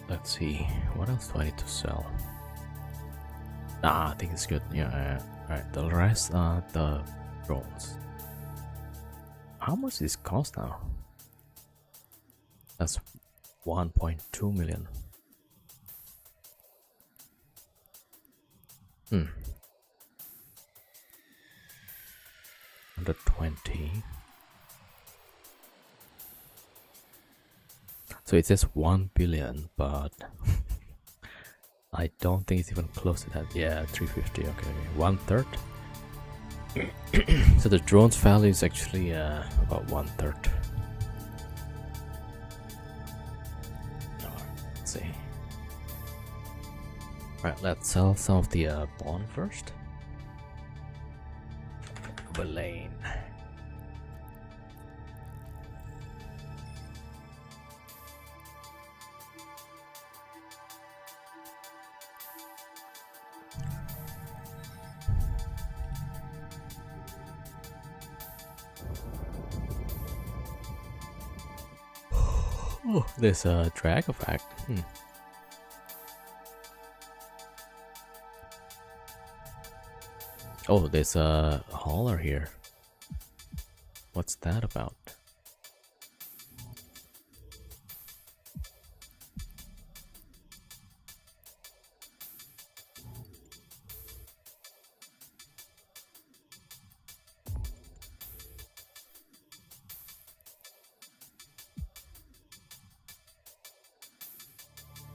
Let's see. What else do I need to sell? I think it's good. Yeah. Alright. The rest are the drones. How much does this cost now? That's 1.2 million. 120. So it says 1 billion, but I don't think it's even close to that. Yeah, 350. Okay, 1/3. So the drone's value is actually about 1/3. Let's see. Alright, let's sell some of the bond first. Lane. Oh, there's a drag effect. Oh, there's a hauler here. What's that about?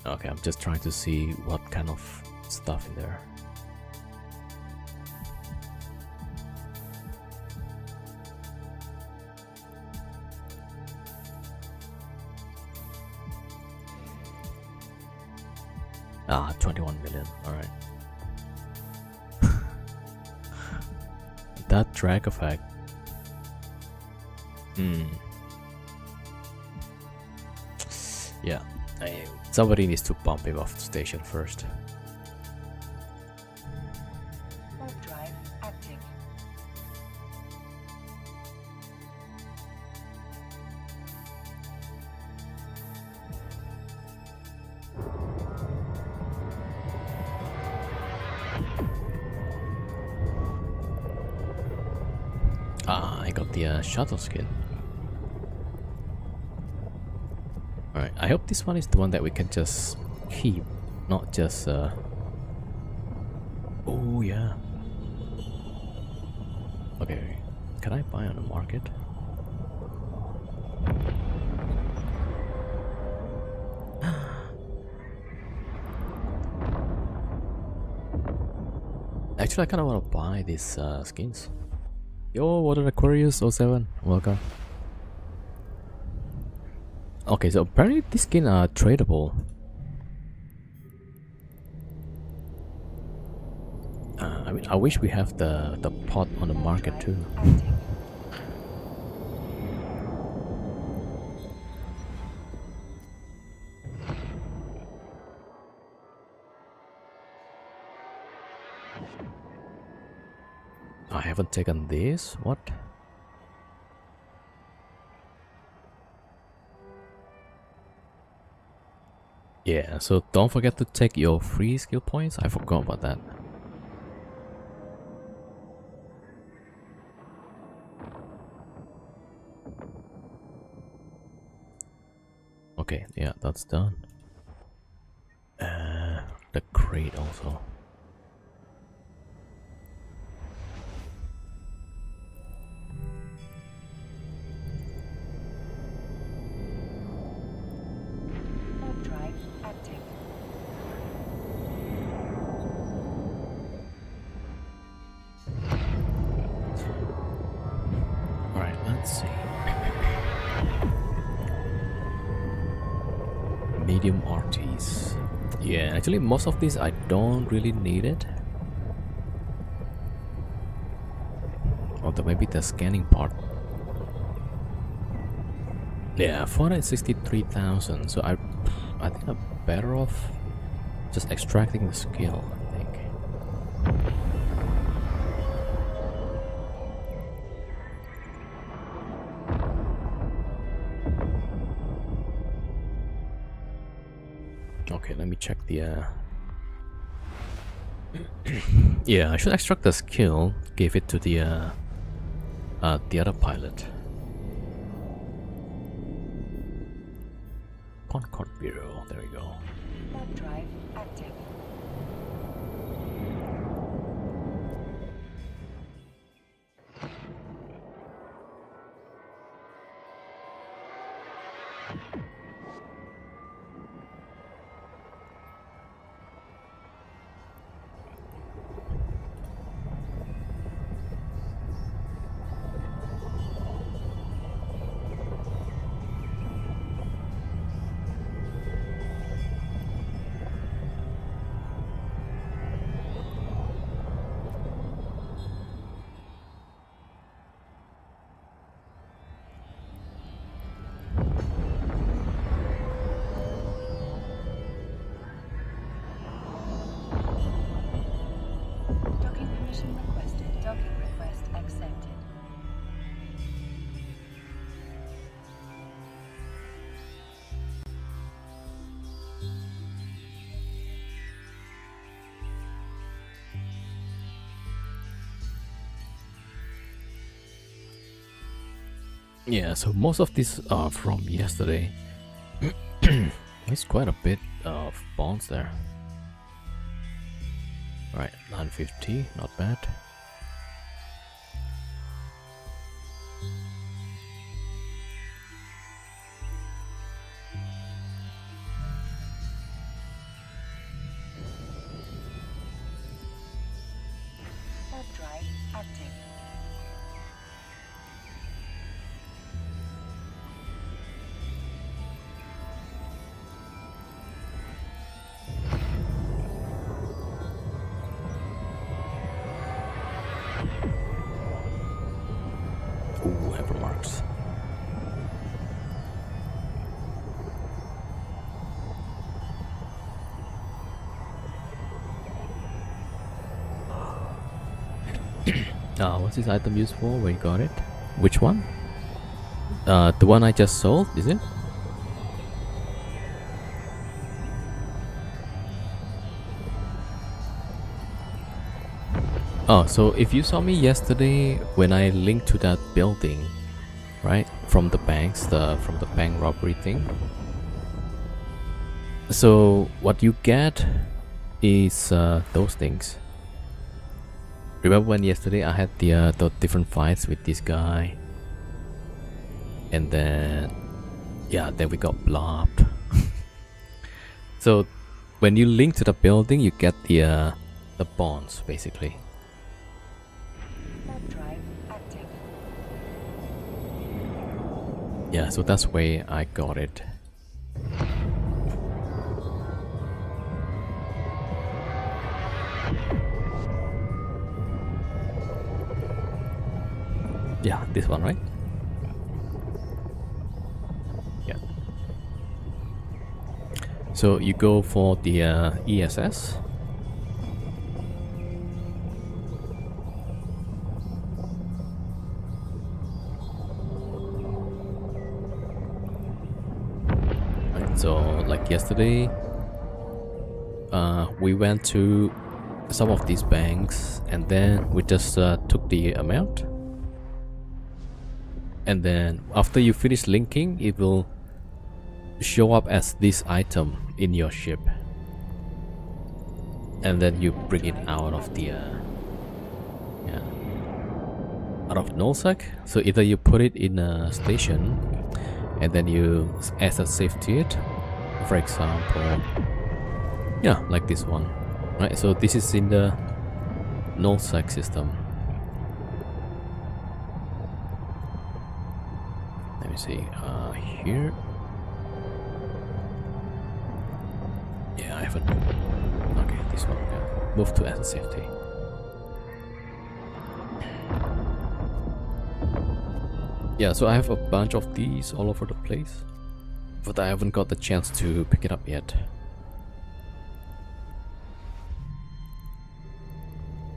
Okay, I'm just trying to see what kind of stuff in there. Ah, 21 million. Alright. That drag effect. Yeah. Somebody needs to bump him off the station first. Drive active. I got the shuttle skin. Alright, I hope this one is the one that we can just keep, not just oh yeah. Okay, can I buy on the market? Actually, I kinda wanna buy these skins. Yo, what an Aquarius 07, welcome. Okay, so apparently these skins are tradable. I mean, I wish we have the pot on the market too. I haven't taken this. What? Yeah, so don't forget to take your free skill points. I forgot about that. Okay, yeah, that's done. The crate also. Alright, let's see. Medium RTs. Yeah, actually most of these I don't really need it. Although maybe the scanning part. Yeah, 463,000. So I think I'm better off just extracting the skill, I think. Okay, let me check the yeah, I should extract the skill, give it to the other pilot. Concord Bureau, there we go. Warp drive active. Docking permission requested. Docking request accepted. Yeah, so most of these are from yesterday. There's quite a bit of bonds there. Right, 950, not bad. Warp drive active. Ooh, heaven marks. What's this item used for? Where you got it? Which one? The one I just sold, is it? Oh, so if you saw me yesterday when I linked to that building, right, from the banks, from the bank robbery thing. So what you get is those things. Remember when yesterday I had the different fights with this guy, and then yeah, then we got blobbed. So when you link to the building, you get the bonds basically. Warp drive active. Yeah, so that's where I got it. Yeah, this one, right? Yeah. So you go for the ESS. Right, so like yesterday, we went to some of these banks and then we just took the amount. And then after you finish linking, it will show up as this item in your ship. And then you bring it out of the out of nullsec. So either you put it in a station and then you add a safety it, for example, yeah, like this one, right? So this is in the nullsec system. Let me see, here. Yeah, I haven't. Okay, this one. Yeah. Move to asset safety. Yeah, so I have a bunch of these all over the place, but I haven't got the chance to pick it up yet.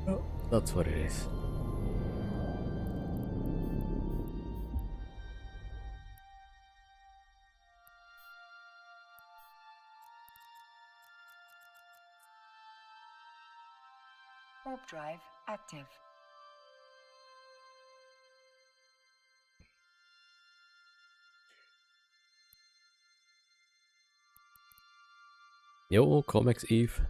Oh, that's what it is. Warp drive active. Yo, Comex Eve.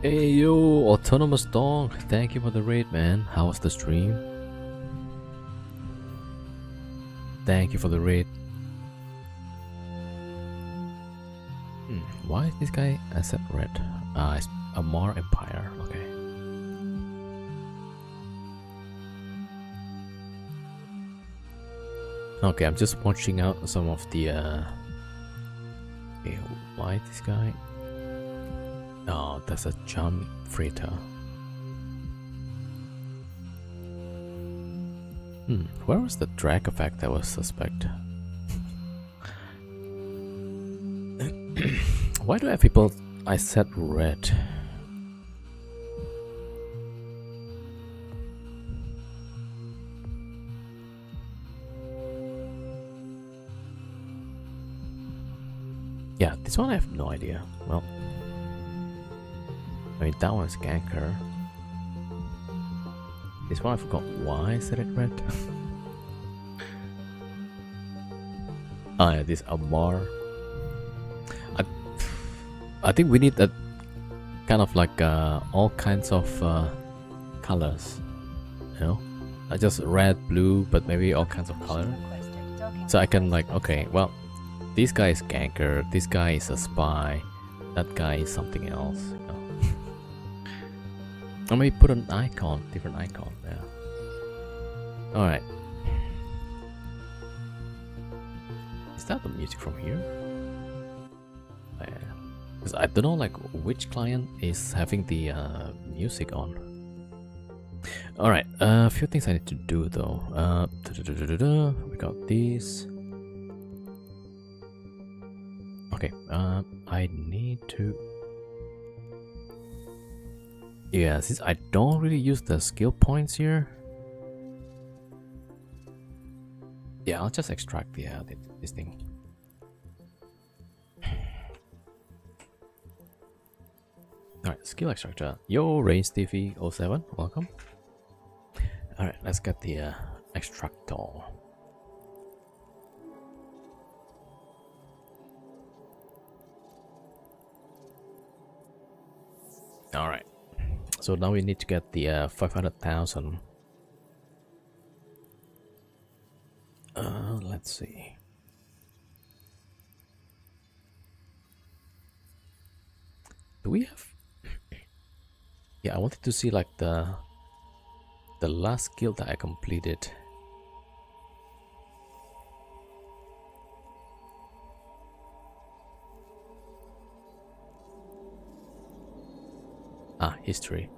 Hey yo, Autonomous Dog, thank you for the raid, man. How was the stream? Thank you for the raid. Why is this guy accept red? It's Amar Empire, okay. Okay, I'm just watching out some of the okay, why this guy? Oh, that's a jump freighter. Where was the drag effect that was suspect? Why do I have people I set red? Yeah, this one I have no idea. Well, I mean, that one's Ganker. This one I forgot why I set it red. Ah, yeah, this Amar. I think we need a kind of like all kinds of colors, you know, not just red, blue, but maybe all kinds of color. So I can like, okay, well, this guy is Ganker, this guy is a spy, that guy is something else. You know? Or maybe put an icon, different icon. Yeah. All right. Is that the music from here? Because I don't know like which client is having the music on. Alright, a few things I need to do though. We got these. Okay, I need to... Yeah, since I don't really use the skill points here. Yeah, I'll just extract this thing. Alright, skill extractor. Yo, Rain Stevie 07, welcome. Alright, let's get the extractor. Alright, so now we need to get the 500,000. Let's see. Do we have... Yeah, I wanted to see like the last skill that I completed. Ah, history.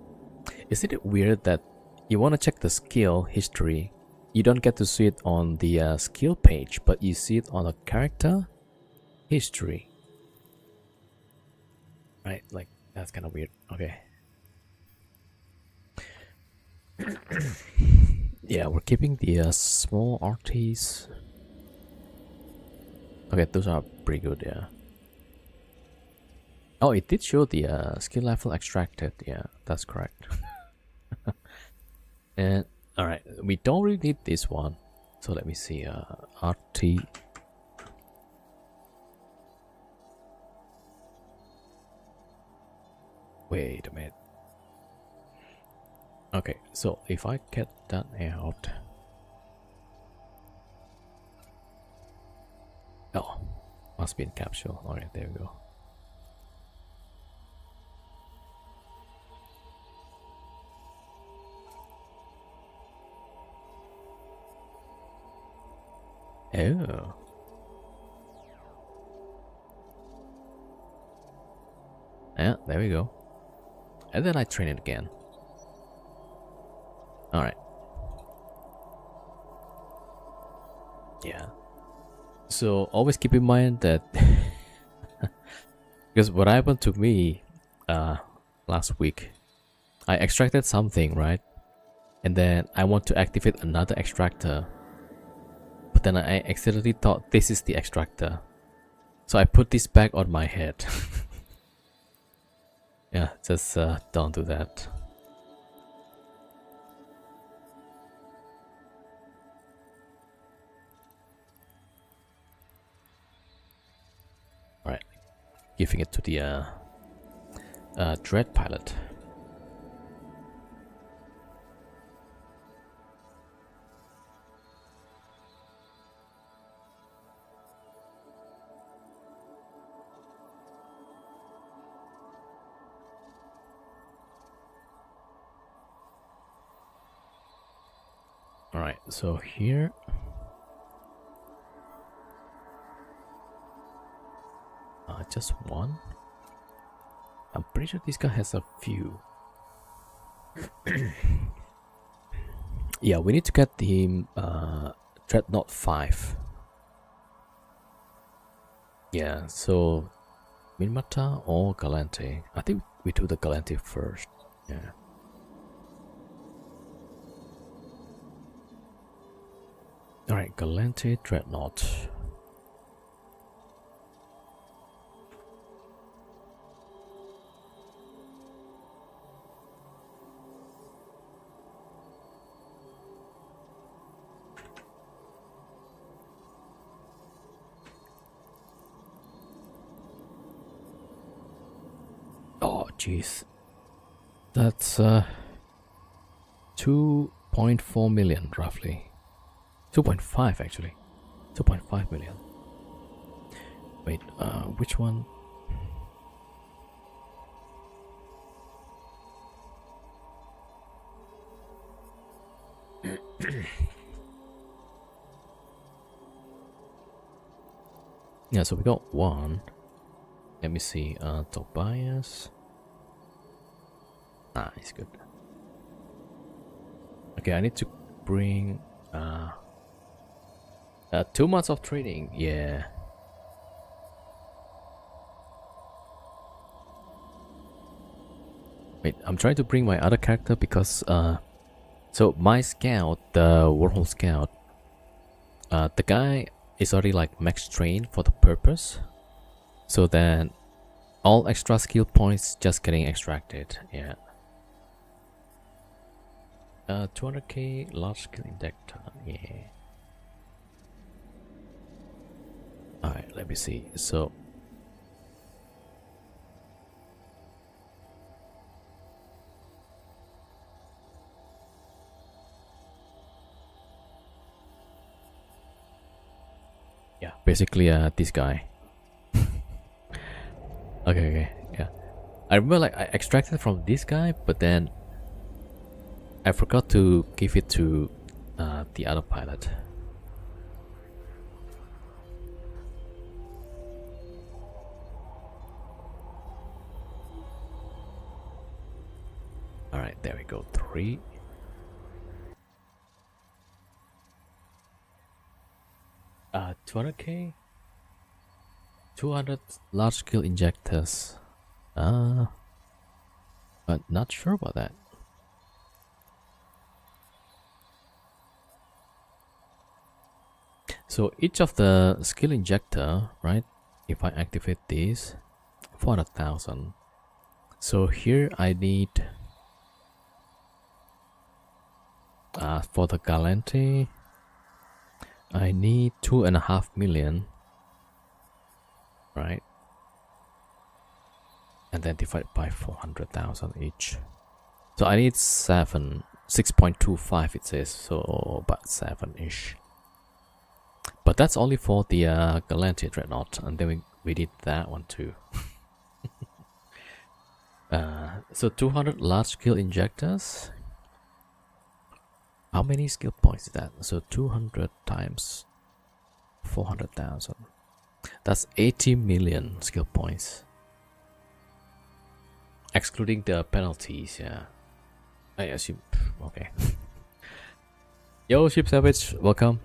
Isn't it weird that you want to check the skill history, you don't get to see it on the skill page, but you see it on a character history? Right, like that's kind of weird. Okay. Yeah, we're keeping the small RTs. Okay, those are pretty good, yeah. Oh, it did show the skill level extracted. Yeah, that's correct. And alright, we don't really need this one. So let me see, RT. Wait a minute. Okay, so if I get that out. Oh, must be in capsule. Alright, there we go. Oh. Yeah, there we go. And then I train it again. All right. Yeah. So always keep in mind that because what happened to me last week, I extracted something, right? And then I want to activate another extractor. But then I accidentally thought this is the extractor. So I put this back on my head. Yeah, just don't do that. Alright, giving it to the Dread pilot. Alright, so here just one. I'm pretty sure this guy has a few. Yeah, we need to get the Dreadnought 5. Yeah, so Minmata or Galante? I think we do the Galante first. Yeah. Alright, Galante Dreadnought. Oh, jeez. That's 2.4 million roughly. 2.5 actually. 2.5 million. Wait, which one? Yeah, so we got one. Let me see, Tobias. Ah, he's good. Okay, I need to bring 2 months of training. Yeah. Wait, I'm trying to bring my other character because so my scout, the wormhole scout, the guy is already like max trained for the purpose. So then all extra skill points just getting extracted. Yeah. 200k large skill injector. Yeah. Alright, let me see. So yeah, basically this guy. Okay, yeah. I remember like I extracted from this guy, but then I forgot to give it to the other pilot. Alright, there we go. 3. Uh, 200k? 200 large scale injectors. But not sure about that. So each of the skill injector, right? If I activate this, 400,000. So here I need for the Galante, I need 2.5 million, right? And then divide by 400,000 each. So I need 6.25 it says, so about 7-ish. But that's only for the Galante Dreadnought, and then we did that one too. So 200 large skill injectors. How many skill points is that? So 200 times 400,000. That's 80 million skill points. Excluding the penalties, yeah. I assume, okay. Yo, Ship Savage, welcome.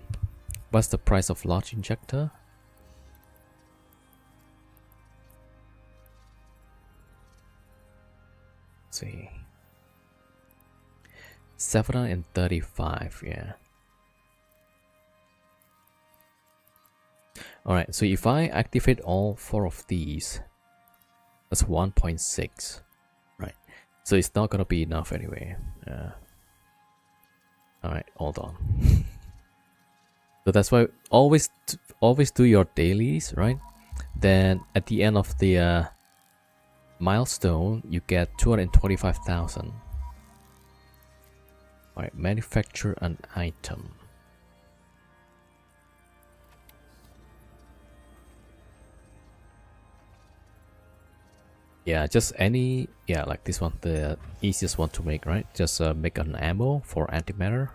What's the price of large injector? Let's see. 735, yeah. Alright, so if I activate all 4 of these, that's 1.6. Right. So it's not gonna be enough anyway. Alright, hold on. So that's why always do your dailies, right? Then at the end of the milestone, you get 225,000. Alright, manufacture an item. Yeah, just any, yeah, like this one, the easiest one to make, right? Just make an ammo for antimatter.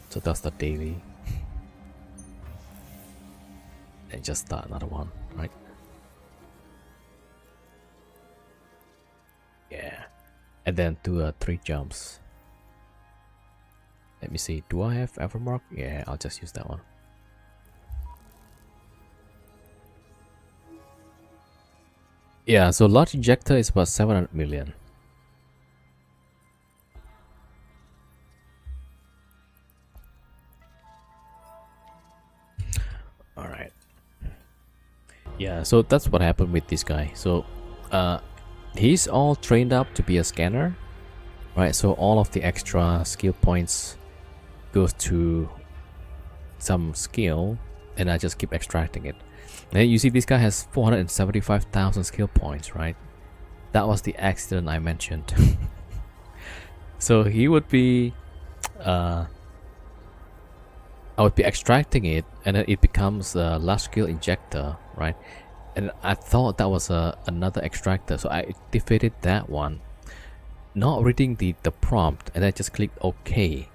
So that's the daily. And just start another one, right? Yeah. And then do 3 jumps. Let me see, do I have Evermark? Yeah, I'll just use that one. Yeah, so large injector is about 700 million. Alright. Yeah, so that's what happened with this guy. So he's all trained up to be a scanner, right? So all of the extra skill points goes to some skill, and I just keep extracting it. And you see this guy has 475,000 skill points, right? That was the accident I mentioned. So he would be I would be extracting it, and then it becomes a large skill injector, right? And I thought that was another extractor, so I activated that one, not reading the prompt, and I just clicked OK.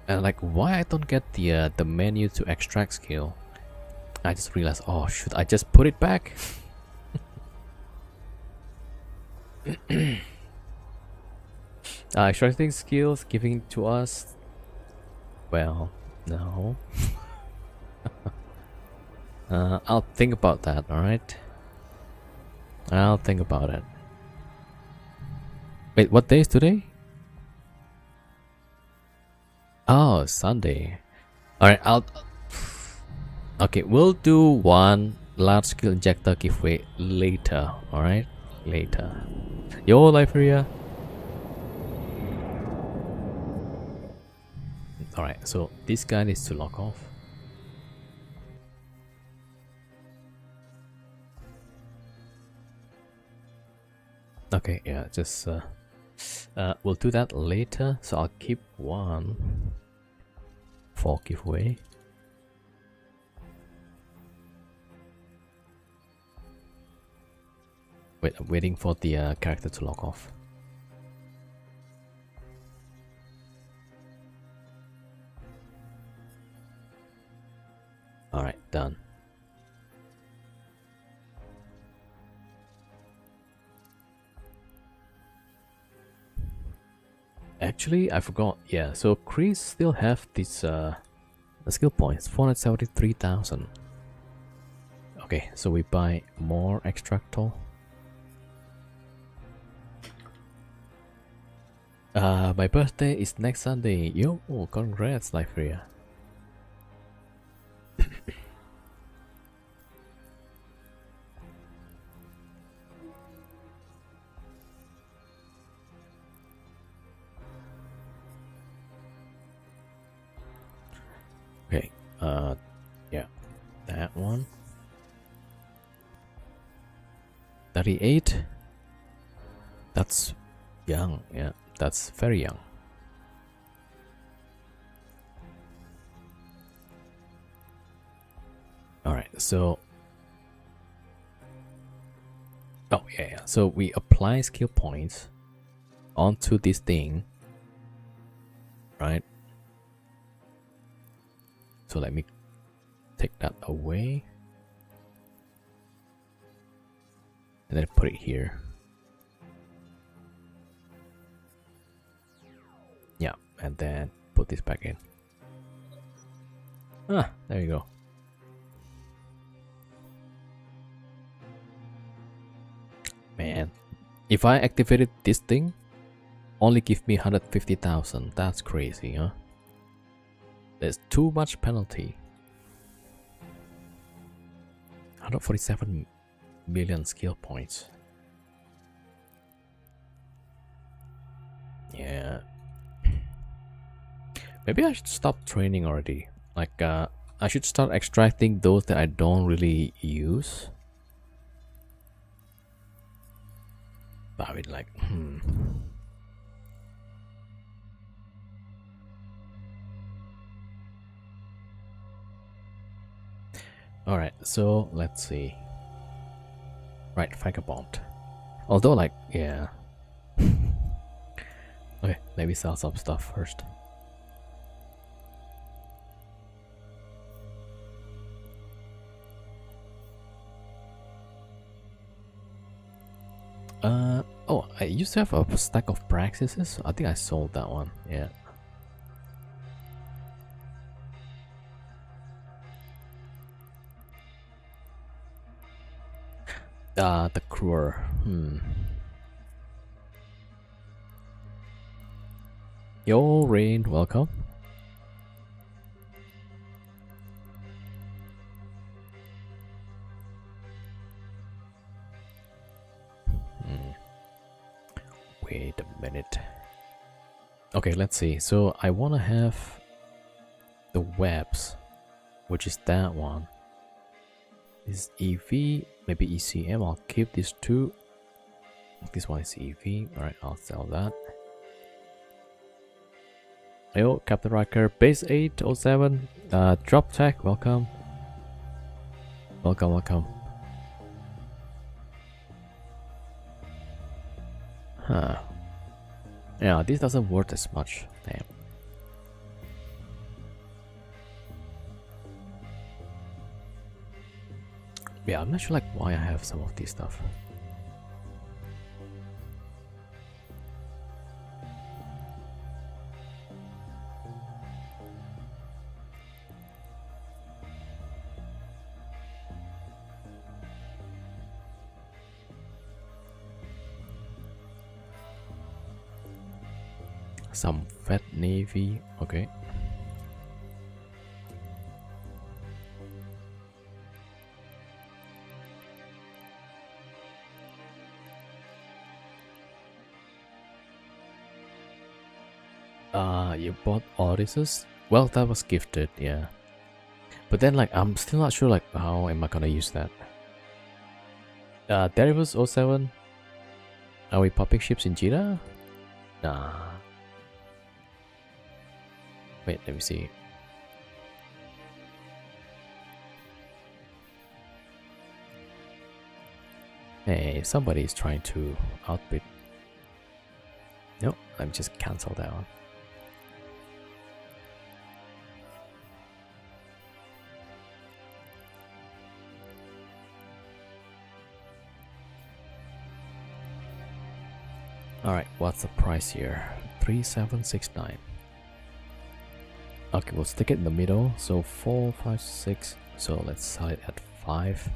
And like, why I don't get the menu to extract skill? I just realized, oh, should I just put it back? Extracting skills giving to us. Well, no. I'll think about that, alright? I'll think about it. Wait, what day is today? Oh, Sunday. Alright, okay, we'll do one large skill injector giveaway later, alright? Later. Yo, Liberia. Alright, so this guy needs to lock off. Okay, yeah, just we'll do that later. So I'll keep one for giveaway. Wait, I'm waiting for the character to log off. Alright, done. Actually, I forgot. Yeah, so Chris still have this skill points, 473,000. Okay, so we buy more extractor. My birthday is next Sunday. Yo, congrats, Liberia. Okay, yeah, that one. 38. That's young, yeah, that's very young. Alright, so oh yeah, so we apply skill points onto this thing, right? So let me take that away and then put it here. Yeah, and then put this back in. Ah, there you go. Man, if I activated this thing, only give me 150,000. That's crazy, huh? There's too much penalty. 147 million skill points. Yeah. Maybe I should stop training already. Like, I should start extracting those that I don't really use. But I mean, like, Alright, so let's see. Right, Vagabond. Although, like, yeah. Okay, maybe sell some stuff first. Oh, I used to have a stack of Praxises. I think I sold that one, yeah. The Cruer. Yo, Rain, welcome. Wait a minute. Okay, let's see. So I want to have the webs, which is that one. This is EV, maybe ECM. I'll keep these two. This one is EV. Alright, I'll sell that. Yo, Captain Riker, base 807. Drop tech, welcome. Welcome. Huh. Yeah, this doesn't worth as much. Damn. Yeah, I'm not sure like why I have some of this stuff. Some fat navy, okay. You bought Odysseus? Well, that was gifted, yeah. But then, like, I'm still not sure, like, how am I gonna use that? Derivus 07? Are we popping ships in Jeddah? Nah. Wait, let me see. Hey, somebody is trying to outbid. No, let me just cancel that one. Alright, what's the price here? 3769. Okay, we'll stick it in the middle. So 4, 5, 6. So let's sell it at 5.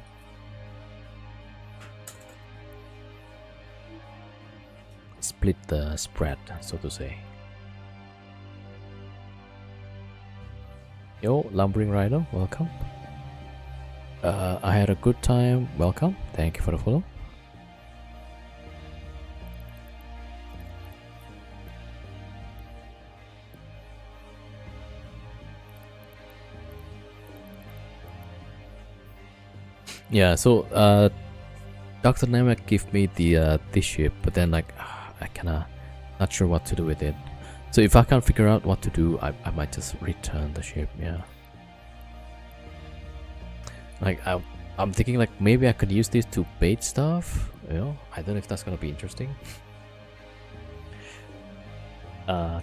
Split the spread, so to say. Yo, Lumbering Rider, welcome. I had a good time. Welcome. Thank you for the follow. Yeah, so Dr. Namek gave me the this ship, but then like I kinda not sure what to do with it. So if I can't figure out what to do, I might just return the ship. Yeah. Like I'm thinking like maybe I could use this to bait stuff. You know, I don't know if that's gonna be interesting.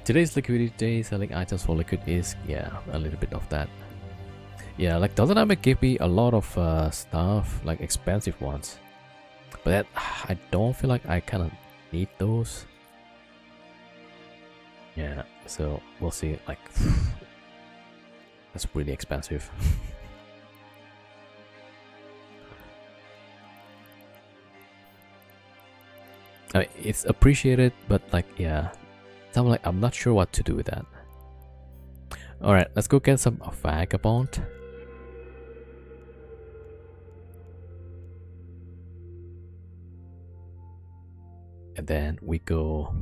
Today's liquidity day, selling items for liquid is a little bit of that. Yeah, like Dr. Namek gave me a lot of stuff, like expensive ones, but that I don't feel like I kind of need those. Yeah, so we'll see. Like, that's really expensive. I mean, it's appreciated, but like, yeah, I'm not sure what to do with that. All right, let's go get some vagabond. And then we go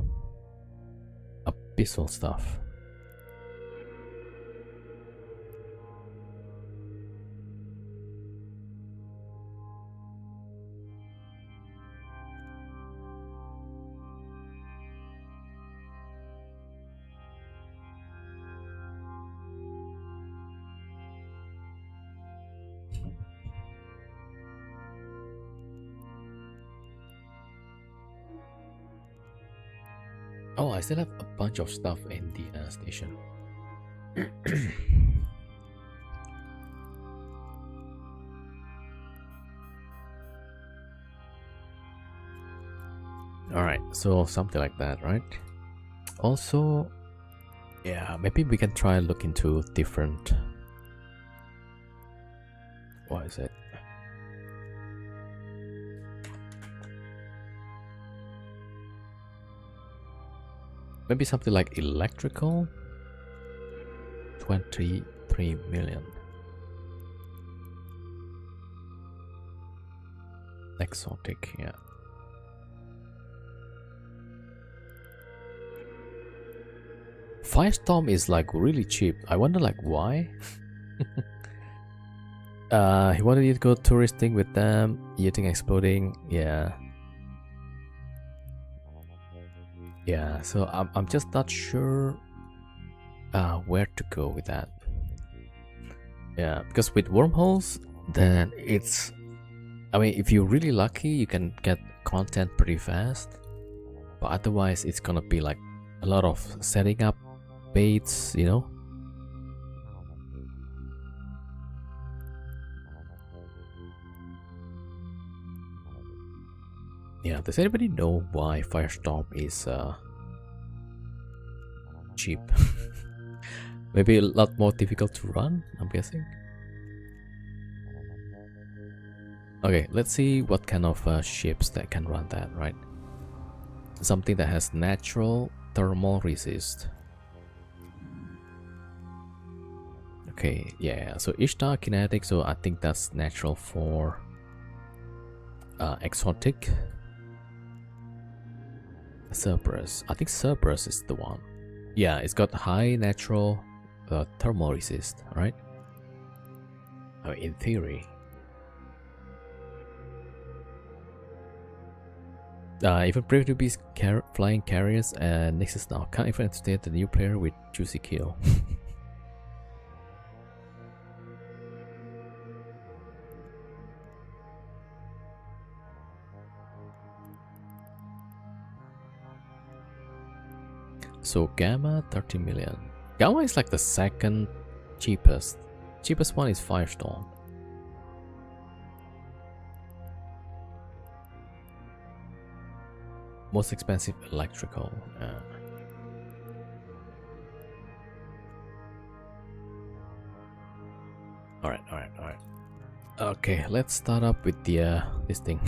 abyssal stuff. Oh, I still have a bunch of stuff in the station. Alright, so something like that, right? Also, yeah, maybe we can try and look into different... What is it? Maybe something like electrical? 23 million. Exotic, yeah. Firestorm is like really cheap. I wonder like why? He wanted you to go touristing with them, Yeeting exploding, yeah. Yeah, so I'm just not sure where to go with that. Yeah, because with wormholes, then it's... I mean, if you're really lucky, you can get content pretty fast. But otherwise, it's gonna be like a lot of setting up baits, you know? Yeah, does anybody know why Firestorm is cheap? Maybe a lot more difficult to run, I'm guessing. Okay, let's see what kind of ships that can run that, right? Something that has natural thermal resist. Okay, yeah, so Ishtar kinetic, so I think that's natural for exotic. Cerberus, I think Cerberus is the one. Yeah, it's got high natural thermal resist, right? I mean, in theory. Even brave newbies flying carriers and Nexus now can't even entertain the new player with juicy kill. So Gamma 30 million. Gamma is like the second cheapest. Cheapest one is Firestorm. Most expensive electrical. Alright. Okay, let's start up with the this thing.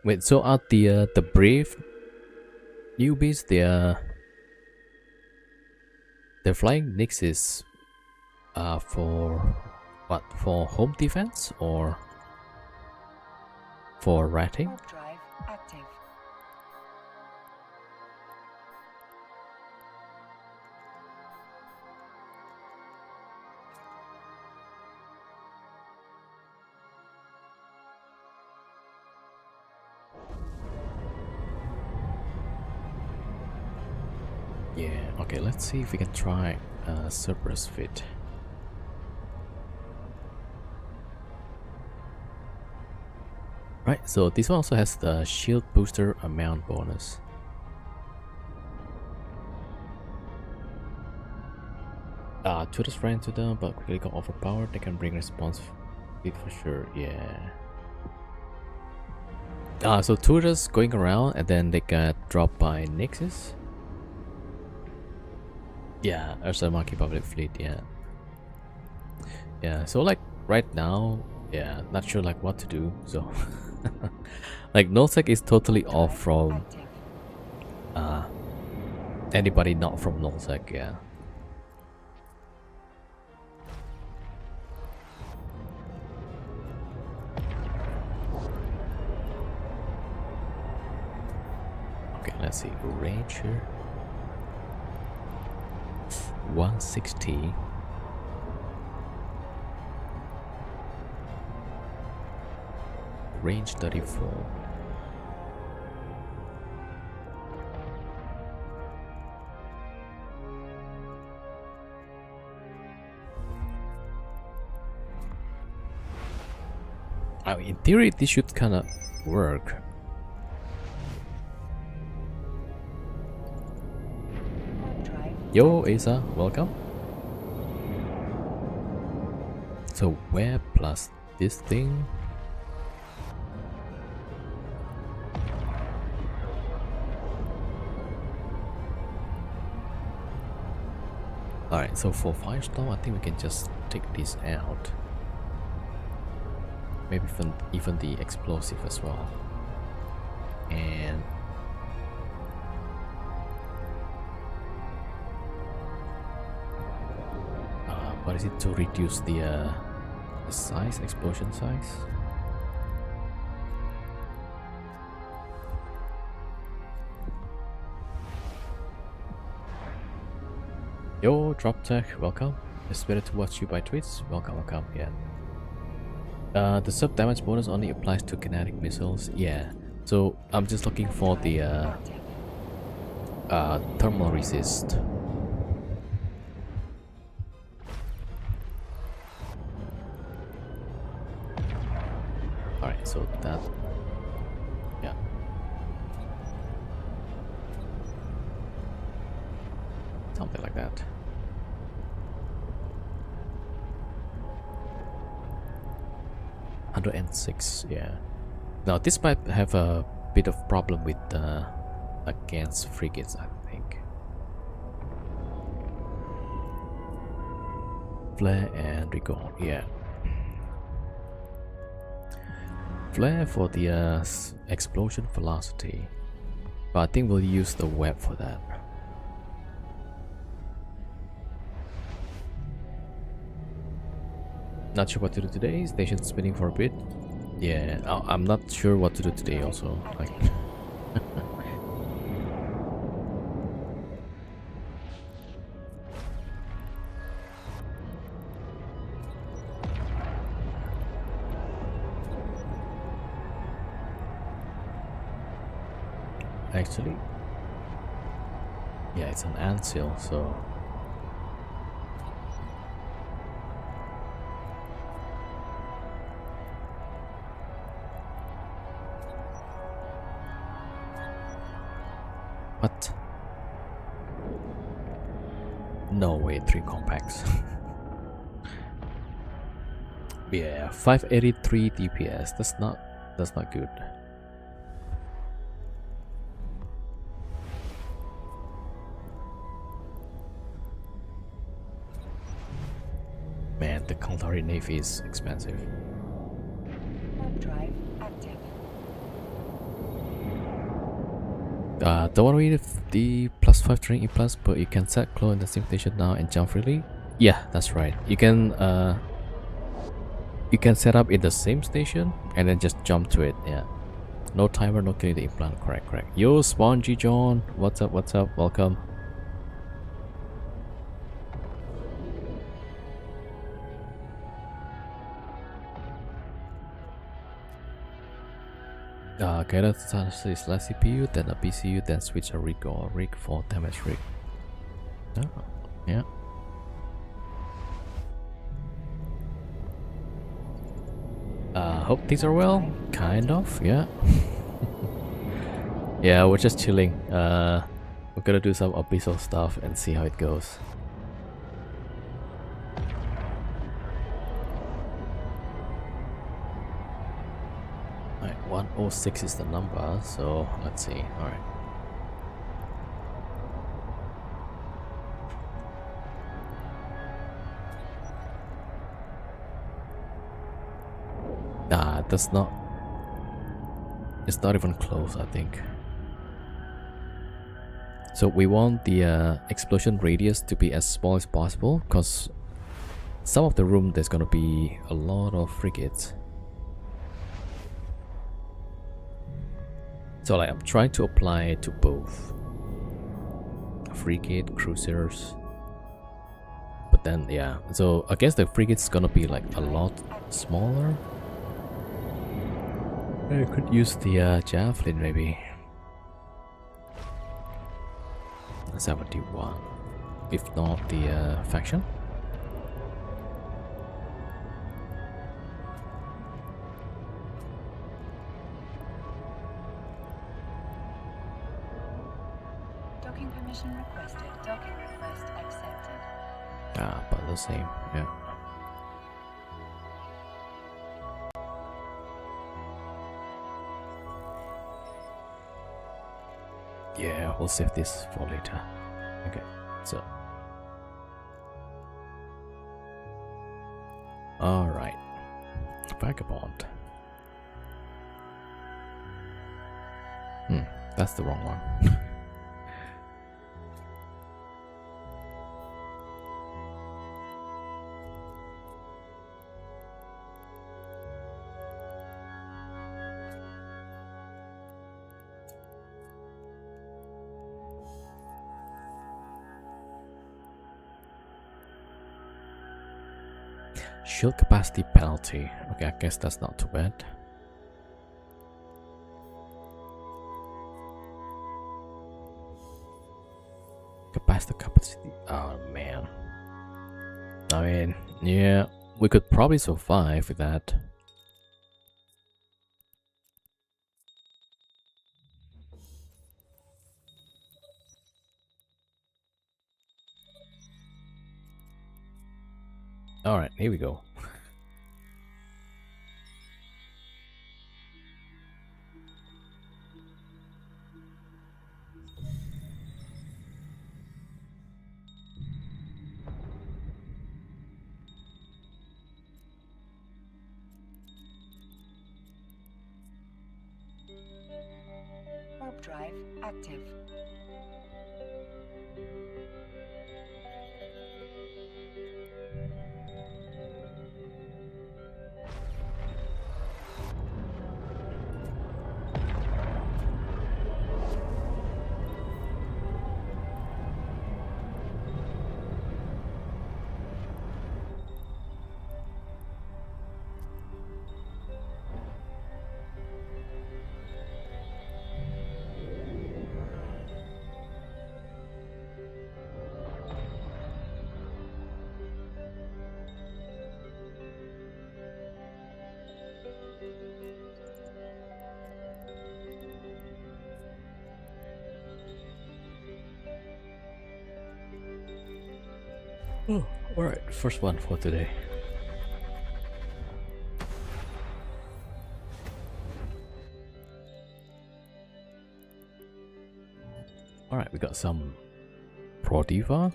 Wait, so are the brave newbies, they're flying Nixes for what? For home defense or for ratting? Warp drive active. Yeah, okay, let's see if we can try Cerberus Fit. Right, so this one also has the shield booster amount bonus. Tutors ran into them, but quickly got overpowered. They can bring response speed for sure, yeah. So tutors going around and then they got dropped by Nixes. Yeah, Ursa Monkey Public Fleet, yeah. Yeah, so like right now, yeah, not sure like what to do, so like nullsec is totally off from anybody not from nullsec, yeah. Okay, let's see, range here 160. Range 34. In theory, this should kind of work. Warp drive. Yo, Asa, welcome. So web plus this thing. Alright, so for Firestorm, I think we can just take this out. Maybe even the explosive as well. And what is it to reduce the size, explosion size? Yo, Drop Tech, welcome. It's better to watch you by tweets. Welcome, welcome. Yeah. The sub damage bonus only applies to kinetic missiles. Yeah. So I'm just looking for the thermal resist. Alright, so that, yeah. Something like that. $106, yeah. Now this might have a bit of problem with against frigates, I think. Flare and recall, yeah. Flare for the explosion velocity, but I think we'll use the web for that. Not sure what to do today. Station spinning for a bit. Yeah, I'm not sure what to do today also. Like actually, yeah, it's an anthill, so what? No way, 3 compacts. Yeah, 583 DPS. That's not good. Man, the Kaldari Navy is expensive. Warp drive active. Don't worry if the +5 training implants, but you can set clone in the same station now and jump freely. Yeah, that's right. You can set up in the same station and then just jump to it. Yeah. No timer, no killing the implant. Correct. Yo, Spongy John. What's up? Welcome. Guided is less CPU, then a PCU, then switch a rig or rig for damage rig. Oh, yeah. Hope things are well. Kind of, yeah. Yeah, we're just chilling. We're gonna do some abyssal stuff and see how it goes. Alright, 106 is the number, so let's see. Alright. That's not... It's not even close, I think. So we want the explosion radius to be as small as possible, because some of the room there's gonna be a lot of frigates. So like I'm trying to apply it to both frigate, cruisers. But then yeah, so I guess the frigate's gonna be like a lot smaller. I could use the javelin maybe. 71. If not the faction. Docking permission requested. Docking request accepted. But the same, yeah. Yeah, we'll save this for later. Okay, so. Alright. Vagabond. That's the wrong one. Shield capacity penalty. Okay, I guess that's not too bad. Capacity. Oh man. I mean, yeah, we could probably survive with that. Alright, here we go. Warp drive active. Oh, alright, first one for today. Alright, we got some Pro Diva.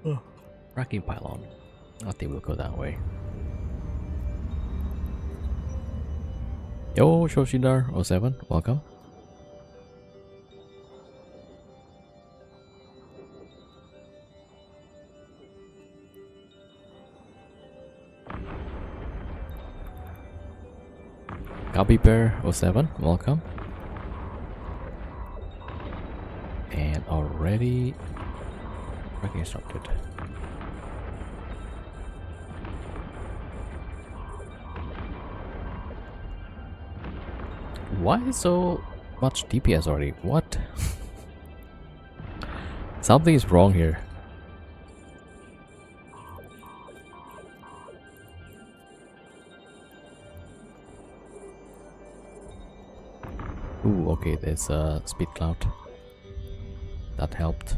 Oh, Racking Pylon. I think we'll go that way. Yo, Shoshidar07, welcome. Copy Bear 07, welcome. And already tracking started. Why so much DPS already? What? Something is wrong here. Ooh, okay, there's a speed cloud. That helped.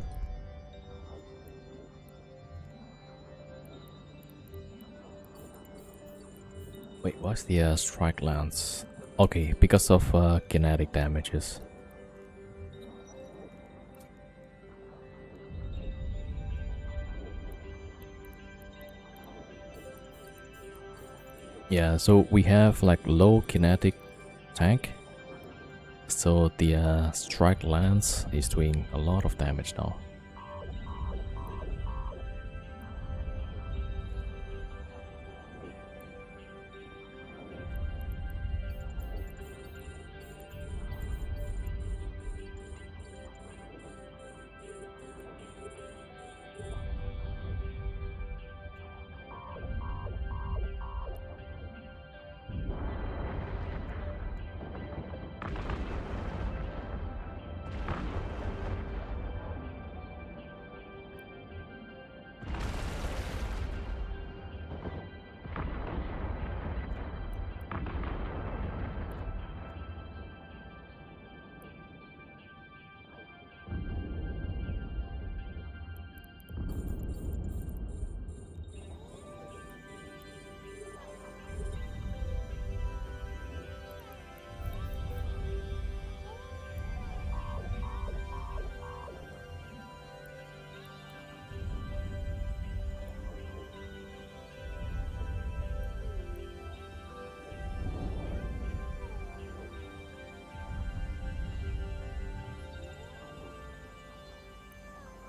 Wait, what's the strike lance? Okay, because of kinetic damages. Yeah, so we have like low kinetic tank. So the strike lance is doing a lot of damage now.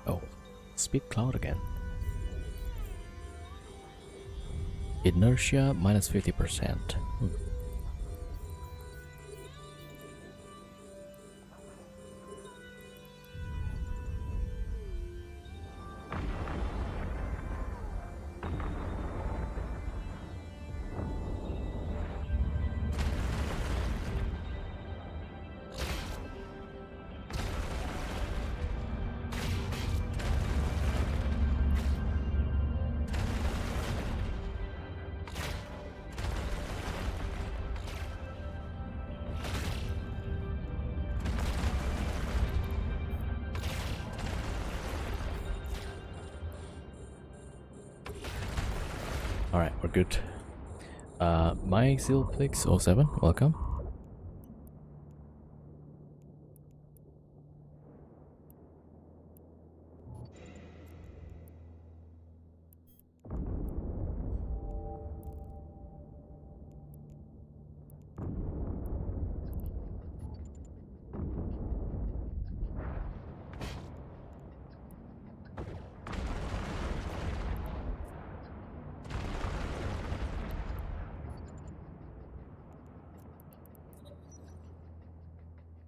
Oh, speed cloud again. Inertia minus 50%. Alright, we're good. My Silplix07, welcome.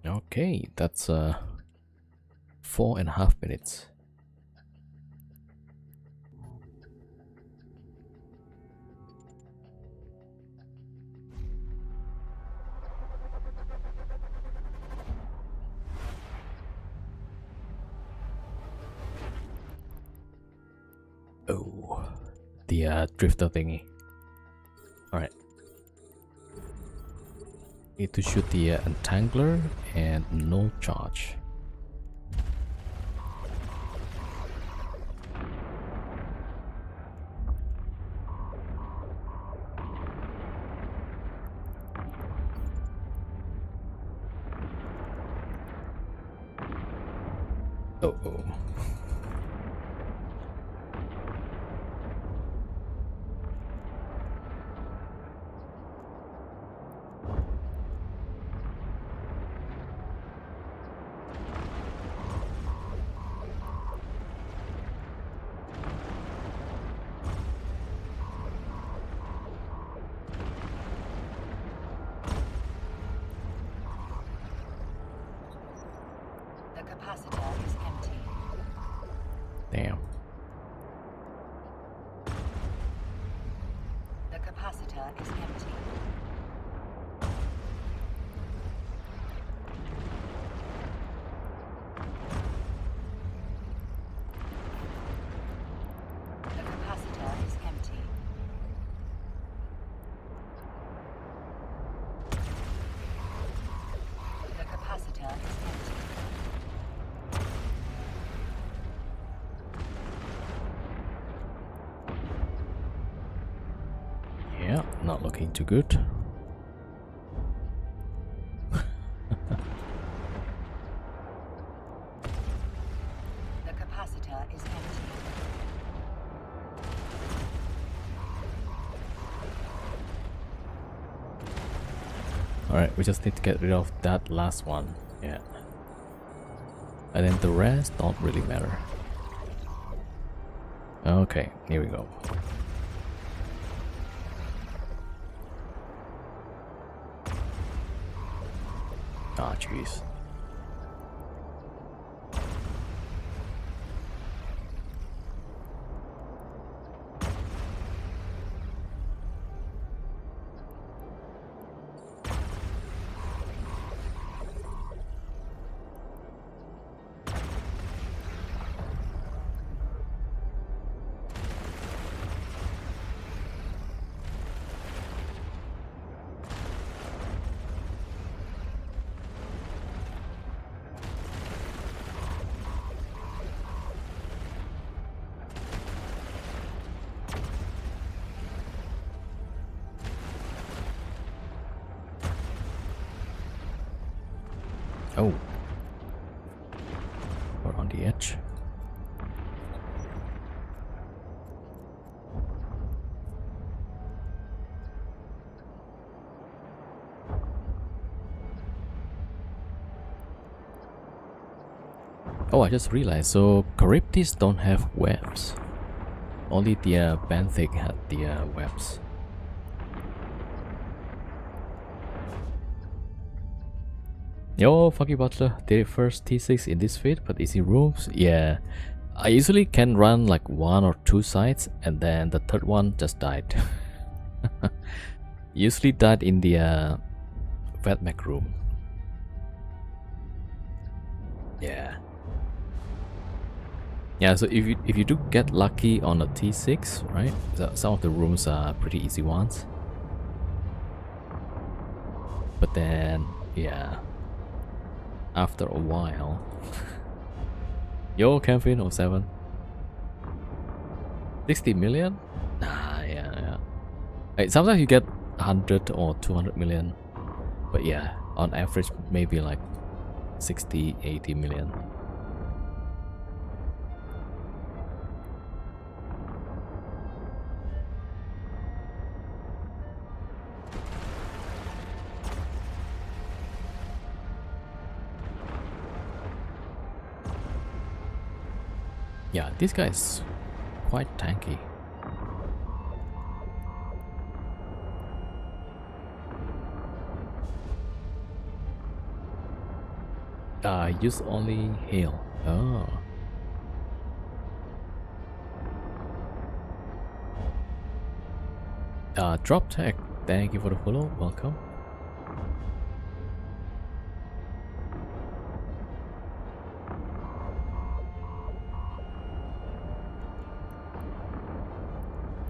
Okay, that's 4.5 minutes. Oh, the drifter thingy. Alright. Need to shoot the entangler and no charge. Oh, oh. not looking too good. The capacitor is empty. Alright, we just need to get rid of that last one. Yeah. And then the rest don't really matter. Okay, here we go. Ah, jeez. Oh. We're on the edge. Oh, I just realized, so Charybdis don't have webs. Only the Benthic had the webs. Yo, Funky Butler did it first T6 in this fit, but easy rooms. Yeah, I usually can run like 1 or 2 sites, and then the third one just died. Usually died in the Vetmec room. Yeah. Yeah, so if you do get lucky on a T6, right? Some of the rooms are pretty easy ones. But then, yeah. After a while. Yo, Campin 07. 60 million? Nah, yeah. Like, sometimes you get 100 or 200 million. But yeah, on average, maybe like 60, 80 million. Yeah, this guy is quite tanky. Use only hail. Oh. Drop tech. Thank you for the follow. Welcome.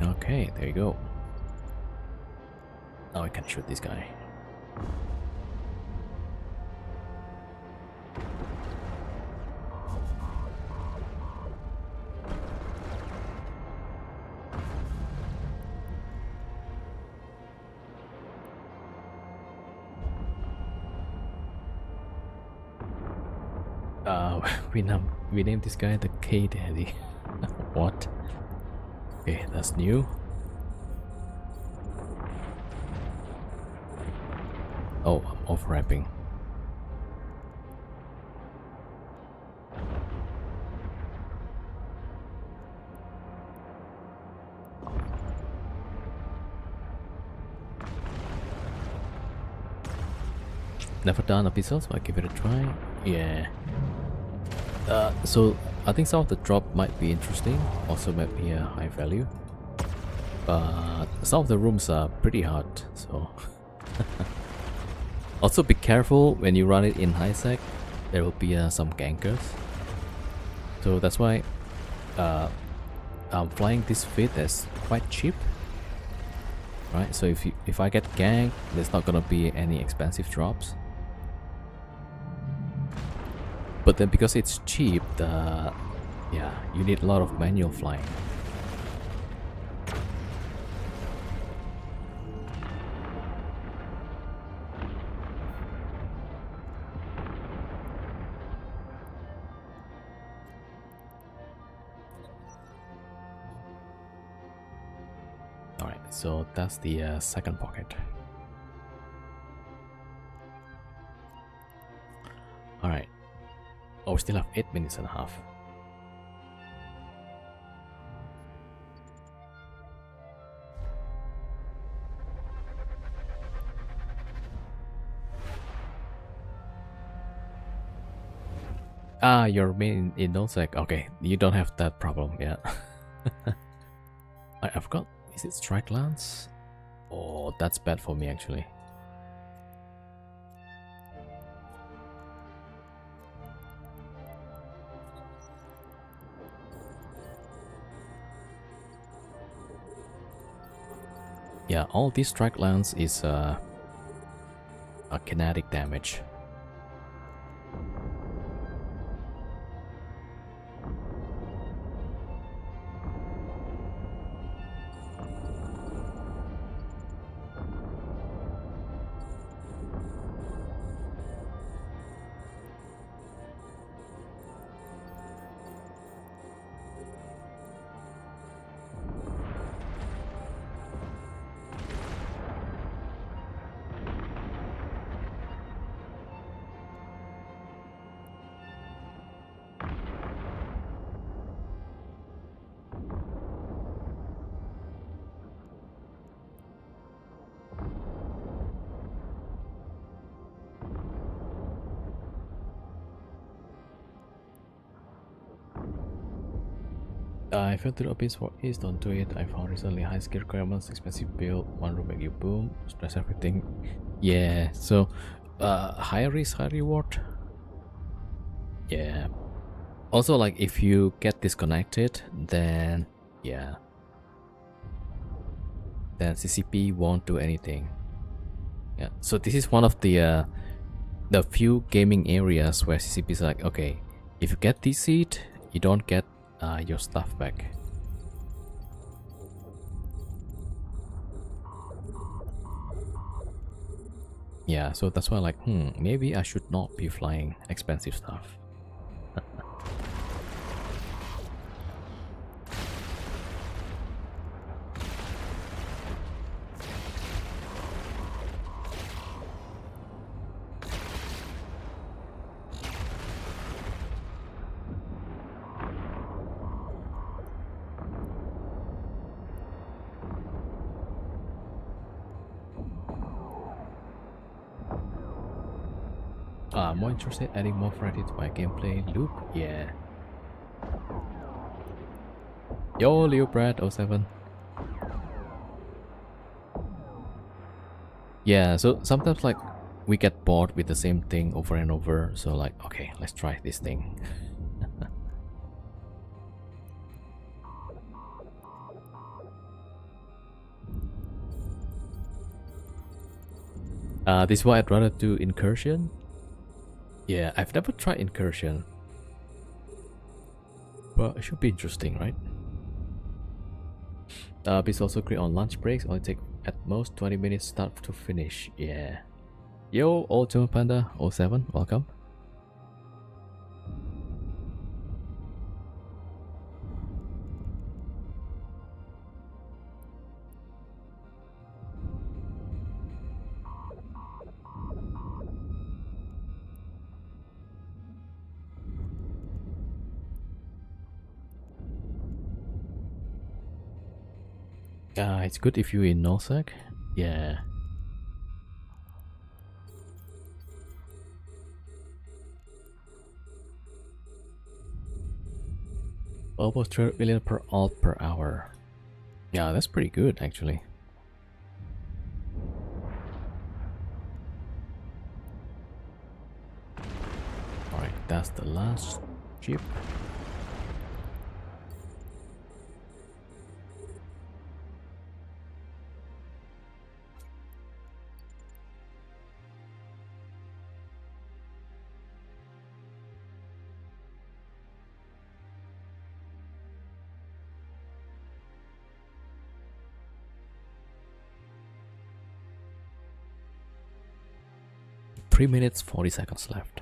Okay, there you go. Now I can shoot this guy. We named this guy the K Daddy. What? Okay, that's new. Oh, I'm off ramping. Never done a pistol, so I give it a try. Yeah. So I think some of the drop might be interesting, also might be a high value. But some of the rooms are pretty hard, so also be careful when you run it in high sec. There will be some gankers. So that's why I'm flying this fit as quite cheap. Right, so if I get ganked, there's not gonna be any expensive drops. But then because it's cheap, yeah, you need a lot of manual flying. So that's the second pocket. Alright. Oh, we still have 8 minutes and a half. Ah, you're main in Nosec. Okay, you don't have that problem, yeah. I forgot. Is it Strike Lance? Oh, that's bad for me actually. Yeah, all this Strike Lance is a kinetic damage. I feel to the abyss for Ace, don't do it. I found recently high skill requirements, expensive build, one room make you boom, stress everything. Yeah, so high risk, high reward. Yeah. Also, like if you get disconnected, then yeah, then CCP won't do anything. Yeah. So this is one of the few gaming areas where CCP is like, okay, if you get this seat, you don't get your stuff back. Yeah, so that's why like, maybe I should not be flying expensive stuff. More interested adding more variety to my gameplay loop? Yeah. Yo, Leo Brad 07. Yeah, so sometimes like we get bored with the same thing over and over, so like, okay, let's try this thing. This is why I'd rather do incursion. Yeah, I've never tried incursion, but it should be interesting, right? Please also agree on lunch breaks, only take at most 20 minutes start to finish. Yeah. Yo, Old German Panda 07, welcome. It's good if you're in Nosec. Yeah. Almost 3 million per alt per hour. Yeah, that's pretty good actually. Alright, that's the last ship. Three minutes 40 seconds left.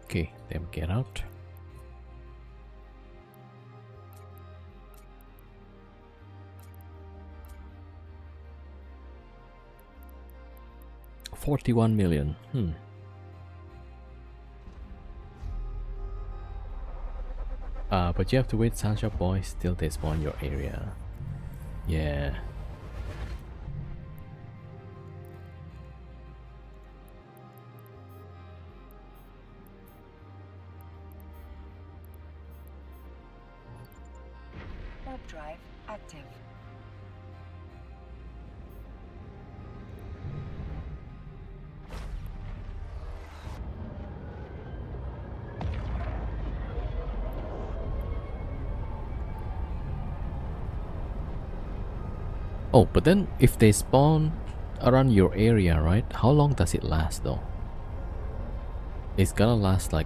Okay, them get out. $41 million. But you have to wait, Sunshine Boys, till they spawn your area. Yeah. Warp drive active. Oh, but then if they spawn around your area, right? How long does it last though? It's gonna last like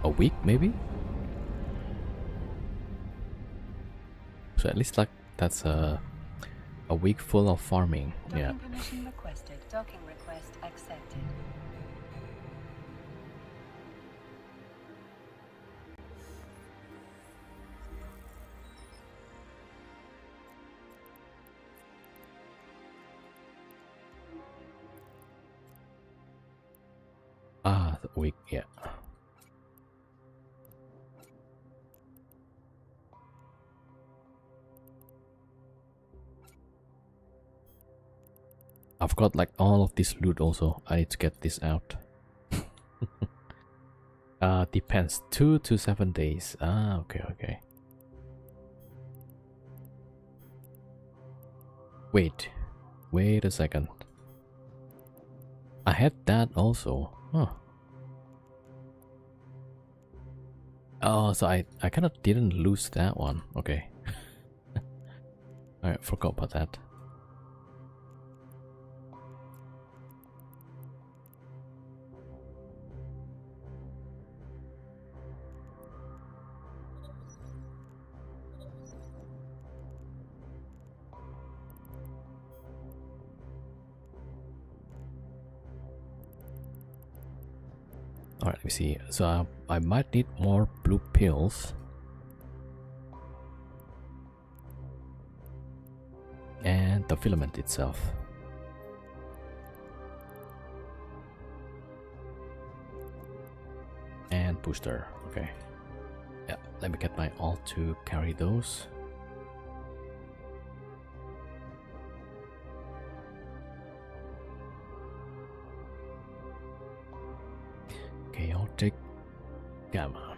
a week, maybe? So at least like that's a week full of farming. Yeah. Docking permission requested. Docking request accepted. Ah, the week, yeah. I've got like all of this loot also. I need to get this out. Depends. 2 to 7 days. Ah, okay, okay. Wait a second. I had that also. Huh. Oh, so I kind of didn't lose that one. Okay. I forgot about that. Alright, let me see. So I might need more blue pills. And the filament itself. And booster. Okay. Yeah, let me get my alt to carry those. Chaotic Gamma.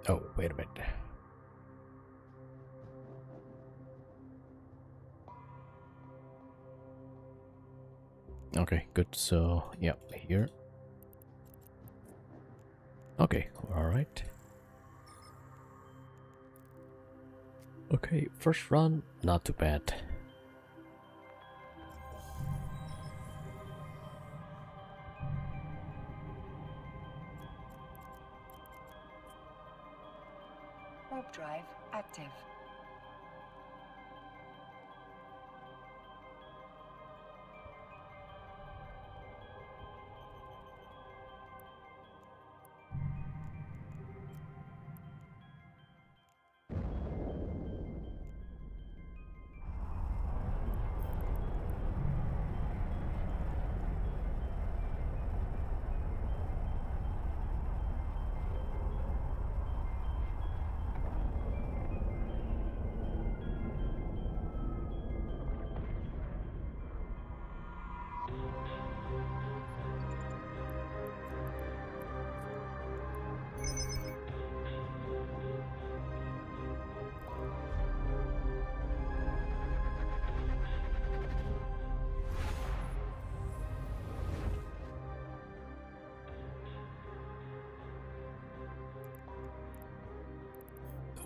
Oh, wait a minute. Okay, good. So, yeah, here. Okay, alright. Okay, first run, not too bad. Warp drive active.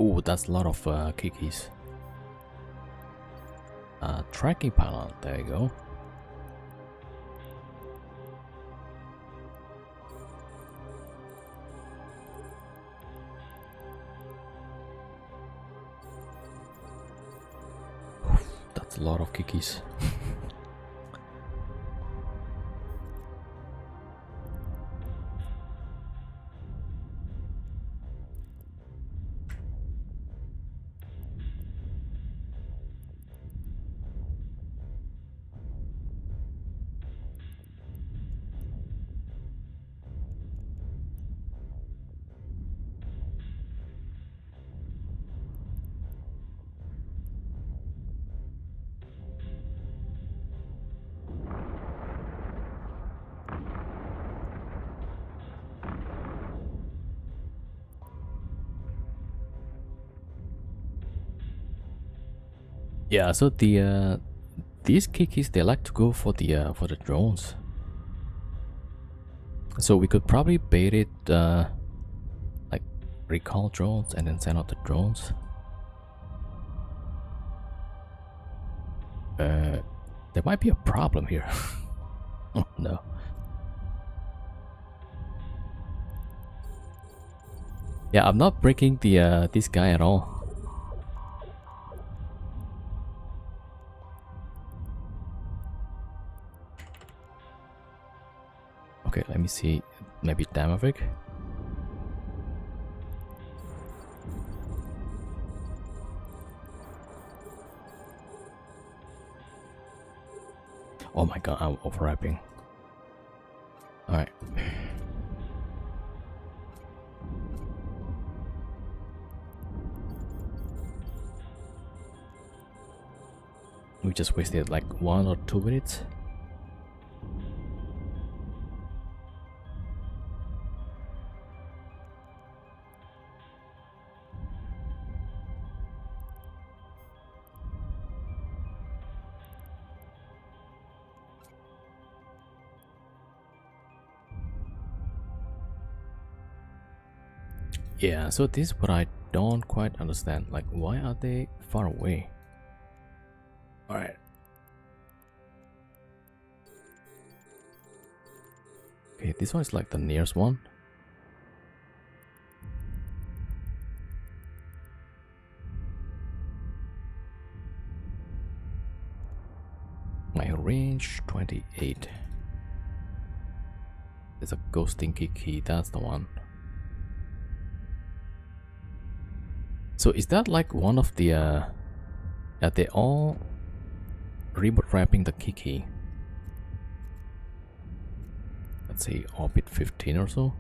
Ooh, that's a lot of kikis. Tracking pylon, there you go. That's a lot of kikis. Yeah, so these kikis, they like to go for the drones. So we could probably bait it like recall drones and then send out the drones. There might be a problem here. Oh no. Yeah, I'm not breaking the this guy at all. Okay, let me see. Maybe Damavik. Oh my god, I'm overwrapping. Alright. We just wasted like 1 or 2 minutes. Yeah, so this is what I don't quite understand. Like, why are they far away? Alright. Okay, this one is like the nearest one. My range 28. There's a ghosting key, that's the one. So is that like one of the are they all remote wrapping the key? Let's say orbit 15 or so.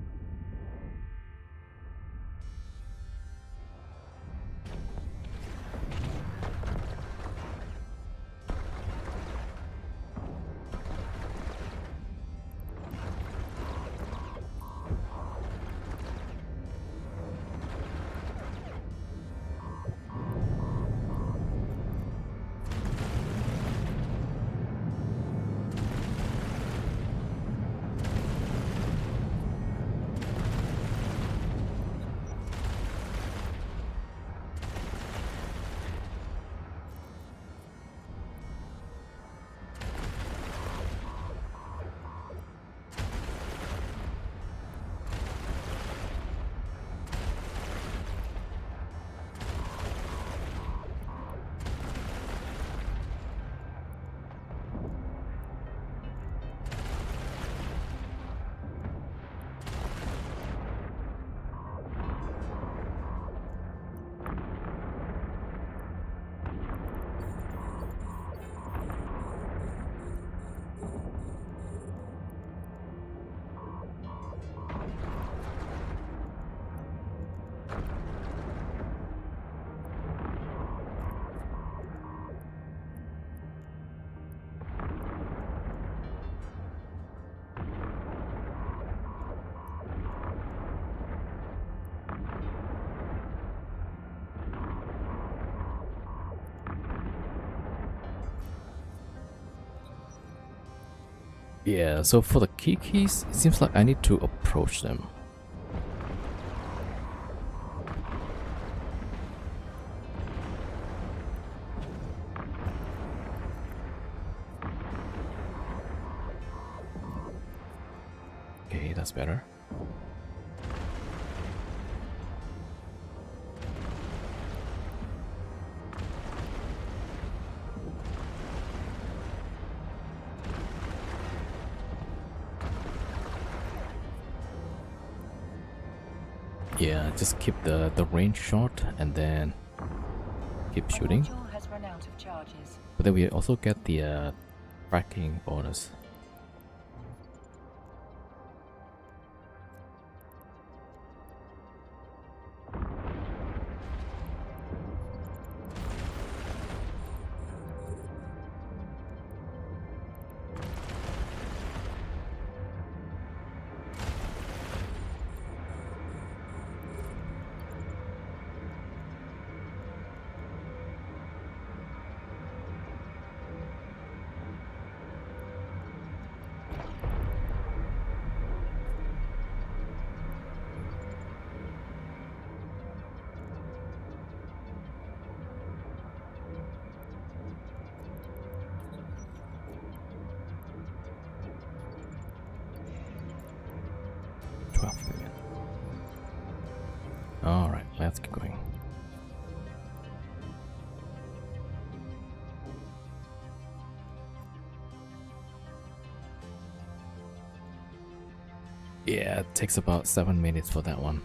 Yeah, so for the keys, it seems like I need to approach them. Okay, that's better. Yeah, just keep the range short and then keep shooting. Module has run out of charges. But then we also get the tracking bonus. Alright, let's keep going. Yeah, it takes about 7 minutes for that one.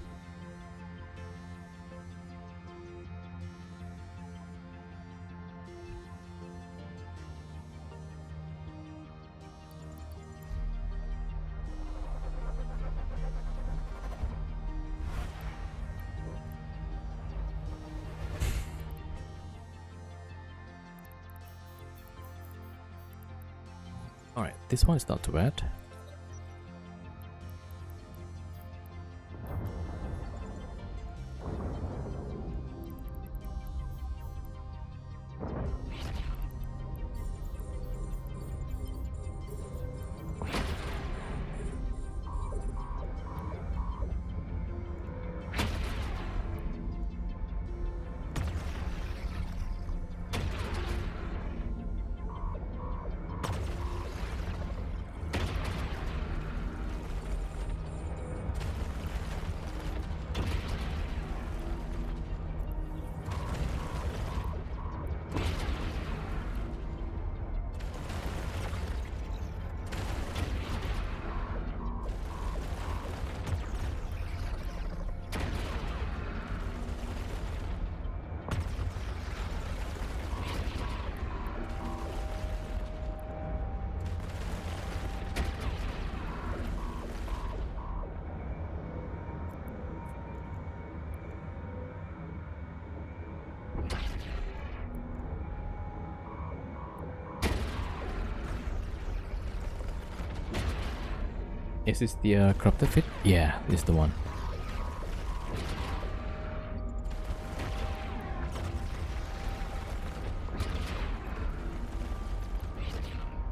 Alright, this one is not too bad. Is this the corrupted fit? Yeah, this is the one.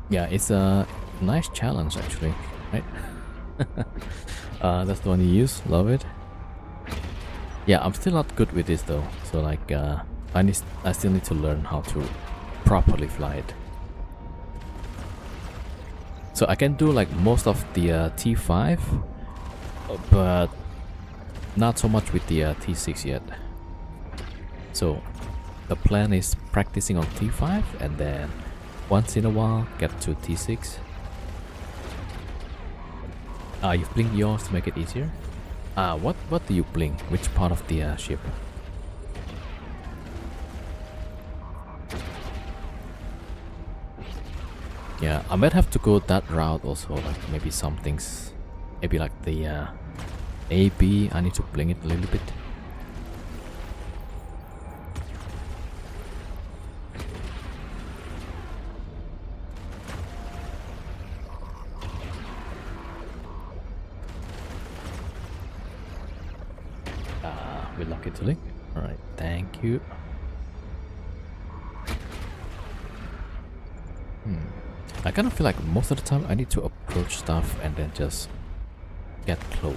Yeah, it's a nice challenge actually, right? That's the one you use, love it. Yeah, I'm still not good with this though, so like I still need to learn how to properly fly it. So I can do like most of the T5, but not so much with the T6 yet. So the plan is practicing on T5 and then once in a while get to T6. You blink yours to make it easier. What do you blink? Which part of the ship? Yeah, I might have to go that route also, like maybe some things, maybe like the AB, I need to blink it a little bit. We're lucky to link. Alright, thank you. I kind of feel like most of the time I need to approach stuff and then just get close.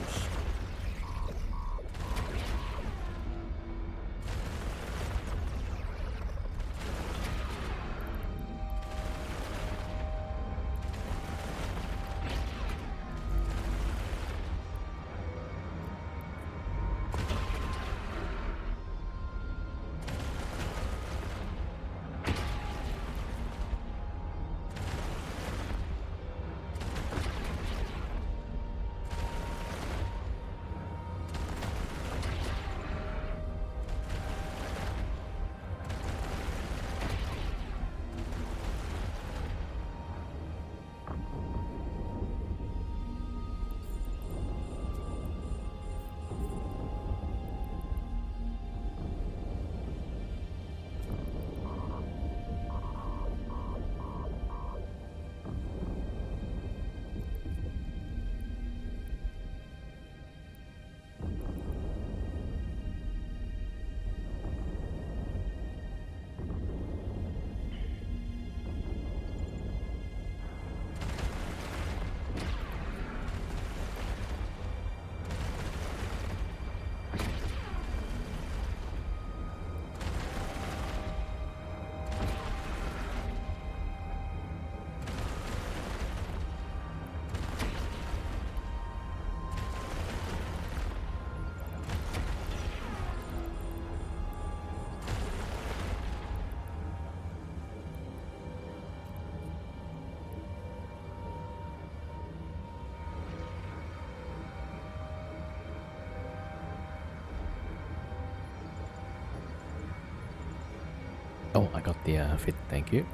Oh, I got the fit, thank you.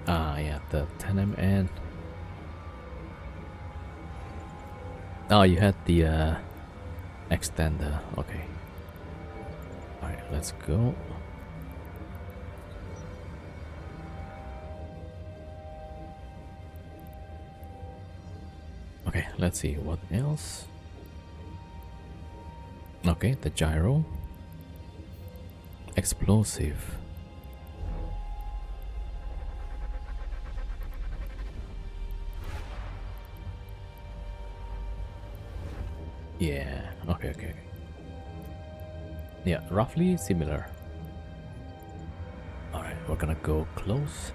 Ah, yeah, the 10mm. Oh, you had the extender, okay. Alright, let's go. Okay, let's see what else. Okay, the gyro. Explosive. Yeah, okay. Yeah, roughly similar. Alright, we're gonna go close.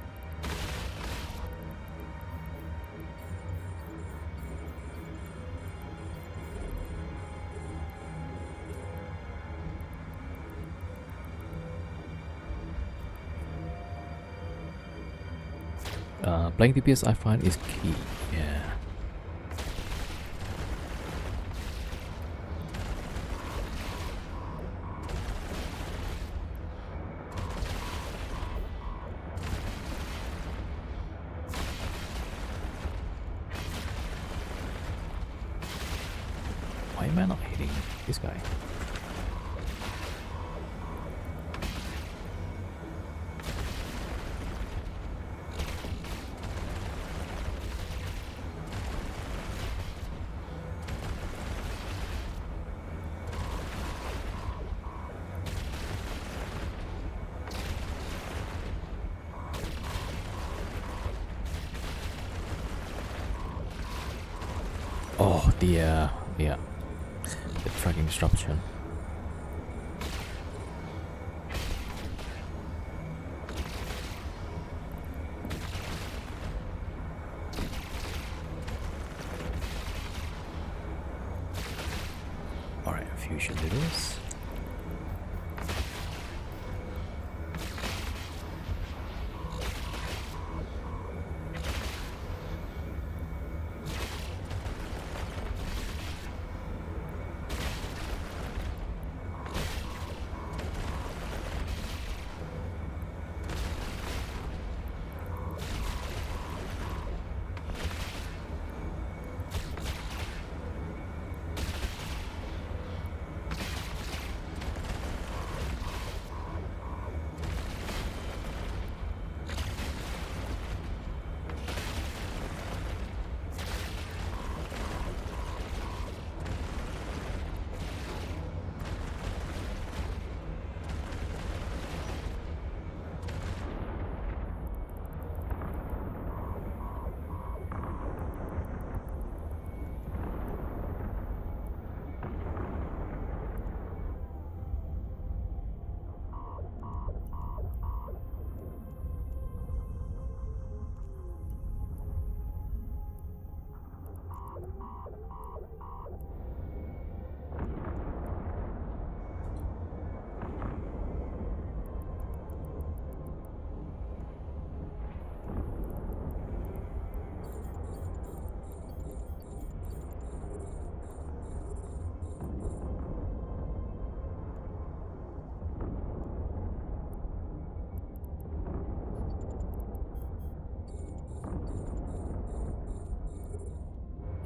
Playing DPS I find is key, yeah. Why am I not hitting this guy? Oh, the tracking disruption. Alright, fusion noodles.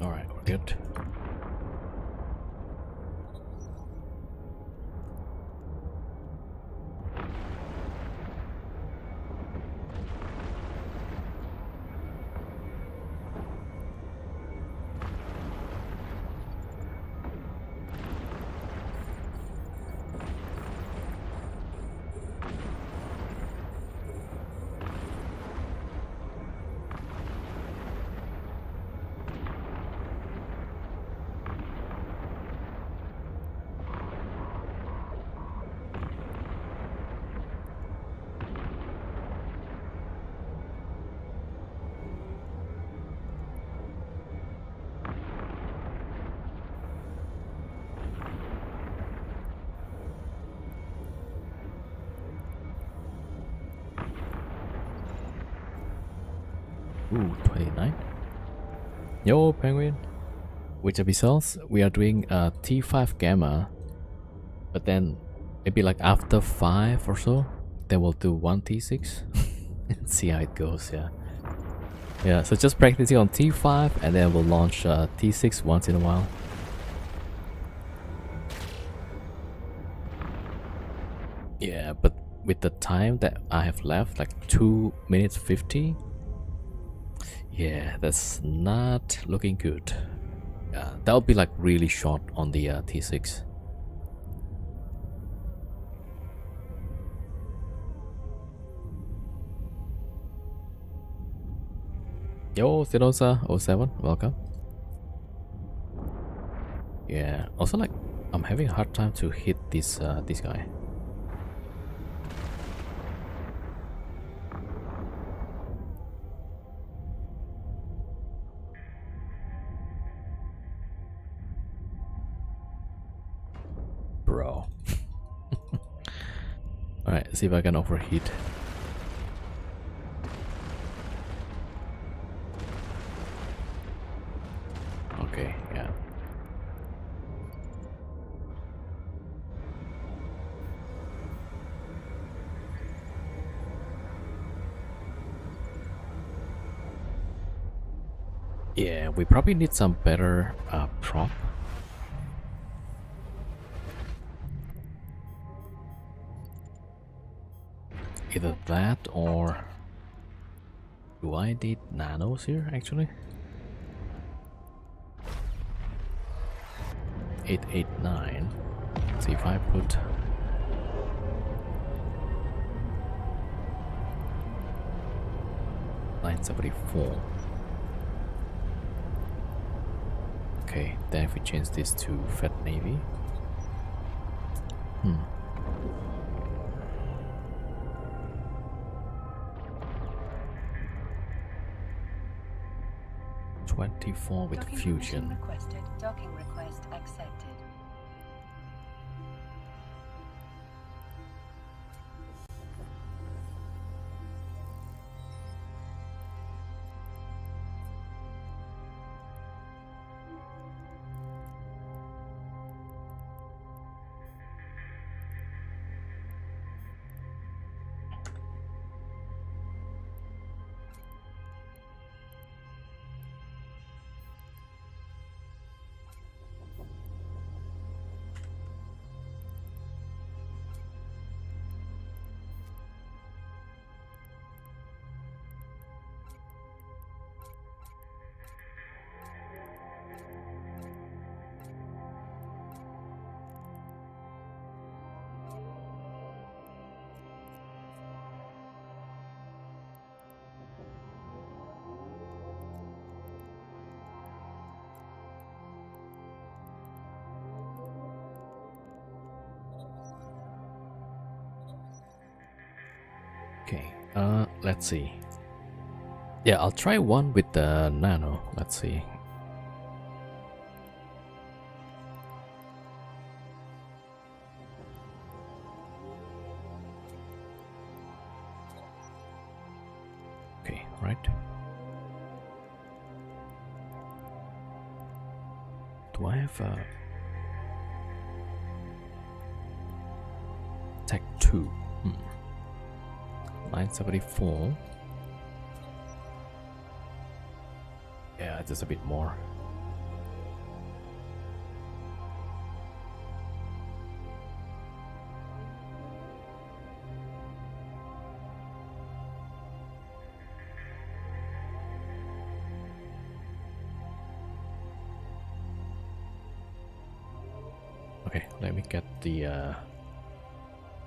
Alright, we're good. Ooh, 29. Yo, Penguin. Which episodes? We are doing T5 Gamma, but then maybe like after 5 or so, Then we'll do one T6 and see how it goes. Yeah. Yeah. So just practicing on T5, and then we'll launch T6 once in a while. Yeah, but with the time that I have left, like 2 minutes 50. Yeah, that's not looking good. That'll be like really short on the T6. Yo, Zenosa07, welcome. Yeah, also like I'm having a hard time to hit this guy. Bro. Alright, see if I can overheat. Okay, yeah. Yeah, we probably need some better prop. Either that or... Do I need nanos here actually? 889. See if I put... $974. Okay, then if we change this to Fat Navy. 24 with Docking fusion. permission requested. Docking request accepted. Okay, let's see. Yeah, I'll try one with the nano. Let's see. Okay, right. Do I have a Tech 2? 974. Yeah, just a bit more. Okay, let me get the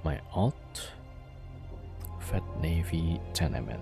my alt. Fat Navy 10 MN.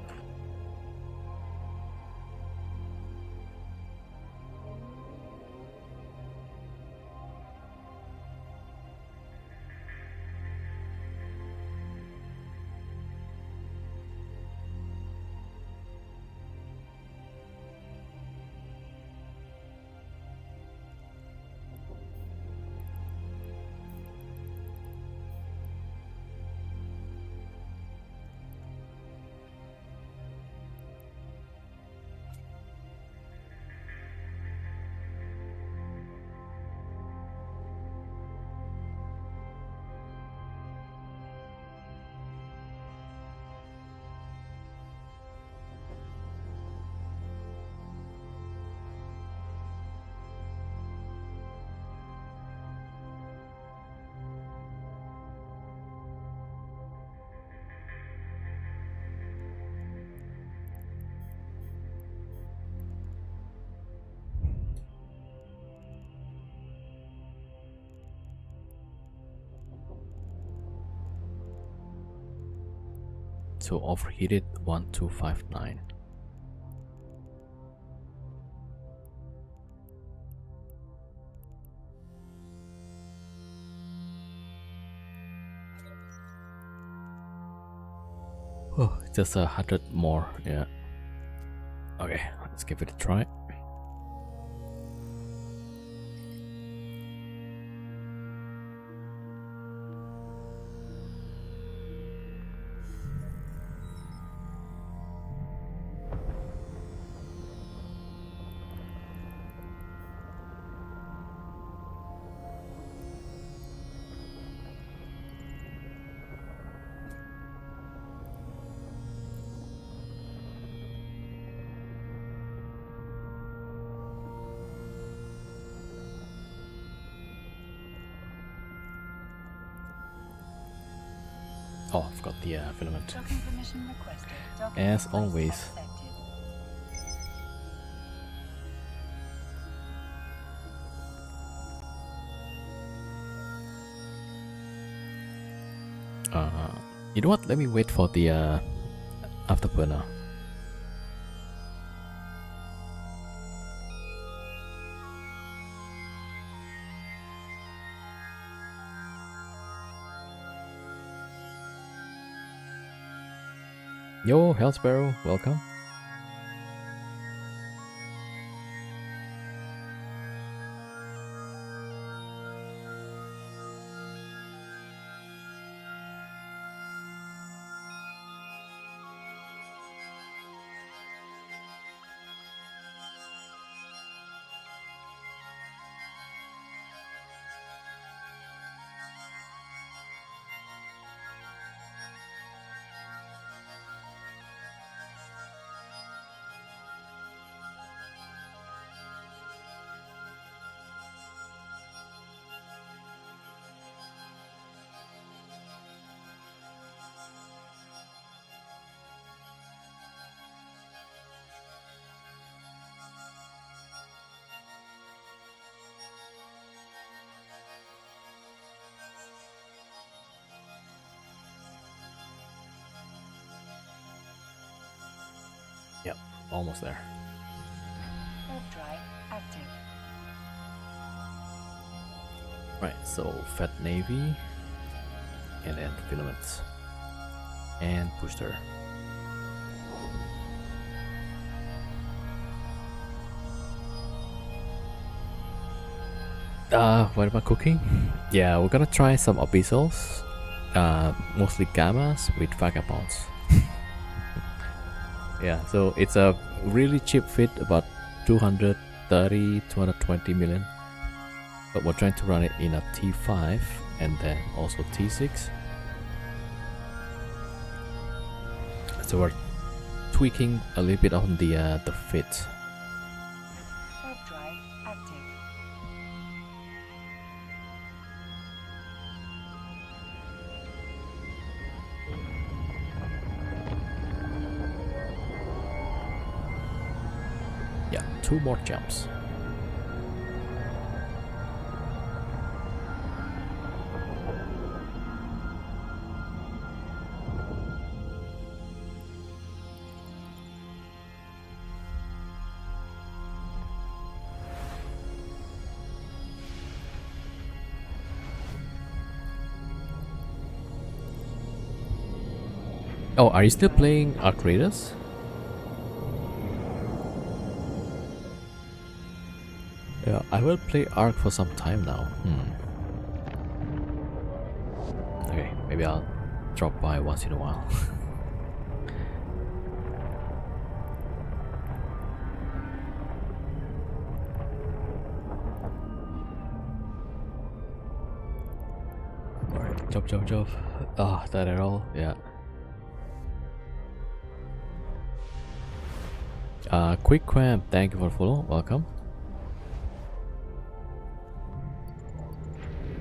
So overheated 1259. Oh, just 100 more, yeah. Okay, let's give it a try. Oh, I've got the filament. Docking permission requested. Docking As request always. accepted. You know what? Let me wait for the afterburner. Yo, Hell Sparrow, welcome. Yep, almost there. Warp drive active. Right, so Fat Navy, and then filaments, and booster. What about cooking? Yeah, we're gonna try some abyssals, mostly gammas with vagabonds. Yeah, so it's a really cheap fit, about 220 million. But we're trying to run it in a T5 and then also T6. So we're tweaking a little bit on the fit. Warp drive active. Yeah, 2 more jumps. Oh, are you still playing Arc Raiders? Yeah, I will play Arc for some time now. Okay, maybe I'll drop by once in a while. Alright, jump. Ah, that at all? Yeah. Quick Cramp, thank you for follow. Welcome.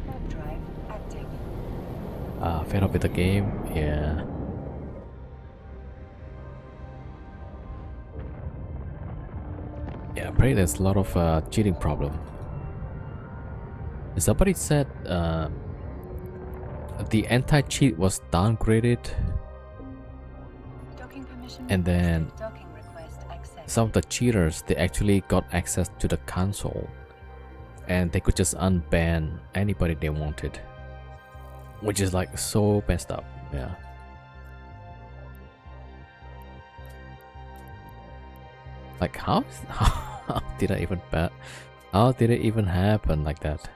Warp drive active. Fed up with the game, yeah. Yeah, apparently there's a lot of cheating problem. Somebody said the anti-cheat was downgraded permission And then requested. Docking request accepted. some of the cheaters, they actually got access to the console and they could just unban anybody they wanted, which is like so messed up. Yeah. Like how did I even how did it even happen like that?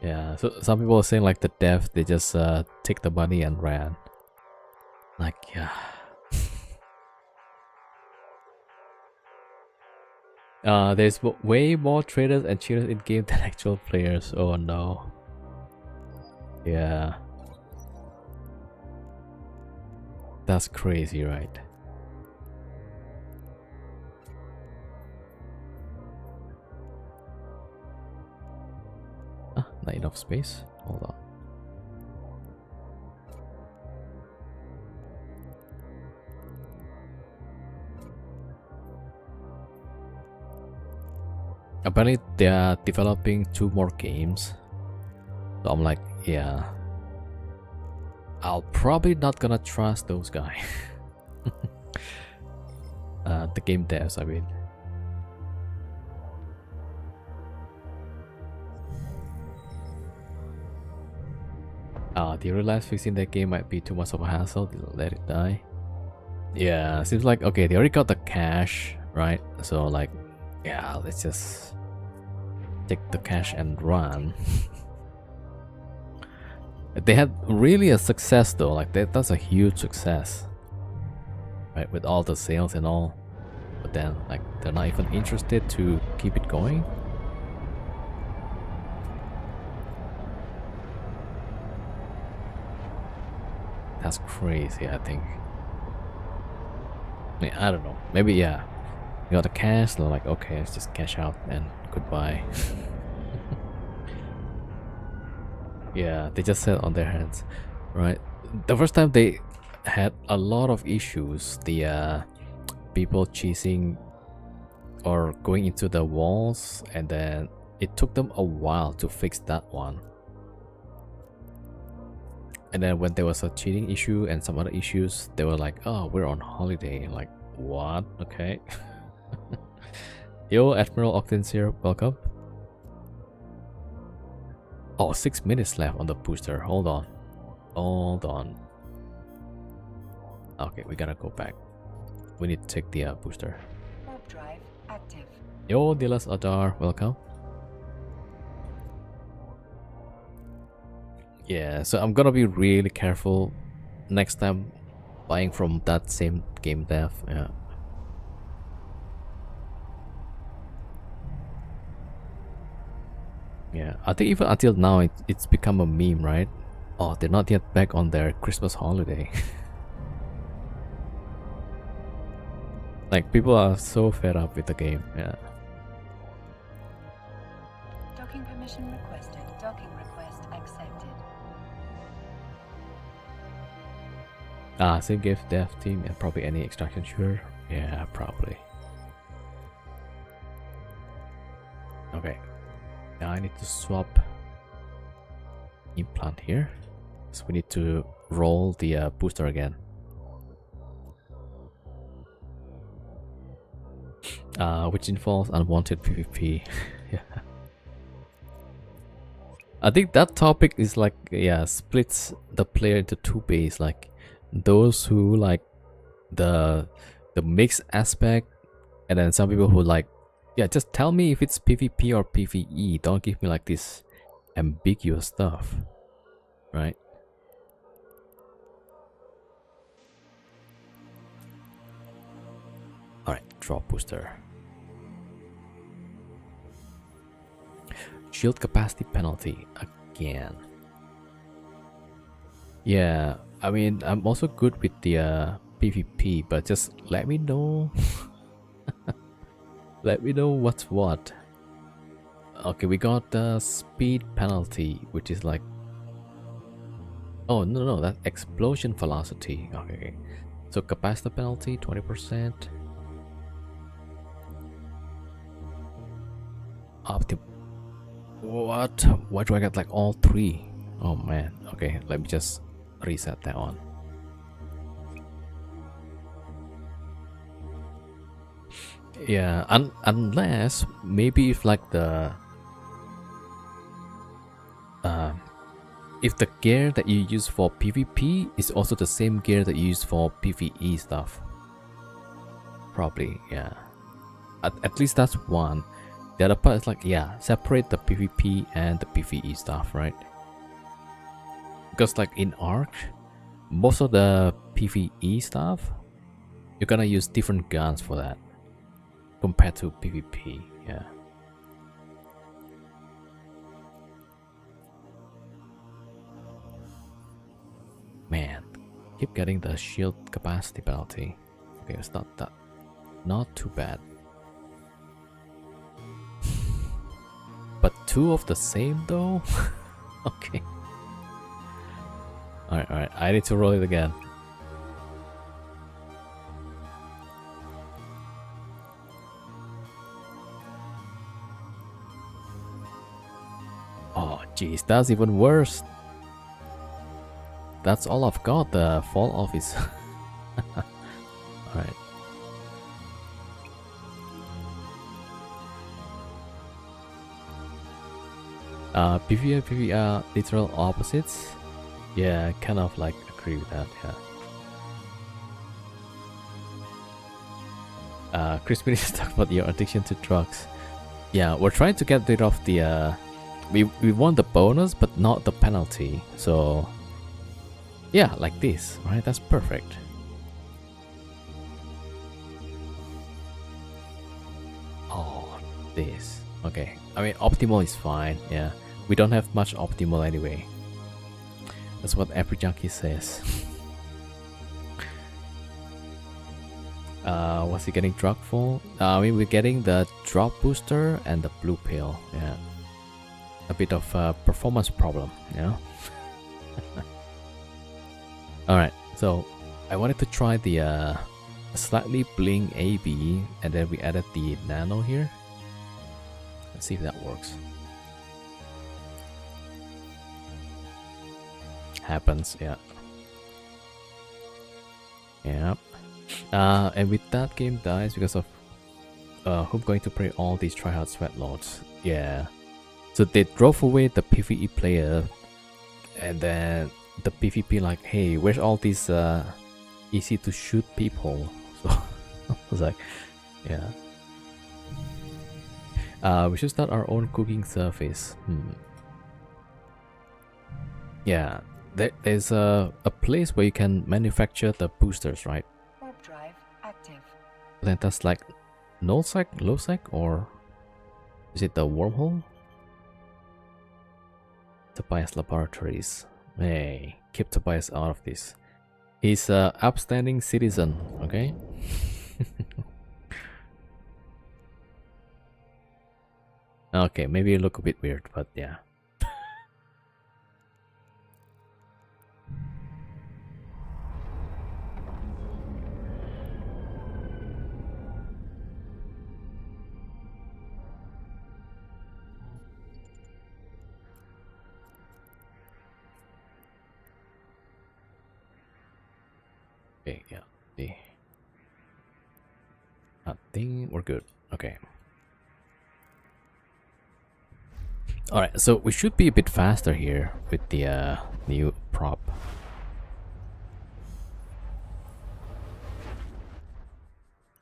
Yeah, so some people are saying like the dev, they just take the money and ran. Like, yeah. There's way more traders and cheaters in game than actual players. Oh no. Yeah. That's crazy, right? Not enough space. Hold on. Apparently they are developing 2 more games. So I'm like, yeah. I'll probably not gonna trust those guys. The game devs, I mean. They realize fixing that game might be too much of a hassle, they'll let it die. Yeah, seems like, okay, they already got the cash, right? So like, yeah, let's just take the cash and run. They had really a success though, like that's a huge success, right? With all the sales and all, but then like they're not even interested to keep it going. That's crazy, I think. I mean, I don't know. Maybe, yeah. You got the cash, they're like, okay, let's just cash out and goodbye. Yeah, they just sat on their hands, right? The first time they had a lot of issues, the people chasing or going into the walls, and then it took them a while to fix that one. And then when there was a cheating issue and some other issues, they were like, oh, we're on holiday. Like, what? Okay. Yo, Admiral Octans here, welcome. Oh, 6 minutes left on the booster. Hold on. Hold on. Okay, we gotta go back. We need to take the booster. Warp drive active. Yo, Dilas Adar, welcome. Yeah, so I'm gonna be really careful next time buying from that same game dev. Yeah. Yeah, I think even until now it's become a meme, right? Oh, they're not yet back on their Christmas holiday. Like, people are so fed up with the game, yeah. Docking permission requested. Docking request accepted. Same game dev team and probably any extraction shooter. Yeah, probably. Okay. Now I need to swap implant here. So we need to roll the booster again. Which involves unwanted PvP. Yeah. I think that topic is like, yeah, splits the player into 2 bays, like those who like the mixed aspect, and then some people who like, yeah, just tell me if it's PvP or PvE, don't give me like this ambiguous stuff, right? Alright, drop booster. Shield capacity penalty again. Yeah, I mean, I'm also good with the PvP, but just let me know. Let me know what's what. Okay, we got the speed penalty, which is like, oh no, that's explosion velocity. Okay, so capacitor penalty 20%. What? Why do I get like all three? Oh man. Okay, let me just reset that one. Yeah, unless maybe if like the if the gear that you use for PvP is also the same gear that you use for PvE stuff. Probably, yeah. At least that's one. The other part is like, yeah, separate the PvP and the PvE stuff, right? Because like in Arc, most of the PvE stuff, you're gonna use different guns for that compared to PvP, yeah. Man, keep getting the shield capacity penalty. Okay, it's not that, not too bad. But two of the same though? Okay. Alright, I need to roll it again. Oh jeez, that's even worse. That's all I've got, the fall off is... Alright. PvE and PvE are literal opposites. Yeah, kind of like agree with that, yeah. Crispy is talking about your addiction to drugs. Yeah, we're trying to get rid of the we want the bonus but not the penalty. So yeah, like this, right? That's perfect. Oh, this. Okay. I mean, optimal is fine, yeah. We don't have much optimal anyway. That's what every junkie says. What's he getting drug for? I mean, we're getting the drop booster and the blue pill, yeah. A bit of a performance problem, you know? Alright, so I wanted to try the slightly bling AB, and then we added the nano here. Let's see if that works. Happens, yeah. Yep. And with that, game dies because of who's going to play all these tryhard sweat lords. Yeah. So they drove away the PvE player, and then the PvP like, hey, where's all these easy to shoot people? So I was like, yeah. We should start our own cooking service. Yeah, there's a place where you can manufacture the boosters, right? Warp drive active. Then that's like null sec, low sec, or is it the wormhole? Tobias Laboratories. Hey, keep Tobias out of this. He's a upstanding citizen, okay? Okay, maybe you look a bit weird, but yeah. Okay, yeah. I think we're good. Okay. Alright, so we should be a bit faster here with the new prop.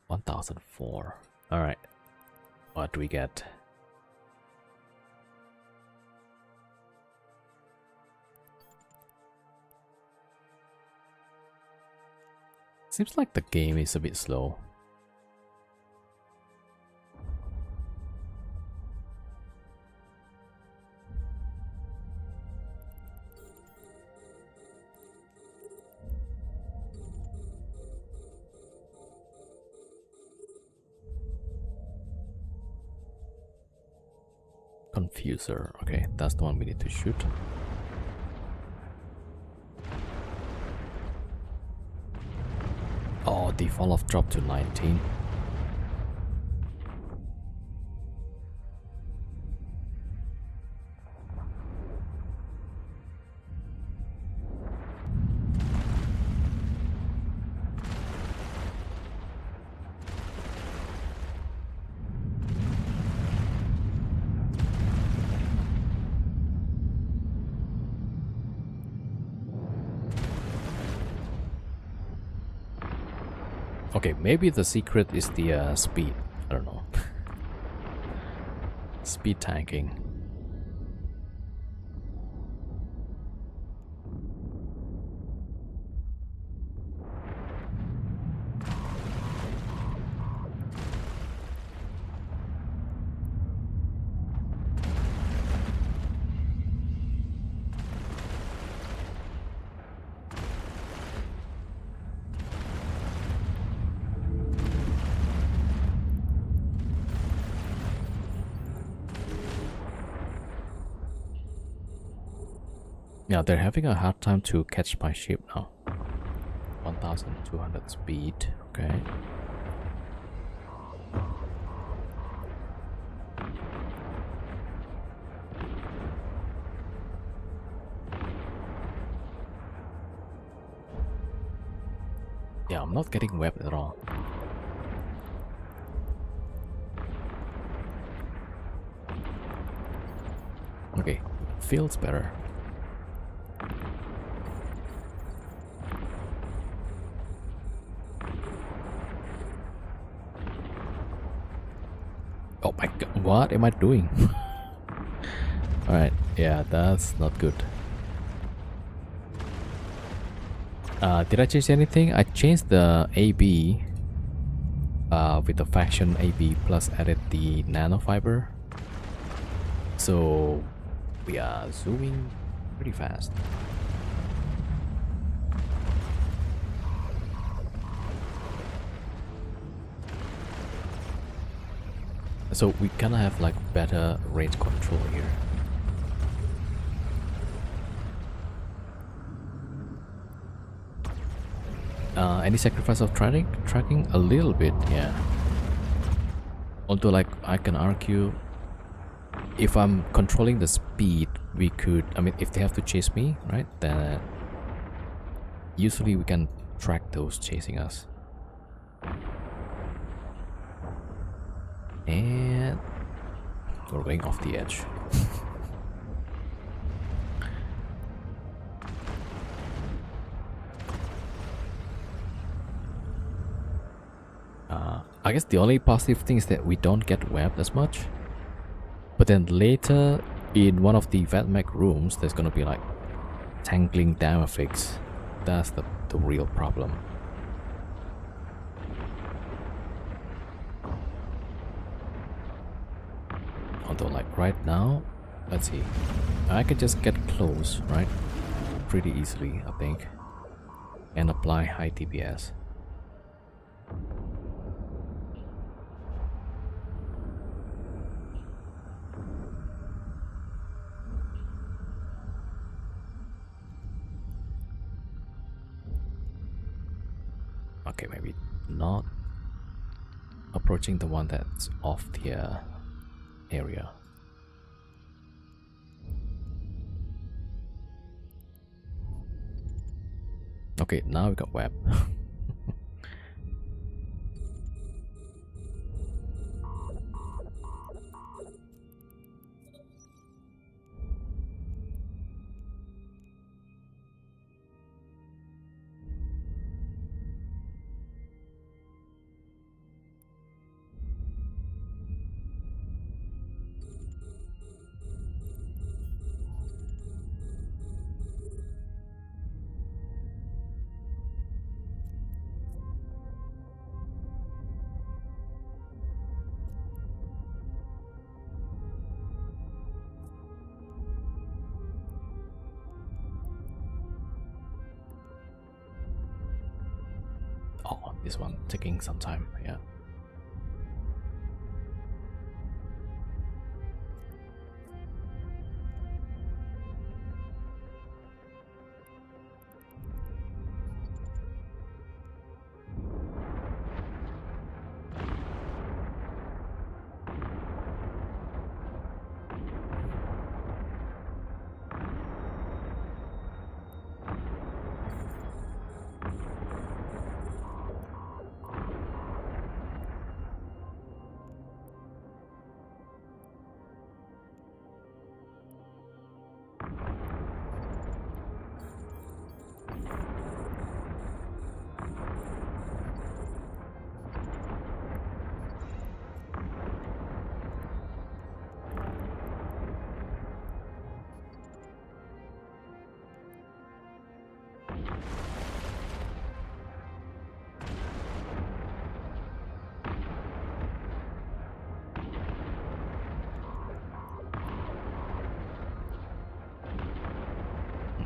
$1,004. Alright. What do we get? Seems like the game is a bit slow. Confuser. Okay, that's the one we need to shoot. Oh, the fall off dropped to 19. Okay, maybe the secret is the speed. I don't know. Speed tanking. Yeah, they're having a hard time to catch my ship now. 1200 speed, okay. Yeah, I'm not getting webbed at all. Okay, feels better. Oh my god, what am I doing? Alright, yeah, that's not good. Did I change anything? I changed the AB with the faction AB plus added the nanofiber. So we are zooming pretty fast. So we kind of have like better range control here. Any sacrifice of tracking? A little bit, yeah. Although like I can argue if I'm controlling the speed, we could, I mean, if they have to chase me, right, then usually we can track those chasing us. And we're going off the edge. I guess the only positive thing is that we don't get webbed as much. But then later, in one of the Vatmec rooms, there's gonna be like tangling damage. That's the real problem. Although like right now, let's see, I can just get close, right? Pretty easily, I think. And apply high DPS. Okay, maybe not approaching the one that's off the area. Okay, now we got web. Oh, this one taking some time, yeah.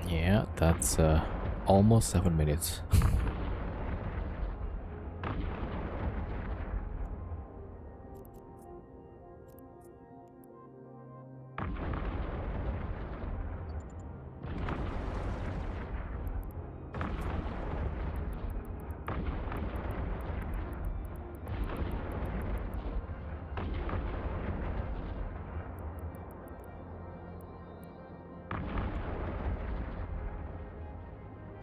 Yeah, that's almost 7 minutes.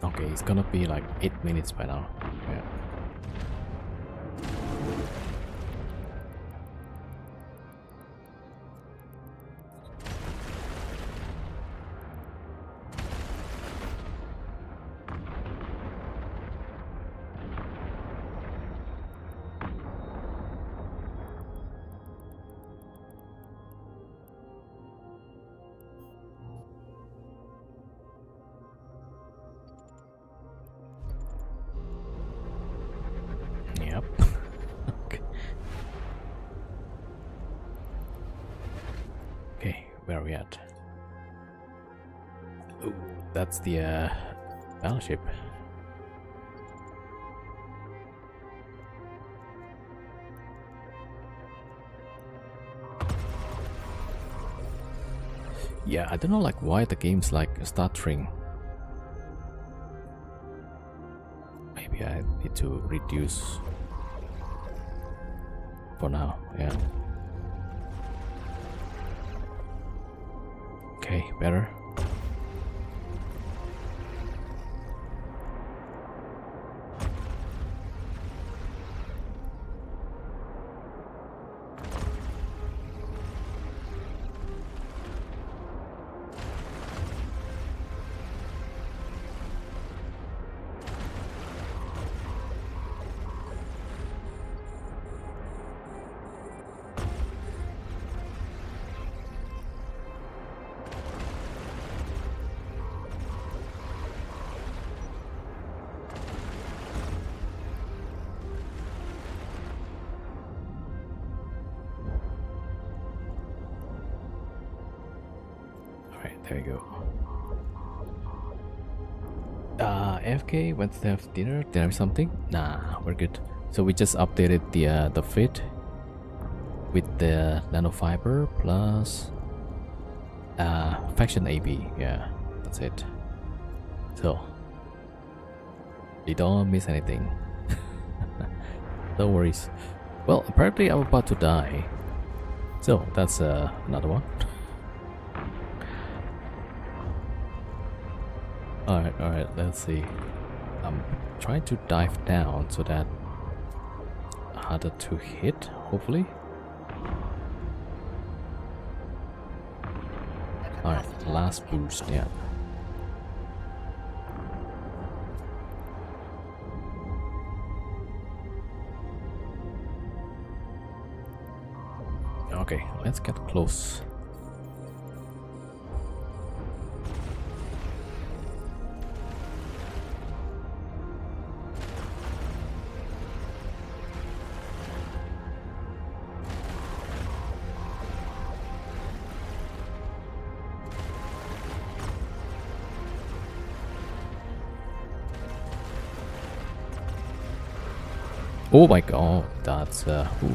Okay, it's gonna be like 8 minutes by now. Yeah. Yep. Okay. Okay, where are we at? Ooh, that's the battleship. Yeah, I don't know like why the game's like stuttering. Maybe I need to reduce for now, yeah. Okay, better. Alright, there we go. AFK, went to have dinner. Did I have something? Nah, we're good. So we just updated the fit with the nanofiber plus faction AB. Yeah, that's it. So you don't miss anything. No worries. Well, apparently I'm about to die. So that's another one. Alright, let's see. I'm trying to dive down so that harder to hit, hopefully. Alright, last boost, yeah. Okay, let's get close. Oh my god, that's ooh.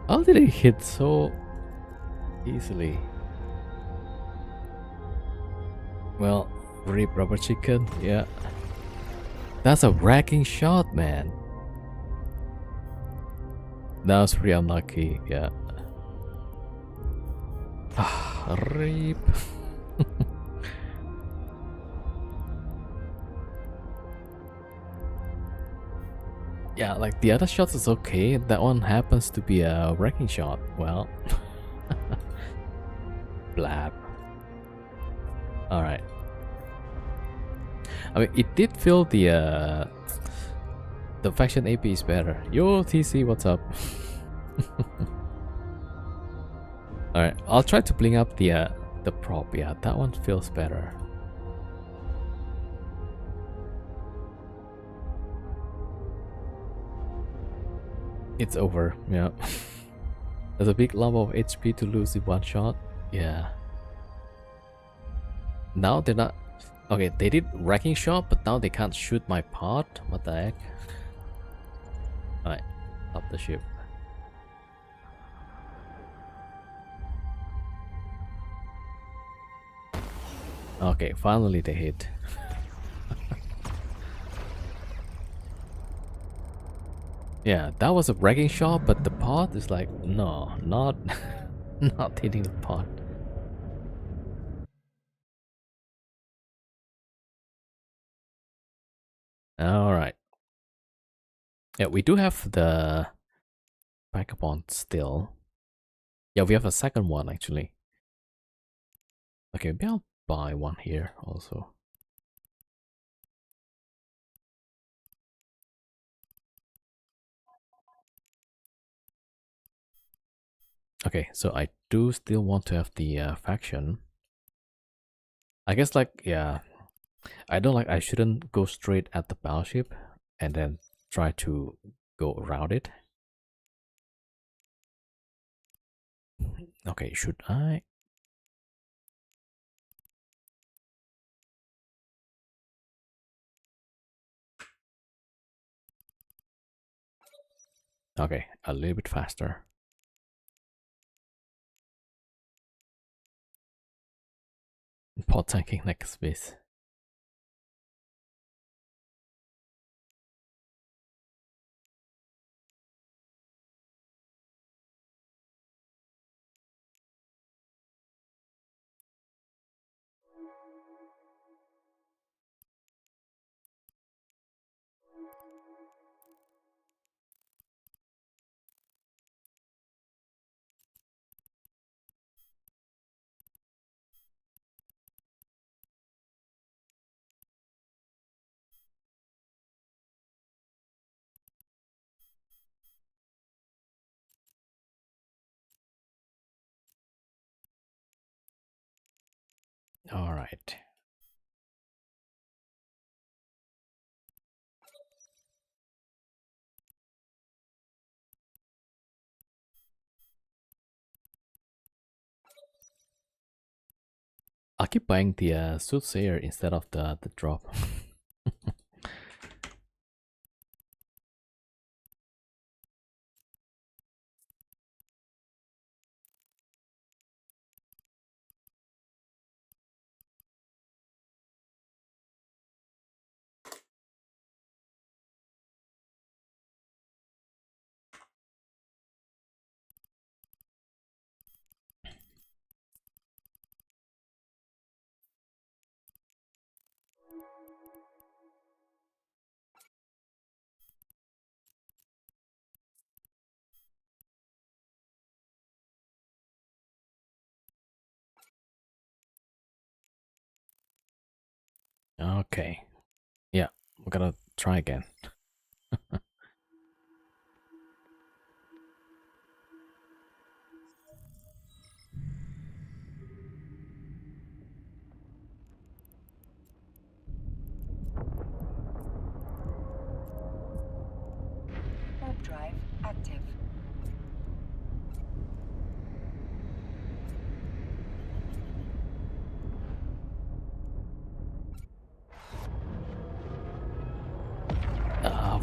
How did it hit so easily? Well, rip rubber chicken, yeah. That's a wrecking shot, man. That was pretty unlucky, yeah. Ah, rip. Yeah, like the other shots is okay. That one happens to be a wrecking shot. Well, blab. Alright. I mean, it did feel the faction AP is better. Yo, TC, what's up? Alright, I'll try to bring up the prop. Yeah, that one feels better. It's over, yeah. There's a big lump of HP to lose in one shot. Yeah. Now they're not... Okay, they did wrecking shot, but now they can't shoot my pod. What the heck? Alright, stop the ship. Okay, finally they hit. Yeah, that was a wrecking shot, but the pod is like, no, not, not hitting the pod. Alright. Yeah, we do have the backup on still. Yeah, we have a second one actually. Okay, maybe I'll buy one here also. Okay, so I do still want to have the faction. I guess like, yeah, I shouldn't go straight at the battleship and then try to go around it. Okay, should I? Okay, a little bit faster. Pod tanking next space. All right. I'll keep buying the soothsayer instead of the drop. Okay. Yeah, we're gonna try again. Warp drive active.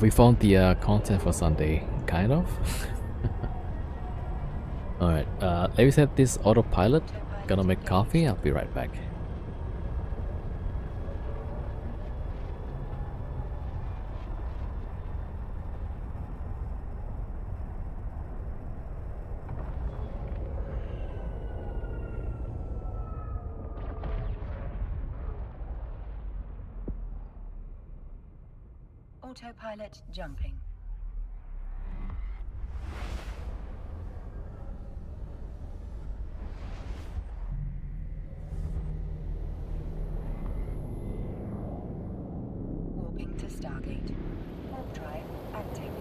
We found the content for Sunday, kind of. Alright, let me set this autopilot. Gonna make coffee, I'll be right back. Autopilot jumping. Warping to Stargate. Warp drive active.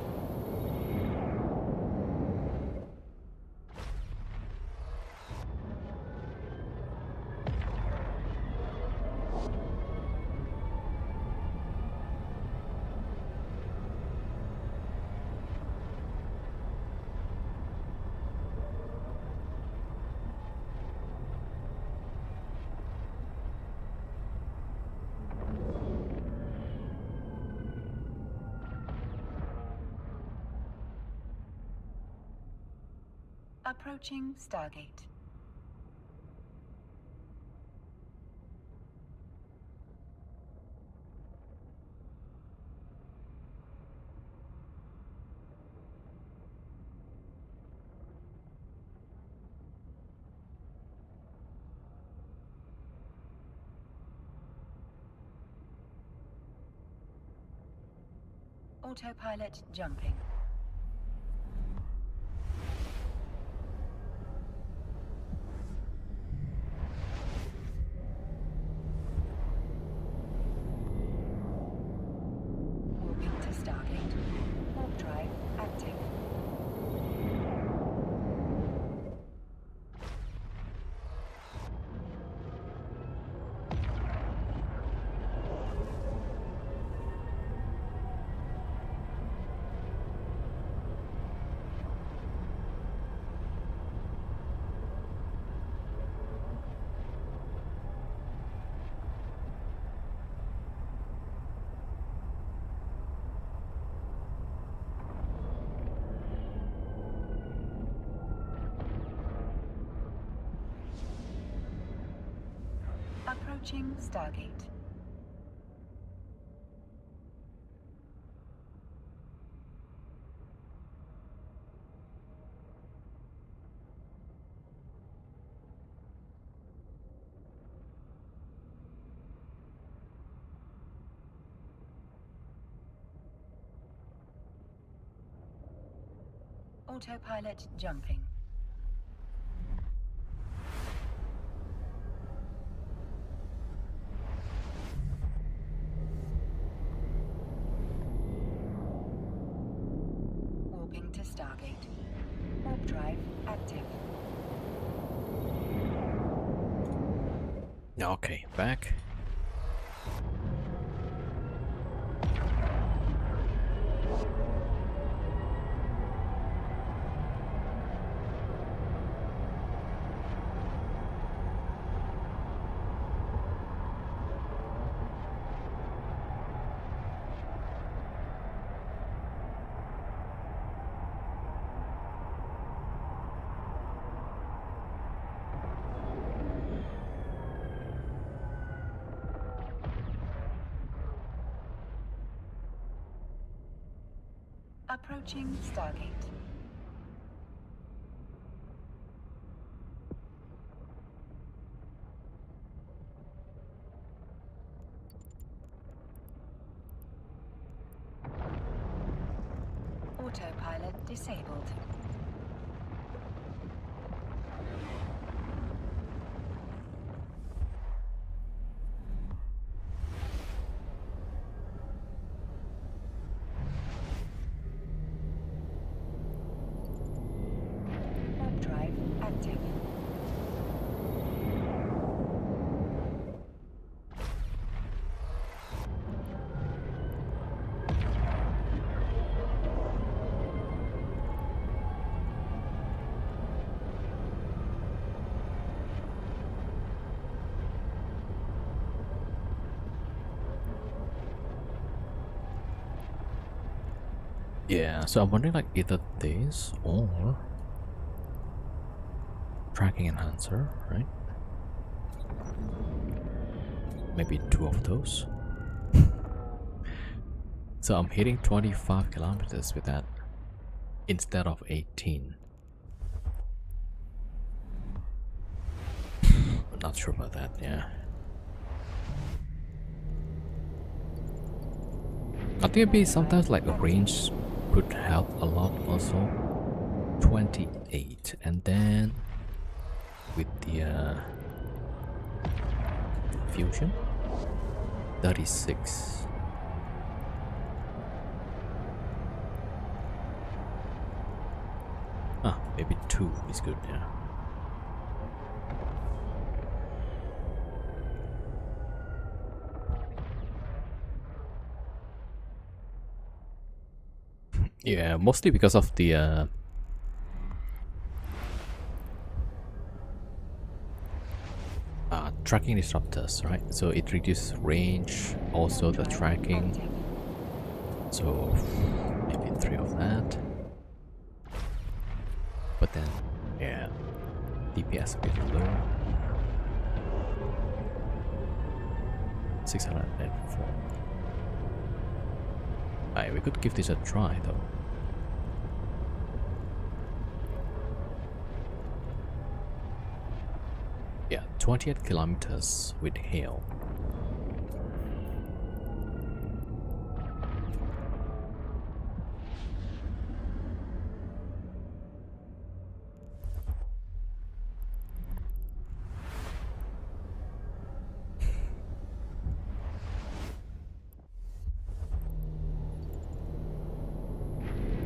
Approaching Stargate. Autopilot jumping. Warping to Stargate. Warp drive active. Approaching Stargate. Autopilot jumping. Warping to Stargate. Warp drive active. Okay, back. Approaching Stargate. Autopilot disabled. Warp drive active. Yeah, so I'm wondering like either this or tracking enhancer, right? Maybe two of those. So I'm hitting 25 kilometers with that instead of 18. I'm not sure about that, yeah. I think it'd be sometimes like a range could help a lot also. 28, and then with the fusion 36. Maybe 2 is good, yeah. Yeah, mostly because of the tracking disruptors, right? So it reduces range, also the tracking. So maybe 3 of that. But then Yeah, DPS a bit low. 604. Alright, we could give this a try though. Yeah, 28 kilometers with hail.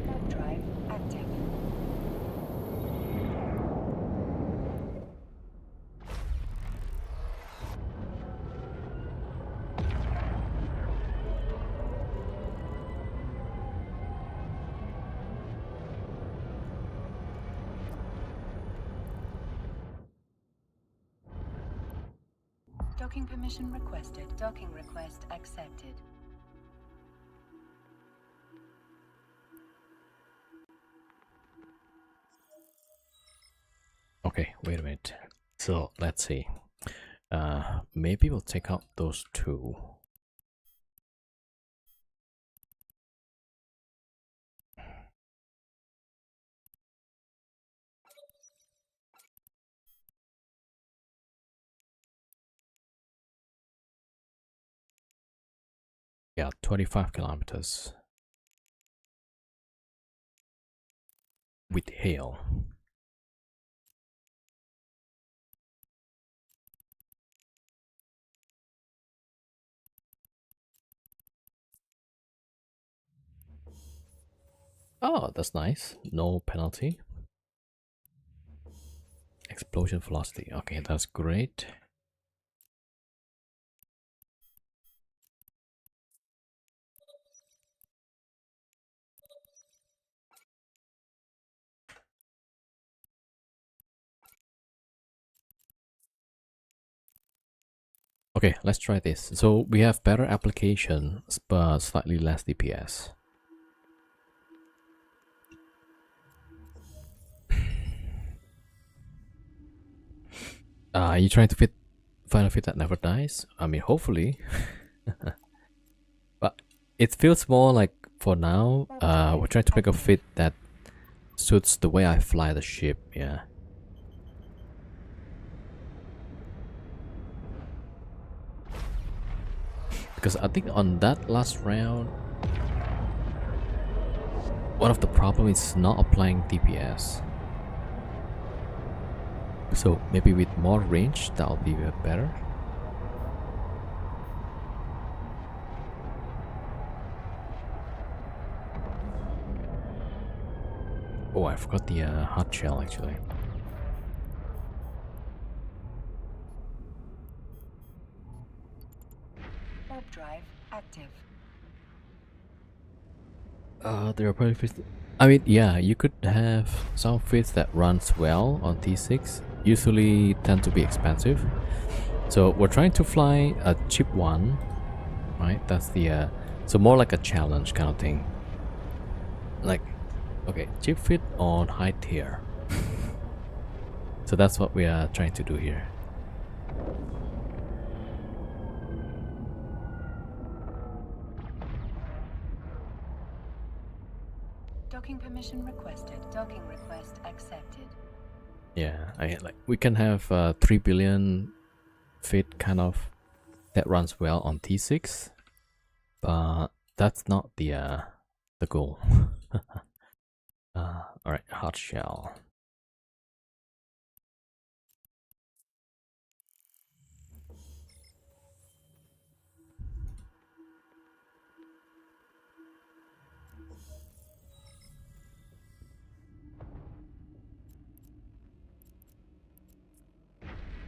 Warp drive active. Docking permission requested. Docking request accepted. Okay, wait a minute. So let's see. Maybe we'll take out those two. Yeah, 25 kilometers with hail. Oh, that's nice. No penalty. Explosion velocity. Okay, that's great. Okay, let's try this. So we have better application, but slightly less DPS. You trying to find a fit that never dies? I mean, hopefully. But it feels more like, for now, we're trying to make a fit that suits the way I fly the ship, yeah. Because I think on that last round, one of the problems is not applying DPS. So maybe with more range, that'll be a bit better. Oh, I forgot the hot shell actually. Warp drive active. There are probably fits. I mean, yeah, you could have some fits that runs well on T6. Usually tend to be expensive. So we're trying to fly a cheap one, right? That's the so more like a challenge kind of thing. Like, okay, cheap fit on high tier. So that's what we are trying to do here. Docking permission requested. Docking request accepted. Yeah, like we can have 3 billion fit kind of that runs well on T6, but that's not the goal. All right, hot shell.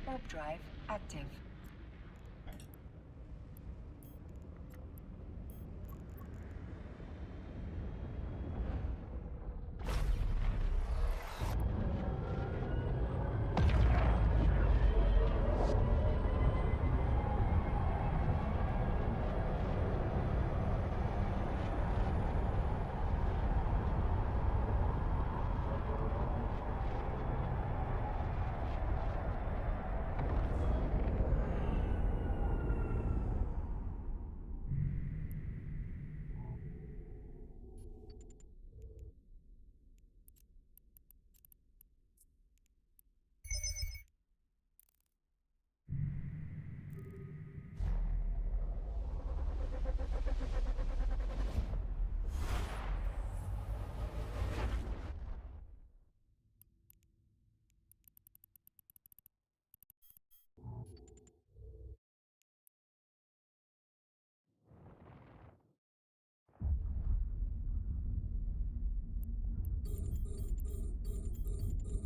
Warp drive active.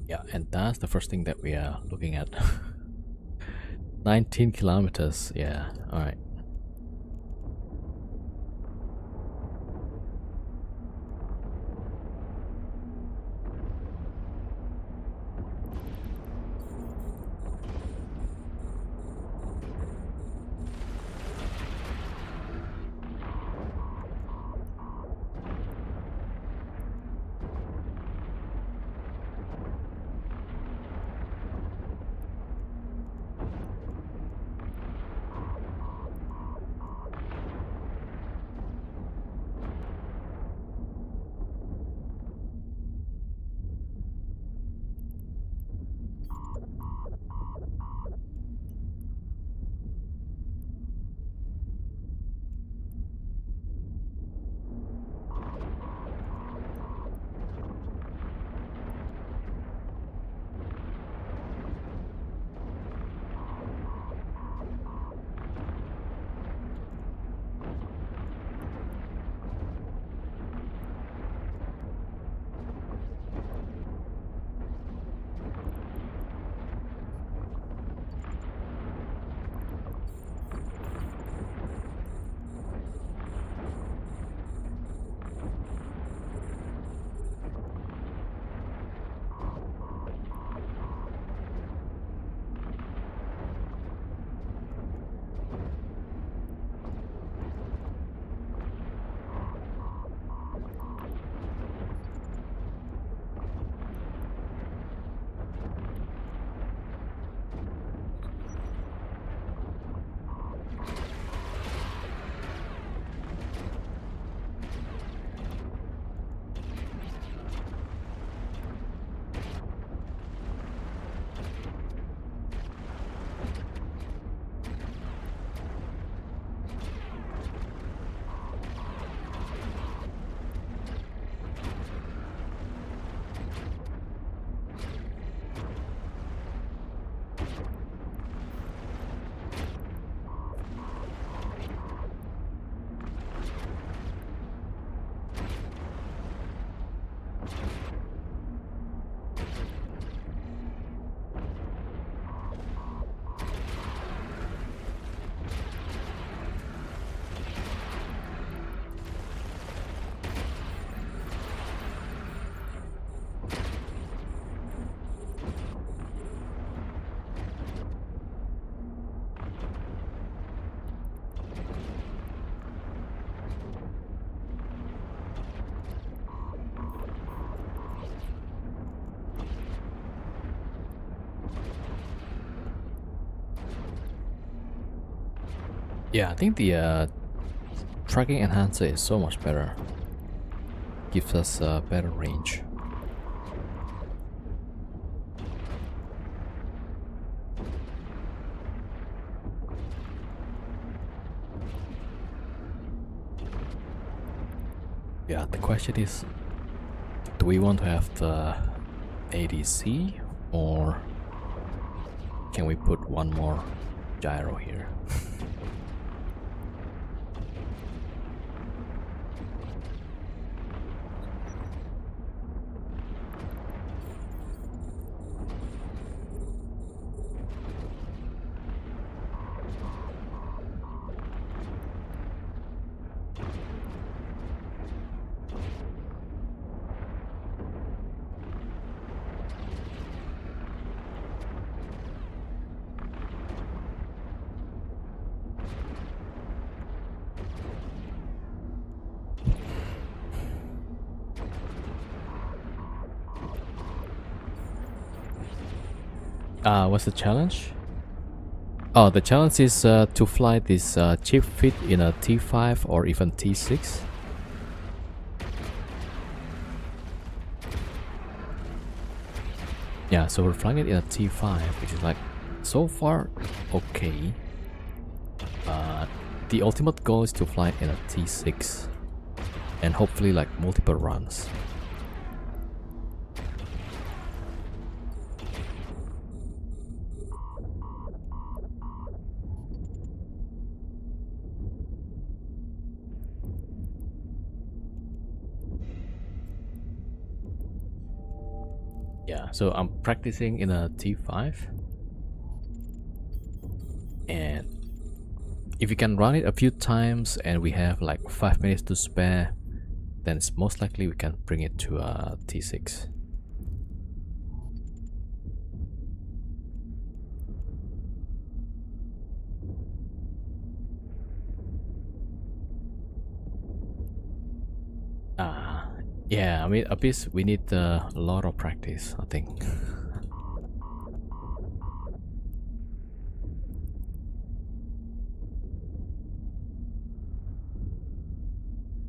Yeah, and that's the first thing that we are looking at. 19 kilometers, yeah, alright. Yeah, I think the tracking enhancer is so much better. Gives us a better range. Yeah, the question is, do we want to have the ADC or can we put one more gyro here? What's the challenge? Oh, the challenge is to fly this cheap fit in a T5 or even T6. Yeah, so we're flying it in a T5, which is like, so far, okay. The ultimate goal is to fly it in a T6. And hopefully like multiple runs. Yeah, so I'm practicing in a T5, and if you can run it a few times and we have like 5 minutes to spare, then it's most likely we can bring it to a T6. Yeah, I mean, a bit we need a lot of practice, I think.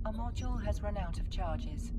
Our module has run out of charges.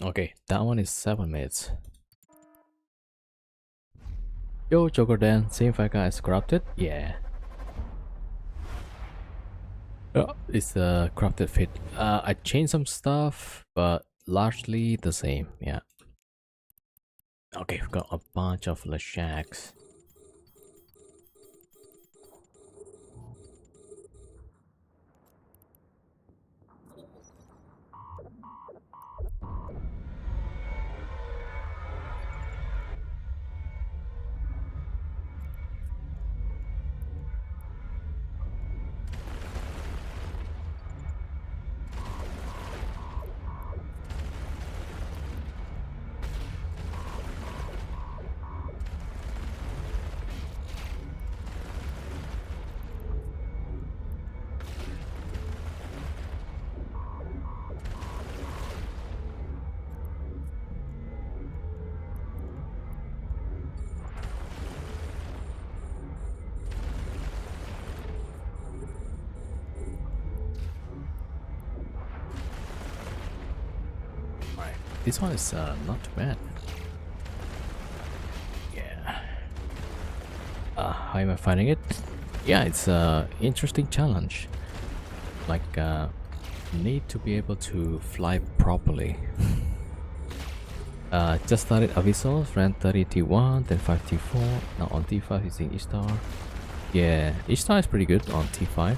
Okay, that one is 7 minutes. Yo, Joker Dan, same Vaga is corrupted? Yeah. Oh, it's a corrupted fit. I changed some stuff, but largely the same, yeah. Okay, we've got a bunch of Lashaks. Alright, this one is not too bad. Yeah. How am I finding it? Yeah, it's a interesting challenge. Like, need to be able to fly properly. Just started Abyssal, ran 30 T1, then 5 T4, now on T5 using Ishtar. Yeah, Ishtar is pretty good on T5.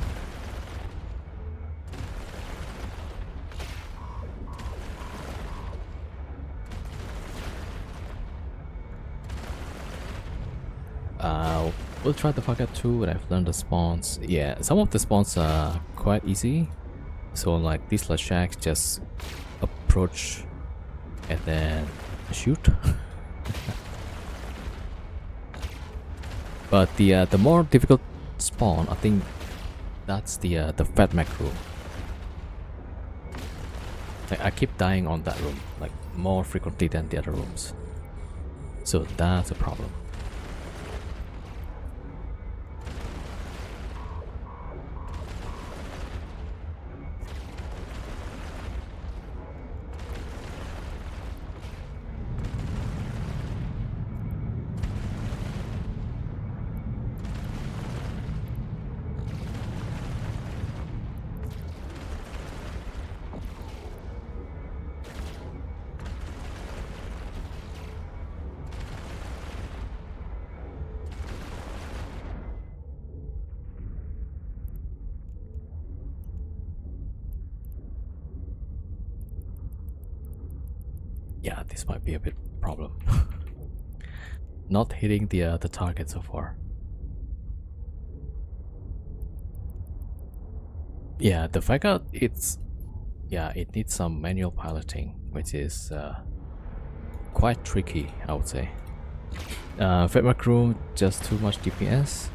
We'll try the Vaga too when I've learned the spawns. Yeah, some of the spawns are quite easy. So like these Lashaks just approach and then shoot. But the more difficult spawn, I think that's the Fat Mac room. Like I keep dying on that room, like more frequently than the other rooms. So that's a problem. Yeah, this might be a bit problem. Not hitting the target so far. Yeah, the Vaga, it's yeah, it needs some manual piloting, which is quite tricky, I would say. Feedback room, just too much DPS.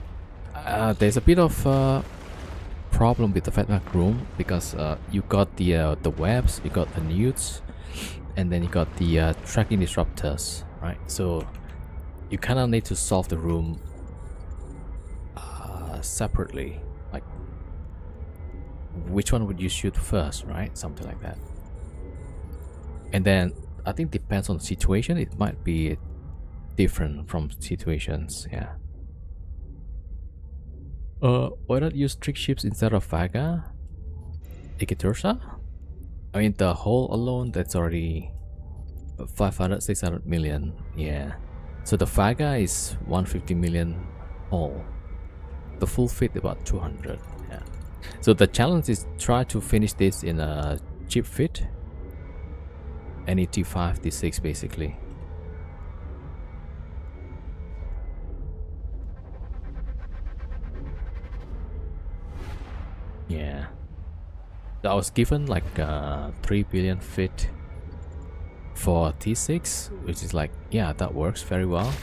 There's a bit of problem with the feedback room because you got the webs, you got the newts, and then you got the tracking disruptors, right? So you kind of need to solve the room separately. Like, which one would you shoot first, right? Something like that. And then I think depends on the situation. It might be different from situations. Yeah. Why not use trick ships instead of Vaga? Ikitursa? I mean, the hull alone, that's already 500, 600 million. Yeah. So the Vaga is 150 million hull. The full fit about 200. Yeah. So the challenge is try to finish this in a cheap fit. Any T5, T6 basically. Yeah. So I was given like 3 billion fit for T6, which is like, yeah, that works very well.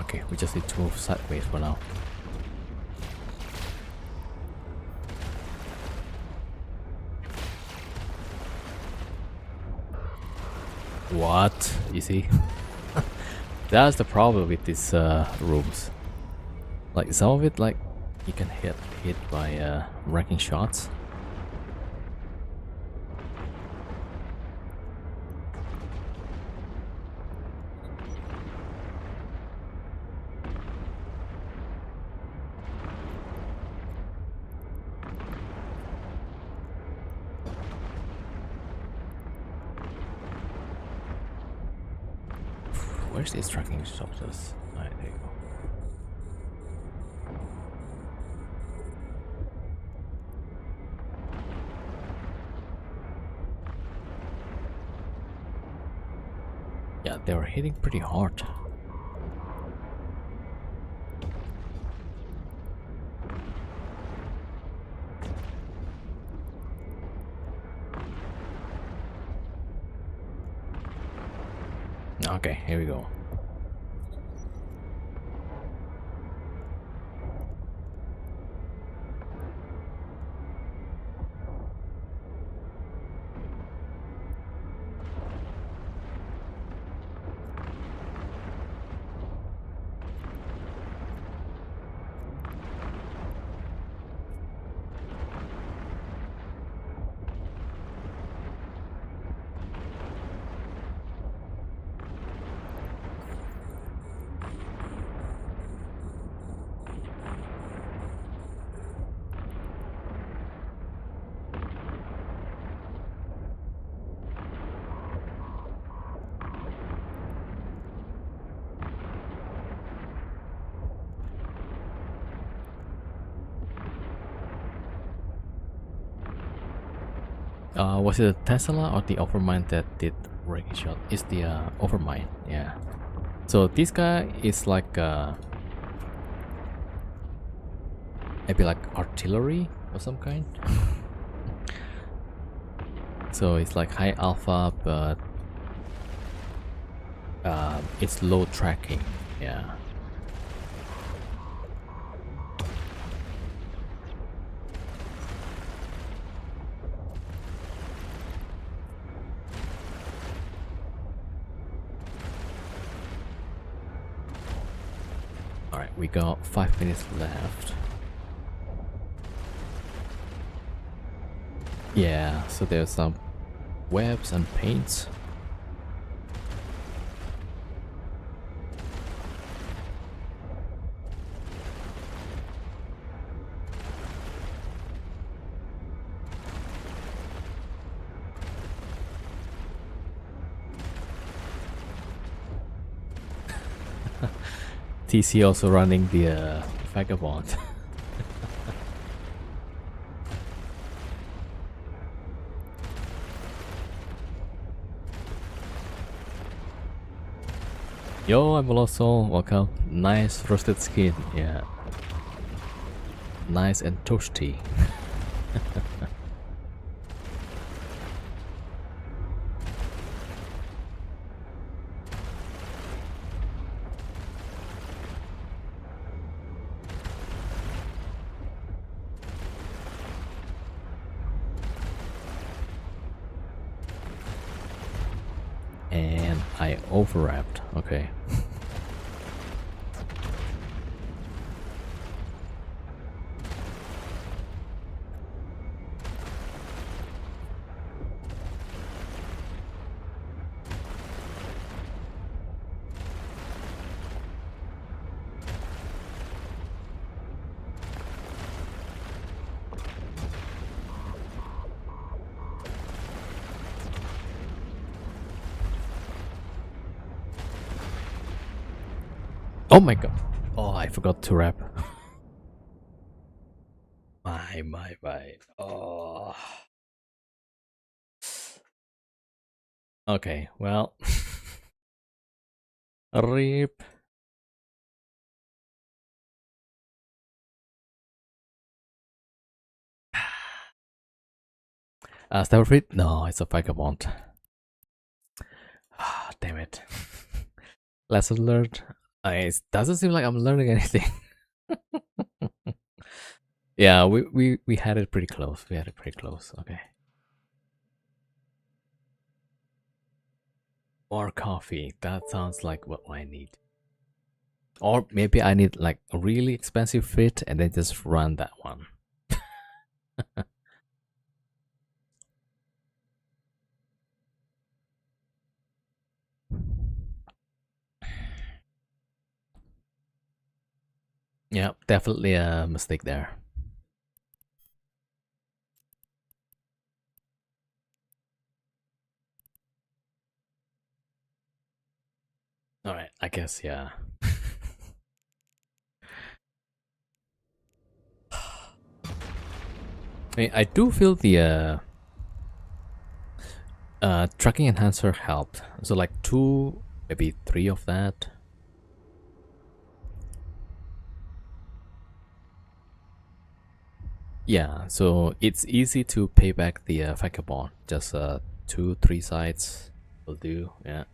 Okay, we just need to move sideways for now. What? You see? That's the problem with these rooms. Like some of it, like you can hit by wrecking shots. Where's these tracking disruptors? Alright, there you go. Yeah, they were hitting pretty hard. Okay, here we go. Was it the Tesla or the Overmind that did wrecking shot? It's the Overmind, yeah. So this guy is like maybe like artillery of some kind. So it's like high alpha, but it's low tracking, yeah. Alright, we got 5 minutes left. Yeah, so there's some webs and paints. TC also running the vagabond. Yo, I'm also welcome. Nice roasted skin, yeah. Nice and toasty. And I overwrapped. Okay. Oh my god. Oh, I forgot to wrap. My. Oh. Okay, well. Rip. Starfleet? No, it's a vagabond. Ah, damn it. Lesson learned. It doesn't seem like I'm learning anything. Yeah, we had it pretty close. We had it pretty close. Okay. More coffee. That sounds like what I need. Or maybe I need like a really expensive fit and then just run that one. Yeah, definitely a mistake there. All right, I guess yeah. I do feel the tracking enhancer helped. So like 2, maybe 3 of that. Yeah, so it's easy to pay back the vagabond. Just 2, 3 sites will do. Yeah.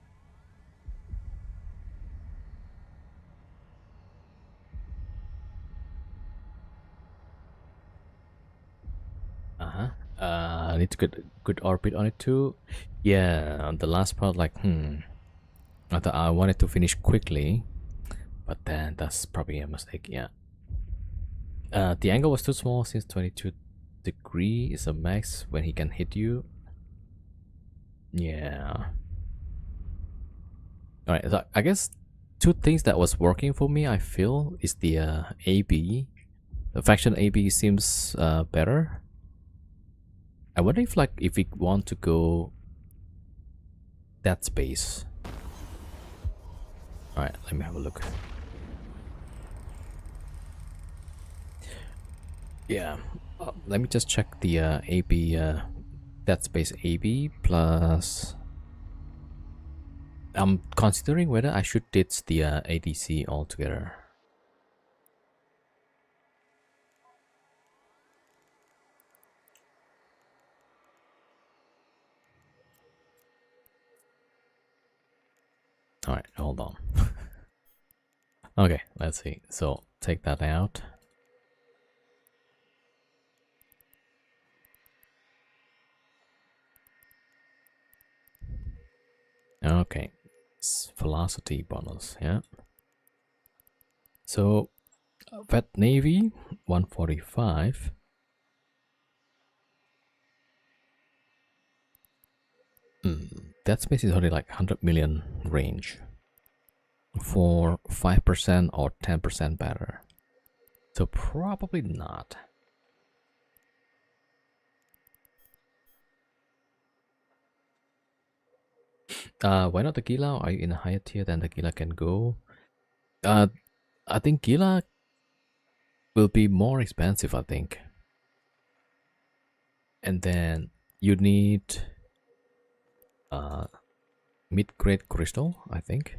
Uh-huh. I need to get good orbit on it too. Yeah, on the last part, like, I thought I wanted to finish quickly, but then that's probably a mistake. Yeah. The angle was too small since 22 degree is a max when he can hit you. Yeah. All right. So I guess two things that was working for me, I feel, is the AB. The faction AB seems better. I wonder if if we want to go that space. All right, let me have a look. Yeah, let me just check the AB, that space AB plus. I'm considering whether I should ditch the ADC altogether. All right, hold on. Okay, let's see. So take that out. Okay, it's velocity bonus. Yeah. So Vet Navy 145. That space is only like 100 million range for 5% or 10% better. So probably not. Why not the Gila? Are you in a higher tier than the Gila can go? Uh, I think Gila will be more expensive, I think. And then you need uh, mid-grade crystal, I think.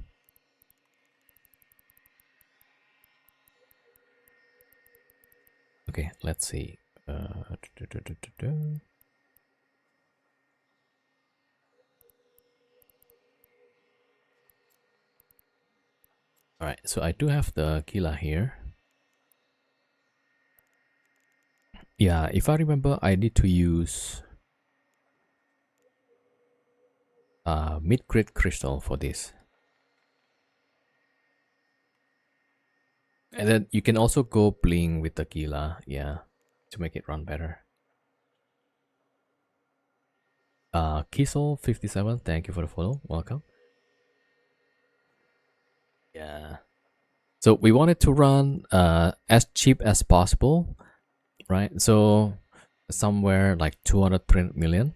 Okay, let's see. All right, so I do have the Gila here. Yeah, if I remember, I need to use mid-grade crystal for this. And then you can also go bling with the Gila, yeah, to make it run better. Kisel57, thank you for the follow. Welcome. Yeah. So we wanted to run as cheap as possible, right? So somewhere like 200, 300 million.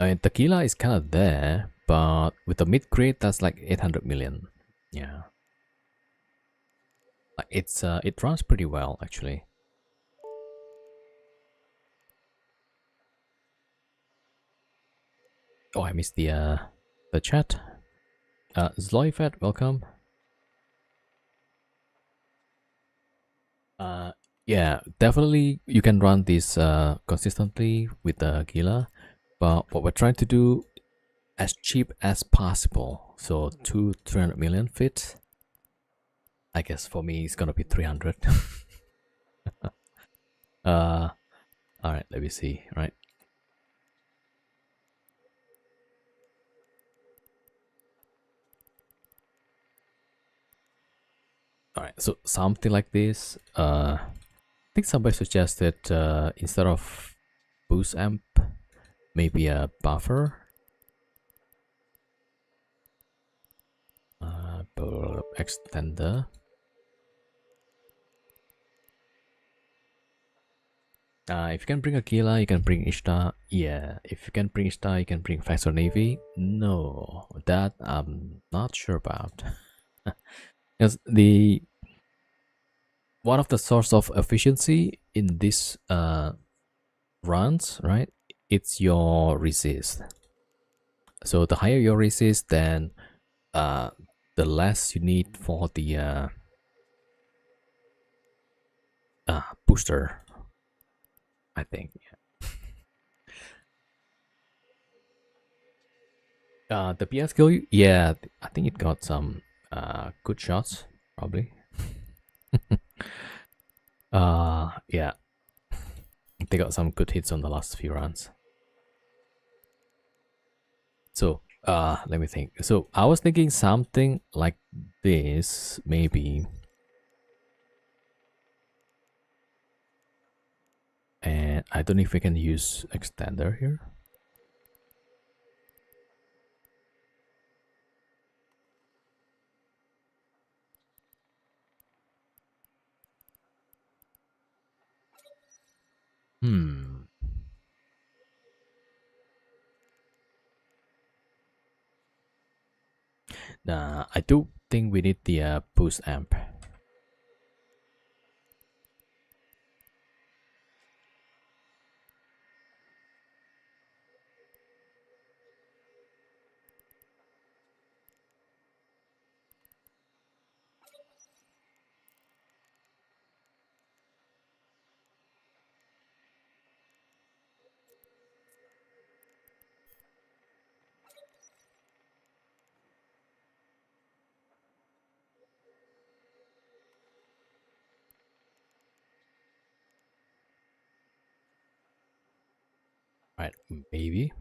I mean, tequila is kind of there, but with the mid grade, that's like 800 million. Yeah. Like it runs pretty well actually. Oh, I missed the chat. Zloifat, welcome. Uh, yeah, definitely you can run this consistently with the Gila, but what we're trying to do as cheap as possible. So 300 million fits. I guess for me it's gonna be 300. All right, let me see. Right. All right, so something like this. I think somebody suggested instead of boost amp, maybe a buffer. Extender. If you can bring a Gila, you can bring Ishtar. Yeah, if you can bring Ishtar, you can bring Faxor Navy. No, that I'm not sure about. Because the one of the source of efficiency in this runs, right? It's your resist. So the higher your resist, then uh, the less you need for the booster. I think. The PS skill, yeah, I think it got some good shots, probably. Yeah, they got some good hits on the last few rounds. So, let me think. So I was thinking something like this, maybe. And I don't know if we can use extender here. Hmm. Nah, I do think we need the boost amp. Right, maybe.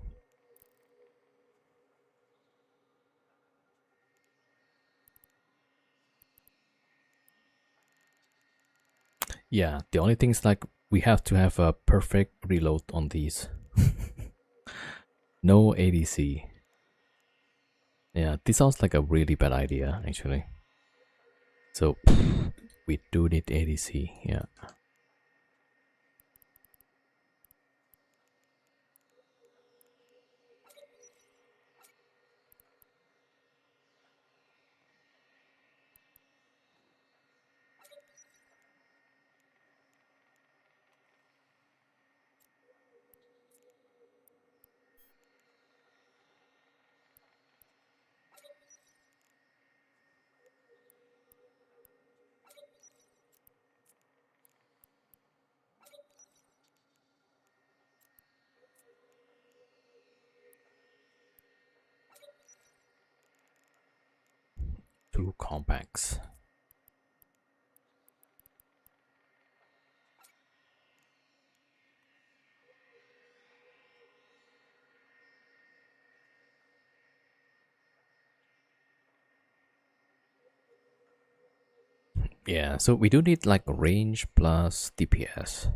Yeah, the only thing is like we have to have a perfect reload on these. No ADC. Yeah, this sounds like a really bad idea actually. So we do need ADC. Yeah. compacts. Yeah, so we do need like range plus DPS.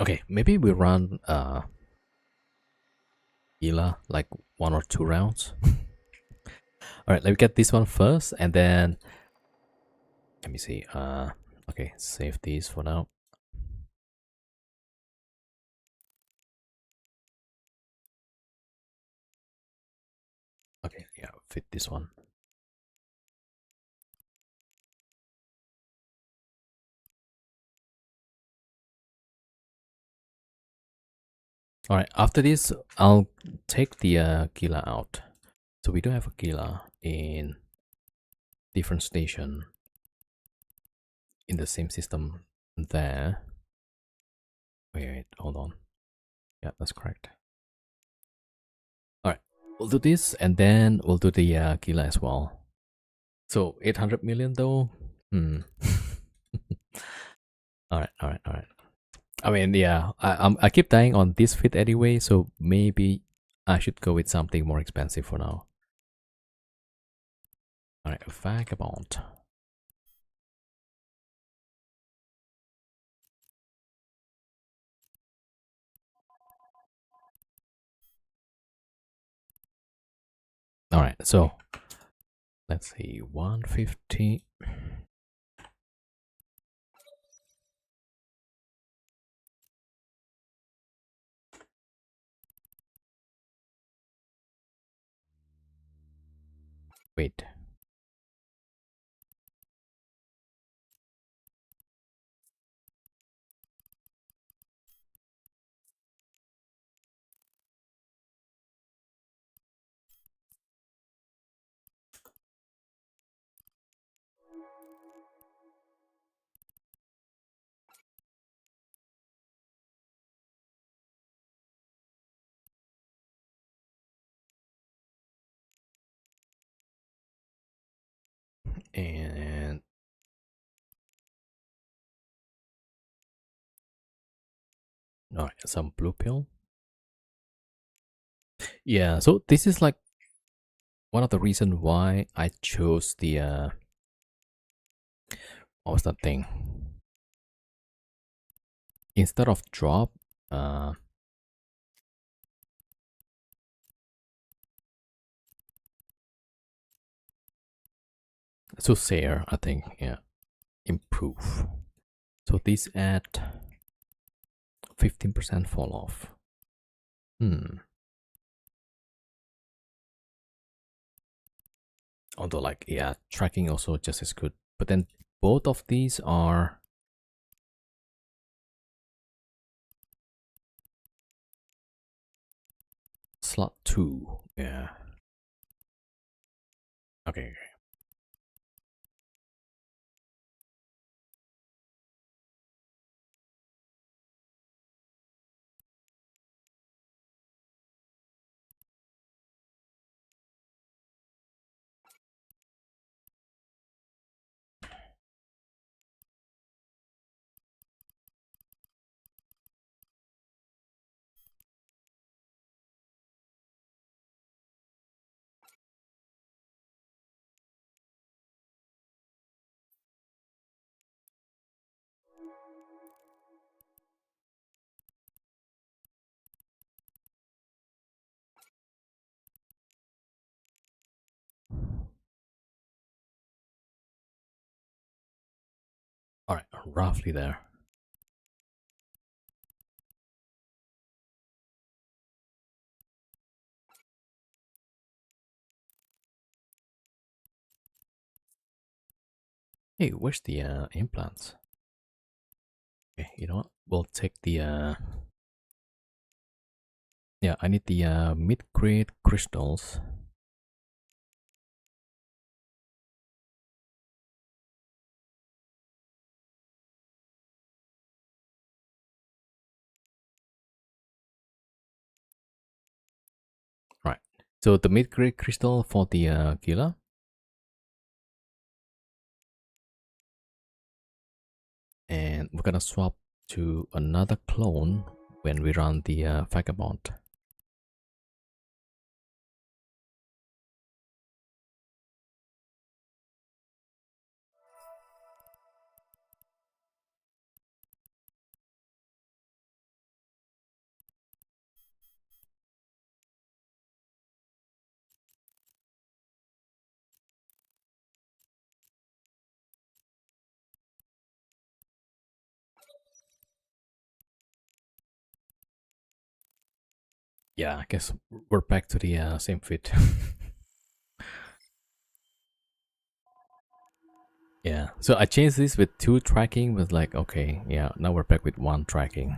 Okay, maybe we run Gila like 1 or 2 rounds. All right, let me get this one first, and then let me see. Okay, save these for now. Okay, yeah, fit this one. All right, after this, I'll take the Gila out. So we do have a Gila in different station in the same system there. Wait, hold on. Yeah, that's correct. All right, we'll do this, and then we'll do the Gila as well. So 800 million though. All right, all right, all right. I mean, yeah, I keep dying on this fit anyway, so maybe I should go with something more expensive for now. All right, Vagabond. All right, so let's see, 150. Wait. And all right, some blue pill. Yeah, so this is like one of the reasons why I chose the what was that thing? Instead of drop, so Sayer, I think, yeah, improve. So this at 15% fall off. Although, like, yeah, tracking also just as good. But then both of these are slot 2. Yeah. Okay. All right, roughly there. Hey, where's the implants? Okay, you know what? We'll take the yeah, I need the mid-grade crystals. So the mid-grade crystal for the Gila. And we're gonna swap to another clone when we run the Vagabond. Yeah, I guess we're back to the same fit. Yeah, so I changed this with 2 tracking, but like, okay, yeah, now we're back with 1 tracking.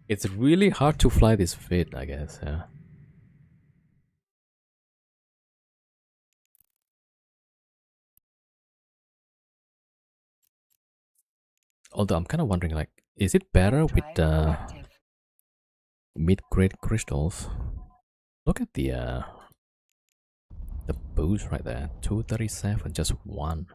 It's really hard to fly this fit, I guess, yeah. Although I'm kind of wondering, like, is it better with the mid-grade crystals? Look at the boost right there, 237, just 1.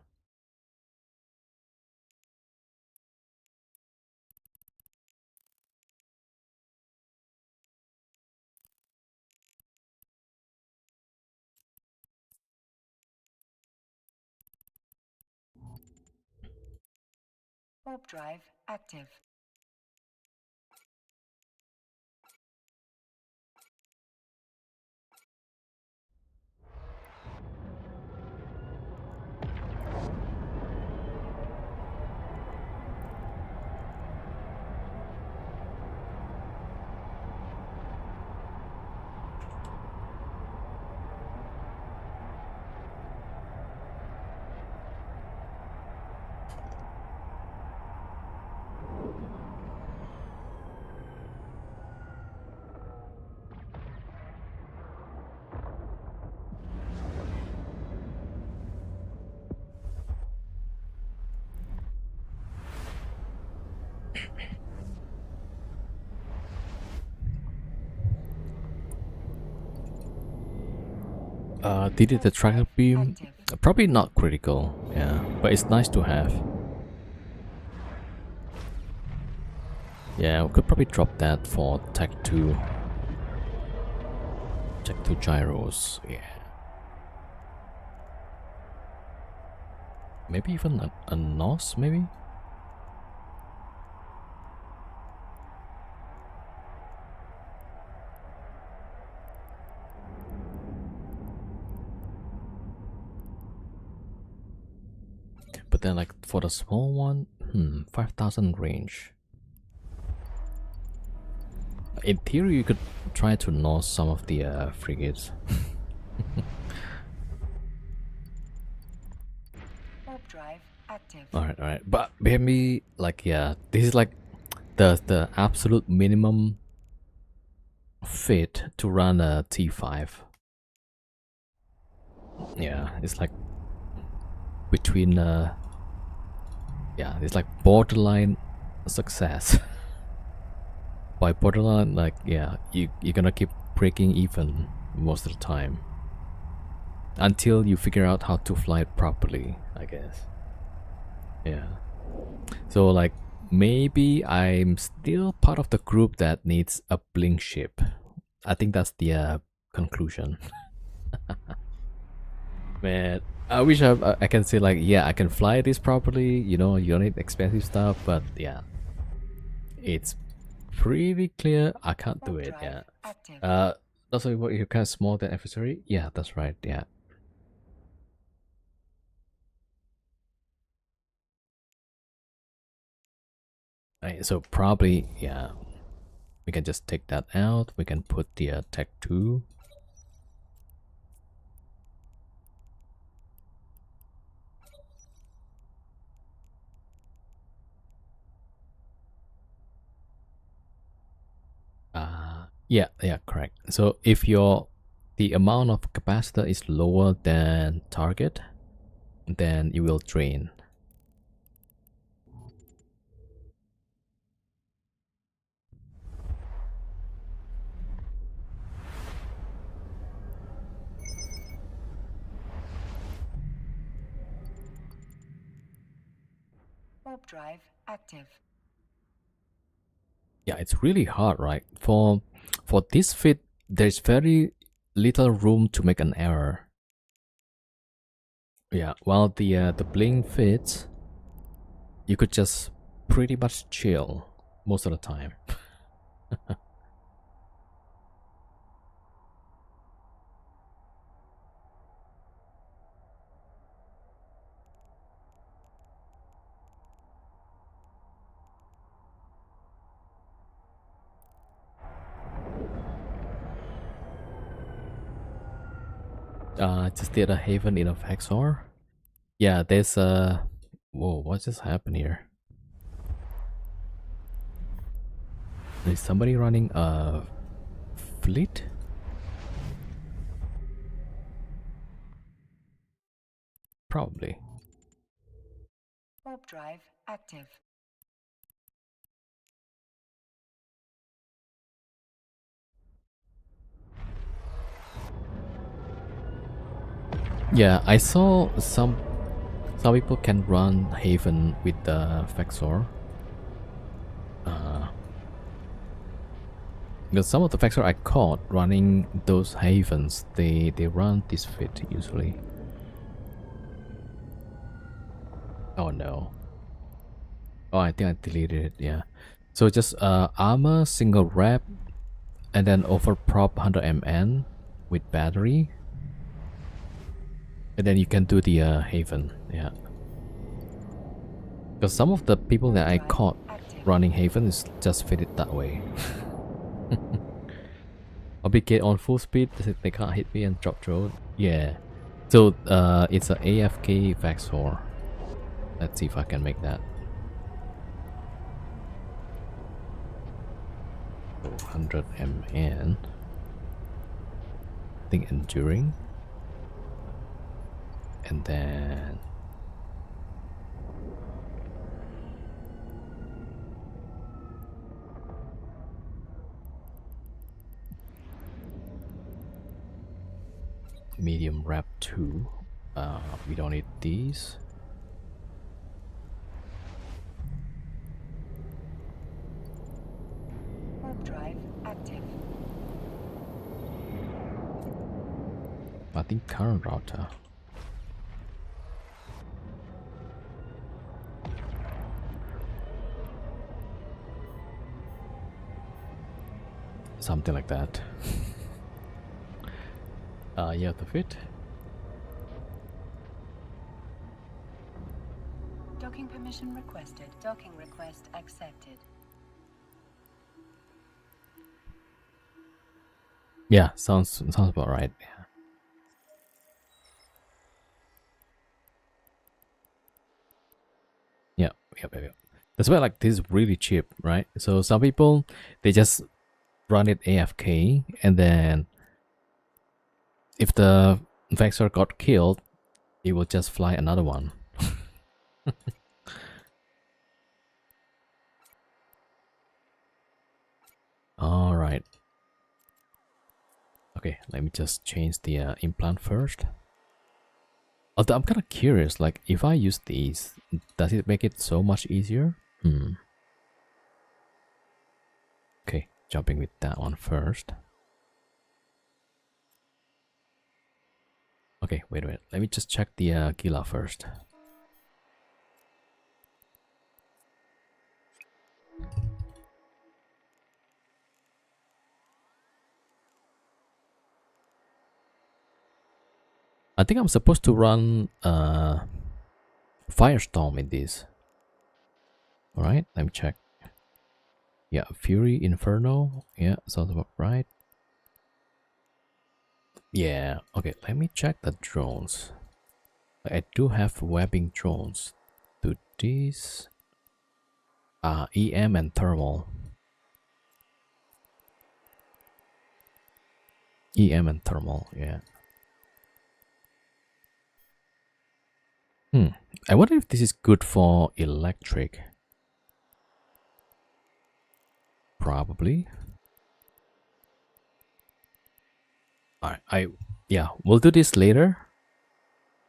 Warp drive active. Did it the tracker beam? Probably not critical, yeah, but it's nice to have. Yeah, we could probably drop that for Tech 2. Tech 2 gyros, yeah. Maybe even a NOS, maybe? But then like for the small one, 5,000 range. In theory, you could try to NOS some of the frigates. Warp drive active. Alright, but maybe like, yeah, this is like the absolute minimum fit to run a T5. Yeah, it's like between yeah, it's like borderline success. By borderline, like, yeah, you're gonna keep breaking even most of the time until you figure out how to fly it properly, I guess. Yeah, so like maybe I'm still part of the group that needs a blink ship. I think that's the conclusion. Man, I wish I can say like, yeah, I can fly this properly, you know, you don't need expensive stuff, but yeah, it's pretty clear I can't do it, yeah. That's why you're kind of small than adversary? Yeah, that's right, yeah. Right, so probably, yeah, we can just take that out. We can put the Tech 2. Yeah, correct. So if the amount of capacitor is lower than target, then it will drain. Warp drive active. Yeah, it's really hard, right? For this fit, there's very little room to make an error. Yeah, while the bling fits, you could just pretty much chill most of the time. Just did a haven in a Vexor. Yeah, there's a... Whoa, what just happened here? Is somebody running a fleet? Probably. Warp drive active. Yeah, I saw some people can run Haven with the Vexor. Because some of the Vexor I caught running those Havens, they run this fit usually. Oh no. Oh, I think I deleted it, yeah. So just armor, single wrap, and then overprop 100 MN with battery. And then you can do the Haven, yeah. Because some of the people that I caught running Haven is just fitted that way. Obligate on full speed, they can't hit me and drop drone. Yeah. So it's a AFK Vexor. Let's see if I can make that. 100 MN. I think enduring. And then medium wrap 2. We don't need these. Warp drive active. I think current router. Something like that. Yeah, the fit. Docking permission requested. Docking request accepted. Yeah, sounds about right. Yeah. Yeah. That's why like this is really cheap, right? So some people they just run it AFK, and then if the Vexor got killed, it will just fly another one. All right. Okay, let me just change the implant first. Although I'm kind of curious, like if I use these, does it make it so much easier? Okay, jumping with that one first. Okay, wait a minute. Let me just check the Gila first. I think I'm supposed to run Firestorm in this. Alright, let me check. Yeah, Fury, Inferno. Yeah, sounds about right. Yeah, okay, let me check the drones. I do have webbing drones. Do these. EM and thermal. EM and thermal, yeah. I wonder if this is good for electric. Probably. Alright, yeah, we'll do this later.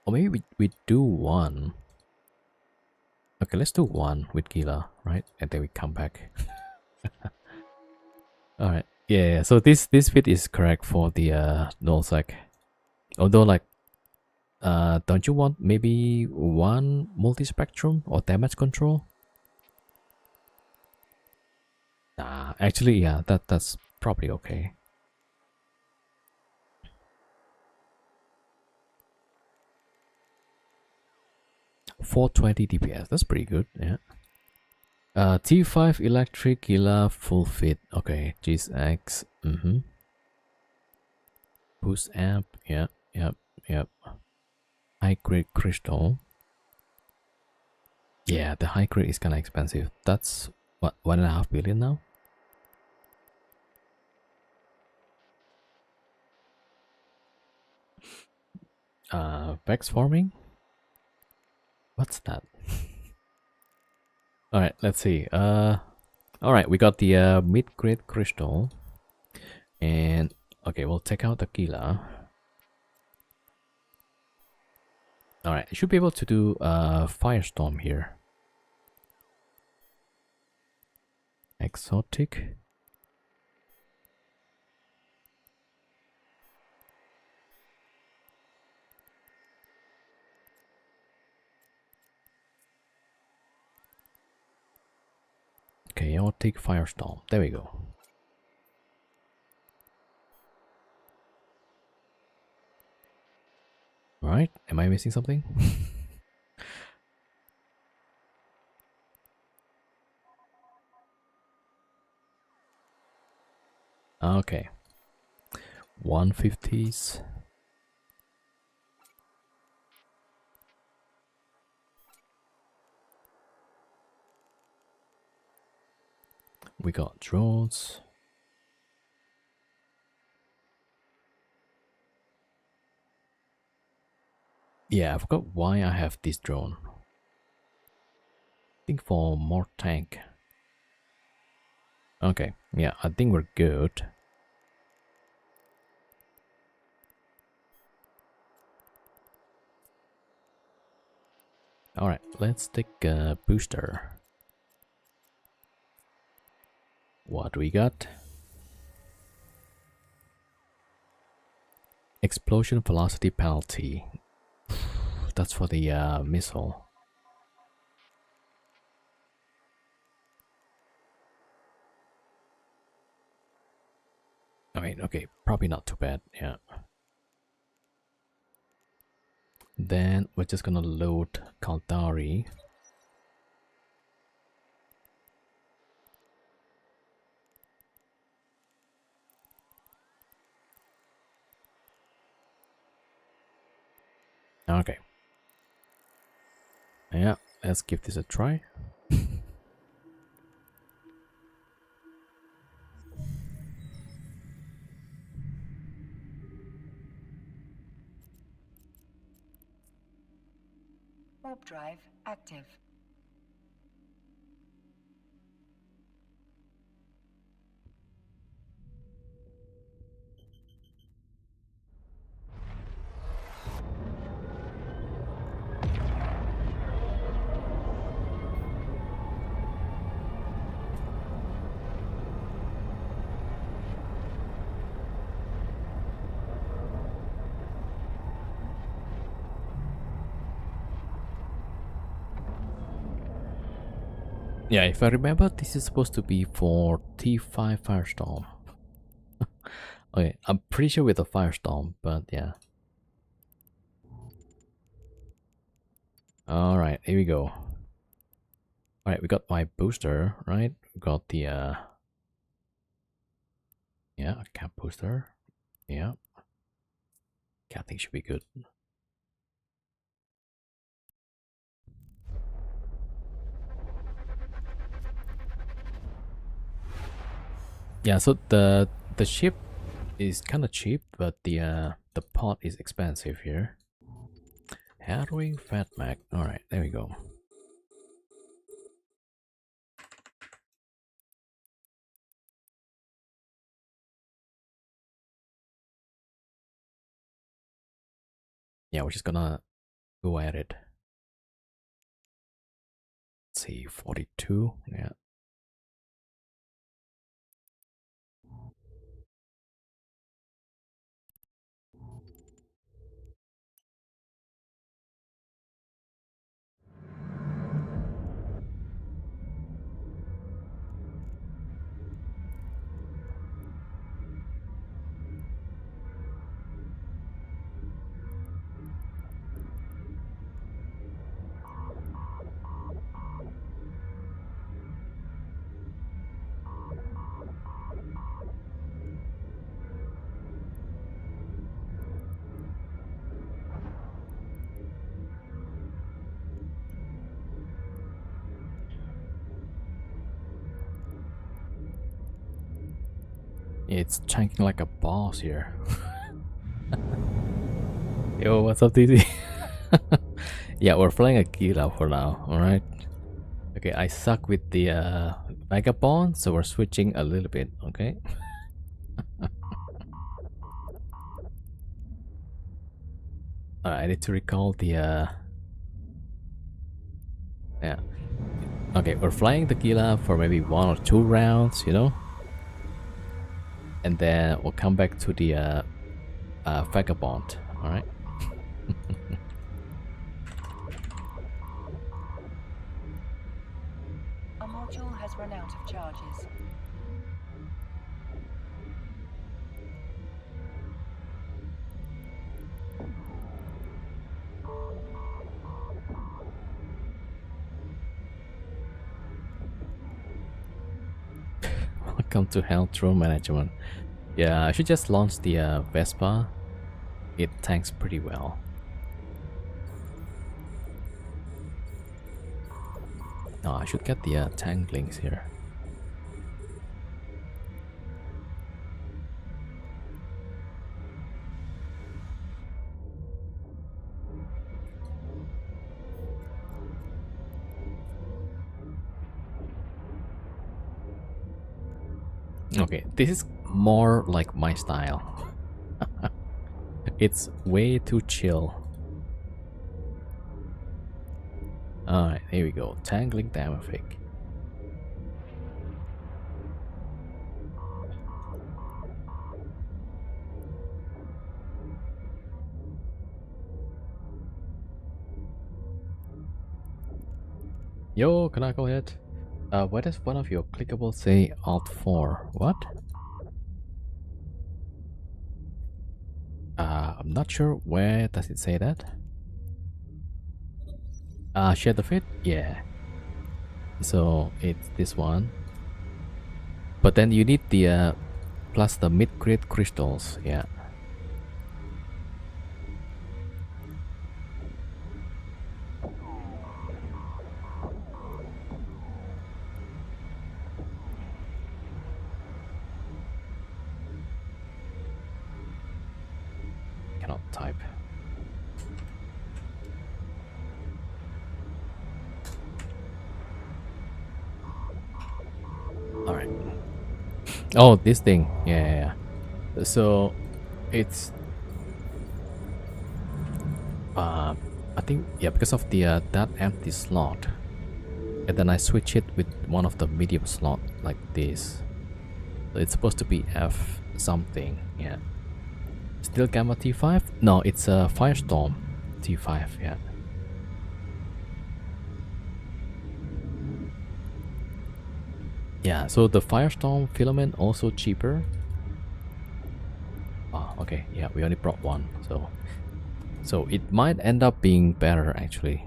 Or maybe we do one. Okay, let's do one with Gila, right? And then we come back. All right. Yeah. So this fit is correct for the null sec. Although like don't you want maybe one multi-spectrum or damage control? Nah, actually, yeah, that's probably okay. 420 DPS, that's pretty good, yeah. T5 electric Gila full fit. Okay, GX. Boost amp. Yeah, yep, yep. High grade crystal. Yeah, the high grade is kind of expensive. That's what, 1.5 billion now? Vex farming? What's that? Alright, let's see. Alright, we got the mid grade crystal. And okay, we'll take out the Gila. Alright, I should be able to do Firestorm here. Exotic. Chaotic Firestorm. There we go. Right? Am I missing something? Okay. 150s. We got drones. Yeah, I forgot why I have this drone. I think for more tank. Okay, yeah, I think we're good. Alright, let's take a booster. What do we got? Explosion velocity penalty. That's for the missile. I mean, okay, probably not too bad, yeah. Then we're just gonna load Kaldari. Okay. Yeah, let's give this a try. Warp drive active. Yeah, if I remember, this is supposed to be for T5 Firestorm. Okay, I'm pretty sure with a Firestorm, but yeah. Alright, here we go. Alright, we got my booster, right? We got the yeah, cap booster. Yeah. I think should be good. Yeah, so the ship is kind of cheap, but the pod is expensive here. Harrowing Fat Mac. Alright, there we go. Yeah, we're just gonna go at it. see, 42. Yeah. It's chunking like a boss here. Yo, what's up, TZ? Yeah, we're flying a Gila for now, alright? Okay, I suck with the Vagabond, so we're switching a little bit, okay? Alright, I need to recall the yeah. Okay, we're flying the Gila for maybe 1 or 2 rounds, you know? And then we'll come back to the Vagabond, alright? A module has run out of charges. Welcome to Hell Throw Management. Yeah, I should just launch the Vespa. It tanks pretty well. No, I should get the tank links here. Okay, this is more like my style. It's way too chill. Alright, here we go. Tangling Damafik. Yo, can I go ahead? Why does one of your clickables say Alt 4? What? I'm not sure. Where does it say that? Share the fit? Yeah. So it's this one. But then you need the plus the mid-grade crystals. Yeah. Cannot type. Alright. Oh, this thing. Yeah. So it's I think, yeah, because of the that empty slot, and then I switch it with one of the medium slot like this. So it's supposed to be F something. Yeah. Still Gamma T5? No, it's a Firestorm T5. Yeah. Yeah, so the Firestorm filament also cheaper. Ah, okay. Yeah, we only brought one, so it might end up being better actually.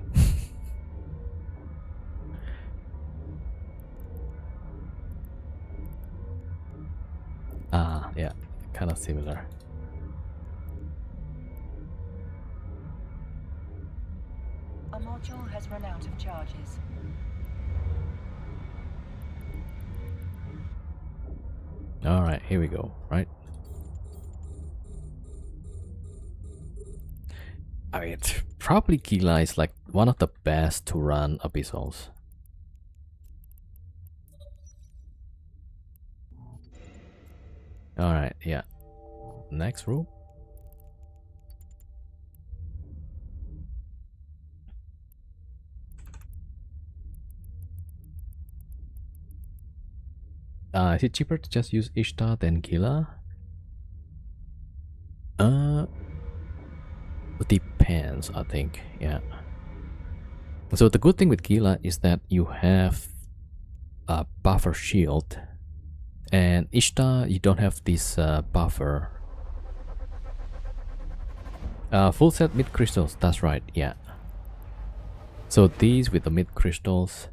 Yeah, kind of similar. A module has run out of charges. All right, here we go. Right. I mean, probably Gila is like one of the best to run abyssals. All right, yeah. Next room. Is it cheaper to just use Ishtar than Gila? Depends, I think. Yeah. So the good thing with Gila is that you have a buffer shield, and Ishtar you don't have this buffer. Full set mid crystals. That's right. Yeah. So these with the mid crystals.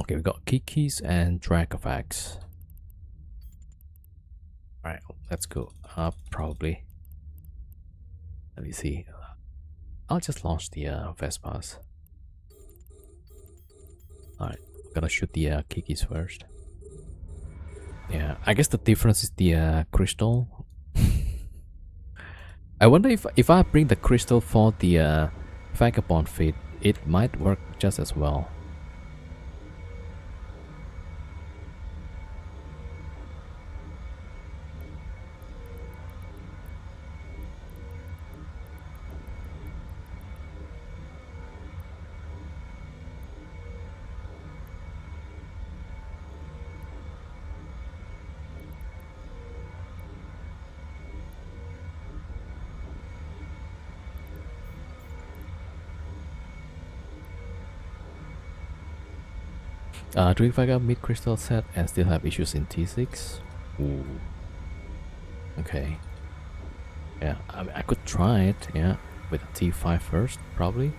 Okay, we got Kikis and Dragovax. Alright, let's go up probably. Let me see. I'll just launch the Vespas. Alright, gotta shoot the Kikis first. Yeah, I guess the difference is the crystal. I wonder if I bring the crystal for the Vagabond feat, it might work just as well. Do if I got mid crystal set and still have issues in T6? Ooh. Okay. Yeah, I could try it, yeah, with a T5 first, probably.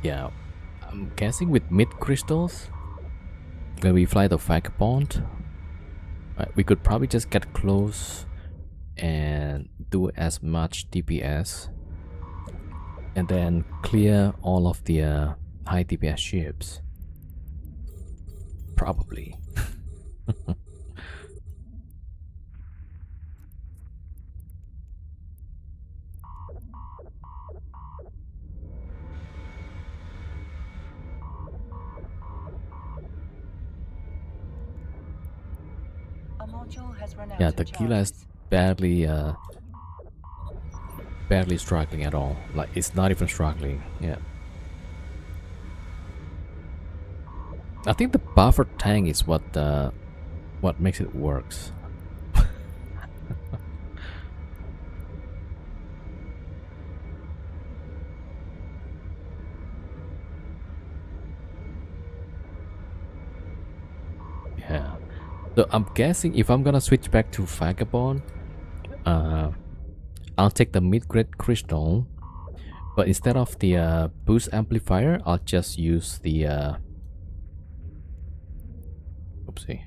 Yeah, I'm guessing with mid crystals, when we fly the Vagabond, we could probably just get close and do as much DPS, and then clear all of the high DPS ships. Probably. A module has run out Yeah, of the Gila is charges. barely struggling at all. Like, it's not even struggling. Yeah. I think the buffer tank is what makes it works. Yeah. So I'm guessing if I'm gonna switch back to Vagabond, I'll take the mid-grade crystal, but instead of the boost amplifier, I'll just use the oopsie.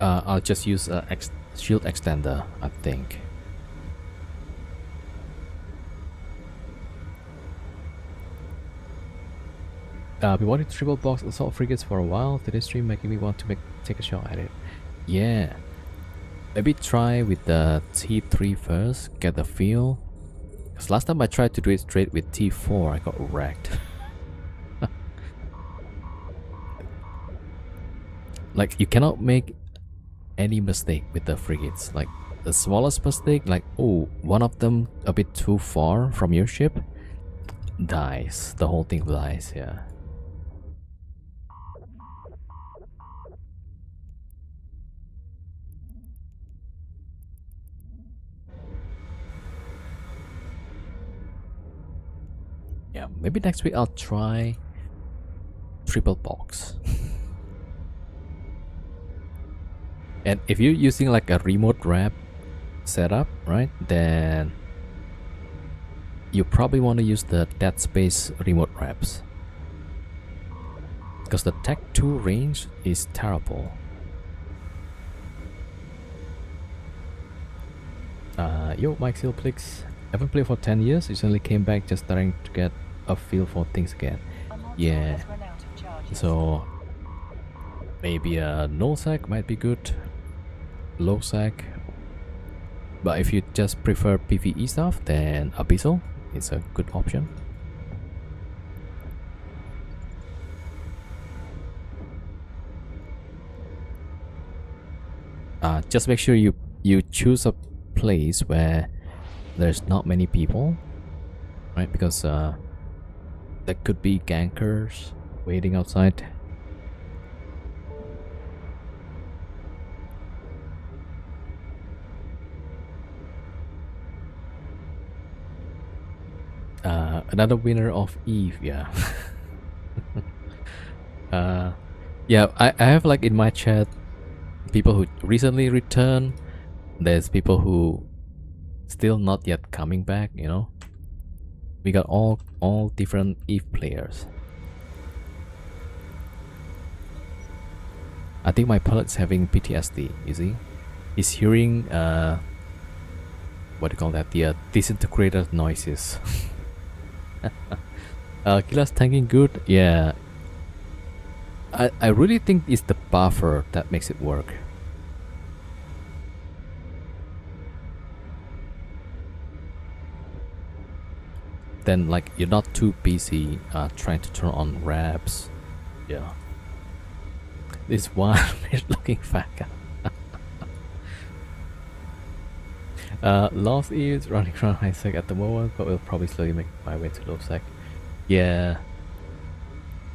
I'll just use a shield extender, I think. Been wanting triple box assault frigates for a while. Today's stream making me want to take a shot at it. Yeah, maybe try with the T3 first, get the feel. Cause last time I tried to do it straight with T4, I got wrecked. Like, you cannot make any mistake with the frigates. Like, the smallest mistake, like, oh, one of them a bit too far from your ship, dies. The whole thing dies, yeah. Yeah, maybe next week I'll try triple box. And if you're using like a remote wrap setup, right, then you probably want to use the Dead Space remote wraps, because the Tech 2 range is terrible. Yo, Mike Silplix. Haven't played for 10 years, recently came back just starting to get a feel for things again. module Yeah. has run out of charges. So maybe a null sec might be good, low sec. But if you just prefer PvE stuff, then Abyssal is a good option. Just make sure you choose a place where there's not many people, right? Because there could be gankers waiting outside. Another winner of Eve, yeah. Yeah, I have like in my chat people who recently returned. There's people who still not yet coming back, you know. We got all different Eve players. I think my pilot's having PTSD, you see? He's hearing what do you call that? The disintegrator noises. Killer's tanking good, yeah. I really think it's the buffer that makes it work. Then like you're not too busy trying to turn on wraps. Yeah. This one is looking Vaga. Lost is running around high sec at the moment, but will probably slowly make my way to low sec. Yeah.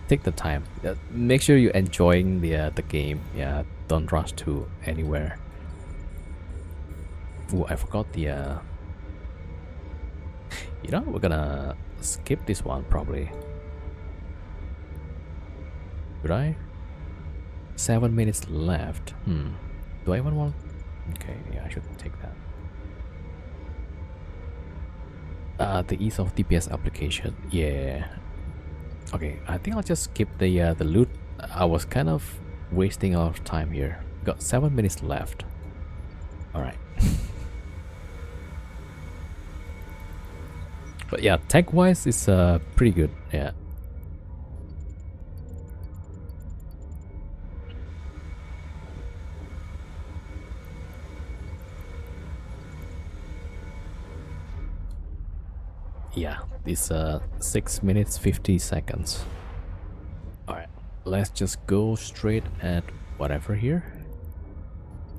Take the time. Make sure you're enjoying the game. Yeah, don't rush to anywhere. Oh, I forgot the you know, we're gonna skip this one probably. Should I? 7 minutes left. Do I even want? Okay, yeah, I should take that. The ease of DPS application. Yeah. Okay, I think I'll just skip the loot. I was kind of wasting a lot of time here. Got 7 minutes left. All right. But yeah, tech wise, it's pretty good. Yeah. Yeah, it's 6 minutes 50 seconds. Alright, let's just go straight at whatever here.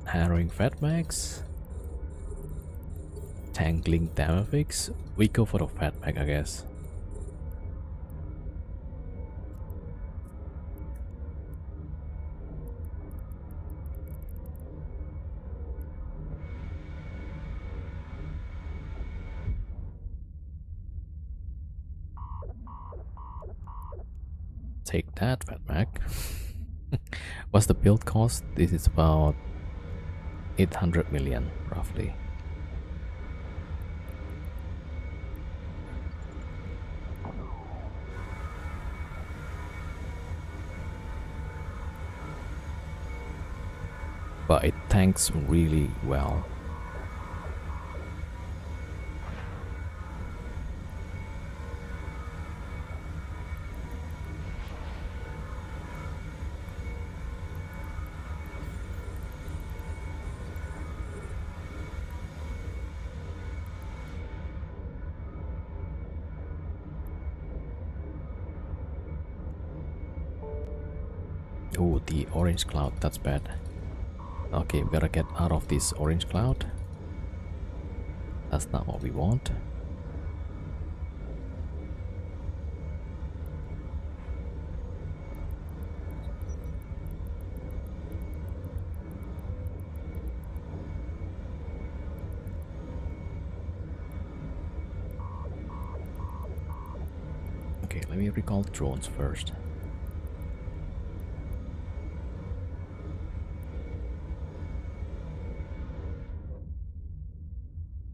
Harrowing Fatmax. Tangling Damafix. We go for the Fatmax, I guess. Take that, Fatmax. What's the build cost? This is about 800 million, roughly. But it tanks really well. Oh, the orange cloud, that's bad. Okay, we gotta get out of this orange cloud. That's not what we want. Okay, let me recall drones first.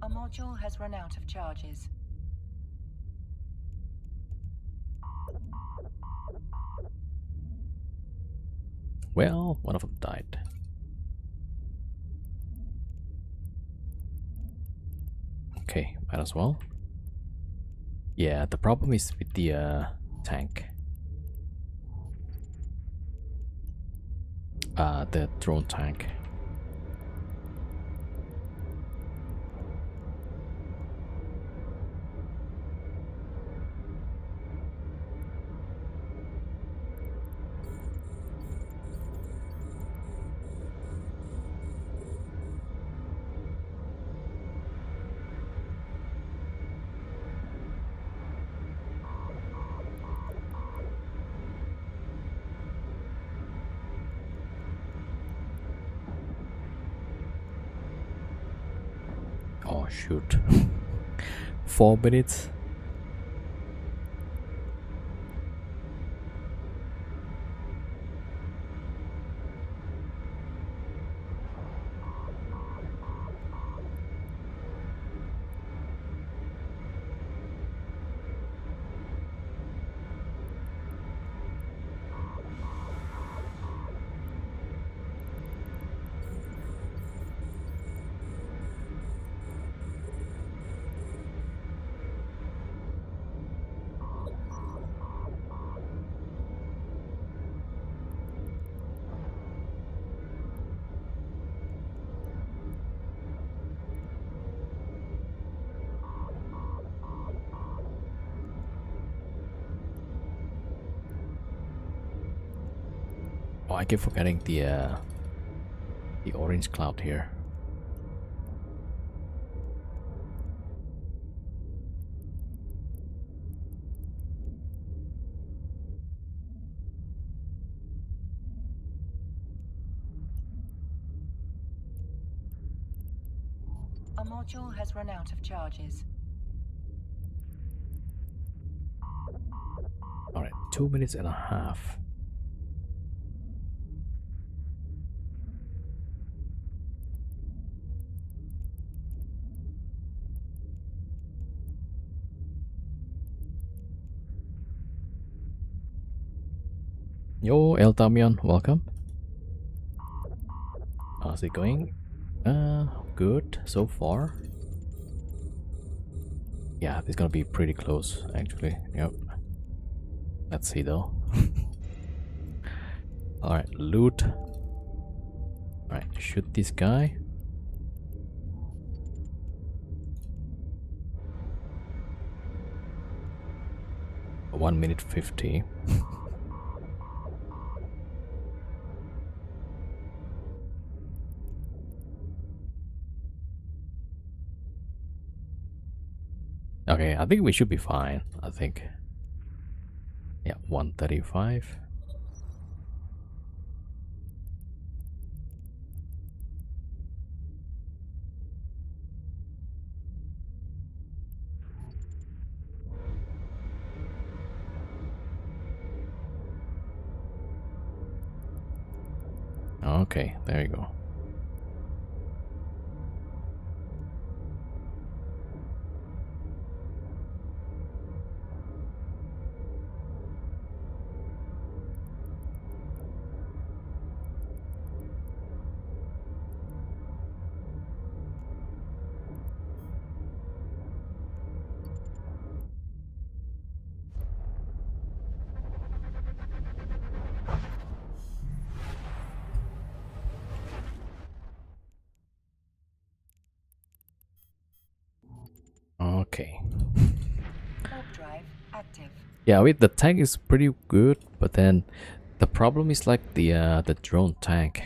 A module has run out of charges. Well, one of them died. Okay, might as well. Yeah, the problem is with the tank. the drone tank. Oh shoot. 4 minutes. Oh, I keep forgetting the orange cloud here. Our module has run out of charges. Alright, 2 minutes and a half. Yo, El Damian, welcome. How's it going? Good so far. Yeah, it's gonna be pretty close actually. Yep. Let's see though. Alright, loot. Alright, shoot this guy. One minute 50. Okay, I think we should be fine. I think. Yeah, 135. Okay, there you go. Okay. Warp drive active. Yeah, with the tank is pretty good, but then the problem is like the drone tank.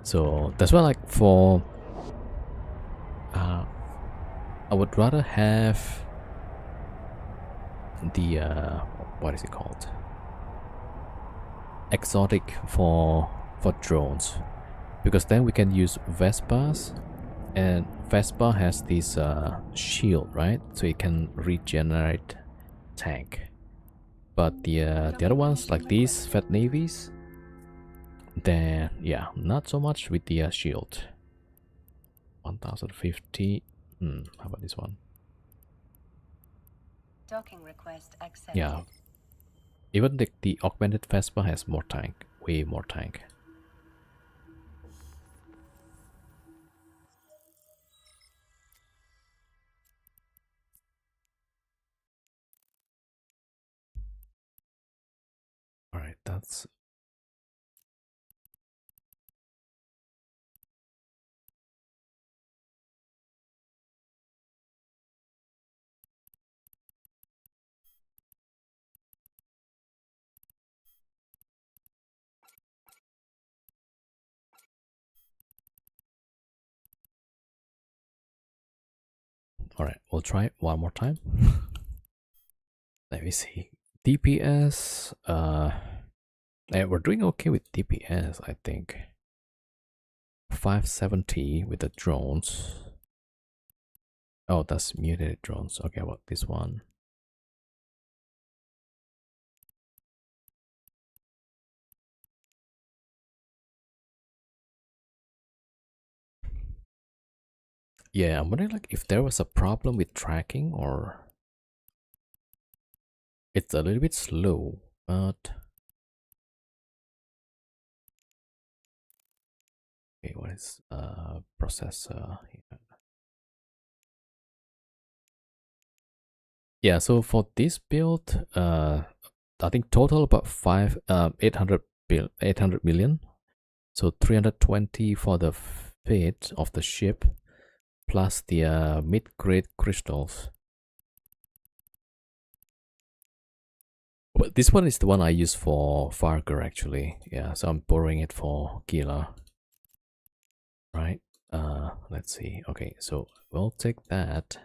So that's why like for I would rather have the what is it called? Exotic for drones, because then we can use Vespas, and Vespa has this shield, right? So it can regenerate tank. But the other ones like these Fat Navies, then yeah, not so much with the shield. 1050. How about this one? Docking request accepted. Yeah, even the augmented Vespa has more tank, way more tank. Alright, That's all right. We'll try it one more time. Let me see. DPS. We're doing okay with DPS, I think. 570 with the drones. Oh, that's mutated drones. Okay, what this one? Yeah, I'm wondering like if there was a problem with tracking or it's a little bit slow, but okay, what is processor? Yeah, so for this build, I think total about 800 million. So 320 for the fit of the ship, plus the mid-grade crystals. But this one is the one I use for Farger actually. Yeah, so I'm borrowing it for Gila. Right. Let's see. Okay, so we'll take that.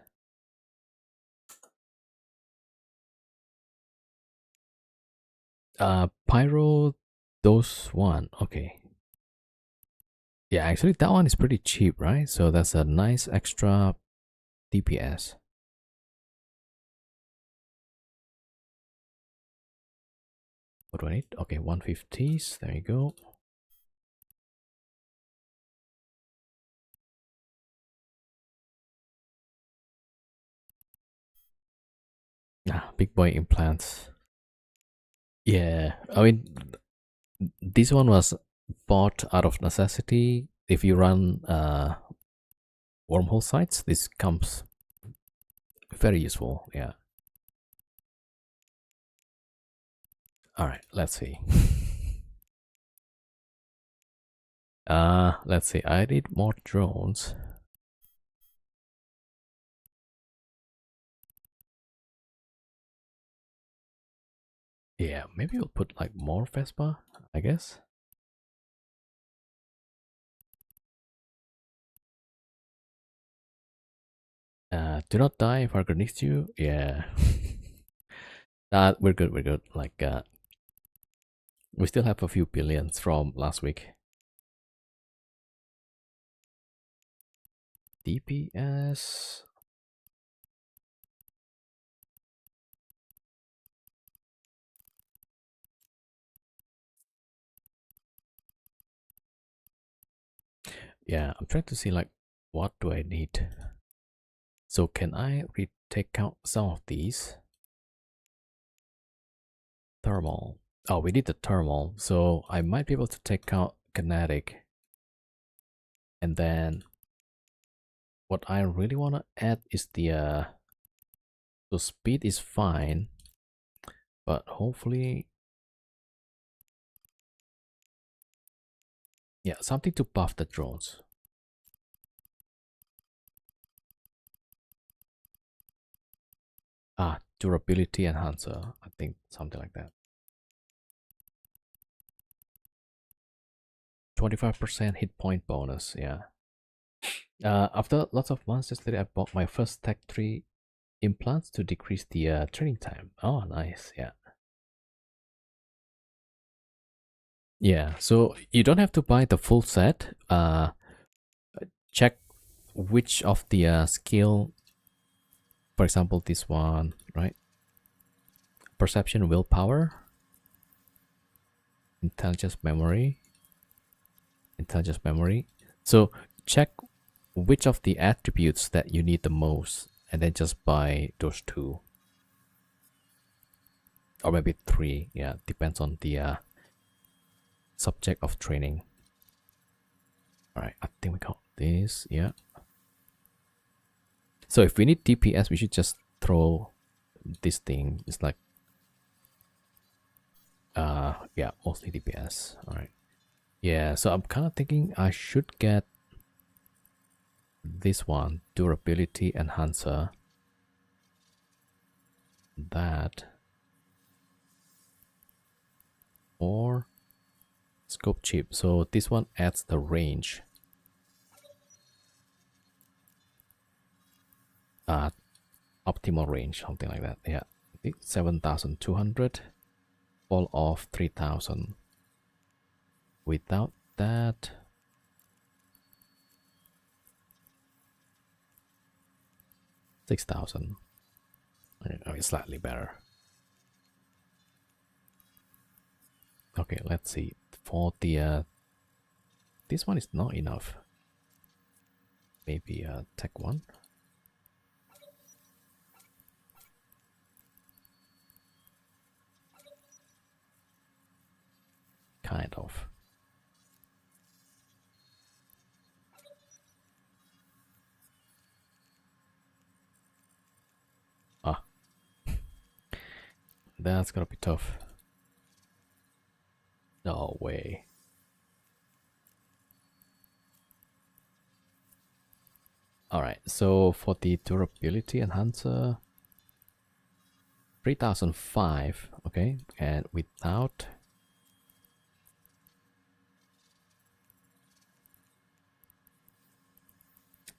Pyro dose one. Okay. Yeah, actually that one is pretty cheap, right? So that's a nice extra DPS. What do I need? Okay, 150s. There you go. Ah, big boy implants. Yeah, I mean, this one was bought out of necessity. If you run wormhole sites, this comes very useful. Yeah. All right, let's see. Let's see. I need more drones. Yeah, maybe we'll put like more Vespa, I guess. Do not die if Harker needs you. Yeah. We're good, we're good. Like, we still have a few billions from last week. DPS. Yeah, I'm trying to see like, what do I need? So can I take out some of these? Thermal. Oh, we need the thermal. So I might be able to take out kinetic. And then what I really want to add is the so speed is fine, but hopefully, yeah, something to buff the drones. Durability enhancer. I think something like that. 25% hit point bonus. Yeah. After lots of months yesterday, I bought my first Tech 3 implants to decrease the training time. Oh, nice. Yeah. Yeah. So you don't have to buy the full set. Check which of the skill, for example, this one, right? Perception, willpower, intelligence, memory. So check which of the attributes that you need the most, and then just buy those two, or maybe three. Yeah, depends on the subject of training. All right, I think we got this. Yeah. So if we need DPS, we should just throw this thing. It's like Yeah, mostly DPS. All right. Yeah, so I'm kind of thinking I should get this one, durability enhancer. That or scope chip. So this one adds the range. Uh, Optimal range, something like that. Yeah, 7,200. Fall off 3,000. Without that, 6,000. Okay, slightly better. Okay, let's see. For the this one is not enough. Maybe tech one. Kind of. Ah, that's gonna be tough. No way. Alright, so for the durability enhancer, 3,005, okay, and without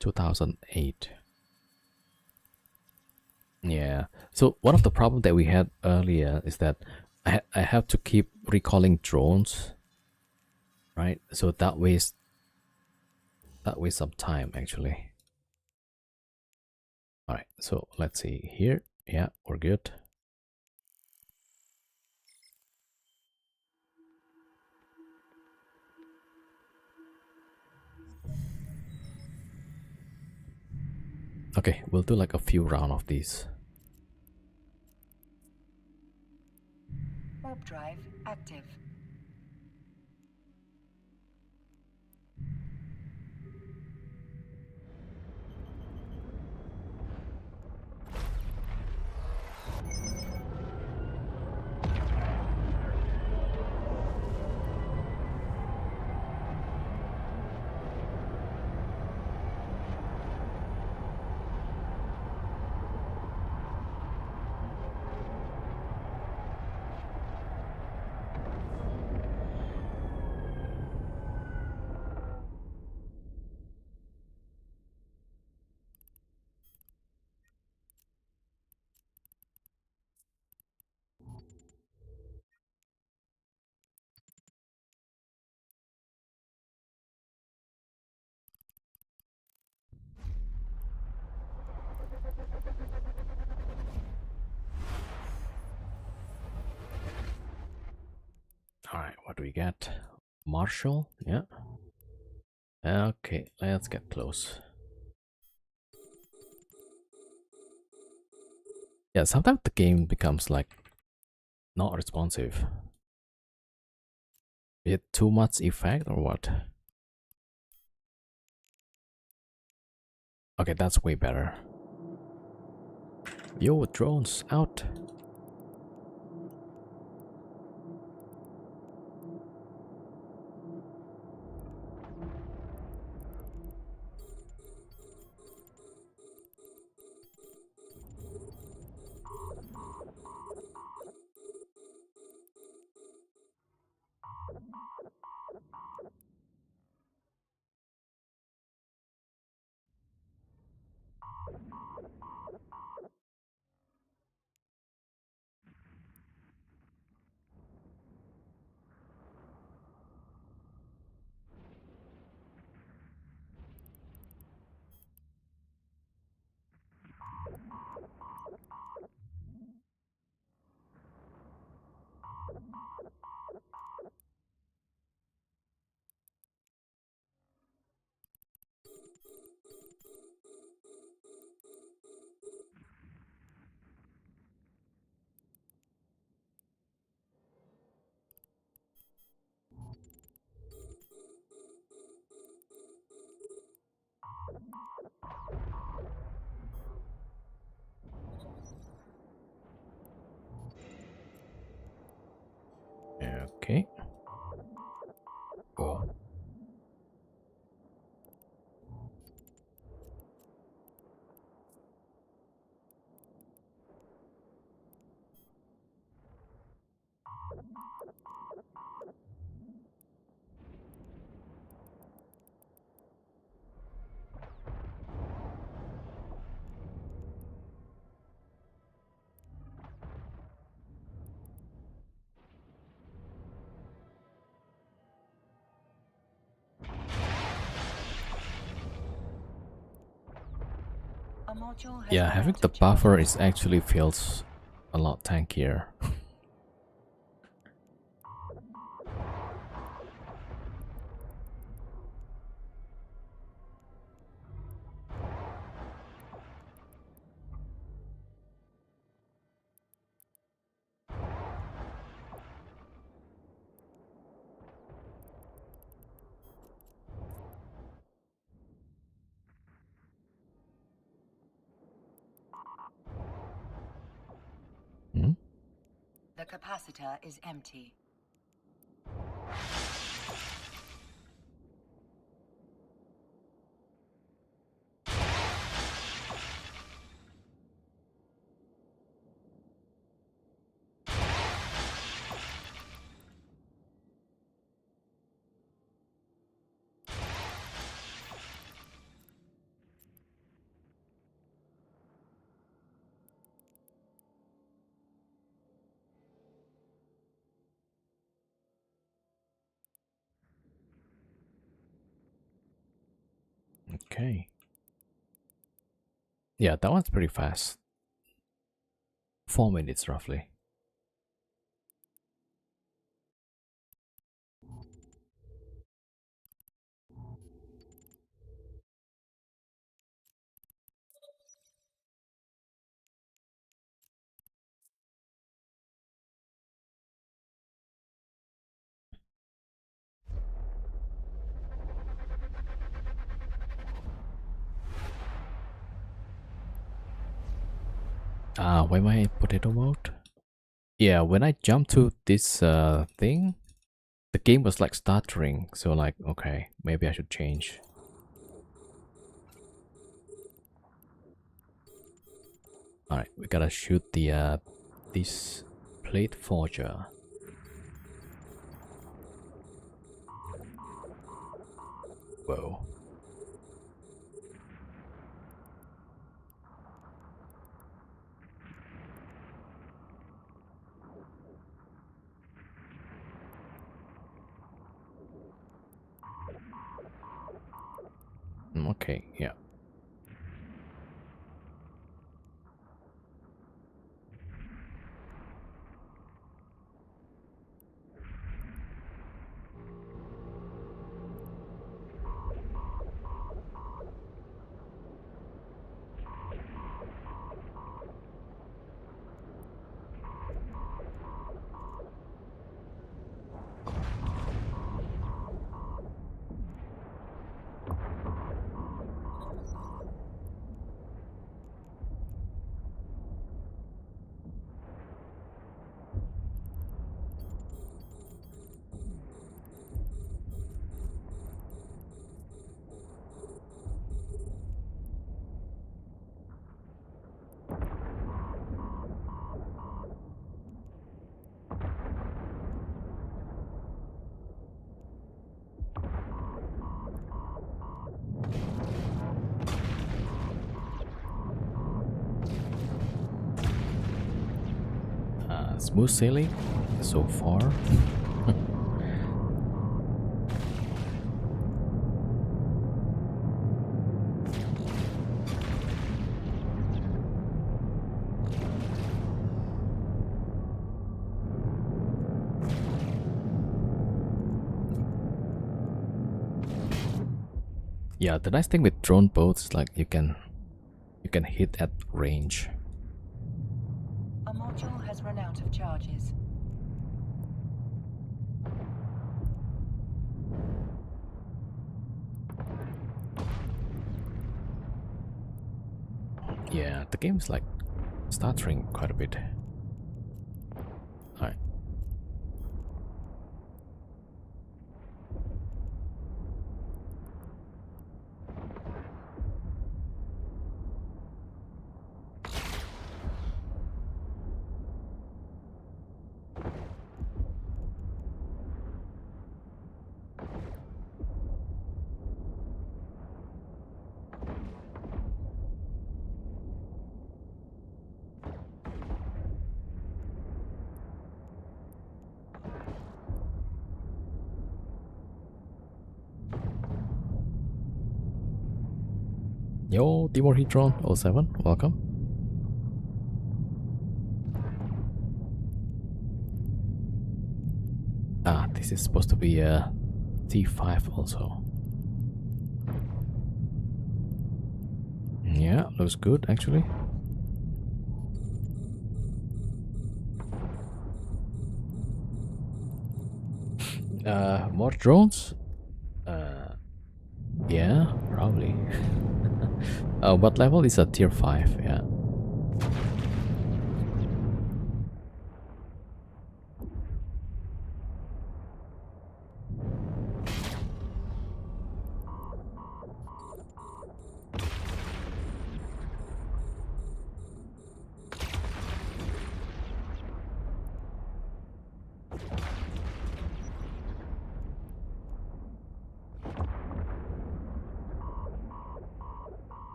2008. Yeah. So one of the problems that we had earlier is that I have to keep recalling drones, right? So that wastes some time actually. All right. So let's see here. Yeah, we're good. Okay, we'll do like a few round of these. Warp drive active. All right, what do we get? Marshall? Yeah. Okay, let's get close. Yeah, sometimes the game becomes like not responsive. Is it too much effect or what? Okay, that's way better. Yo, drones out. Okay. Oh. A module has Yeah, run having out the of buffer charges. is actually feels a lot tankier. Hmm? The capacitor is empty. Okay. Yeah, that one's pretty fast. 4 minutes roughly. Ah, why my potato mode? Yeah, when I jumped to this thing, the game was like stuttering. So like, okay, maybe I should change. Alright, we gotta shoot the this plate forger. Whoa. Okay, yeah. Smooth sailing so far. Yeah, the nice thing with drone boats is like you can hit at range. A module has run out of charges. Yeah, the game's like stuttering quite a bit. Alright. Yo, Timor Hitron 07, welcome. Ah, this is supposed to be a T5 also. Yeah, looks good actually. More drones? Yeah, probably. What level is a tier 5? Yeah.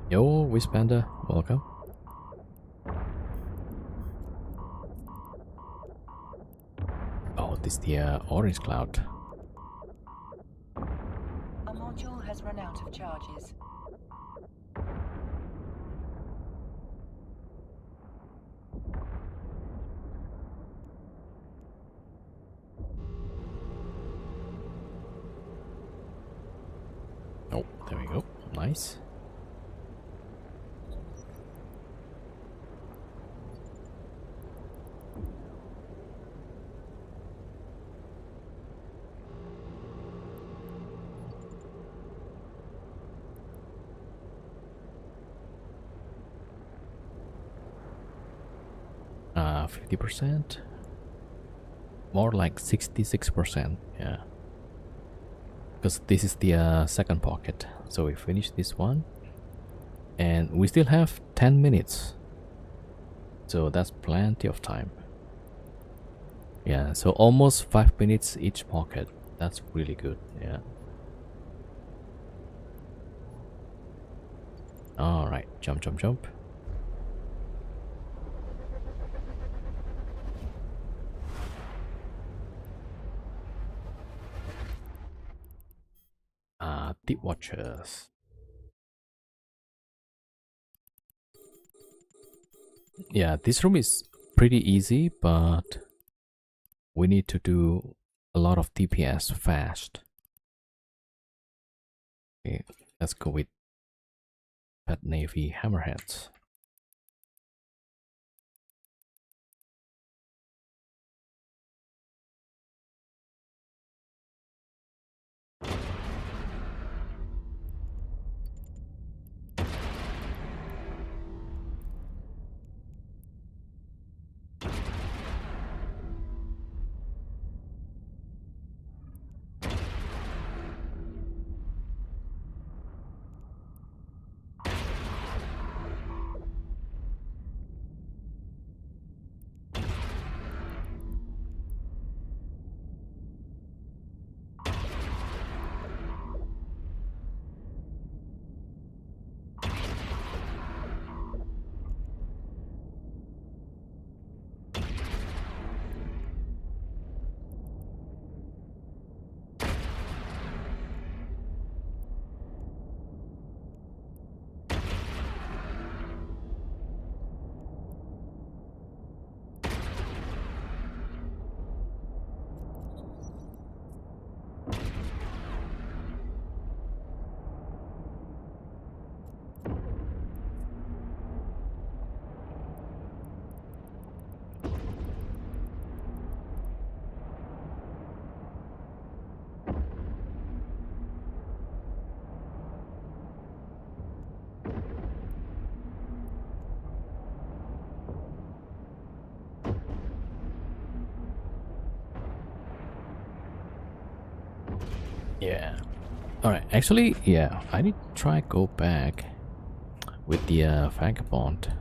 Yo, Wiz Panda, welcome. Oh, this is the orange cloud. A module has run out of charges. Oh, there we go. Nice. Uh, 50%? More like 66%, yeah. Because this is the second pocket. So we finish this one. And we still have 10 minutes. So that's plenty of time. Yeah, so almost 5 minutes each pocket. That's really good, yeah. Alright, jump, jump, jump. Deep Watchers. Yeah, this room is pretty easy, but we need to do a lot of DPS fast. Okay, let's go with Pet Navy Hammerheads. Yeah. Alright, actually, yeah, I need to try go back with the Vagabond.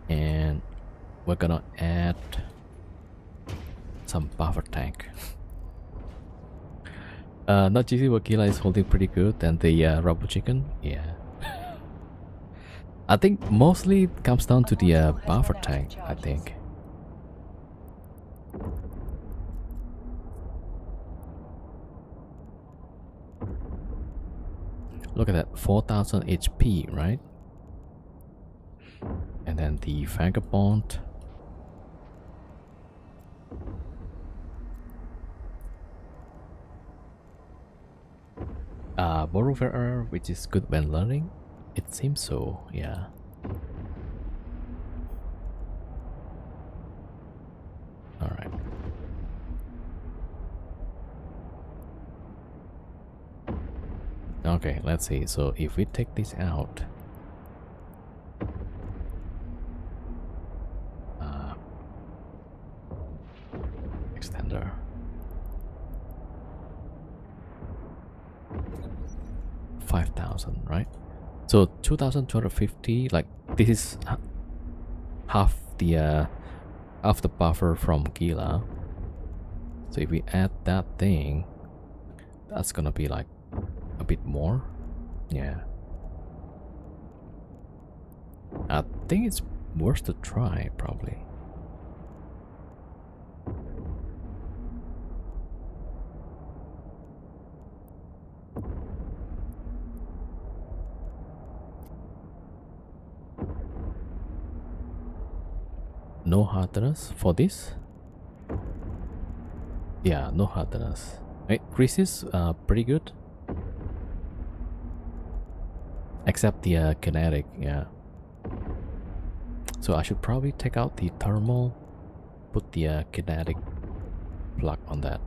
And we're gonna add some buffer tank. Not GC Wakila is holding pretty good, and the Robo Chicken, yeah. I think mostly it comes down to the buffer tank, I think. Look at that, 4000 HP, right? And then the Vagabond. Borrower, which is good when learning. It seems so, yeah. Alright. Okay, let's see. So if we take this out, extender, $5,000, right? So 2,250. Like this is half the buffer from Gila. So if we add that thing, that's gonna be like a bit more. Yeah, I think it's worth to try, probably. No hardness for this. Yeah, no hardness. Right, resist pretty good, except the kinetic. Yeah, so I should probably take out the thermal, put the kinetic plug on that.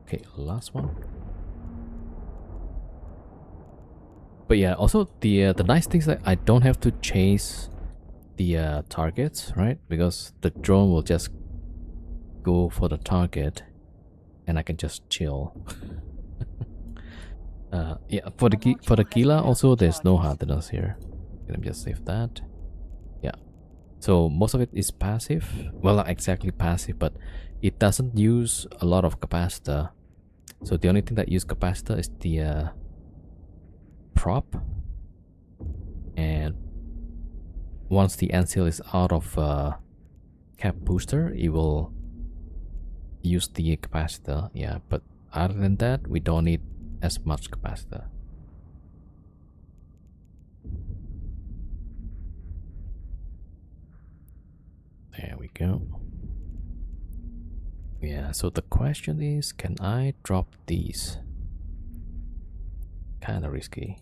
Okay, last one. But yeah, also the nice thing is that I don't have to chase the targets, right? Because the drone will just go for the target and I can just chill. Yeah, for the Gila also there's no hardness here. Let me just save that. Yeah, so most of it is passive. Well, not exactly passive, but it doesn't use a lot of capacitor. So the only thing that uses capacitor is the prop, and once the end seal is out of cap booster, it will use the capacitor. Yeah, but other than that, we don't need as much capacitor. There we go. Yeah, so the question is, can I drop these? Kind of risky.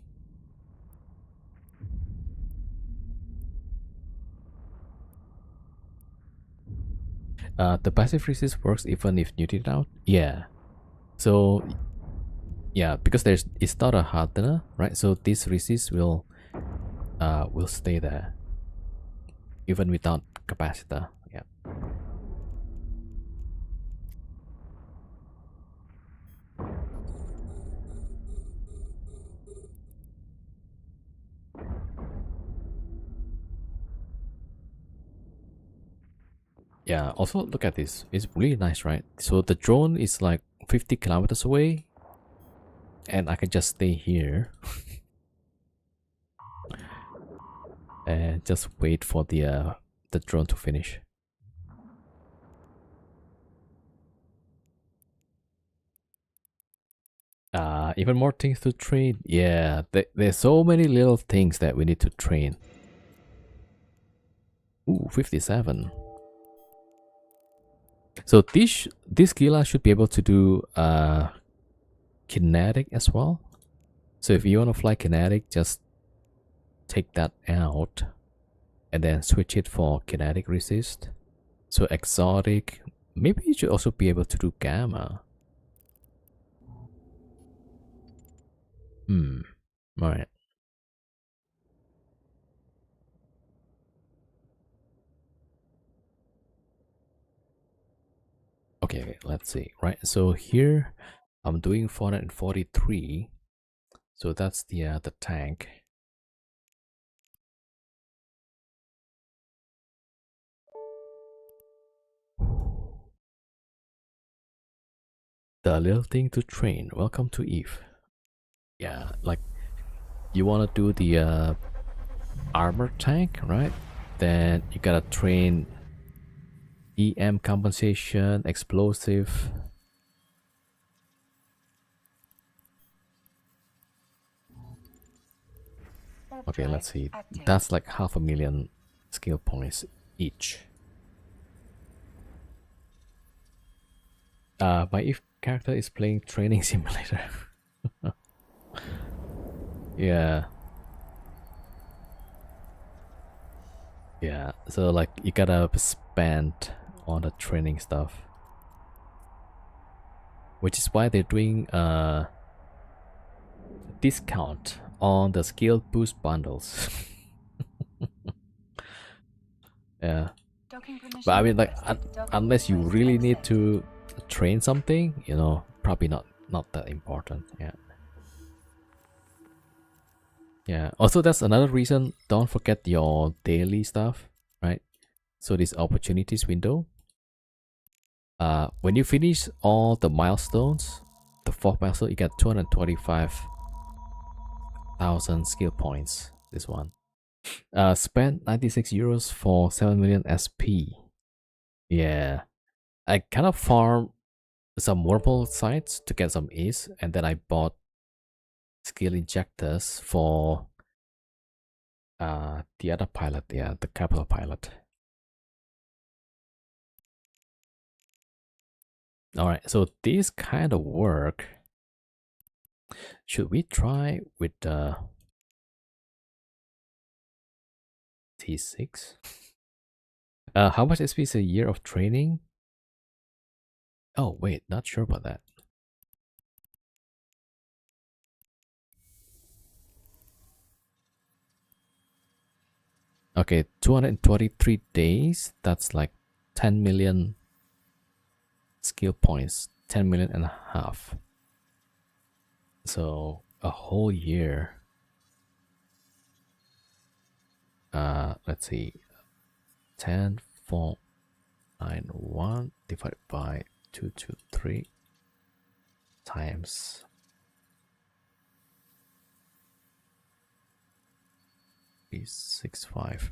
The passive resist works even if neutered out. Yeah. So yeah, because it's not a hardener, right? So this resist will stay there even without capacitor. Yeah. Yeah, also look at this. It's really nice, right? So the drone is like 50 kilometers away and I can just stay here and just wait for the drone to finish. Even more things to train. Yeah, there's so many little things that we need to train. Ooh, 57. So this Gila should be able to do kinetic as well. So if you want to fly kinetic, just take that out and then switch it for kinetic resist. So exotic, maybe you should also be able to do gamma. All right. Okay, let's see. Right, so here I'm doing 443. So that's the tank. The little thing to train. Welcome to Eve. Yeah, like you want to do the armor tank, right? Then you gotta train EM compensation, explosive. Warp Okay, drive let's see. active. That's like 500,000 skill points each. My if character is playing training simulator. Yeah. Yeah. So like you gotta spend on the training stuff. Which is why they're doing discount on the skill boost bundles. Yeah. Docking But I permission mean like requested. Docking unless you request really need accepted. to train something, you know, probably not that important. Yeah. Yeah. Also, that's another reason. Don't forget your daily stuff, right? So this opportunities window. When you finish all the milestones, the fourth milestone, you get 225,000 skill points. This one. Spend 96 euros for 7 million SP. Yeah. I kind of farm some wormhole sites to get some Ace, and then I bought skill injectors for the other pilot, yeah, the capital pilot. Alright, so this kind of work, should we try with T6? How much SP is a year of training? Oh wait, not sure about that. Okay, 223 days, that's like 10 million skill points, 10 million and a half. So a whole year. Let's see, 10,491 divided by 223 times 365.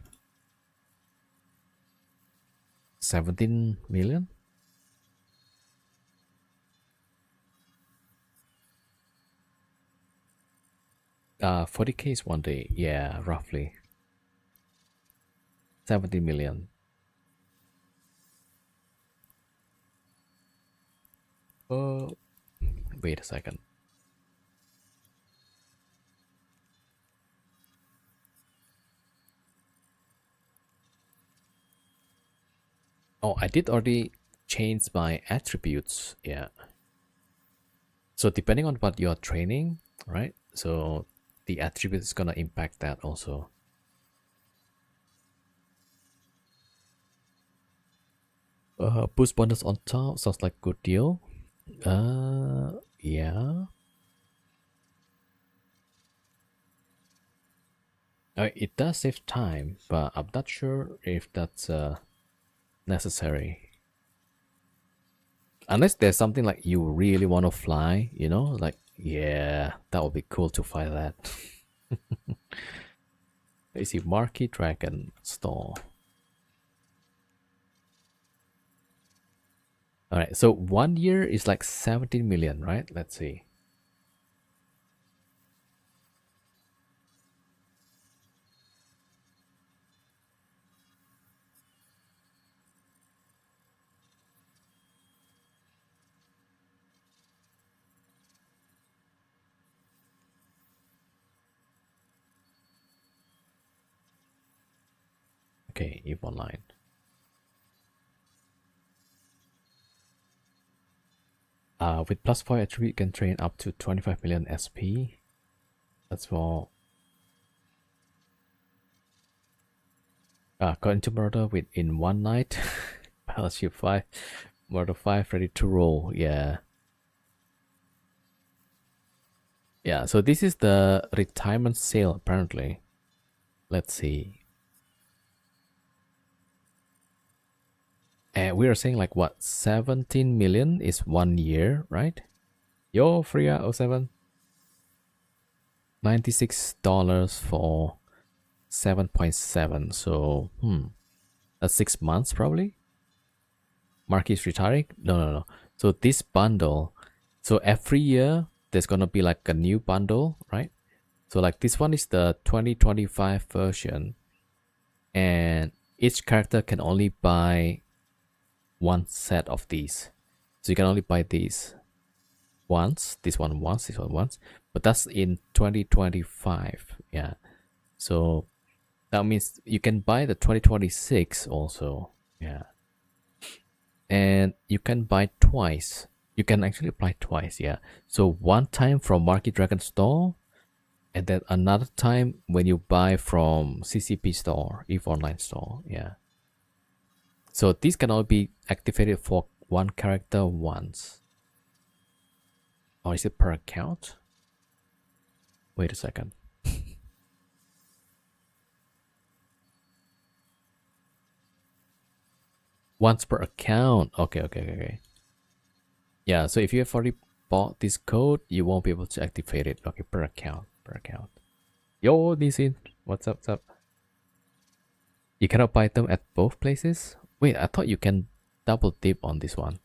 17 million. 40k is 1 day, yeah, roughly 70 million. Wait a second. Oh, I did already change my attributes. Yeah. So depending on what you're training, right? So the attribute is gonna impact that also. Boost bonus on top sounds like good deal. Yeah. It does save time, but I'm not sure if that's necessary. Unless there's something like you really want to fly, you know, like, yeah, that would be cool to fly that. Let's see, Marquee Dragon Store. Alright, so 1 year is like 17 million, right? Let's see. Okay, EVE Online. With plus 5 attribute, you can train up to 25 million SP. That's for got into murder in one night. Battleship 5, murder 5, ready to roll. Yeah. Yeah, so this is the retirement sale apparently. Let's see. And we are saying like what, 17 million is 1 year, right? Yo, Freya07. $96 for 7.7. So, that's 6 months probably. Mark is retiring? No. So this bundle, so every year there's gonna be like a new bundle, right? So like this one is the 2025 version, and each character can only buy one set of these. So you can only buy these once, this one once, this one once, but that's in 2025. Yeah. So that means you can buy the 2026 also. Yeah. And you can buy twice. You can actually buy twice, yeah. So one time from Market Dragon store, and then another time when you buy from CCP store, EVE Online store, yeah. So these can all be activated for one character once. Or is it per account? Wait a second. Once per account. Okay. Yeah, so if you have already bought this code, you won't be able to activate it. Okay, per account. Yo, DC, what's up? You cannot buy them at both places? Wait, I thought you can double dip on this one.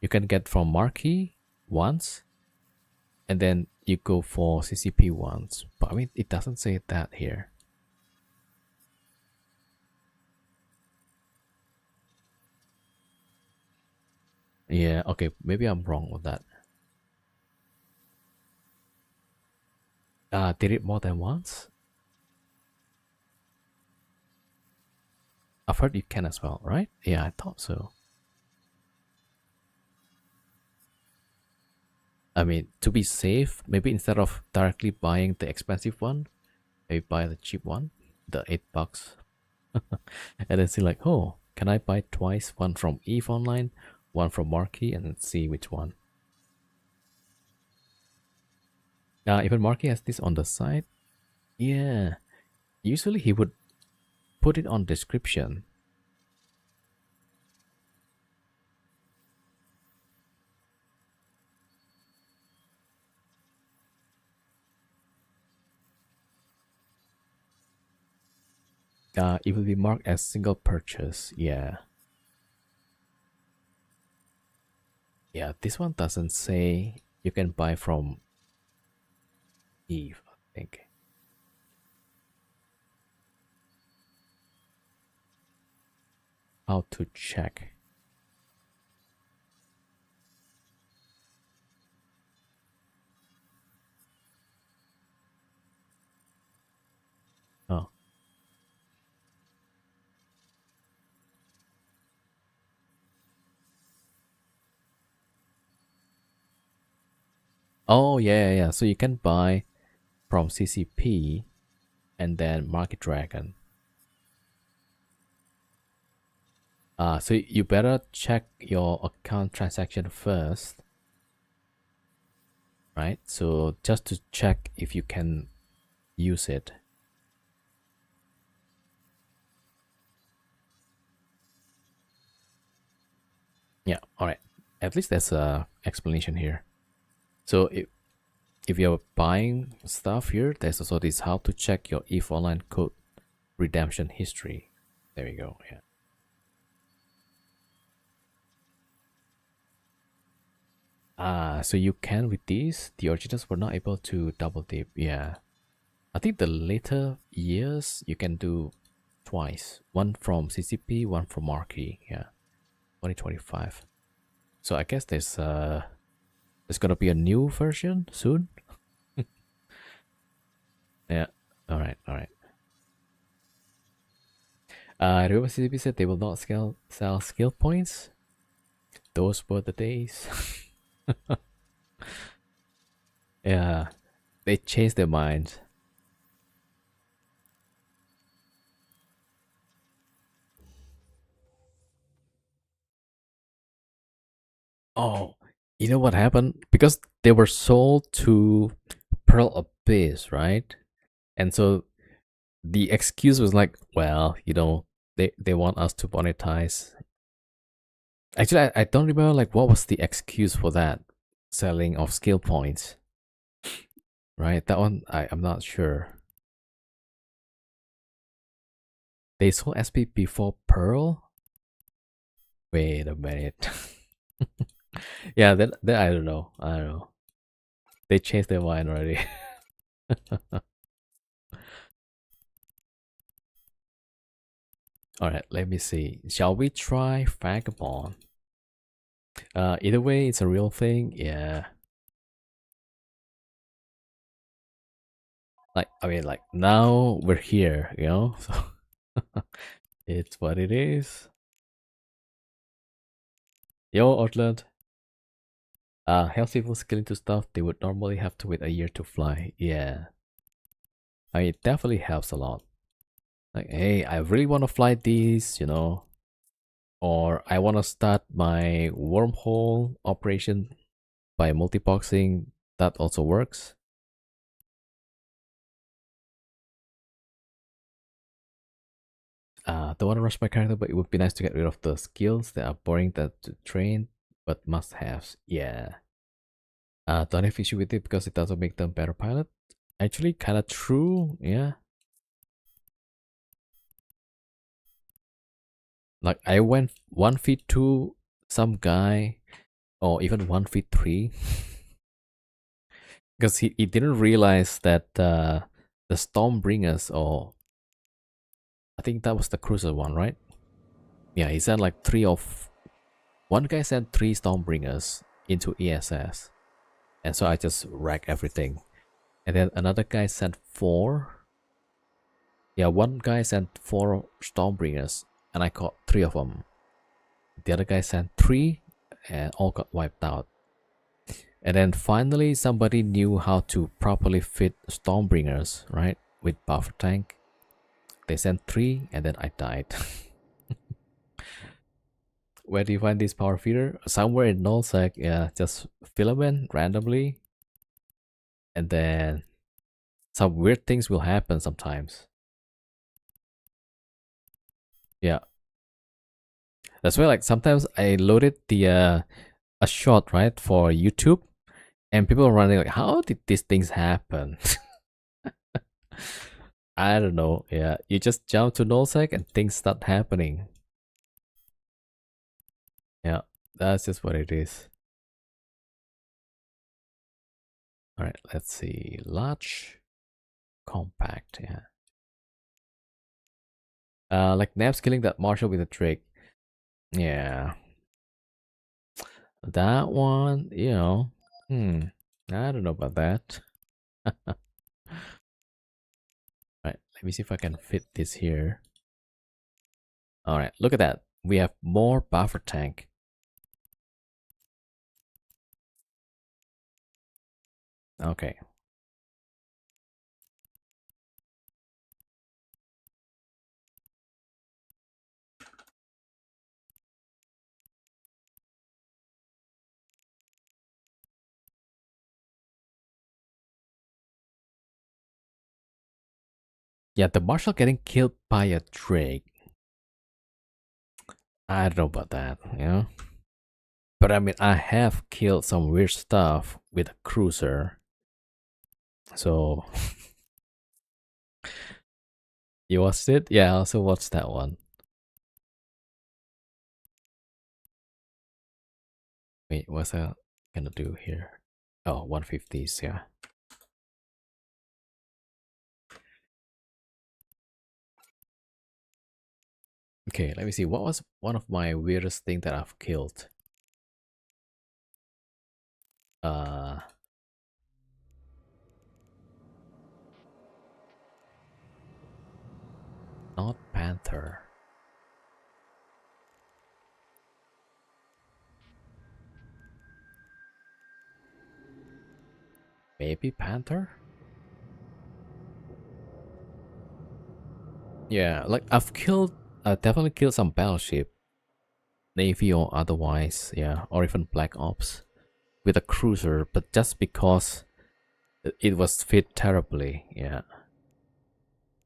You can get from Marquee once, and then you go for CCP once. But I mean, it doesn't say that here. Yeah, okay, maybe I'm wrong with that. Did it more than once? I've heard you can as well, right? Yeah, I thought so. I mean, to be safe, maybe instead of directly buying the expensive one, maybe buy the cheap one, the $8. And then see like, oh, can I buy twice? One from EVE Online, one from Marquee, and then see which one. Even Marquee has this on the side. Yeah, usually he would put it on description. It will be marked as single purchase. Yeah. Yeah, this one doesn't say you can buy from EVE, I think. How to check? Oh. Oh, yeah. So you can buy from CCP and then Market Dragon. So you better check your account transaction first, right? So just to check if you can use it. Yeah, all right. At least there's a explanation here. So if you're buying stuff here, there's also this how to check your EVE Online code redemption history. There you go. Yeah. So you can with these. The originals were not able to double dip. Yeah. I think the later years you can do twice. One from CCP, one from Marquee. Yeah. 2025. So I guess there's gonna be a new version soon. Yeah. All right. Remember CCP said they will not sell skill points. Those were the days. Yeah, they changed their minds. Oh, you know what happened? Because they were sold to Pearl Abyss, right? And so the excuse was like, well, they want us to monetize. Actually, I don't remember like what was the excuse for that selling of skill points. Right? That one I'm not sure. They sold SP before Pearl? Wait a minute. Yeah, then I don't know. They changed their mind already. Alright, let me see. Shall we try Vagabond? Either way, it's a real thing. Yeah. Like, I mean, like, now we're here, you know? So, it's what it is. Yo, Outland. Helps people scaling to stuff they would normally have to wait a year to fly. Yeah. I mean, it definitely helps a lot. Like, hey, I really want to fly these, you know, or I want to start my wormhole operation by multiboxing. That also works. Don't want to rush my character, but it would be nice to get rid of the skills that are boring that to train, but must-haves. Yeah. Don't have issue with it because it doesn't make them better pilot. Actually, kind of true. Yeah. Like I went 1 feet 2, some guy, or even 1 feet 3, because he didn't realize that the Stormbringers, or I think that was the cruiser one, right? Yeah, he sent like one guy sent 3 Stormbringers into ESS, and so I just wrecked everything. And then another guy sent 4. Yeah, one guy sent 4 Stormbringers, and I caught 3 of them. The other guy sent 3, and all got wiped out. And then finally, somebody knew how to properly fit Stormbringers, right? With buffer tank. They sent 3, and then I died. Where do you find this power feeder? Somewhere in nullsec, yeah, just filament randomly. And then some weird things will happen sometimes. Yeah. That's why like sometimes I loaded the a shot, right, for YouTube, and people are running like, how did these things happen? I don't know. Yeah, you just jump to nullsec and things start happening. Yeah, that's just what it is. All right, let's see. Large, compact. Yeah. Like Naps killing that Marshall with a trick. Yeah. That one, you know. I don't know about that. Right, let me see if I can fit this here. All right, look at that. We have more buffer tank. Okay. Yeah, the Marshal getting killed by a Drake. I don't know about that, you know? But I mean, I have killed some weird stuff with a cruiser. So, you watched it? Yeah, I also watched that one. Wait, what's I gonna do here? Oh, 150s, yeah. Okay, let me see. What was one of my weirdest thing that I've killed? Uh, not Panther. Maybe Panther? Yeah, like I definitely killed some battleship, Navy or otherwise, yeah, or even Black Ops with a cruiser, but just because it was fit terribly, yeah.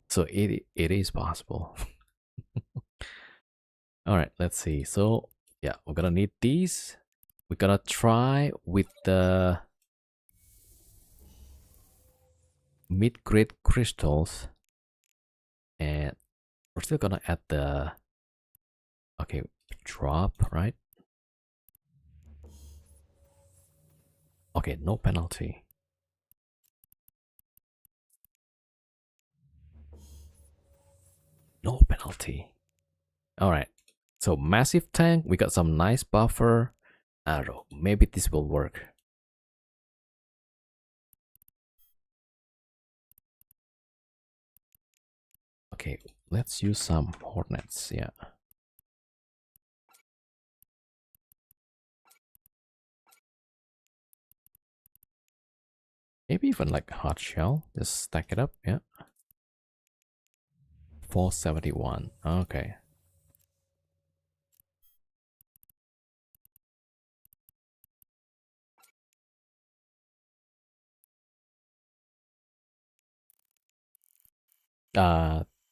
So it is possible. All right, let's see. So yeah, we're gonna need these. We're gonna try with the mid-grade crystals, and we're still gonna add the okay drop, right? Okay, no penalty. No penalty. All right. So massive tank. We got some nice buffer. I don't know. Maybe this will work. Okay, let's use some hornets. Yeah. Maybe even like hard shell. Just stack it up. Yeah. 471. Okay.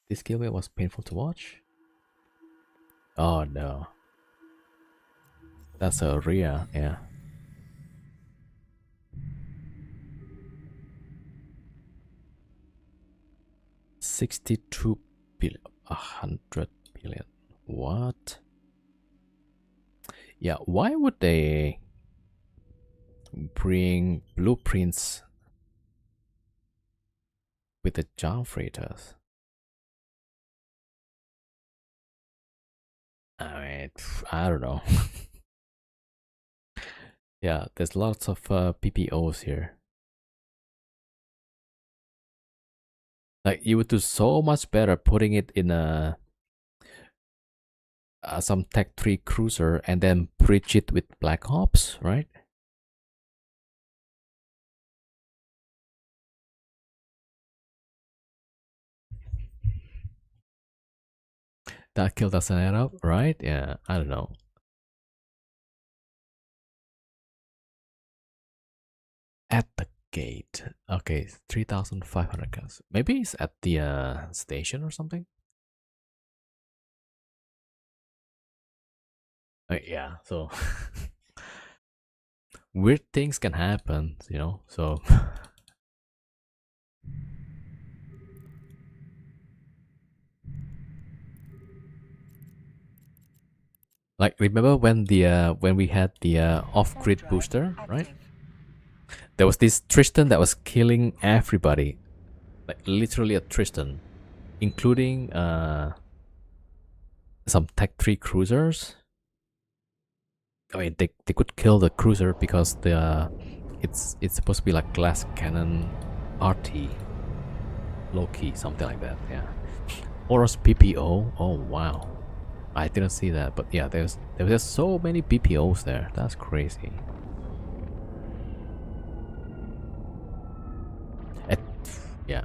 This giveaway was painful to watch. Oh no. That's a Rhea, yeah. 62 billion, 100 billion. What? Yeah, why would they bring blueprints with the jar freighters? I mean, I don't know. Yeah, there's lots of PPOs here. Like, you would do so much better putting it in a some Tech 3 cruiser and then bridge it with Black Ops, right? That kill doesn't add up, right? Yeah, I don't know. At the gate. Okay, 3,500 cars. Maybe it's at the station or something? Yeah, so weird things can happen, you know, so like remember when we had the off-grid booster, right? There was this Tristan that was killing everybody. Like literally a Tristan, including some Tech 3 cruisers. I mean, they could kill the cruiser because the it's supposed to be like glass cannon RT, low key, something like that. Yeah. Horus PPO. Oh wow, I didn't see that, but yeah, there was just so many PPOs there. That's crazy. Yeah.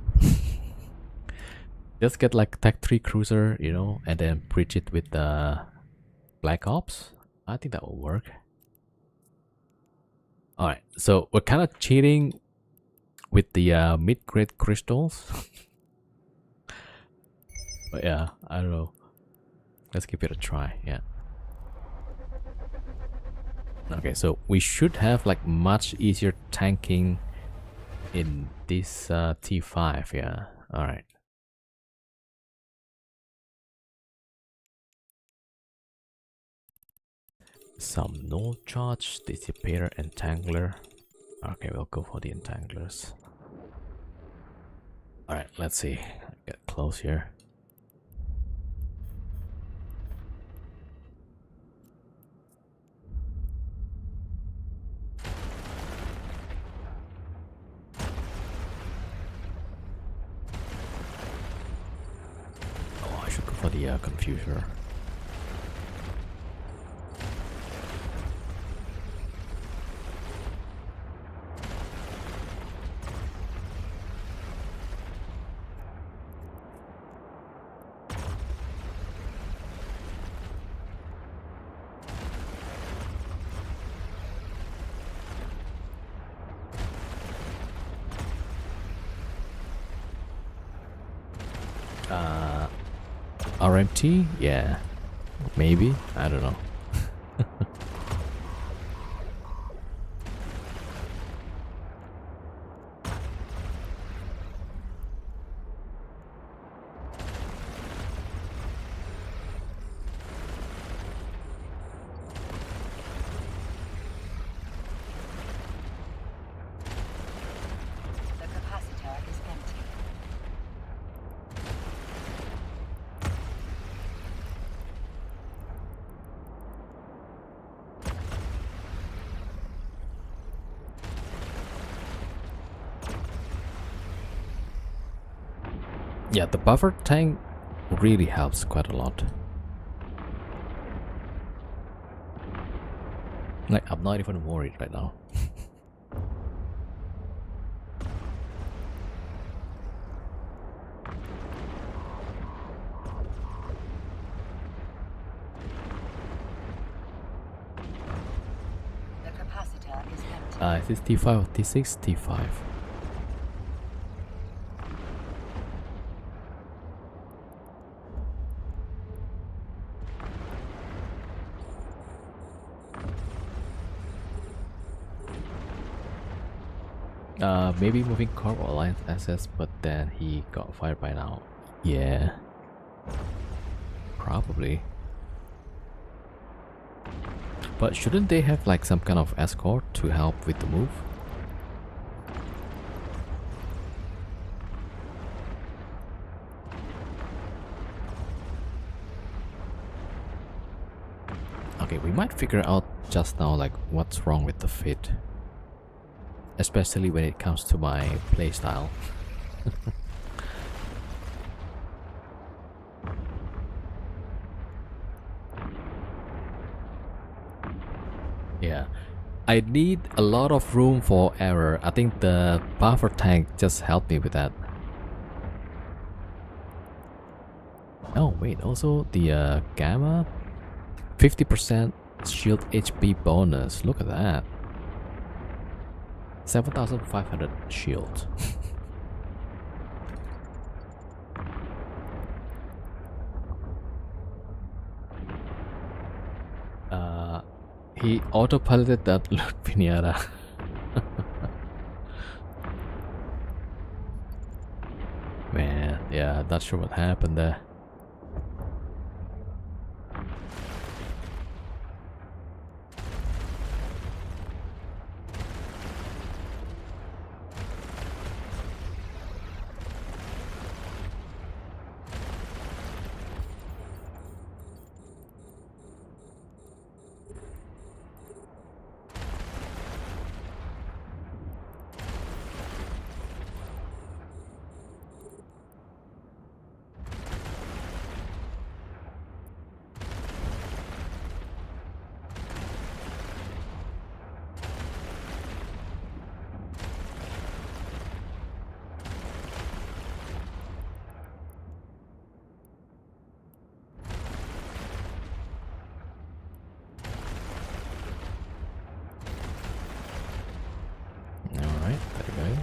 Just get like Tech 3 cruiser, you know, and then bridge it with the Black Ops. I think that will work. Alright, so we're kind of cheating with the mid-grade crystals. But yeah, I don't know. Let's give it a try, yeah. Okay, so we should have like much easier tanking in this T5, yeah. Alright. Some null charge, dissipator, entangler. Okay, we'll go for the entanglers. Alright, let's see. Get close here. Oh, I should go for the confuser. RMT? Yeah. Maybe? I don't know. The capacitor is empty. Yeah, the buffer tank really helps quite a lot. Like, I'm not even worried right now. The capacitor is empty. Is this T5 or T6? T5. Maybe moving Corp or Alliance assets, but then he got fired by now. Yeah. Probably. But shouldn't they have like some kind of escort to help with the move? Okay, we might figure out just now like what's wrong with the fit. Especially when it comes to my playstyle. Yeah. I need a lot of room for error. I think the buffer tank just helped me with that. Oh wait, also the gamma 50% shield HP bonus. Look at that. 7,500 shield. He autopiloted that loot pinata. Man, yeah, not sure what happened there. Alright, there we go.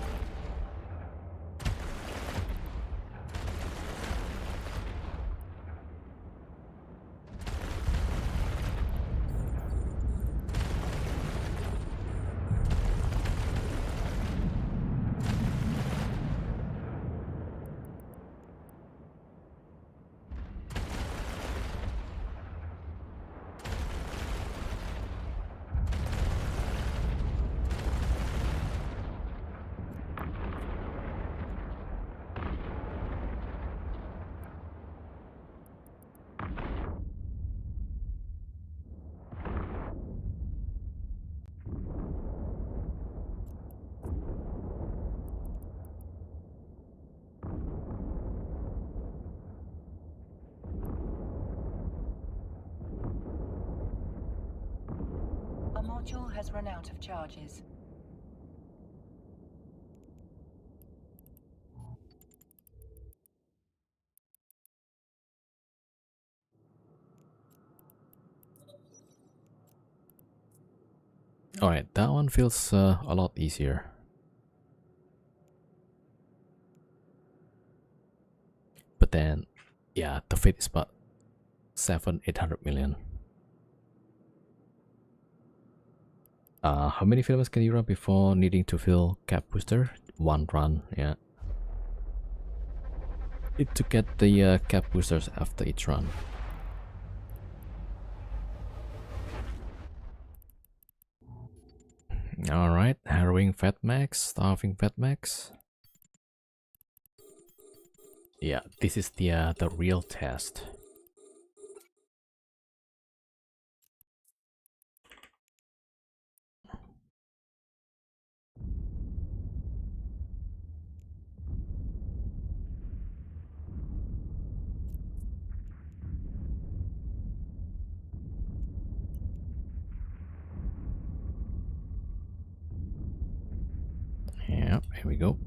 A module has run out of charges. Alright, that one feels a lot easier. But then, yeah, the fit is about 800 million. How many filaments can you run before needing to fill cap booster? One run, yeah. Need to get the cap boosters after each run. Alright, harrowing fatmax, starving fatmax. Yeah, this is the real test. Here we go.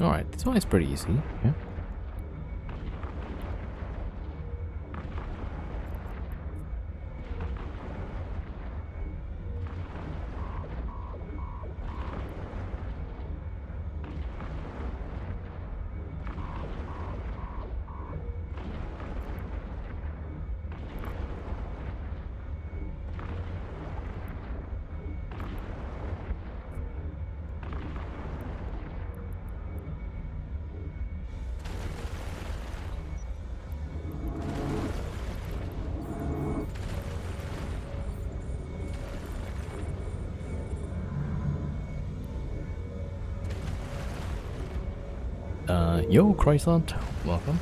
Alright, this one is pretty easy. Yeah. Yo, Croissant, welcome.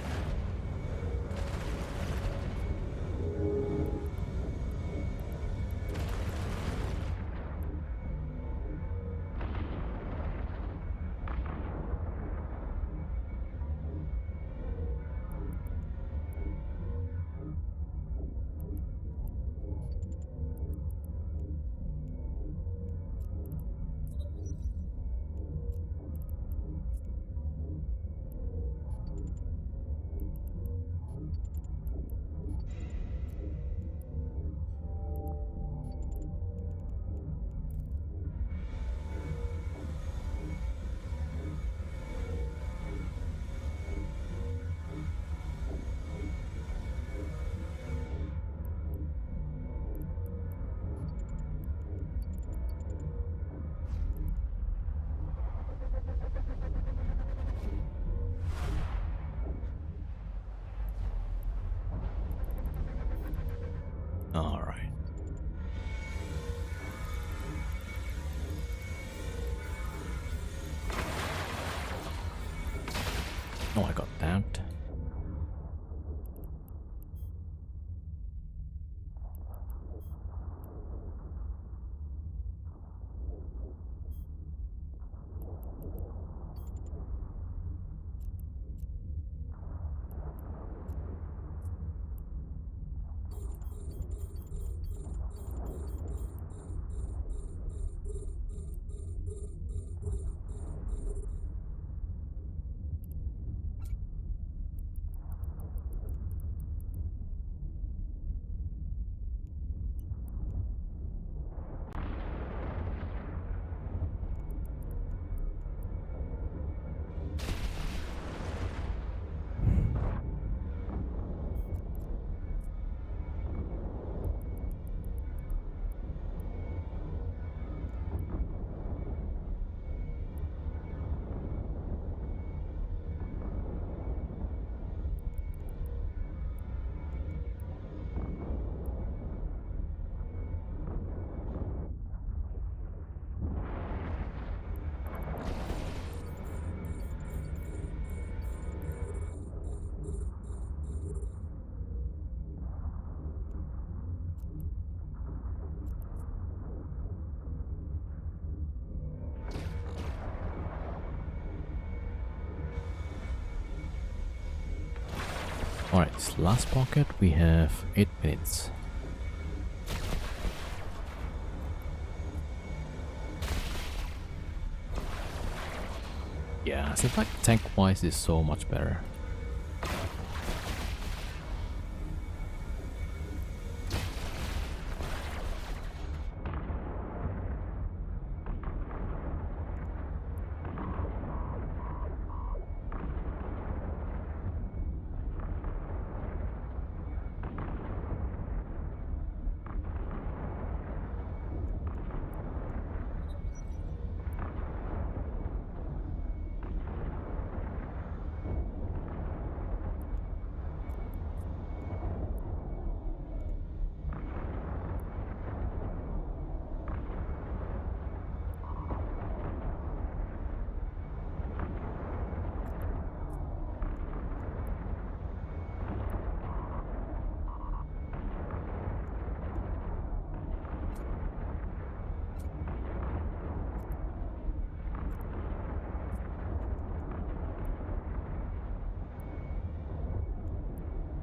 All right. Oh, I got that. Alright, this last pocket we have 8 minutes. Yeah, seems like tank wise is so much better.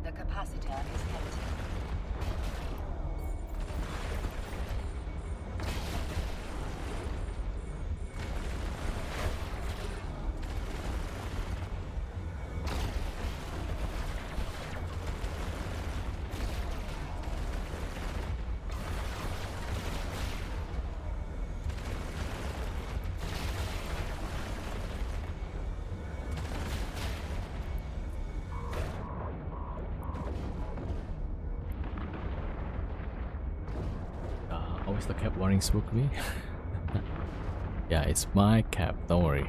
The capacitor is empty. Always the cap warning spook me. Yeah, it's my cap, don't worry.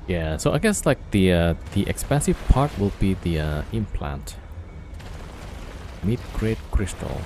Yeah, so I guess like the expensive part will be the implant. Mid-grade crystal.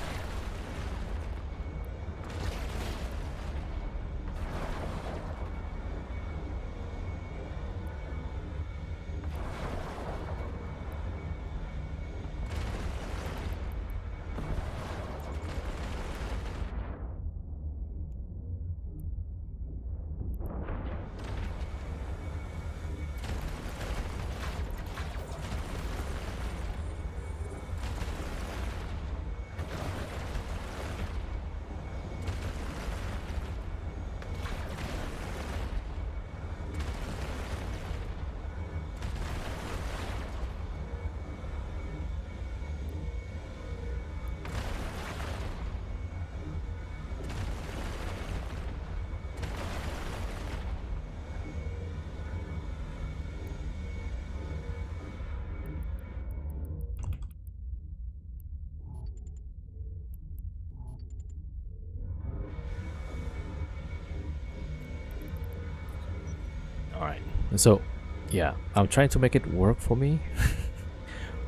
Alright, so yeah, I'm trying to make it work for me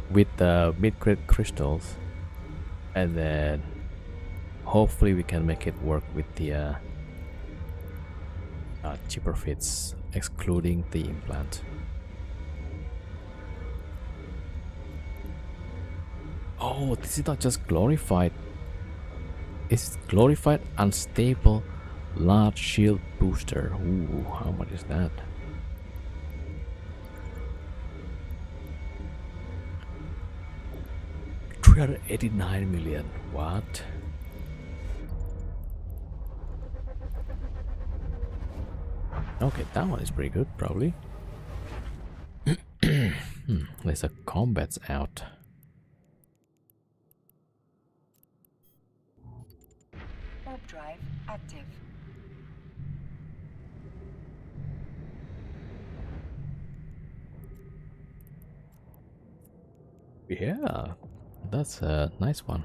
with the mid-grade crystals, and then hopefully we can make it work with the cheaper fits, excluding the implant. Oh, this is not just glorified. It's glorified unstable large shield booster. Ooh, how much is that? $389 million. What? Okay, that one is pretty good, probably. There's a combat's out. Warp drive active. Yeah, that's a nice one.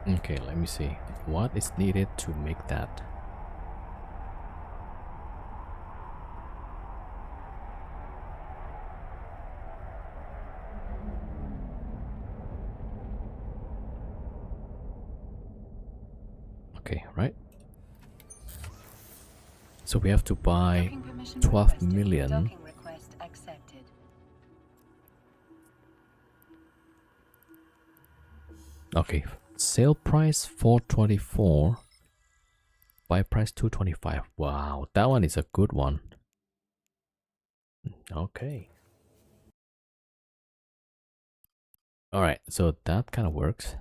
Okay, let me see. What is needed to make that? Okay, right. So we have to buy Docking permission 12 requested. million. Docking request accepted. Okay, sale price 424. Buy price 225. Wow, that one is a good one. Okay. All right, so that kind of works.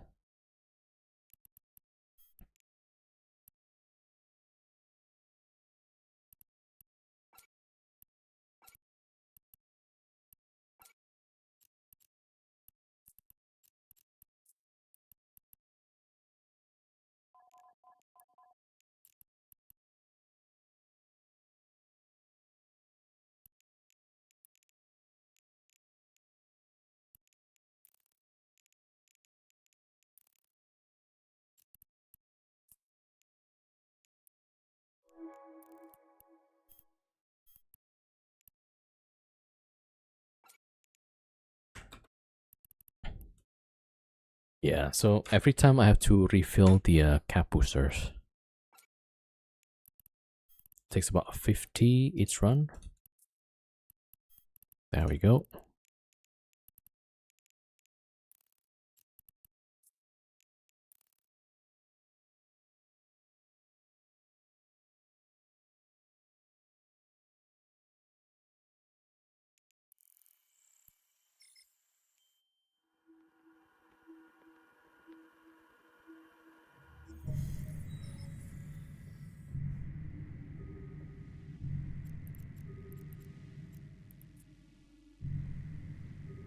Yeah, so every time I have to refill the cap boosters. Takes about 50 each run. There we go.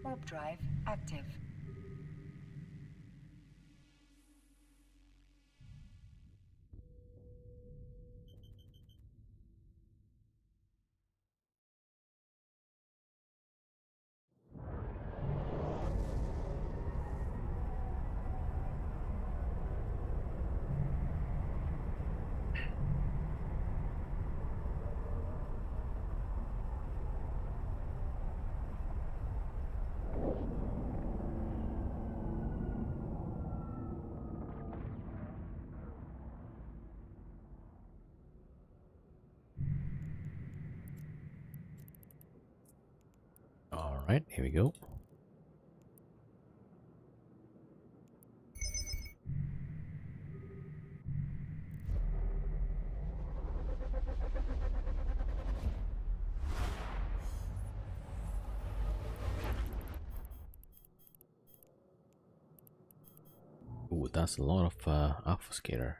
Warp drive active. All right, here we go. Ooh, that's a lot of obfuscator.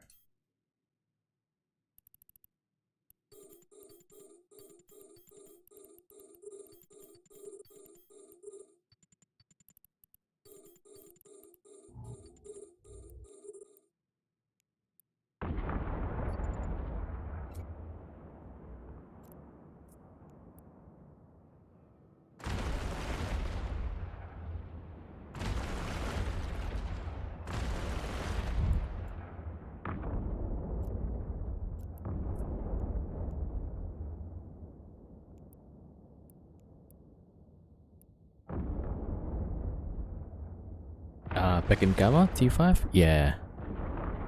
Back in Gamma T5? Yeah.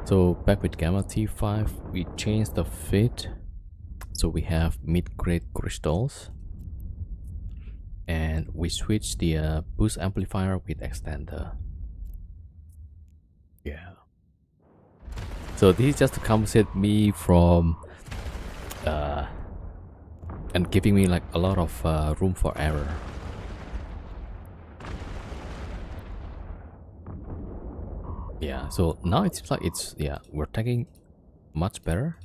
So back with Gamma T5, we changed the fit. So we have mid-grade crystals. And we switched the boost amplifier with extender. Yeah. So this is just to compensate me from and giving me like a lot of room for error. Yeah, so now it seems like it's, yeah, we're taking much better.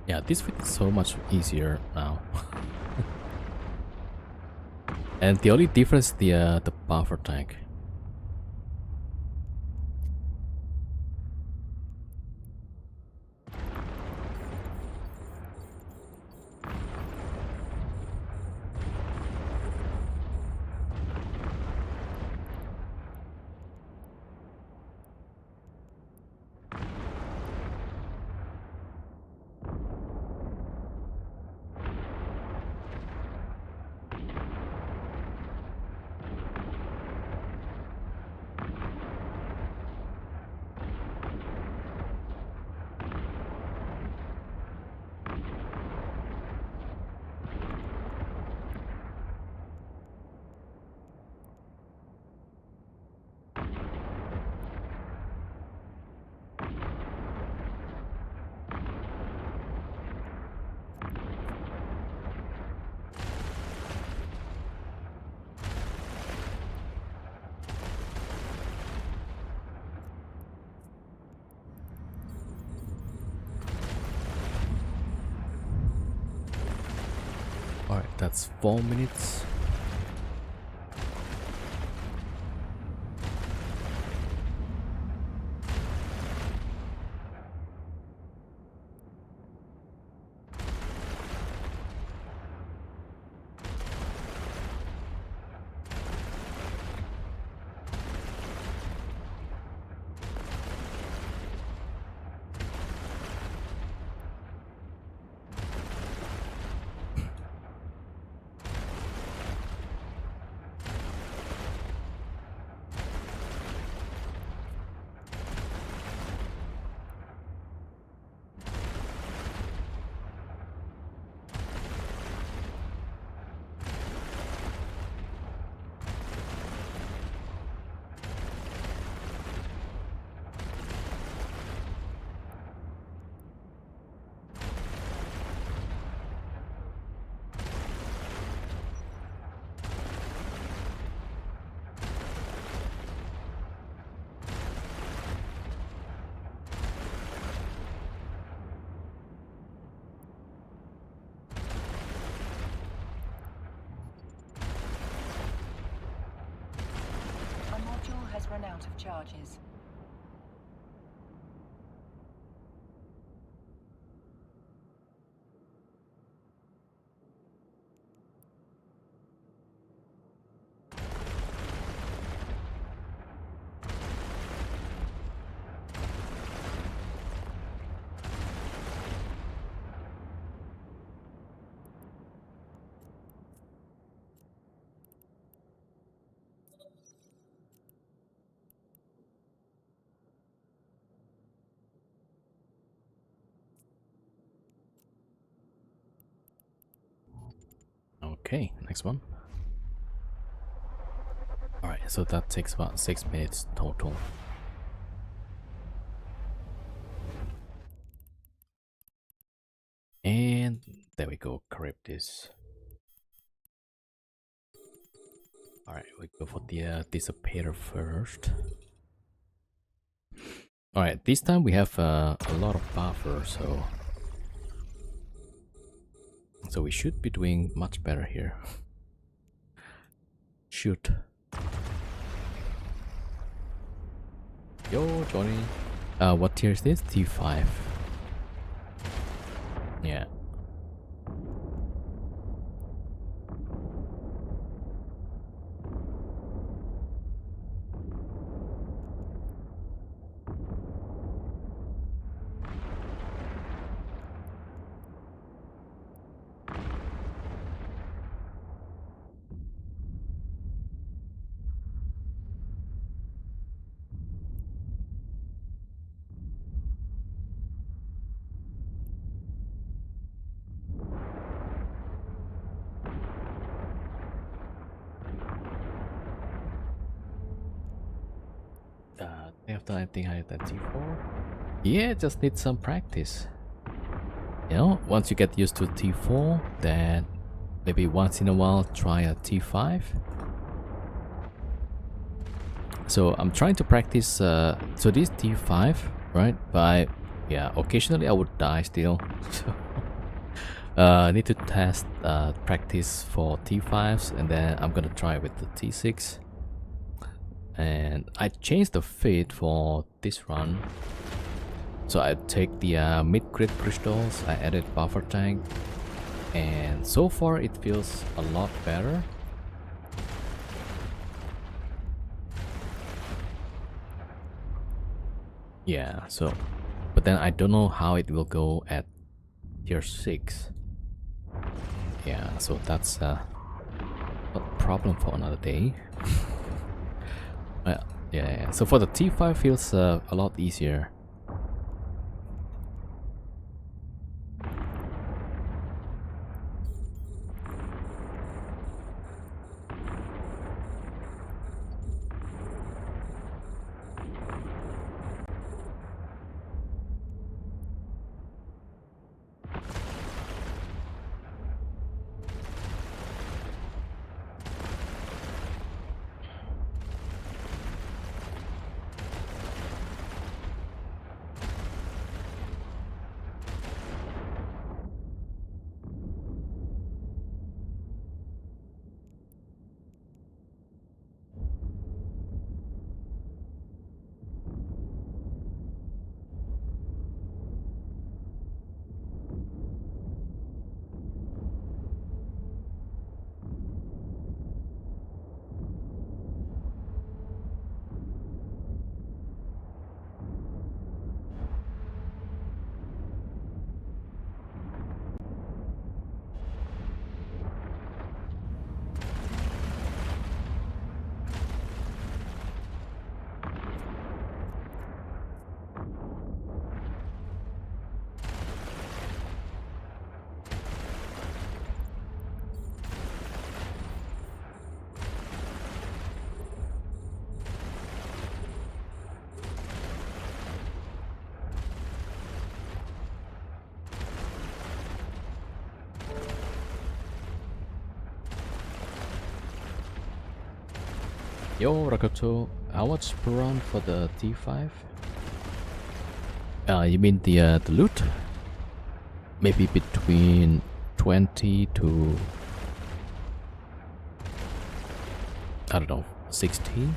Yeah, this fight is so much easier now. And the only difference the buffer tank. Alright, that's 4 minutes. Our module has run out of charges. Okay, next one. Alright, so that takes about 6 minutes total. And there we go, Charybdis. Alright, we go for the Dissipator first. Alright, this time we have a lot of buffer, so we should be doing much better here. Shoot. Yo, Johnny. What tier is this? T5. Yeah. After anything higher than T4? Yeah, just need some practice. You know, once you get used to T4, then maybe once in a while try a T5. So I'm trying to practice, so this T5, right? But yeah, occasionally I would die still. So I need to test practice for T5s, and then I'm gonna try with the T6. And I changed the fit for this run. So I take the mid-crit crystals, I added buffer tank, and so far it feels a lot better. Yeah, so, but then I don't know how it will go at tier 6. Yeah, so that's a problem for another day. Yeah, so for the T5 feels a lot easier. Yo, Rakoto, how much per round for the T5? You mean the loot? Maybe between 20 to, I don't know, 60?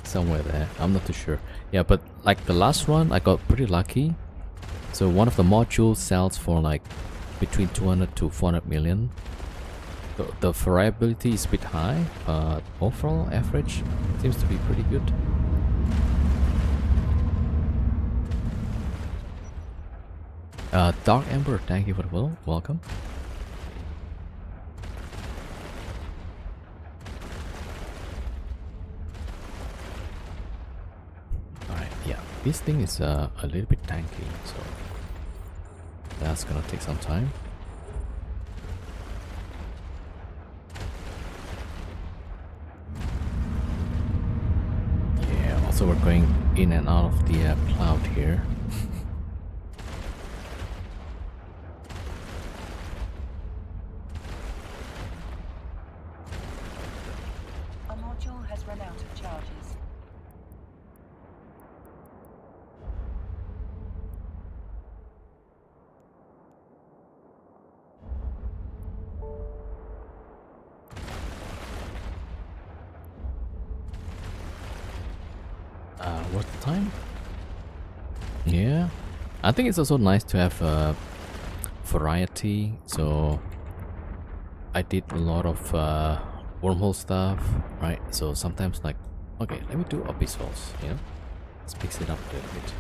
Somewhere there, I'm not too sure. Yeah, but like the last one, I got pretty lucky. So one of the modules sells for like between 200 to 400 million. The variability is a bit high, but overall average seems to be pretty good. Dark Ember, thank you for the follow. Welcome. Alright, yeah, this thing is a little bit tanky, so that's gonna take some time. So we're going in and out of the cloud here. Our module has run out of charges. What's the time? Yeah, I think it's also nice to have variety. So I did a lot of wormhole stuff, right? So sometimes like, okay, let me do abyssals, you know? Let's mix it up a little bit.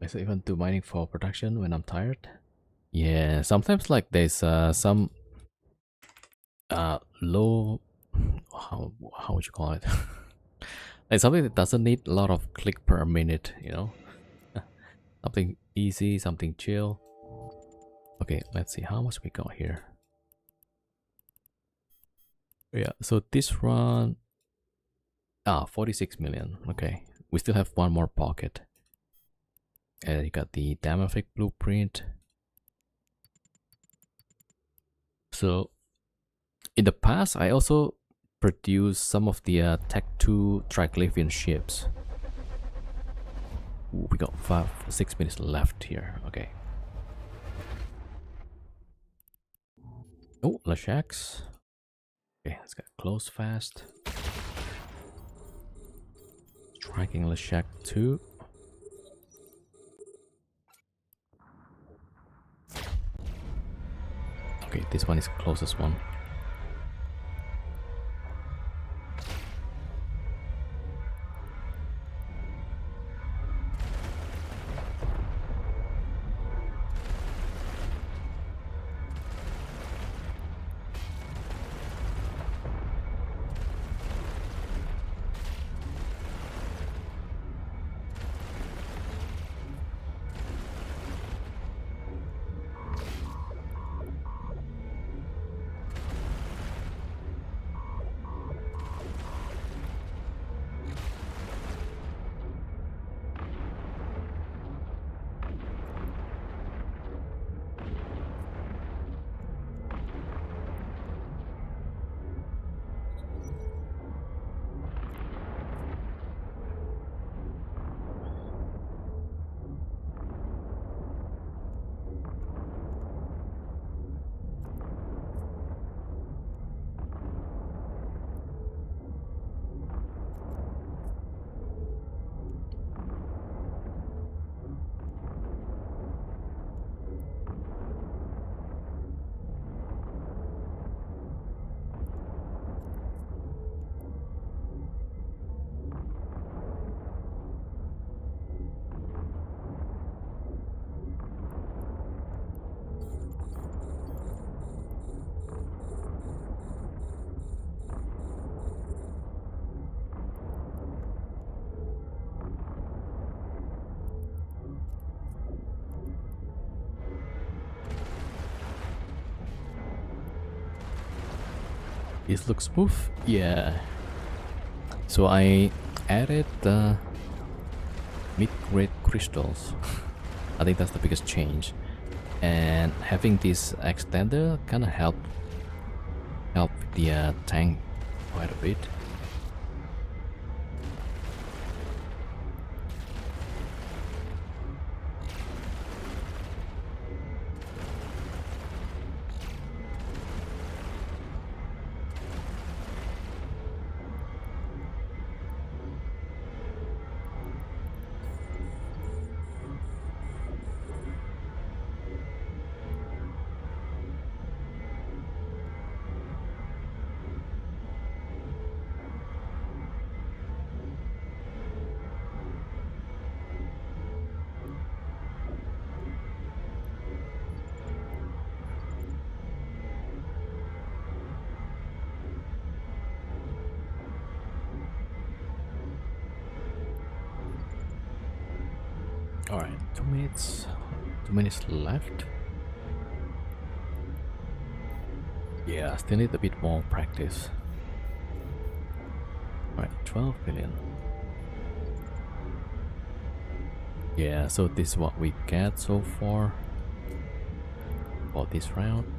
I even do mining for production when I'm tired. Yeah, sometimes like there's some low, how would you call it? Like something that doesn't need a lot of click per minute, you know? Something easy, something chill. Okay, let's see how much we got here. Yeah, so this run, 46 million. Okay, we still have one more pocket. And you got the Damafik blueprint. So in the past, I also produced some of the Tech 2 Triglyphian ships. Ooh, we got 6 minutes left here. Okay. Oh, Lashax. Okay, let's get close fast. Striking Lashak 2. Okay, this one is the closest one. This looks smooth. Yeah. So I added the mid-grade crystals. I think that's the biggest change. And having this extender kind of help the tank quite a bit. Alright, 2 minutes. 2 minutes left. Yeah, still need a bit more practice. Alright, 12 billion. Yeah, so this is what we get so far for this round.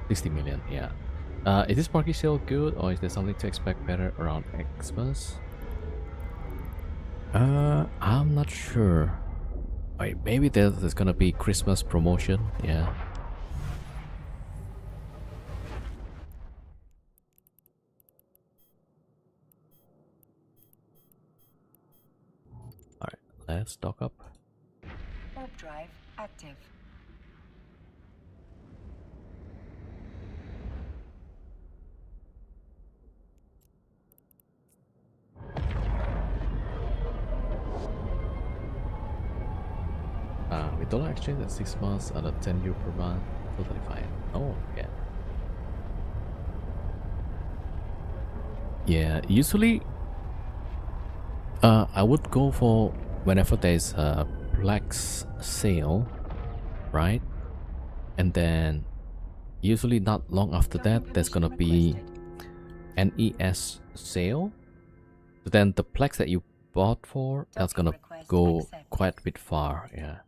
60 million, yeah. Is this market still good, or is there something to expect better around Xmas? I'm not sure. Wait, maybe there's gonna be Christmas promotion, yeah. Alright, let's stock up. Warp drive active. dollar exchange at 6 months at a 10 euro per month, totally fine. Oh, yeah. Yeah, usually I would go for whenever there's a Plex sale, right? And then usually not long after that, there's gonna be NES sale. So then the Plex that you bought for, that's gonna go quite a bit far, yeah.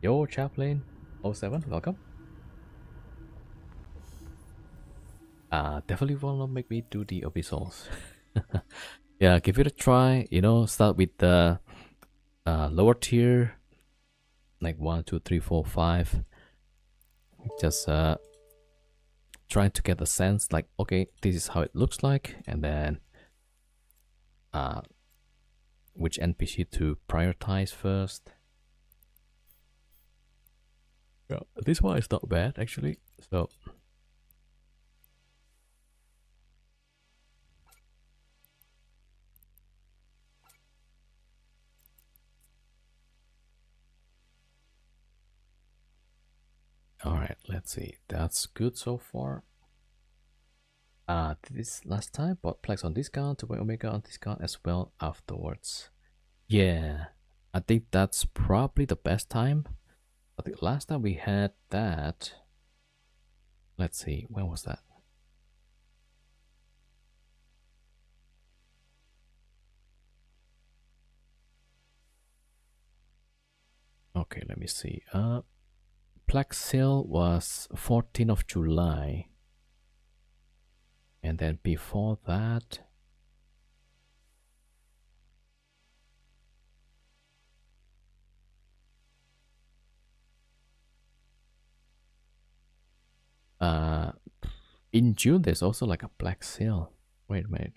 Yo, Chaplain 07, welcome. Definitely will not make me do the abyssals. Yeah, give it a try. You know, start with the lower tier, like 1, 2, 3, 4, 5. Just trying to get a sense, like, okay, this is how it looks like, and then which NPC to prioritize first. Yeah, this one is not bad actually. So all right, let's see. That's good so far. This last time bought Plex on discount to buy Omega on discount as well afterwards. Yeah, I think that's probably the best time. I think last time we had that. Let's see, when was that? Okay, let me see. Plex sale was 14th of July. And then before that, in June there's also like a black sale. Wait a minute.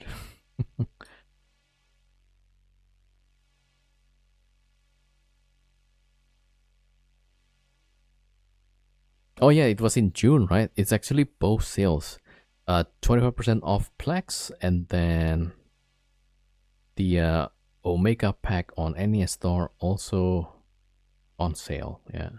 Oh yeah, it was in June, right? It's actually both sales. 25% off Plex, and then the Omega pack on NES store also on sale. Yeah.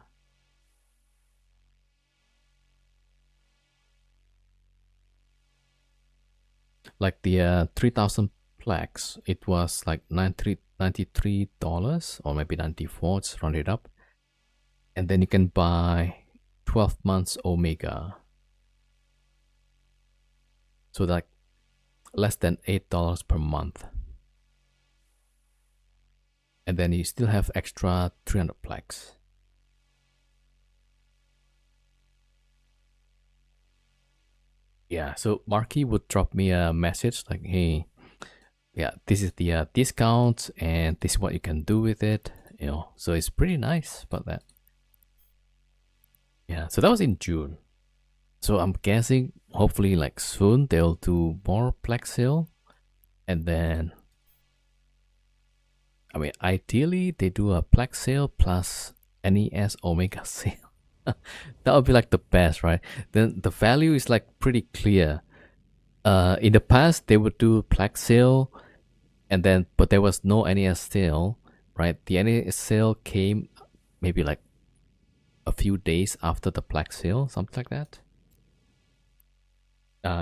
Like the 3000 Plex, it was like $93 or maybe 94, it's rounded up. And then you can buy 12 months Omega. So like less than $8 per month. And then you still have extra 300 Plex. Yeah, so Marky would drop me a message like, hey, yeah, this is the discount and this is what you can do with it. You know, so it's pretty nice about that. Yeah, so that was in June. So I'm guessing hopefully like soon they'll do more Plex sale. And then, I mean, ideally they do a Plex sale plus NES Omega sale. That would be like the best, right? Then the value is like pretty clear. In the past they would do Plex sale, and then but there was no NES sale, right? The NES sale came maybe like a few days after the Plex sale, something like that.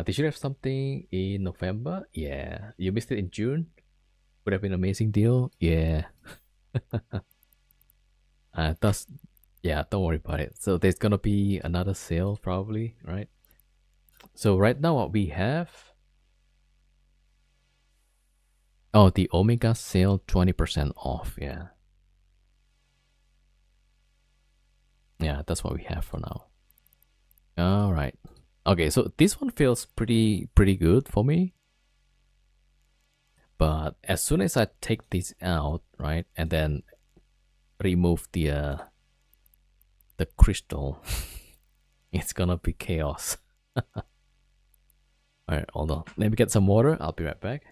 They should have something in November. Yeah, you missed it in June. Would have been an amazing deal. Yeah. That's yeah. Don't worry about it. So there's gonna be another sale probably, right? So right now what we have. Oh, the Omega sale 20% off. Yeah. Yeah, that's what we have for now. All right. Okay, so this one feels pretty good for me. But as soon as I take this out, right, and then remove the crystal, it's gonna be chaos. All right, hold on. Let me get some water. I'll be right back.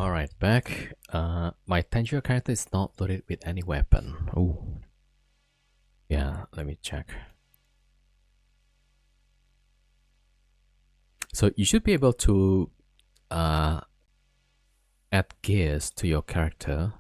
Alright, back. My Tanjiro character is not loaded with any weapon. Oh. Yeah, let me check. So you should be able to add gears to your character.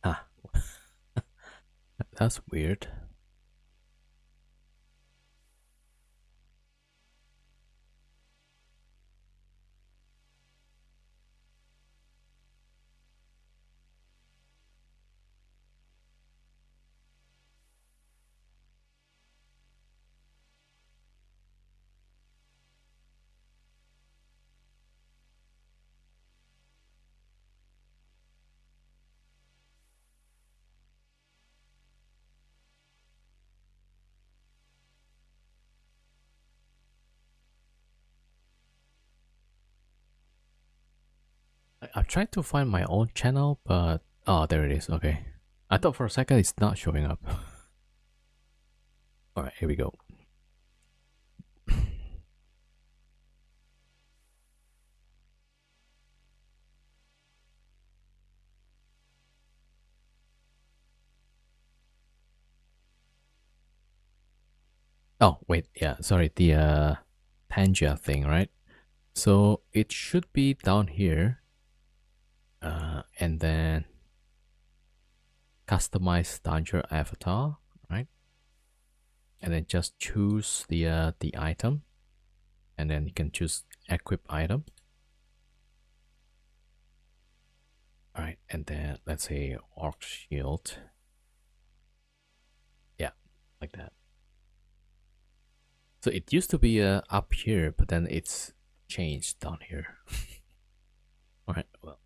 Ah, that's weird. I've tried to find my own channel, but oh, there it is. Okay. I thought for a second it's not showing up. Alright, here we go. Oh, wait, yeah, sorry, the Tanja thing, right? So it should be down here. And then customize Tanja avatar, right? And then just choose the item. And then you can choose equip item. Alright, and then let's say orc shield. Yeah, like that. So it used to be up here, but then it's changed down here. Alright, well.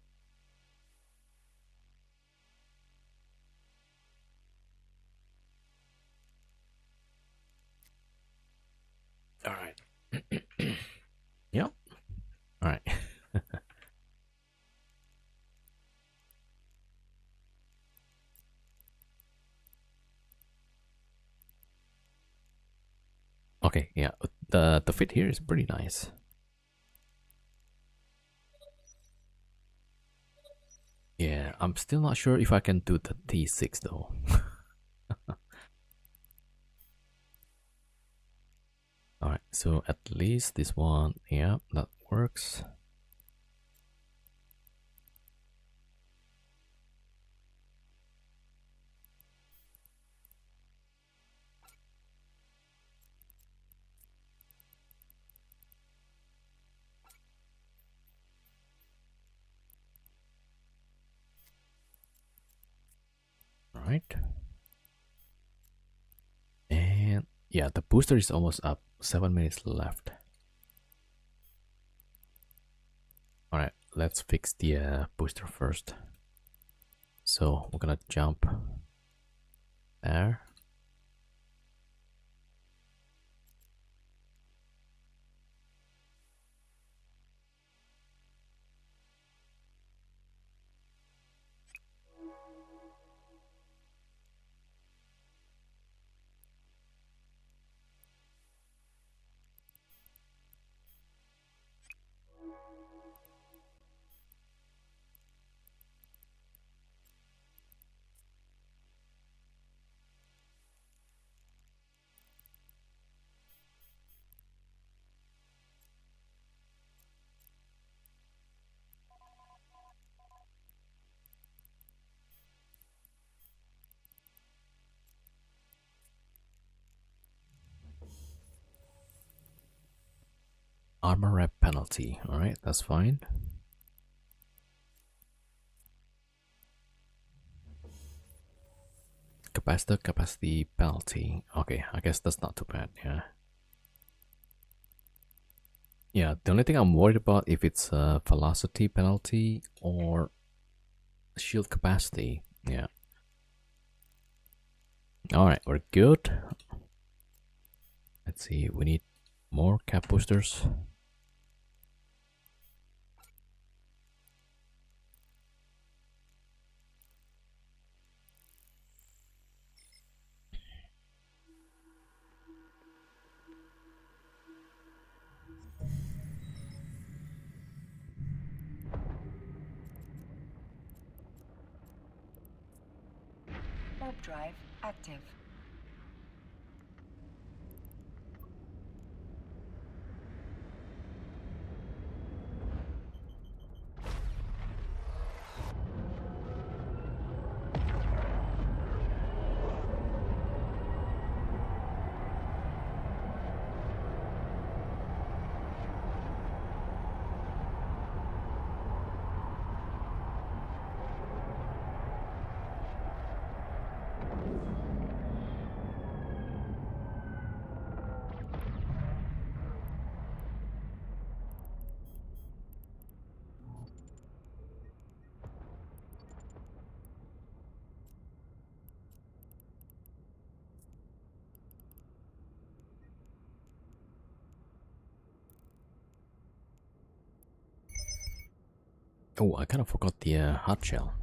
Alright. Yep. Alright. Okay, yeah. The fit here is pretty nice. Yeah, I'm still not sure if I can do the T6 though. Alright, so at least this one, yeah, that works. Alright. And yeah, the booster is almost up. 7 minutes left. Alright, let's fix the booster first. So we're gonna jump there. armor rep penalty. Alright, that's fine. Capacitor capacity penalty. Okay, I guess that's not too bad, yeah. Yeah, the only thing I'm worried about if it's a velocity penalty or shield capacity. Yeah. Alright, we're good. Let's see, we need more cap boosters. Warp drive active. Oh, I kind of forgot the hard shell.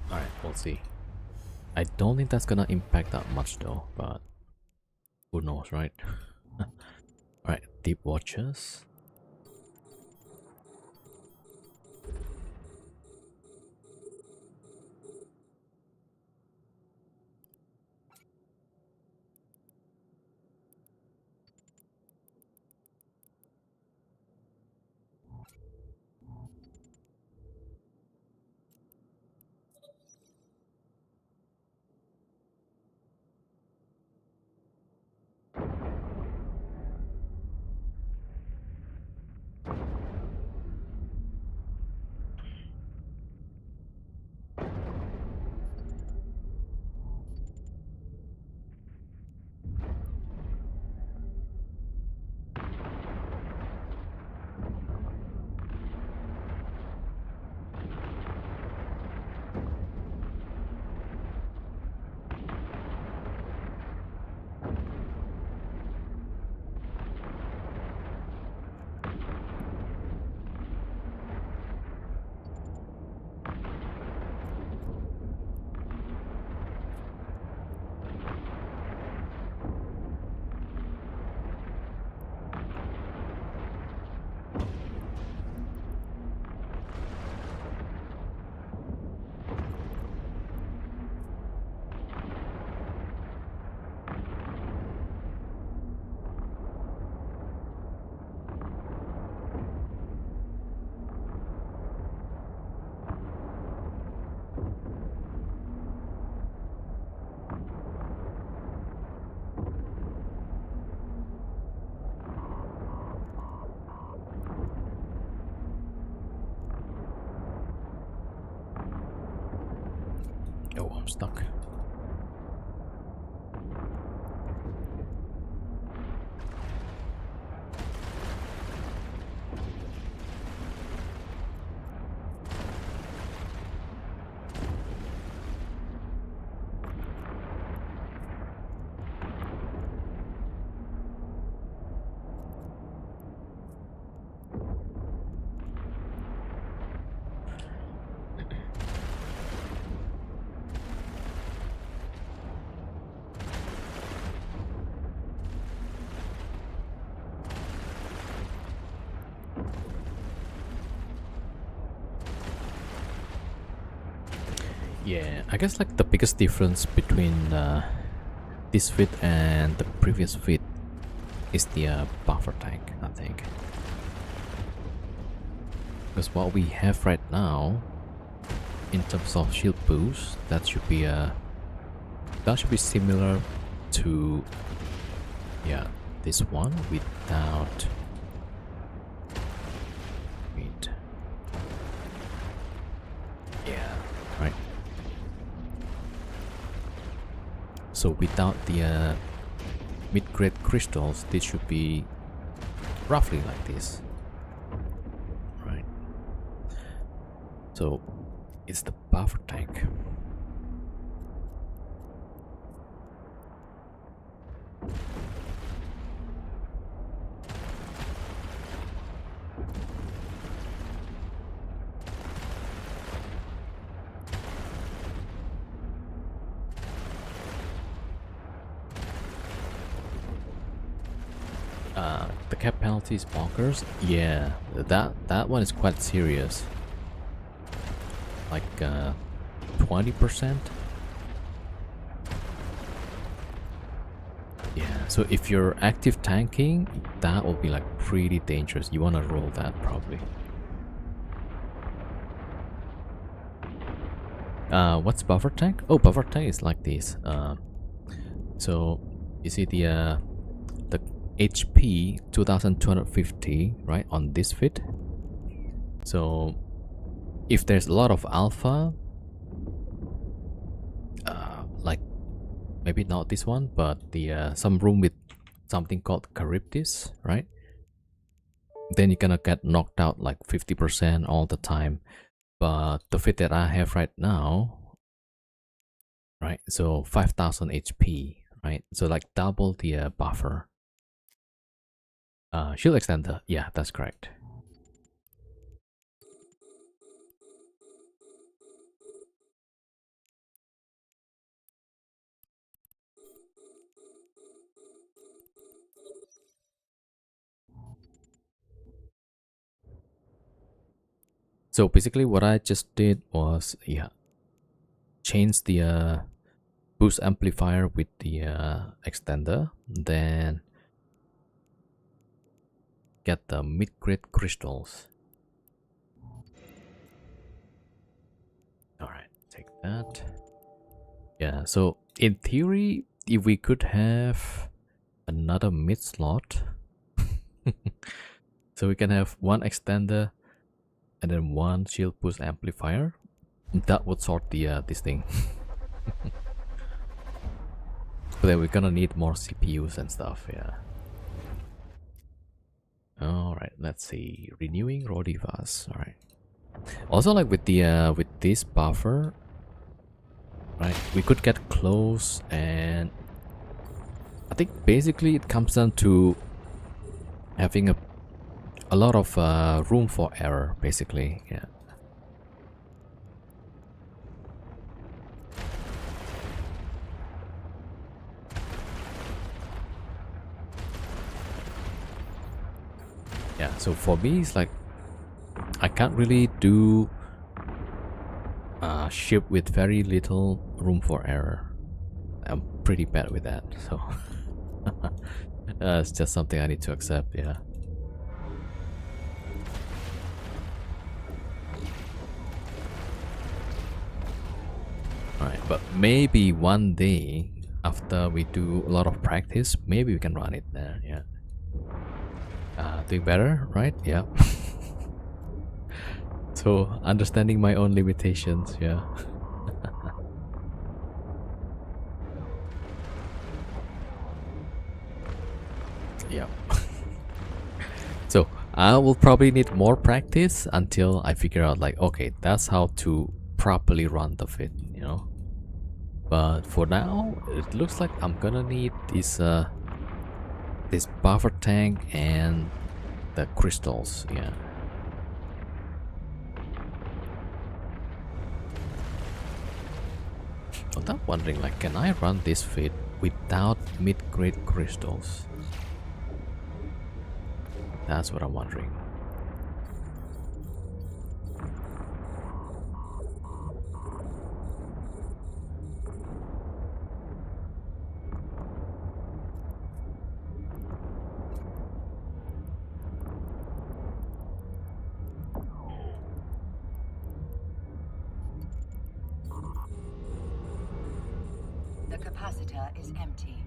Alright, we'll see. I don't think that's gonna impact that much though, but who knows, right? Alright, deep watches. Oh, I'm stuck. Yeah, I guess like the biggest difference between this fit and the previous fit is the buffer tank, I think. Because what we have right now, in terms of shield boost, that should be similar to yeah, this one without. Wait. Yeah, right. So without the mid-grade crystals, this should be roughly like this, right? So it's the buffer tank. The cap penalty is bonkers. Yeah, that one is quite serious. Like 20%. Yeah, so if you're active tanking, that will be like pretty dangerous. You want to roll that probably. What's buffer tank? Oh, buffer tank is like this. So you see the HP 2250, right, on this fit. So if there's a lot of alpha, like maybe not this one, but the some room with something called Charybdis, right? Then you're gonna get knocked out like 50% all the time. But the fit that I have right now, right? So 5000 HP, right? So like double the buffer. Shield extender, yeah, that's correct. So basically what I just did was, yeah, change the boost amplifier with the extender, then get the mid-grade crystals. All right, take that. Yeah, so in theory, if we could have another mid slot, so we can have one extender and then one shield boost amplifier, that would sort the this thing. But then we're gonna need more CPUs and stuff, yeah. Alright, let's see. Renewing Rodivas. Alright. Also, like with the with this buffer, right, we could get close, and I think basically it comes down to having a lot of room for error, basically, yeah. Yeah, so for me, it's like I can't really do ship with very little room for error. I'm pretty bad with that, so it's just something I need to accept, yeah. Alright, but maybe one day after we do a lot of practice, maybe we can run it there, yeah. Doing better, right? Yeah. So understanding my own limitations, yeah. Yeah. So I will probably need more practice until I figure out like, okay, that's how to properly run the fit, you know. But for now, it looks like I'm gonna need this buffer tank and the crystals, yeah. But I'm wondering, like, can I run this fit without mid-grade crystals? That's what I'm wondering. The capacitor is empty.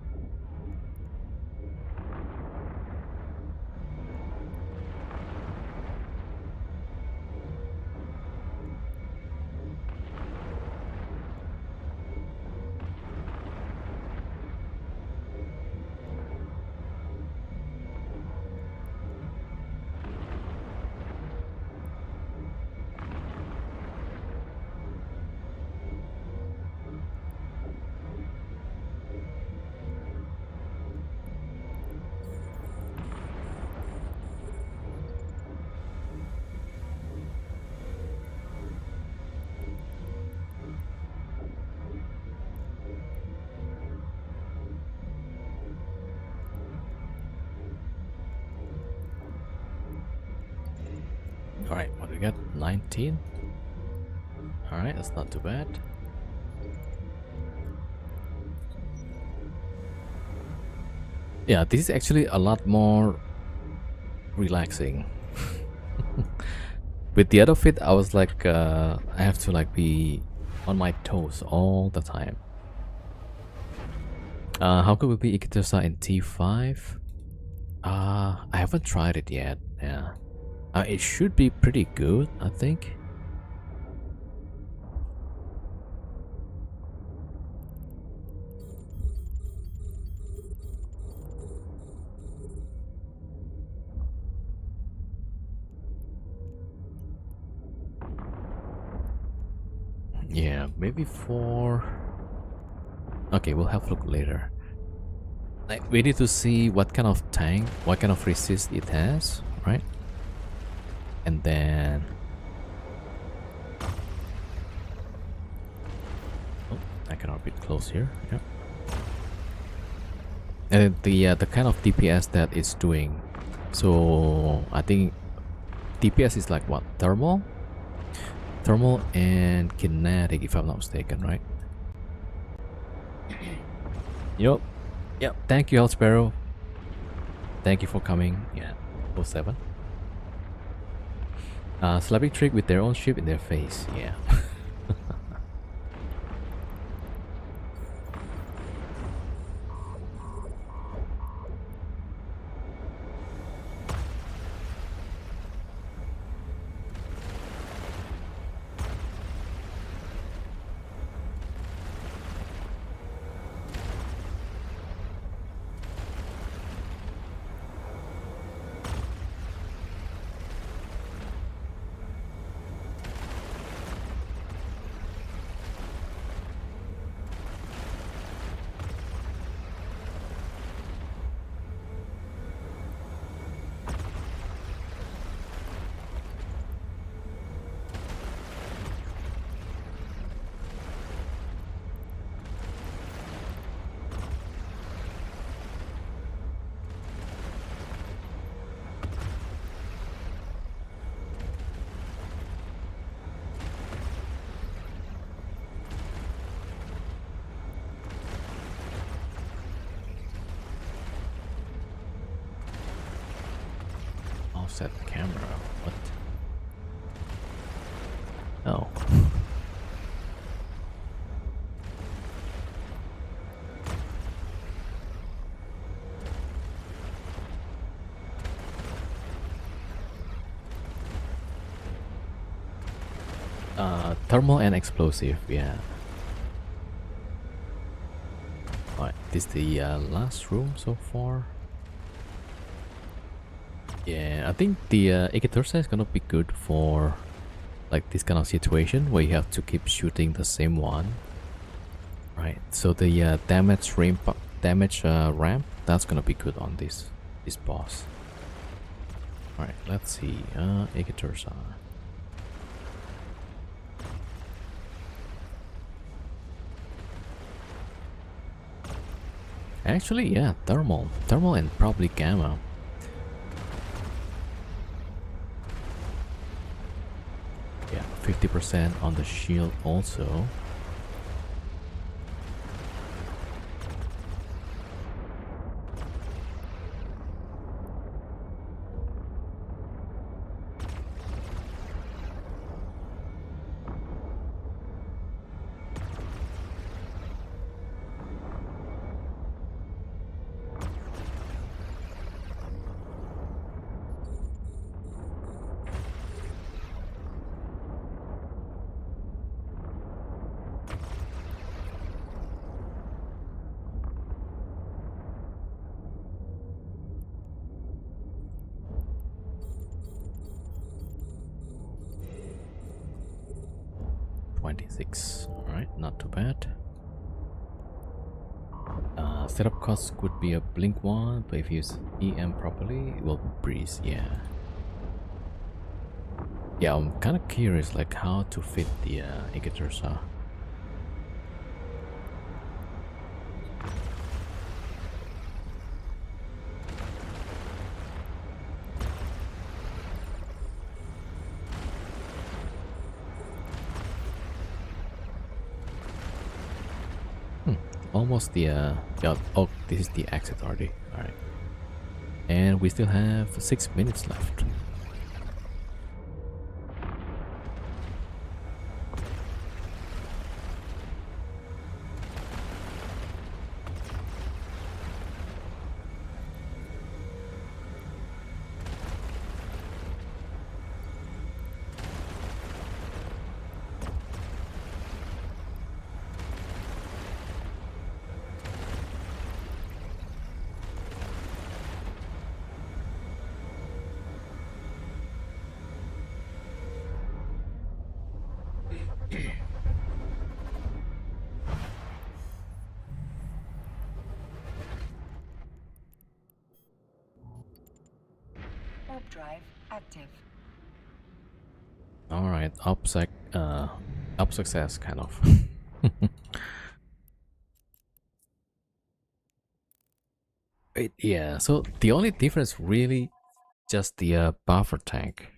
Alright, what do we got? 19? Alright, that's not too bad. Yeah, this is actually a lot more relaxing. With the other fit, I was like, I have to like be on my toes all the time. How good would be Ikitosa in T5? I haven't tried it yet. Yeah, it should be pretty good, I think. Yeah, maybe 4. Okay, we'll have a look later. Like, we need to see what kind of tank, what kind of resist it has, right? And then... Oh, I cannot be close here. Yeah. And the kind of DPS that it's doing. So I think DPS is like what? Thermal? Thermal and kinetic, if I'm not mistaken, right? Yup. Yep. Thank you, Hell Sparrow. Thank you for coming. Yeah. 07. Slapping trick with their own ship in their face. Yeah. Offset camera. What? Oh. Thermal and explosive, yeah. Alright, this is the last room so far. Yeah, I think the Ikitursa is gonna be good for like this kind of situation where you have to keep shooting the same one. Right, so the damage ramp, that's gonna be good on this boss. Alright, let's see, Ikitursa. Actually, yeah, thermal and probably gamma. Yeah, 50% on the shield also. Alright, not too bad. Setup cost could be a blink one, but if you use EM properly, it will breeze, yeah. Yeah, I'm kind of curious like how to fit the Ikitursa. almost the yeah, oh, this is the exit already. All right, and we still have 6 minutes left. Warp drive active. All right, up success kind of. Wait, yeah. So the only difference really just the buffer tank.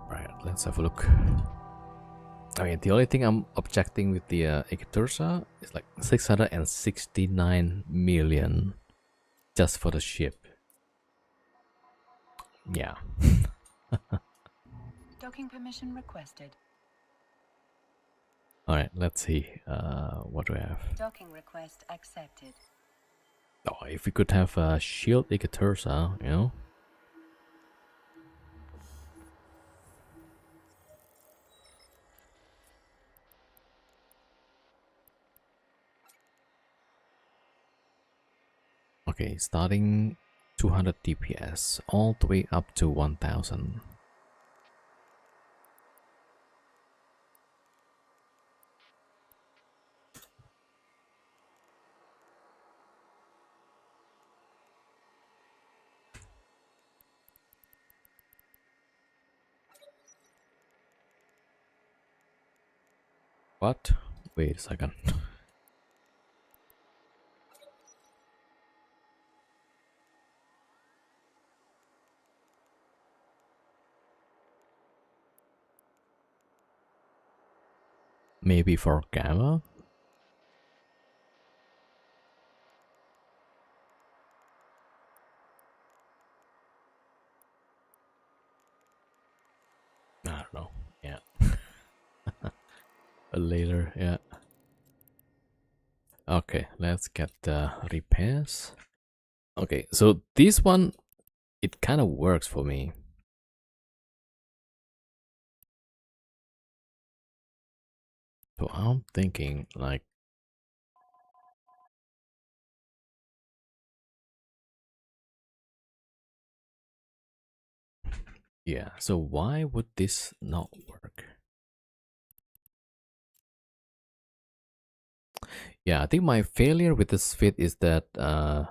Right, let's have a look. I mean, the only thing I'm objecting with the Ikatursa is like 669 million just for the ship. Yeah. Docking permission requested. All right, let's see. What do we have? Docking request accepted. Oh, if we could have a shield Ikatursa, you know. Okay, starting 200 DPS all the way up to 1000. What? Wait a second. Maybe for Gamma? I don't know. Yeah. Later, yeah. Okay, let's get the repairs. Okay, so this one, it kind of works for me. So I'm thinking like, yeah, so why would this not work? Yeah, I think my failure with this fit is that I'm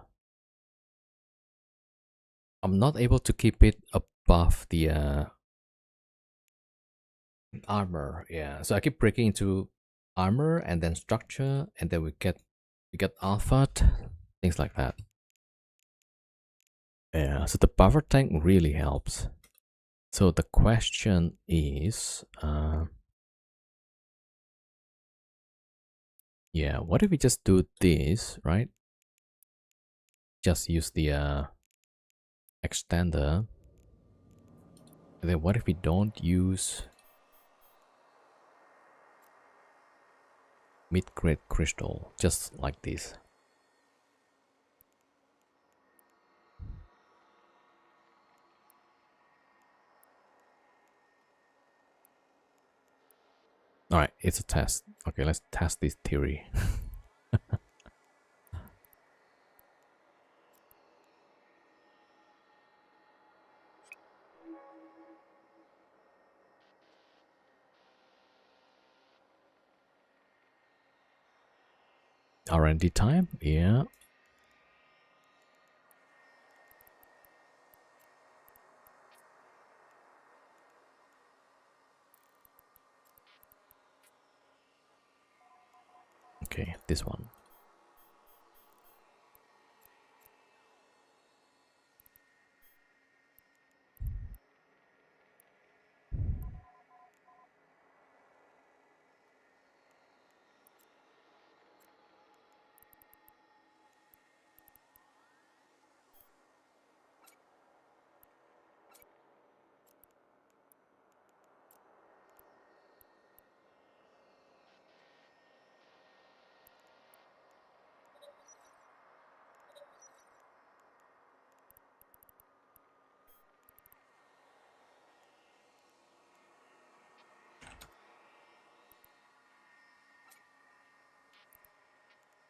not able to keep it above the armor. Yeah, so I keep breaking into armor and then structure, and then we get alpha, things like that. Yeah, so the buffer tank really helps. So the question is, yeah, what if we just do this, right? Just use the extender. And then what if we don't use mid-grade crystal, just like this? All right, it's a test. Okay, let's test this theory. R&D time, yeah. this one.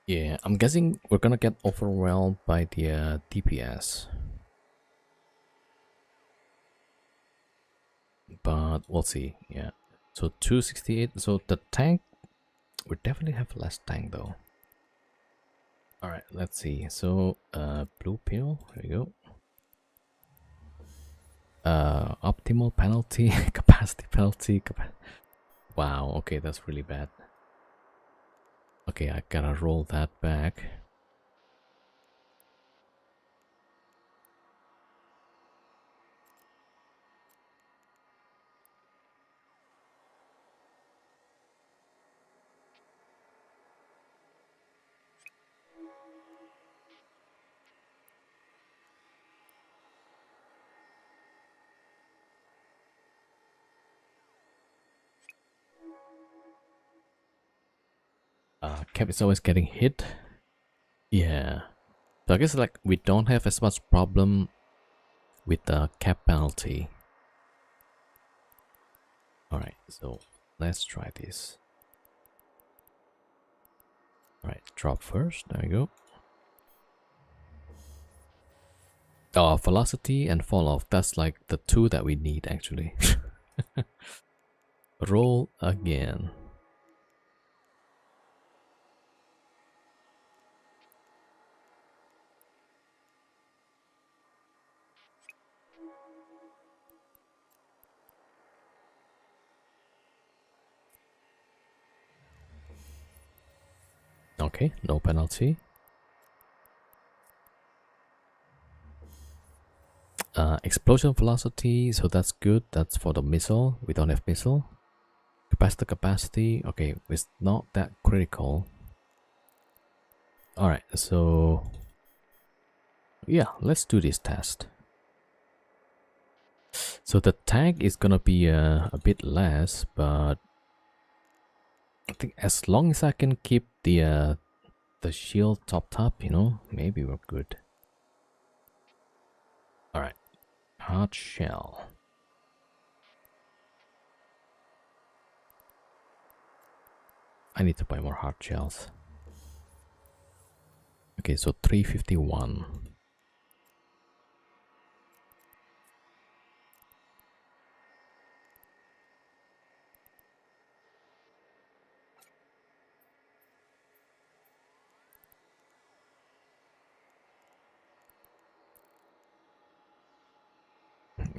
Yeah, I'm guessing we're gonna get overwhelmed by the DPS. But we'll see, yeah. So 268, so the tank, we definitely have less tank though. Alright, let's see. So, blue pill, here we go. Optimal penalty, capacity penalty. Wow, okay, that's really bad. Okay, I gotta roll that back. Cap is always getting hit. Yeah. So I guess like we don't have as much problem with the cap penalty. Alright, so let's try this. Alright, drop first. There we go. Oh, velocity and fall off. That's like the two that we need actually. Roll again. Okay, no penalty. Explosion velocity, so that's good. That's for the missile. We don't have missile. Capacity. Okay, it's not that critical. Alright, so yeah, let's do this test. So the tank is gonna be a bit less, but I think as long as I can keep the shield topped up, you know, maybe we're good. Alright, hard shell. I need to buy more hard shells. Okay, so 351.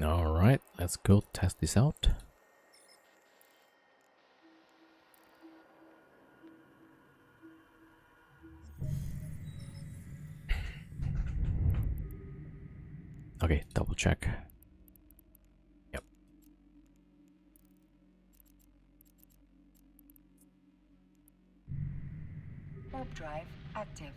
Alright, let's go test this out. Okay, double check. Yep. Warp drive active.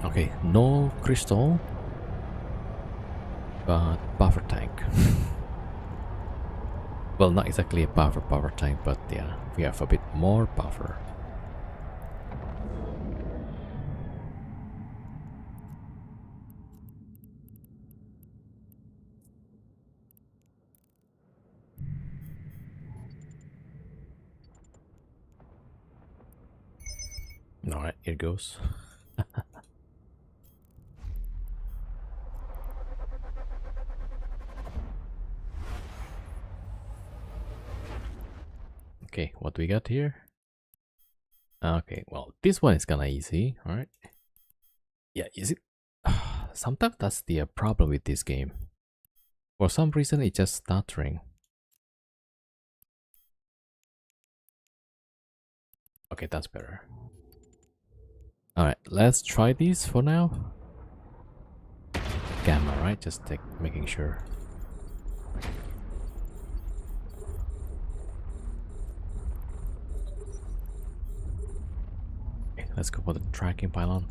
Okay, no crystal, but buffer tank. Well, not exactly a buffer tank, but yeah, we have a bit more buffer. Alright, here goes. Okay, what we got here? Okay, well, this one is kinda easy, alright? Yeah, is it? Sometimes that's the problem with this game. For some reason, it's just stuttering. Okay, that's better. Alright, let's try this for now. Gamma, right? Just making sure. Okay, let's go for the tracking pylon.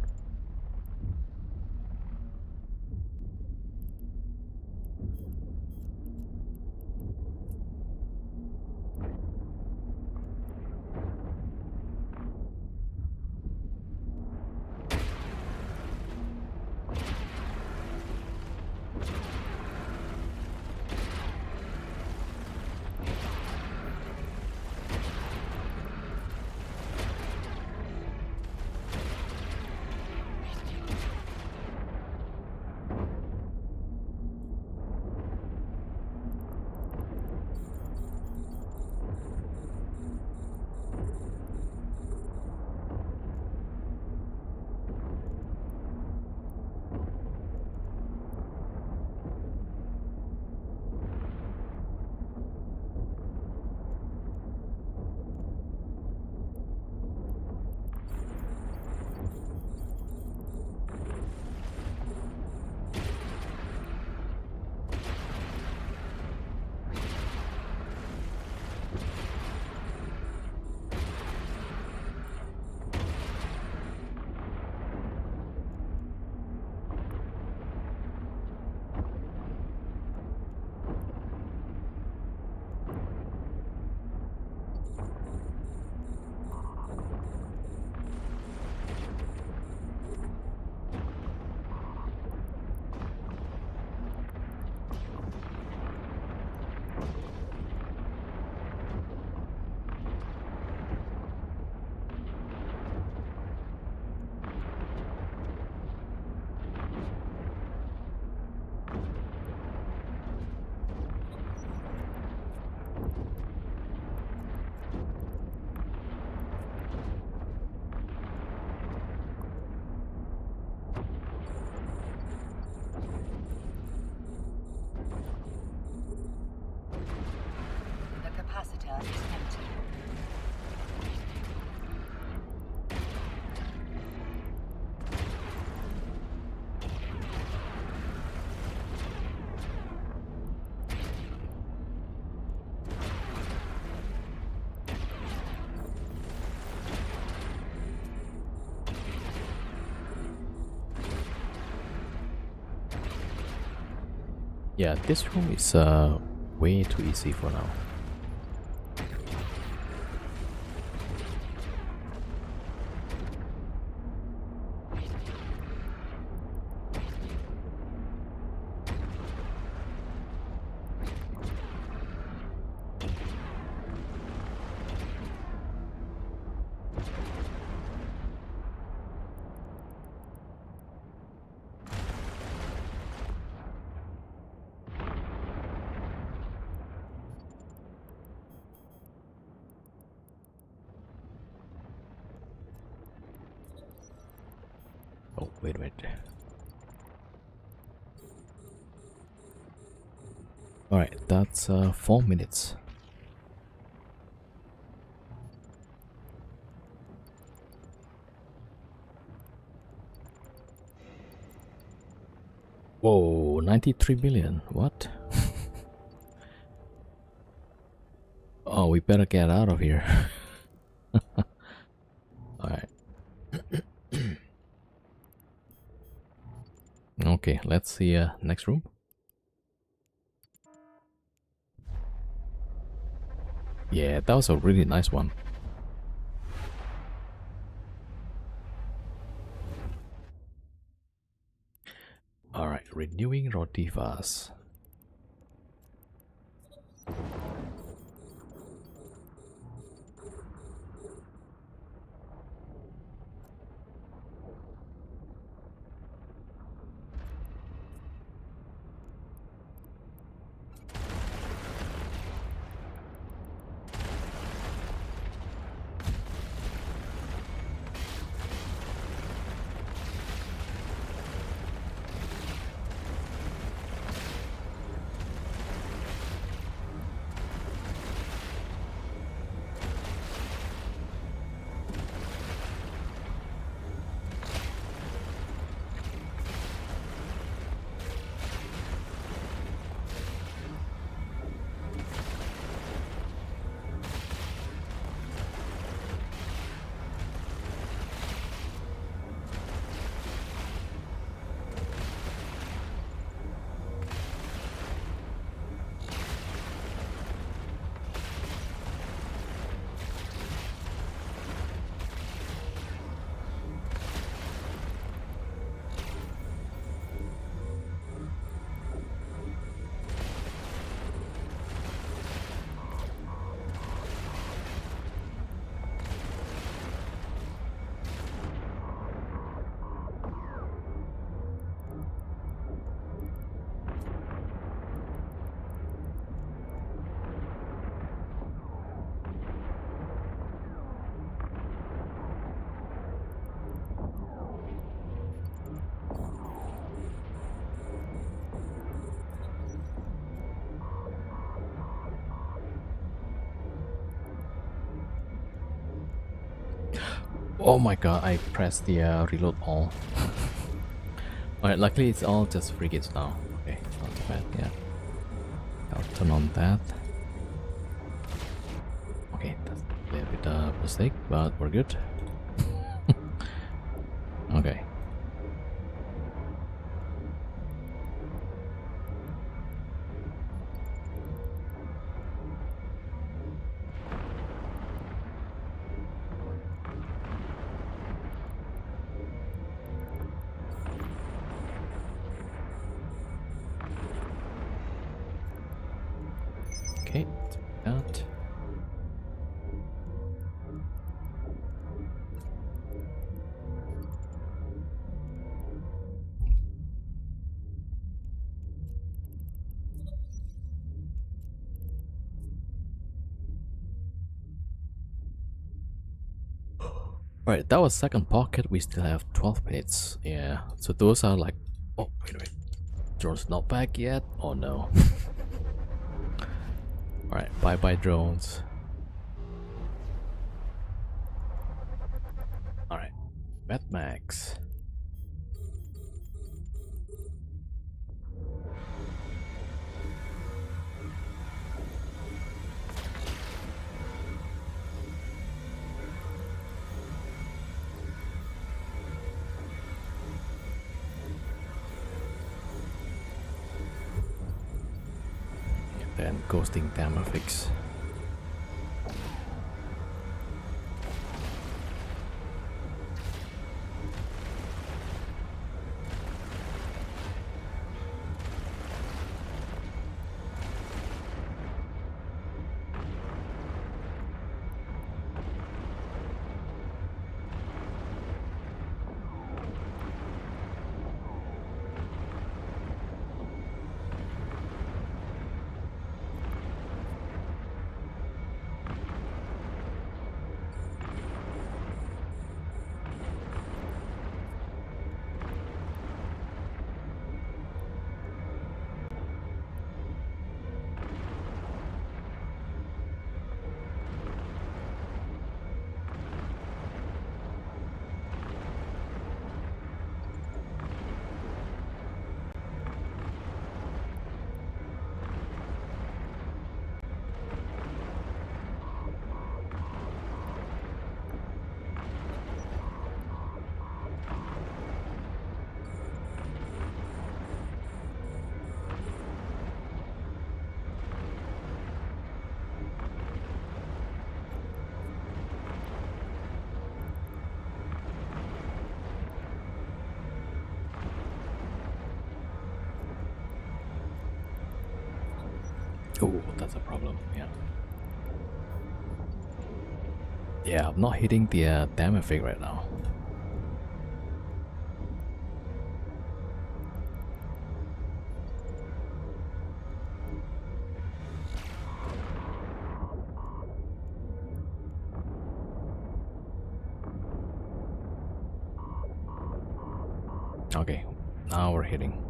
The capacitor is empty. Yeah, this room is way too easy for now. Oh, wait a minute. Alright, that's 4 minutes. Whoa, 93 billion. What? Oh, we better get out of here. Alright. Okay, let's see next room. Yeah, that was a really nice one. Alright, renewing rotivas. Oh my god, I pressed the reload all. Alright, luckily it's all just frigates now. Okay, not too bad, yeah. I'll turn on that. Okay, that's a little bit of a mistake, but we're good. Okay. Okay, that. Alright, that was second pocket. We still have 12 minutes. Yeah, so those are like. Oh, wait. Drone's not back yet? Oh no. Alright, bye bye drones. Alright, Mad Max. And ghosting damage fix. Oh, that's a problem, yeah. Yeah, I'm not hitting the damage effect right now. Okay, now we're hitting.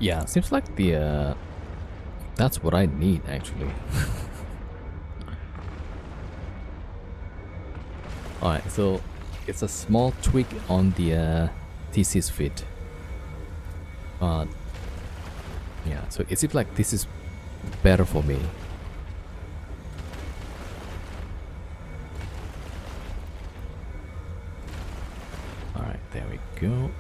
Yeah, seems like the that's what I need actually. Alright, so it's a small tweak on the TC's fit. But Yeah, so it seems like this is better for me. Alright, there we go.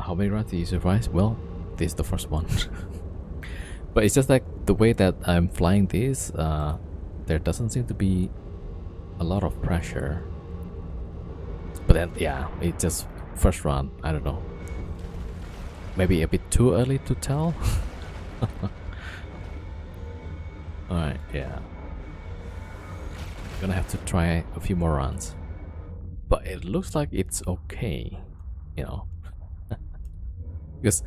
How many rounds did you survive? Well, this is the first one. But it's just like the way that I'm flying this, there doesn't seem to be a lot of pressure. But then, yeah, it's just first run. I don't know. Maybe a bit too early to tell. Alright, yeah. Gonna have to try a few more runs. But it looks like it's okay, you know. Because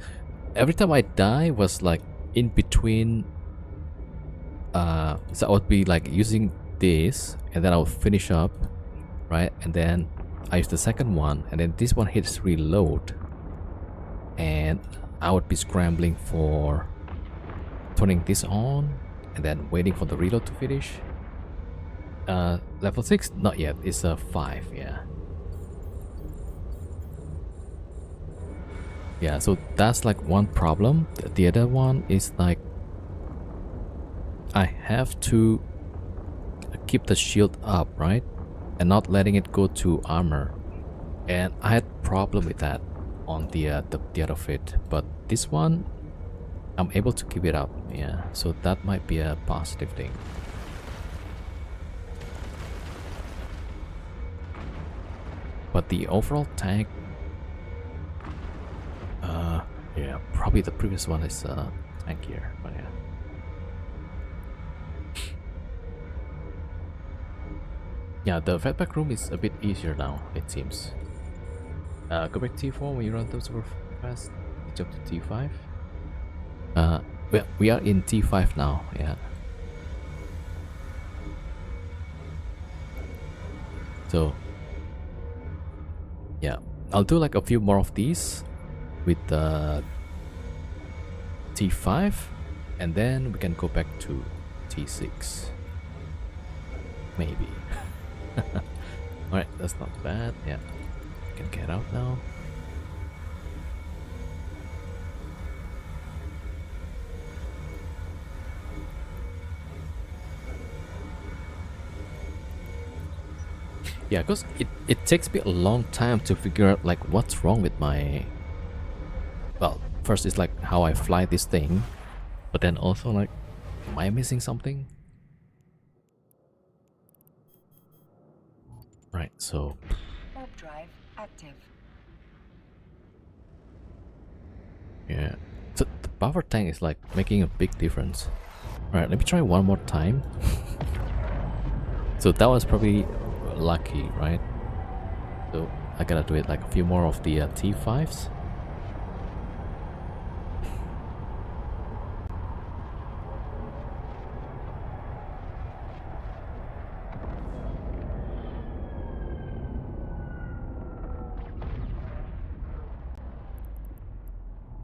every time I die was like in between. So I would be like using this, and then I would finish up, right? And then I use the second one, and then this one hits reload, and I would be scrambling for turning this on, and then waiting for the reload to finish. Level 6, not yet. It's a 5, yeah. Yeah, so that's like one problem. The other one is like I have to keep the shield up, right? And not letting it go to armor. And I had problem with that on the other fit, but this one I'm able to keep it up. Yeah, so that might be a positive thing. But the overall tank, yeah, probably the previous one is tankier, but yeah. Yeah, the fatback room is a bit easier now, it seems. Go back to T4 when you run those super fast. Jump to T5. We are in T5 now, yeah. So, yeah, I'll do like a few more of these with T5, and then we can go back to T6. Maybe. Alright, that's not bad. Yeah, we can get out now. Yeah, because it takes me a long time to figure out like what's wrong with my... Well, first it's like how I fly this thing, but then also like, am I missing something? Right, so... Warp drive active. Yeah, so the buffer tank is like making a big difference. Alright, let me try one more time. So that was probably lucky, right? So I gotta do it like a few more of the T5s.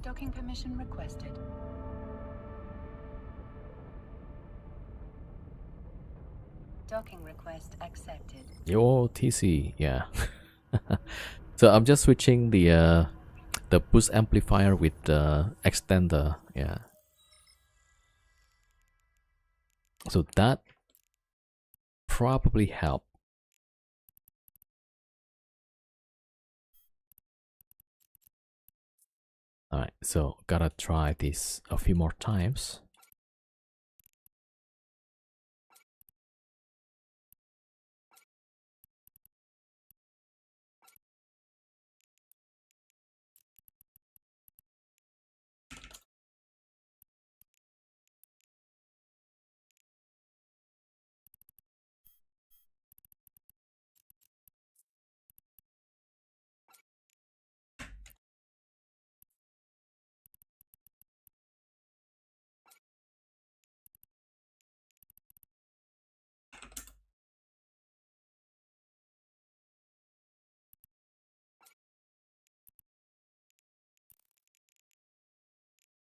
Docking permission requested. Docking request accepted. Yo, TC, yeah. So I'm just switching the boost amplifier with the extender, yeah. So that probably helped. Alright, so gotta try this a few more times.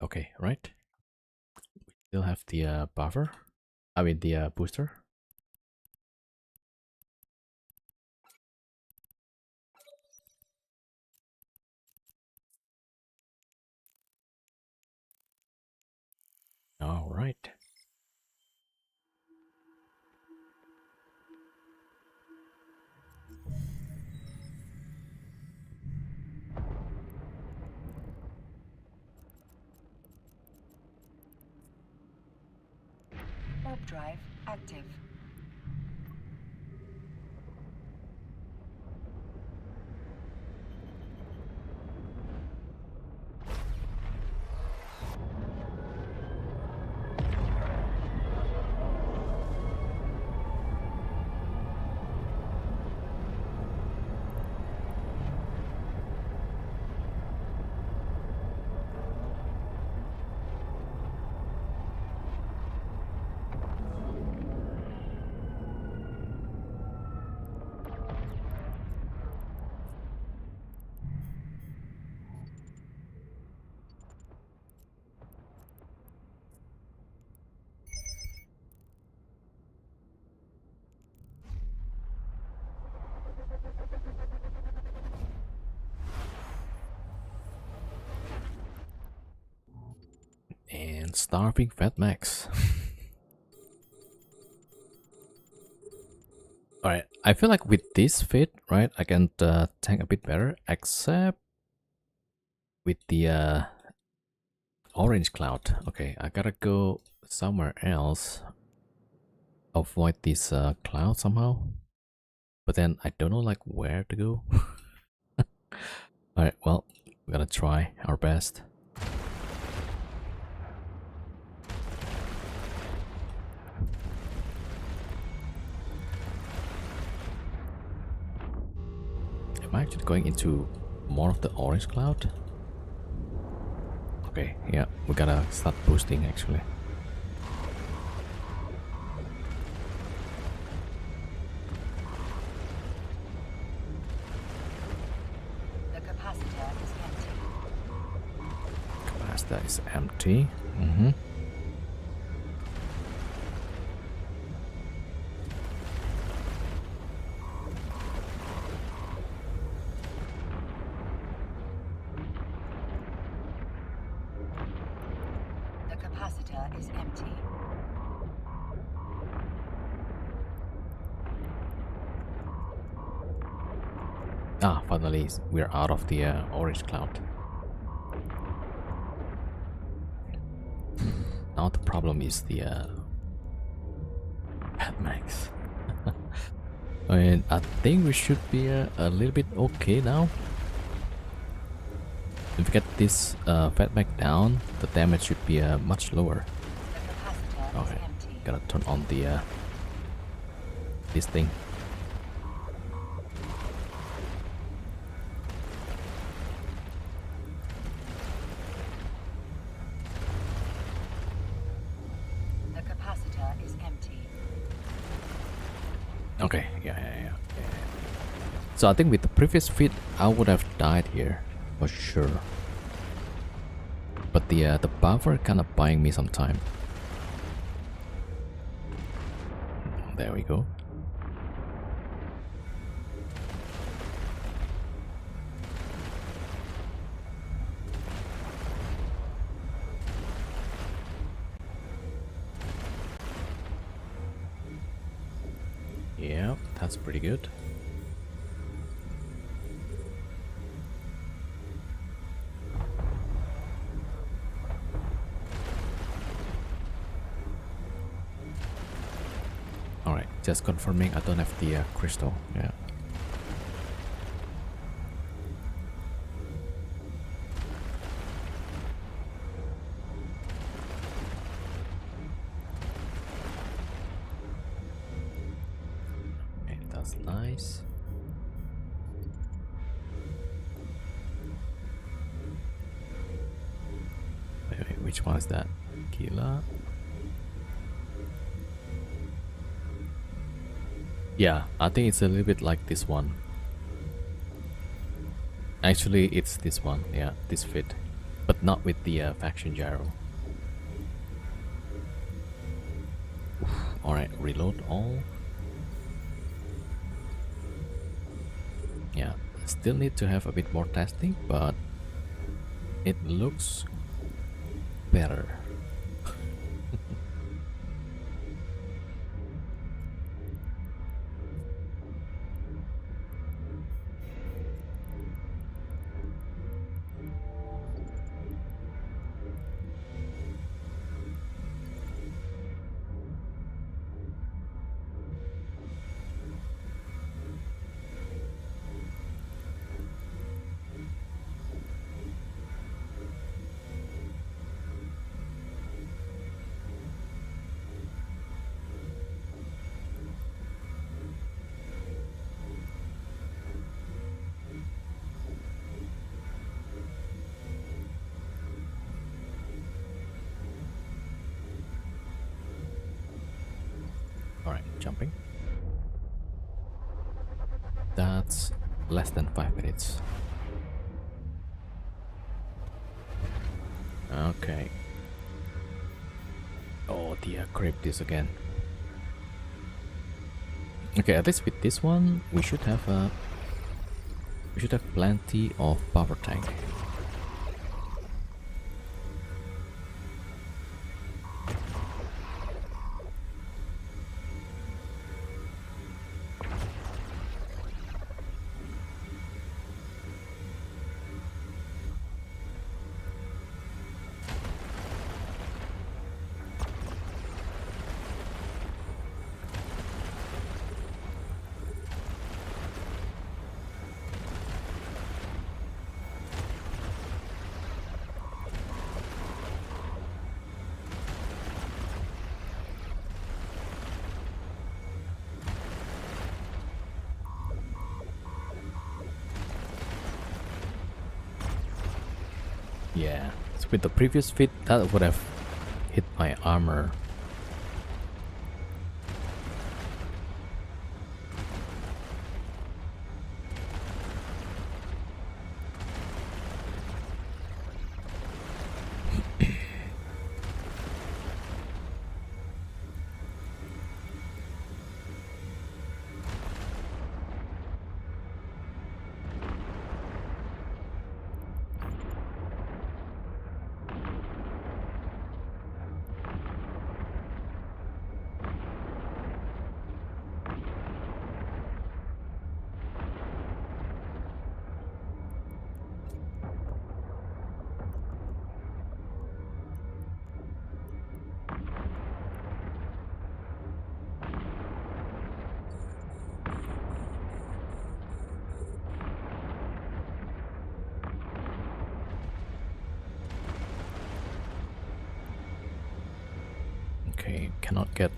Okay, right. We still have the buffer. I mean the booster. All right. Warp drive active. And starving Fat Max. Alright, I feel like with this fit, right, I can tank a bit better, except with the orange cloud. Okay, I gotta go somewhere else. Avoid this cloud somehow. But then I don't know like where to go. Alright, well, we're gonna try our best. Am I actually going into more of the orange cloud? Okay, yeah, we gotta start boosting actually. The capacitor is empty. Capacitor is empty. Mm-hmm. The capacitor is empty. Ah, finally, we're out of the orange cloud. Now the problem is the Mad Max. And I think we should be a little bit okay now. If we get this Fat Max down, the damage should be much lower. The capacitor Okay, is empty. gotta turn on the this thing. The capacitor is empty. Okay, yeah. So I think with the previous fit, I would have died here for sure. But the buffer kind of buying me some time. There we go. Yeah, that's pretty good. Alright, just confirming I don't have the crystal. Yeah. Okay, that's nice. Wait, which one is that? Gila? Yeah, I think it's a little bit like this one. Actually, it's this one. Yeah, this fit. But not with the faction gyro. Alright, reload all. Yeah, still need to have a bit more testing, but it looks better. Alright, jumping. That's less than 5 minutes. Okay. Oh dear, grab this again. Okay, at least with this one, we should have plenty of power tank. Yeah, so with the previous fit, that would have hit my armor. Okay, cannot get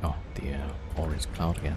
oh, the orange cloud again.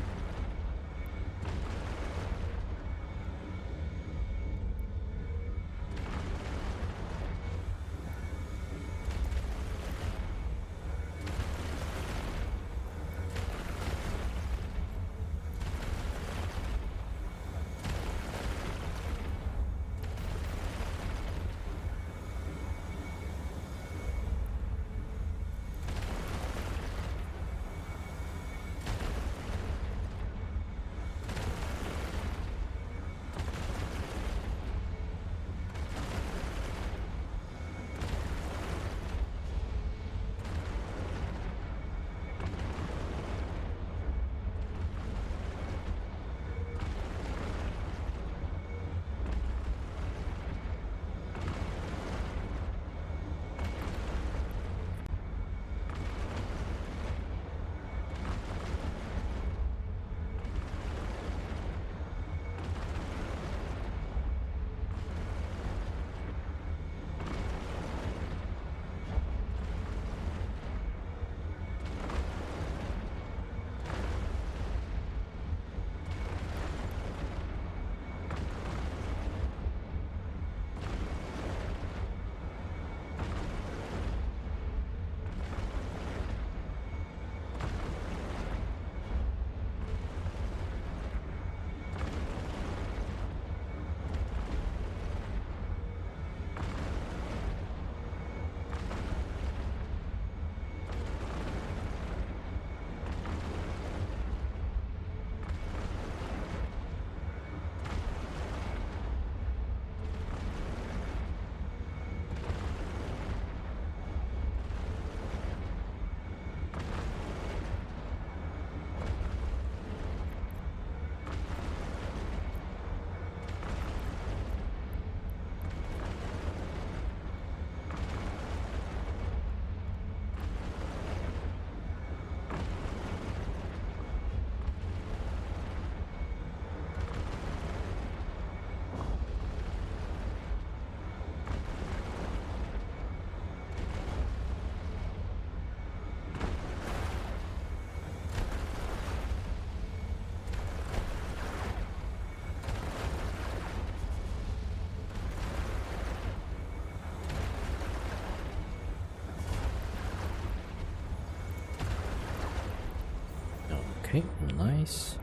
Nice.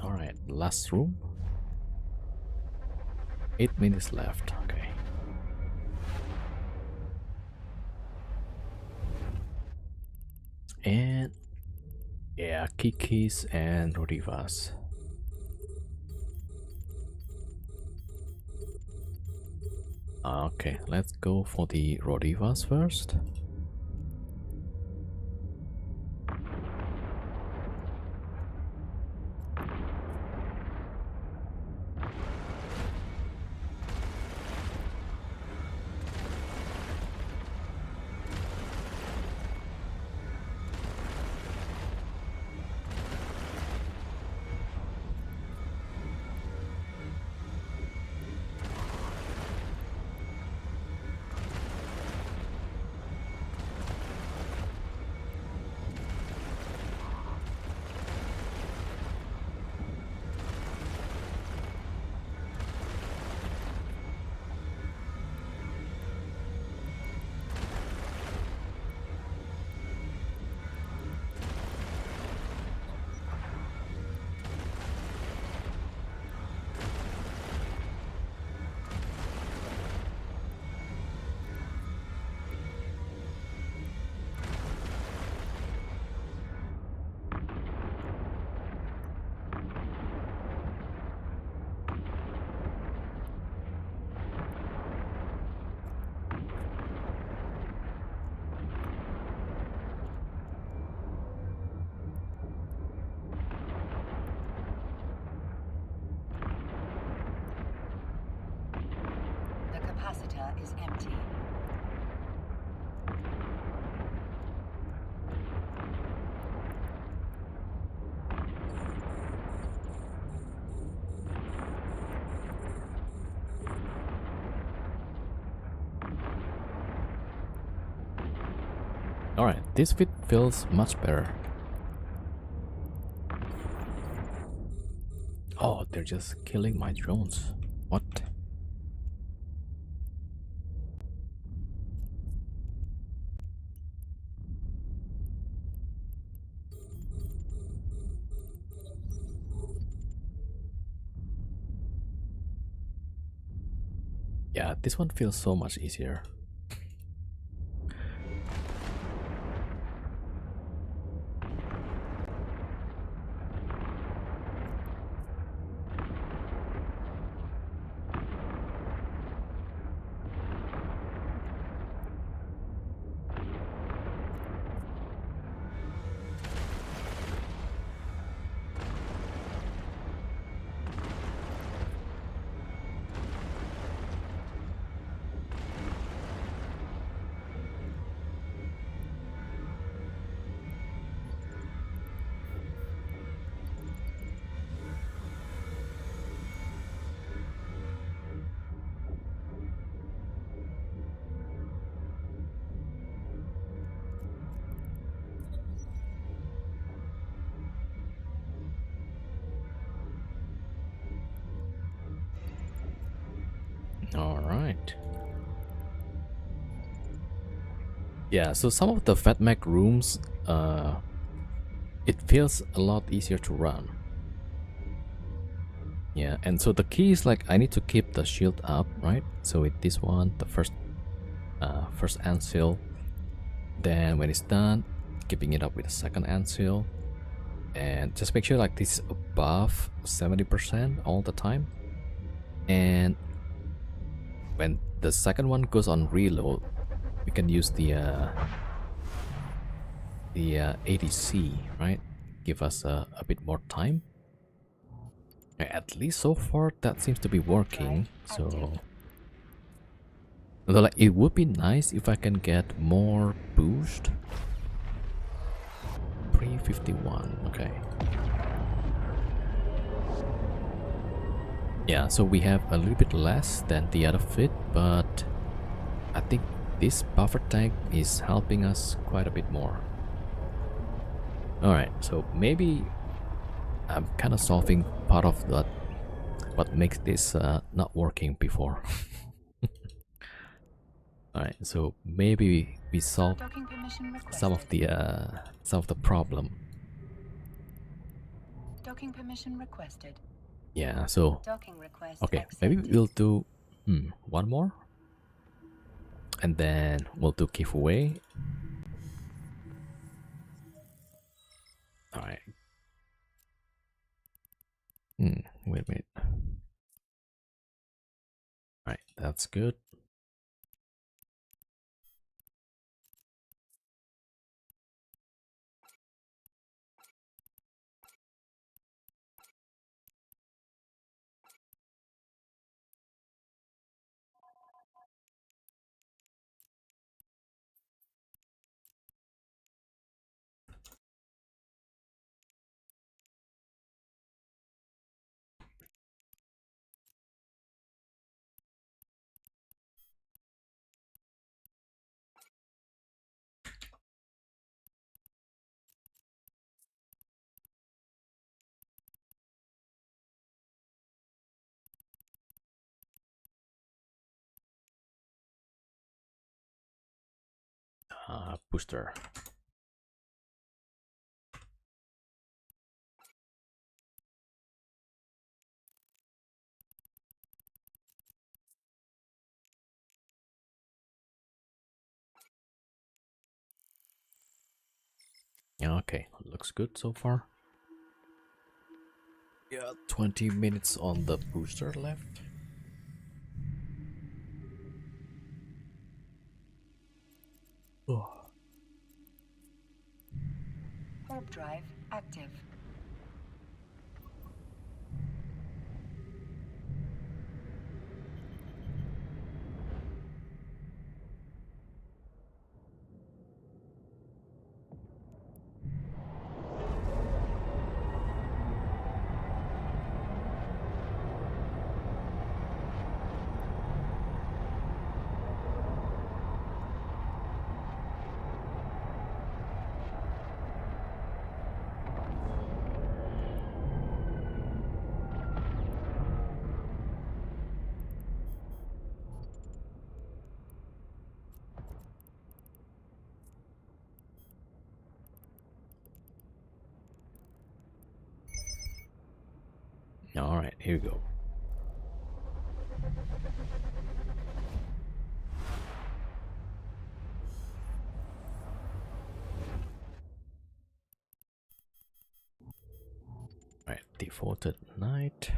Alright, last room. 8 minutes left. Okay. And yeah, Kikis and Rodivas. Okay, let's go for the Rodivas first. The capacitor is empty. Alright, this fit feels much better. Oh, they're just killing my drones. What? Yeah, this one feels so much easier. All right. Yeah, so some of the FatMag rooms, it feels a lot easier to run. Yeah, and so the key is like I need to keep the shield up, right? So with this one, the first ansil, then when it's done, keeping it up with the second ansil, and just make sure like this is above 70% all the time. And when the second one goes on reload, we can use the ADC, right? Give us a bit more time. At least so far that seems to be working. So although like it would be nice if I can get more boost. 351, okay. Yeah, so we have a little bit less than the other fit, but I think this buffer tank is helping us quite a bit more. Alright, so maybe I'm kind of solving part of that, what makes this not working before. Alright, so maybe we solve some of the problem. Docking permission requested. Yeah, so Docking request okay, accepted. maybe we'll do one more, and then we'll do giveaway. All right. Wait a minute. All right, that's good. Booster. Yeah, okay, looks good so far. Yeah, 20 minutes on the booster left. Oh. Warp drive active. All right, here we go. All right, defaulted night.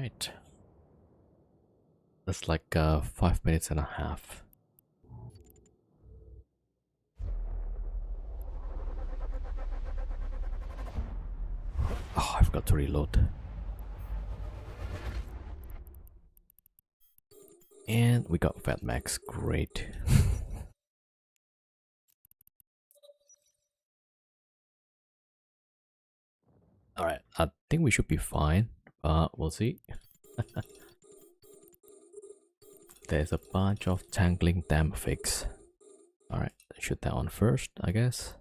right. That's like 5 minutes and a half. Oh, I've got to reload. And we got Fat Max, great. Alright, I think we should be fine, but we'll see. There's a bunch of tangling dam fix. Alright, shoot that one first, I guess.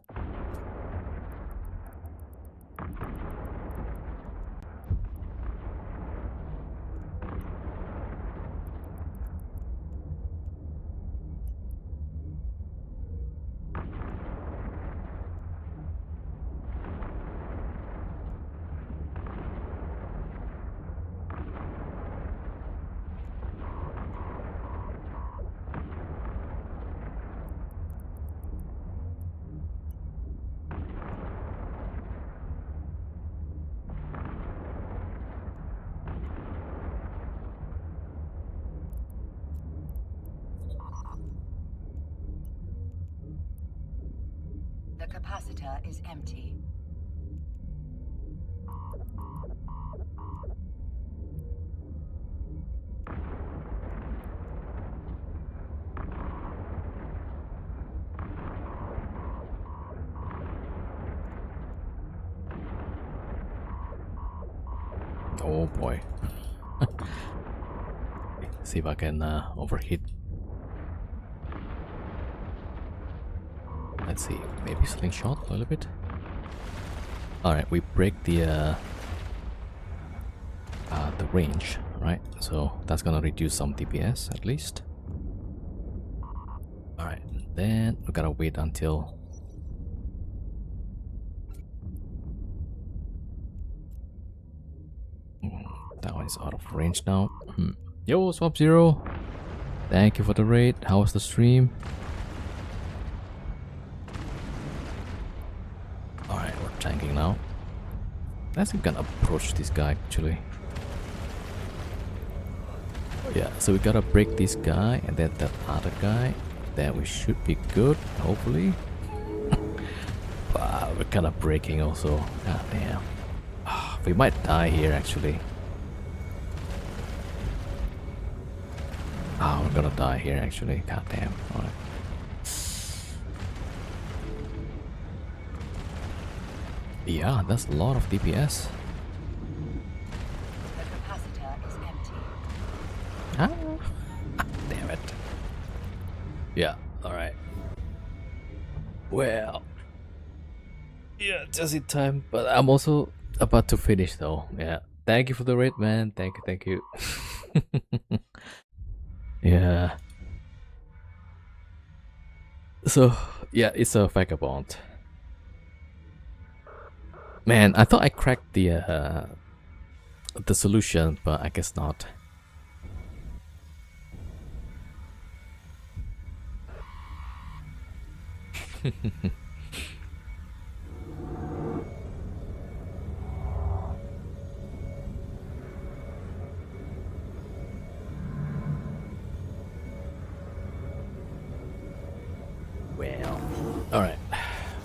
The capacitor is empty. Oh boy. See if I can overheat. Let's see, maybe slingshot a little bit. Alright, we break the range, right? So that's gonna reduce some DPS at least. Alright, then we gotta wait until that one is out of range now. Yo, Swap Zero, thank you for the raid. How was the stream? Alright, we're tanking now. I think we can approach this guy actually. Yeah, so we gotta break this guy and then that other guy. Then we should be good, hopefully. Wow, we're kind of breaking also. God damn. We might die here actually. We're gonna die here actually. God damn. Alright. Yeah, that's a lot of DPS. The capacitor is empty. Damn it. Yeah, alright. Well. Yeah, just in time. But I'm also about to finish though. Yeah. Thank you for the raid, man. Thank you. Yeah. So, yeah, it's a vagabond. Man, I thought I cracked the solution, but I guess not. Well, alright,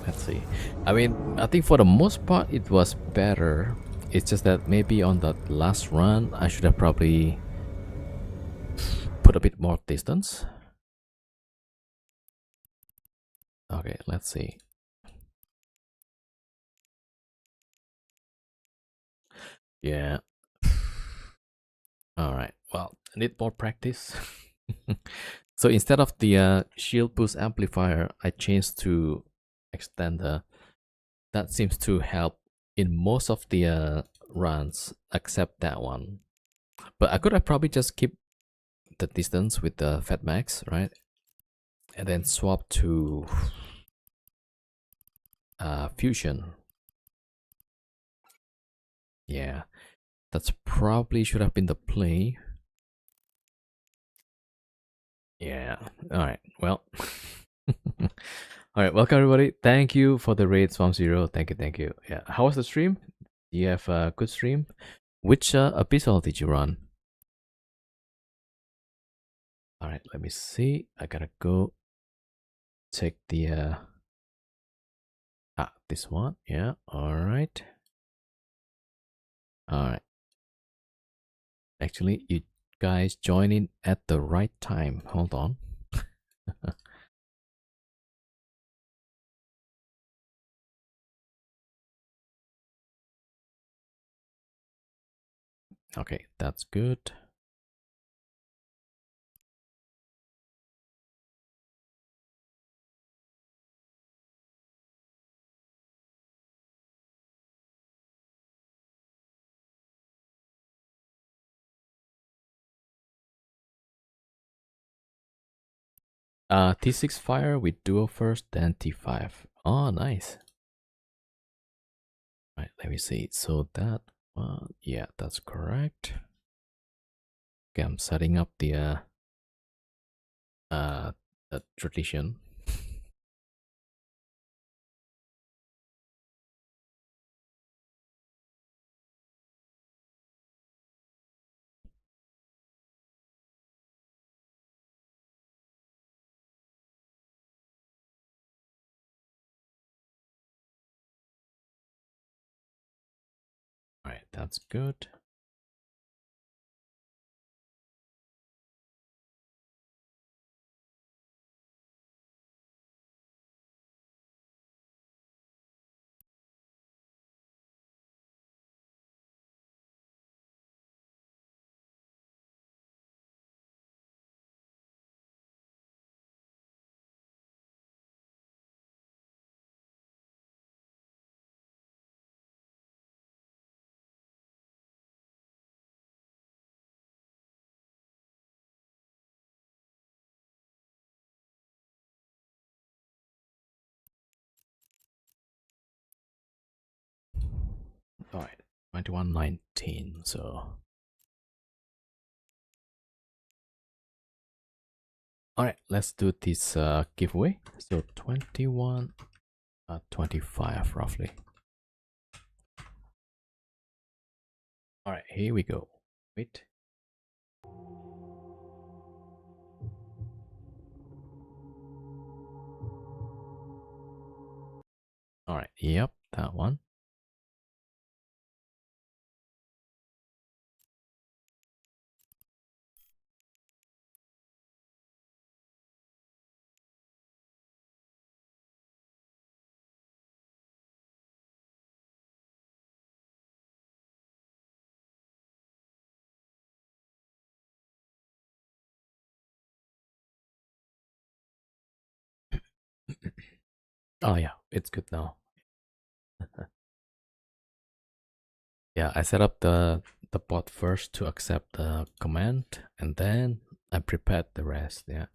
let's see. I mean, I think for the most part it was better. It's just that maybe on that last run I should have probably put a bit more distance. Okay, let's see. Yeah. Alright, well, I need more practice. So instead of the shield boost amplifier, I changed to extender. That seems to help in most of the runs, except that one. But I could have probably just keep the distance with the Fat Max, right? And then swap to fusion. Yeah, that's probably should have been the play. Yeah, alright, well. Alright, welcome everybody. Thank you for the raid, Swamp Zero. Thank you. Yeah, how was the stream? Do you have a good stream? Which episode did you run? All right, let me see. I gotta go check the this one. Yeah. All right. All right. Actually, you guys join in at the right time. Hold on. Okay, that's good. T6 fire with duo first, then T5. Oh, nice. Right, let me see. So that one, yeah, that's correct. Okay, I'm setting up uh the tradition. All right, that's good. All right, 2119. So, all right, let's do this giveaway. So 21, 25 roughly. All right, here we go. Wait. All right, yep, that one. Oh yeah, it's good now. Yeah, I set up the bot first to accept the command, and then I prepared the rest. Yeah.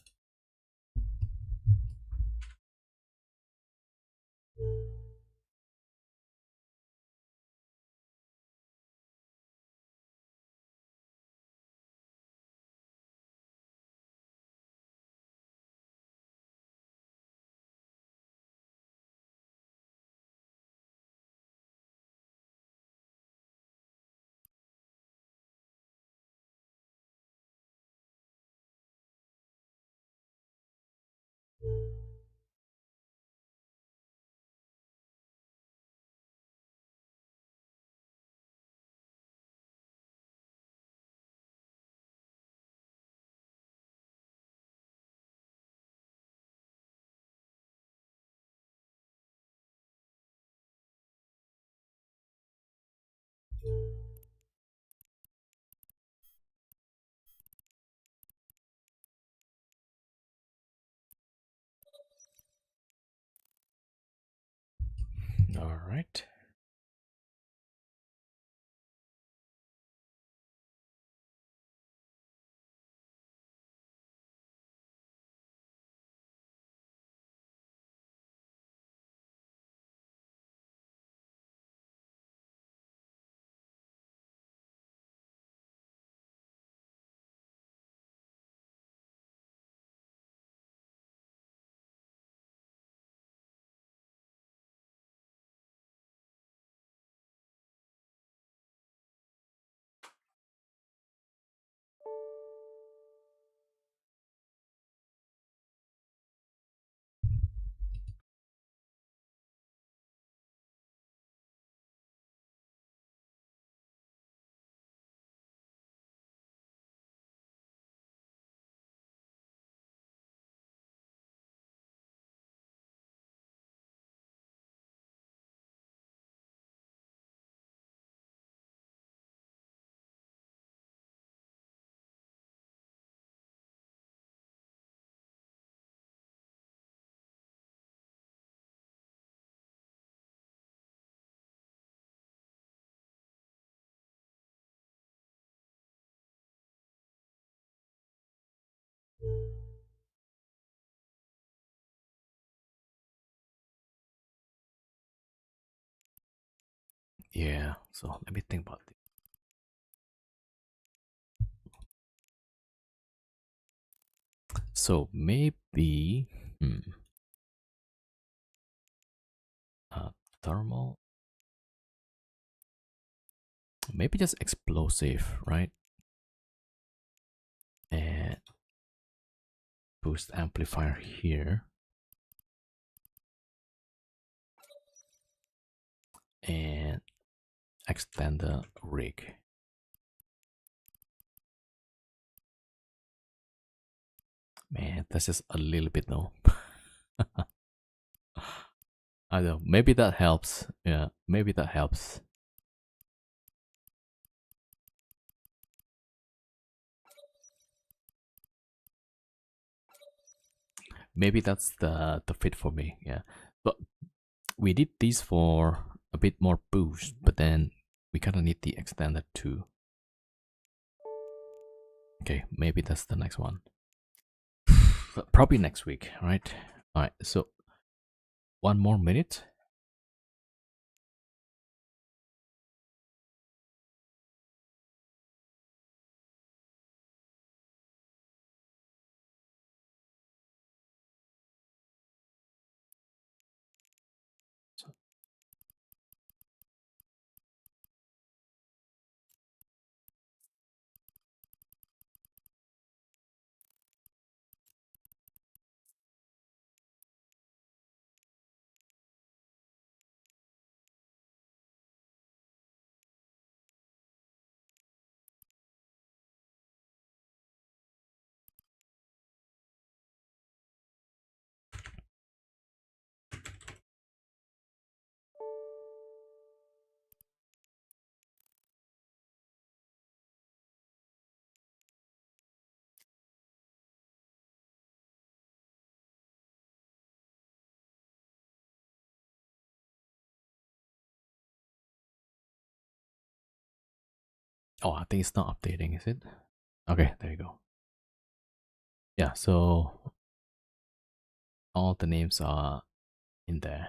All right. Yeah, so let me think about it. So maybe uh, thermal, maybe just explosive, right? And boost amplifier here. And extend the rig. Man, that's just a little bit no. I don't know. Maybe that helps. Yeah, maybe that helps. Maybe that's the fit for me. Yeah, but we did these for a bit more boost, but then we kind of need the extended too. Okay, maybe that's the next one. Probably next week, right? All right. So 1 more minute. Oh, I think it's not updating, is it? Okay, there you go. Yeah, so all the names are in there.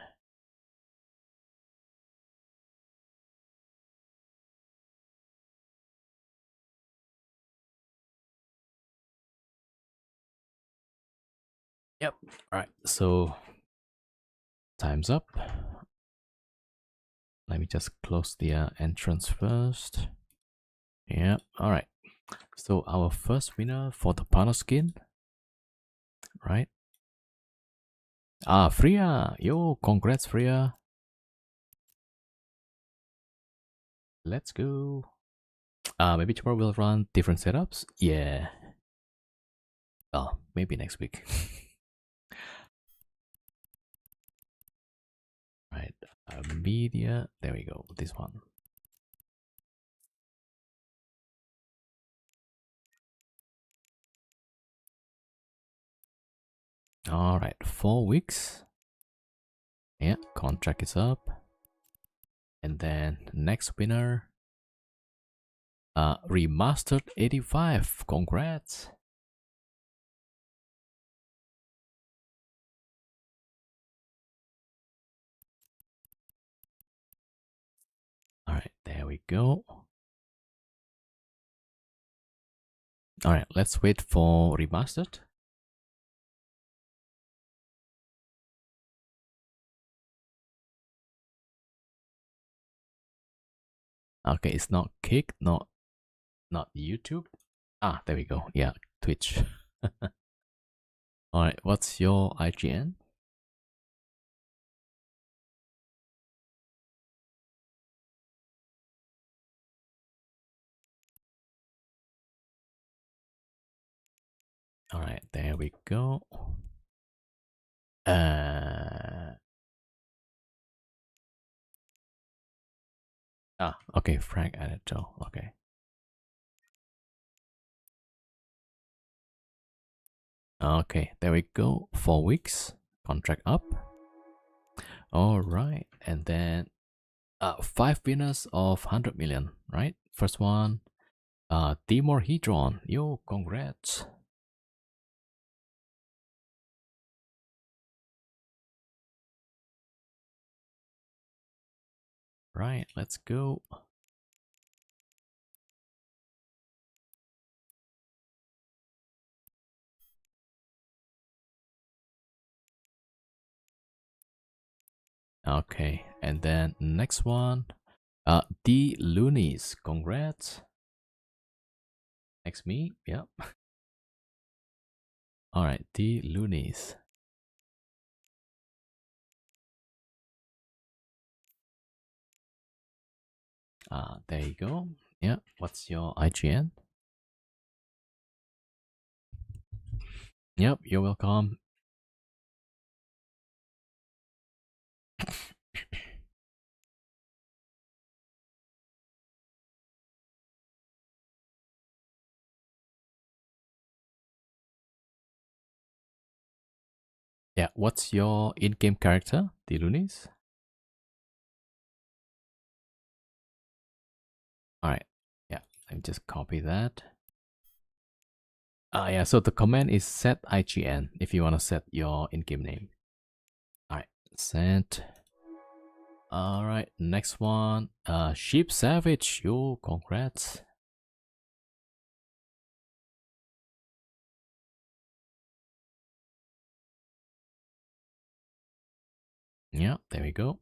Yep. All right. So time's up. Let me just close the entrance first. Yeah. All right. So our first winner for the partner skin, right? Freya. Yo, congrats, Freya. Let's go. Maybe tomorrow we'll run different setups. Yeah. Oh, maybe next week. Right. Media. There we go. This one. All right. 4 weeks. Yeah. Contract is up. And then next winner. Remastered 85. Congrats. All right. There we go. All right. Let's wait for remastered. Okay, it's not Kick, not YouTube. There we go. Yeah, Twitch. All right, what's your IGN? All right, there we go. Okay, Frank added Joe. Okay. Okay, there we go. 4 weeks. Contract up. All right, and then 5 winners of 100 million, right? First one, Timor Hedron. Yo, congrats. Right, let's go. Okay, and then next one. D Loonies, congrats. Next me, yep. Alright, D Loonies. There you go. Yeah, what's your IGN? Yep, you're welcome. Yeah, what's your in-game character, D Loonies? Alright, yeah, let me just copy that. Yeah, so the command is set IGN if you want to set your in-game name. Alright, set. Alright, next one. Sheep Savage, yo, congrats. Yeah, there we go.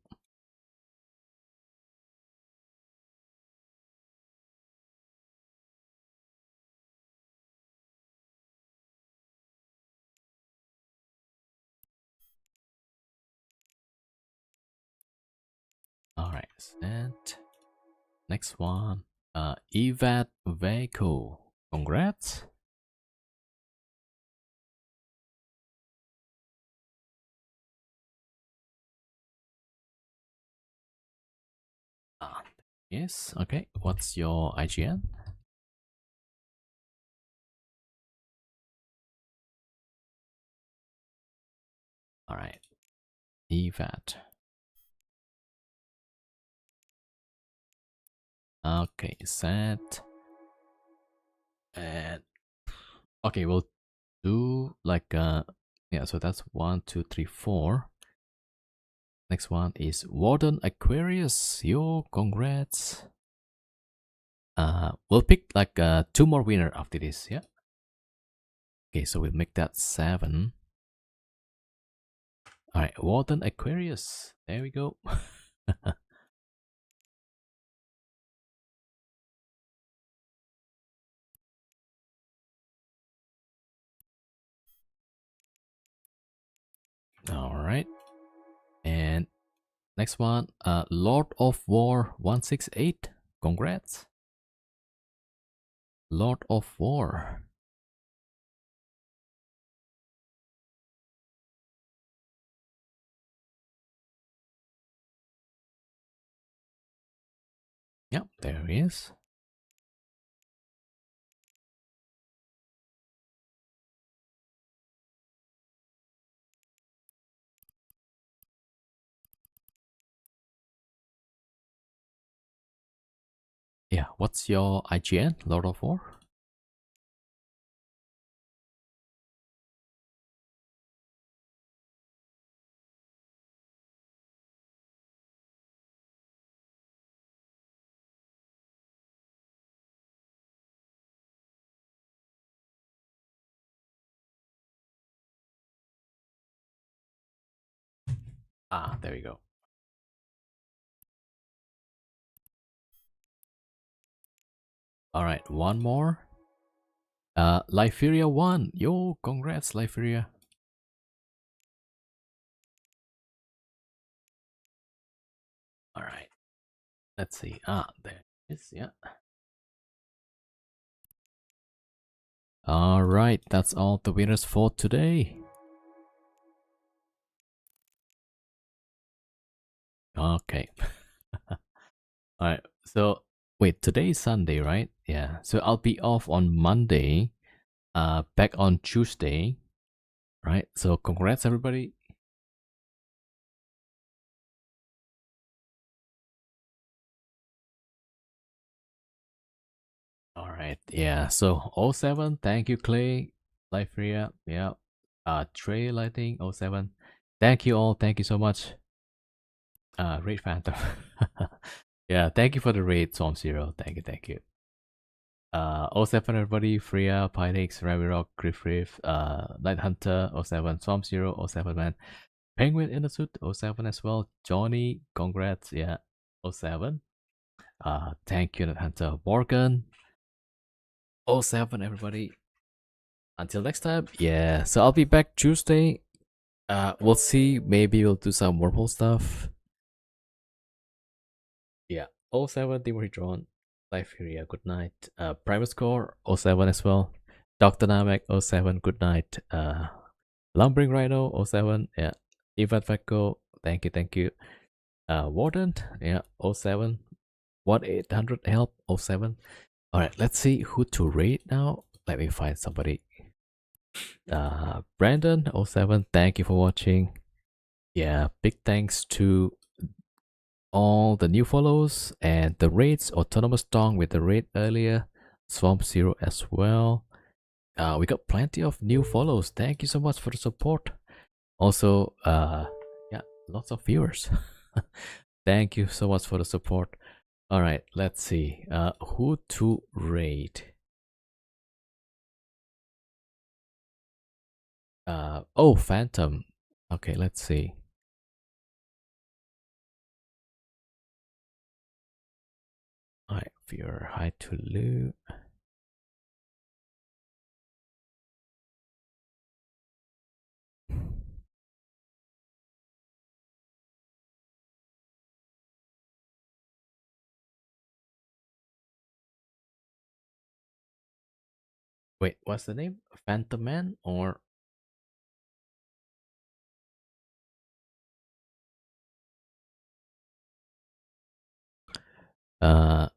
Alright, set. Next one. Yeeting Vagas, congrats. Yes, okay. What's your IGN? Alright, Yeeting. Okay, set. And okay, we'll do like yeah, so that's 1, 2, 3, 4. Next one is Warden Aquarius. Yo, congrats. We'll pick like 2 more winner after this, yeah. Okay, so we'll make that 7. Alright, Warden Aquarius. There we go. Alright. And next one, Lord of War 168. Congrats. Lord of War. Yep, there he is. Yeah, what's your IGN, Lord of War? There we go. Alright, one more. Liferia 1. Yo, congrats, Liferia. Alright. Let's see. There it is, yeah. Alright, that's all the winners for today. Okay. Alright, so wait, today is Sunday, right? Yeah. So I'll be off on Monday. Back on Tuesday. Right? So congrats everybody. Alright, yeah. So 07, thank you, Clay, Liferia, yeah. Trey Lighting 07. Thank you all, thank you so much. Raid Phantom. Yeah, thank you for the raid, Storm Zero. Thank you, thank you. Oh 07 everybody, Freya, Pyrex, Ravi Rock, Griff Riff, Night Hunter, oh 07, Storm Zero, oh 07 man, Penguin in the suit, oh 07 as well, Johnny, congrats, yeah, oh 07. Thank you, Night Hunter, Morgan, oh 07 everybody. Until next time, yeah. So I'll be back Tuesday. We'll see. Maybe we'll do some wormhole stuff. Yeah. Oh 07 Timothy Drawn. Life here, good night. Private Score, oh 07 as well. Dr. Namek, oh 07, good night. Lumbering Rhino, oh 07, yeah. Ivan Vecco, thank you, thank you. Warden, yeah, oh 07. 1-800 help, oh 07. Alright, let's see who to rate now. Let me find somebody. Brandon, oh 07, thank you for watching. Yeah, big thanks to all the new follows and the raids. Autonomous Dong with the raid earlier. Swamp Zero as well. We got plenty of new follows. Thank you so much for the support. Also, yeah, lots of viewers. Thank you so much for the support. All right, let's see. Who to raid? Oh, Phantom. Okay, let's see. All right, viewer, hi to Lou. Wait, what's the name? Phantom Man or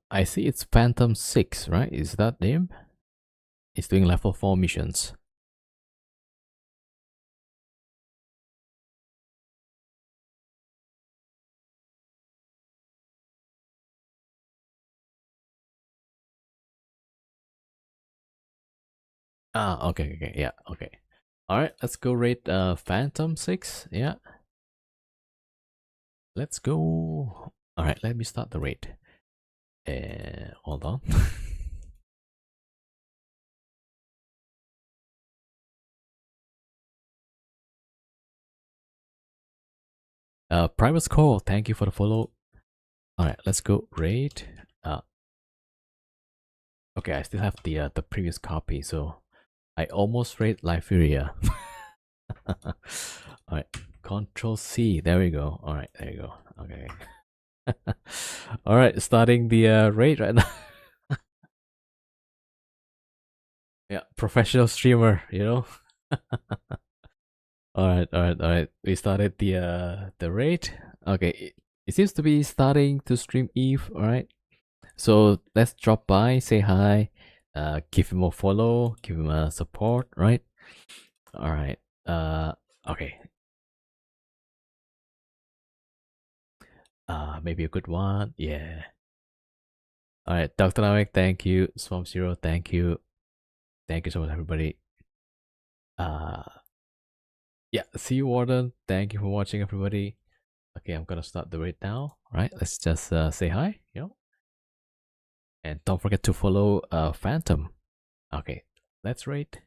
I see it's Phantom 6, right? Is that name? It's doing level 4 missions. Ah, okay, okay, yeah, okay. All right, let's go rate Phantom 6. Yeah. Let's go. All right, let me start the raid. Hold on. Private Call, thank you for the follow. All right, let's go raid. Okay, I still have the previous copy, so I almost raid Liberia. All right, Control C. There we go. All right, there you go. Okay. All right, starting the raid right now. Yeah, professional streamer, you know. All right, all right, all right. We started the raid. Okay, it seems to be starting to stream Eve. All right, so let's drop by, say hi, give him a follow, give him a support. Right. All right. Okay. Maybe a good one. Yeah. All right, Dr. Namek, thank you. Swamp Zero, thank you. Thank you so much, everybody. Yeah, see you, Warden. Thank you for watching, everybody. Okay, I'm gonna start the raid now. All right, let's just say hi, you know, and don't forget to follow Phantom. Okay, let's raid.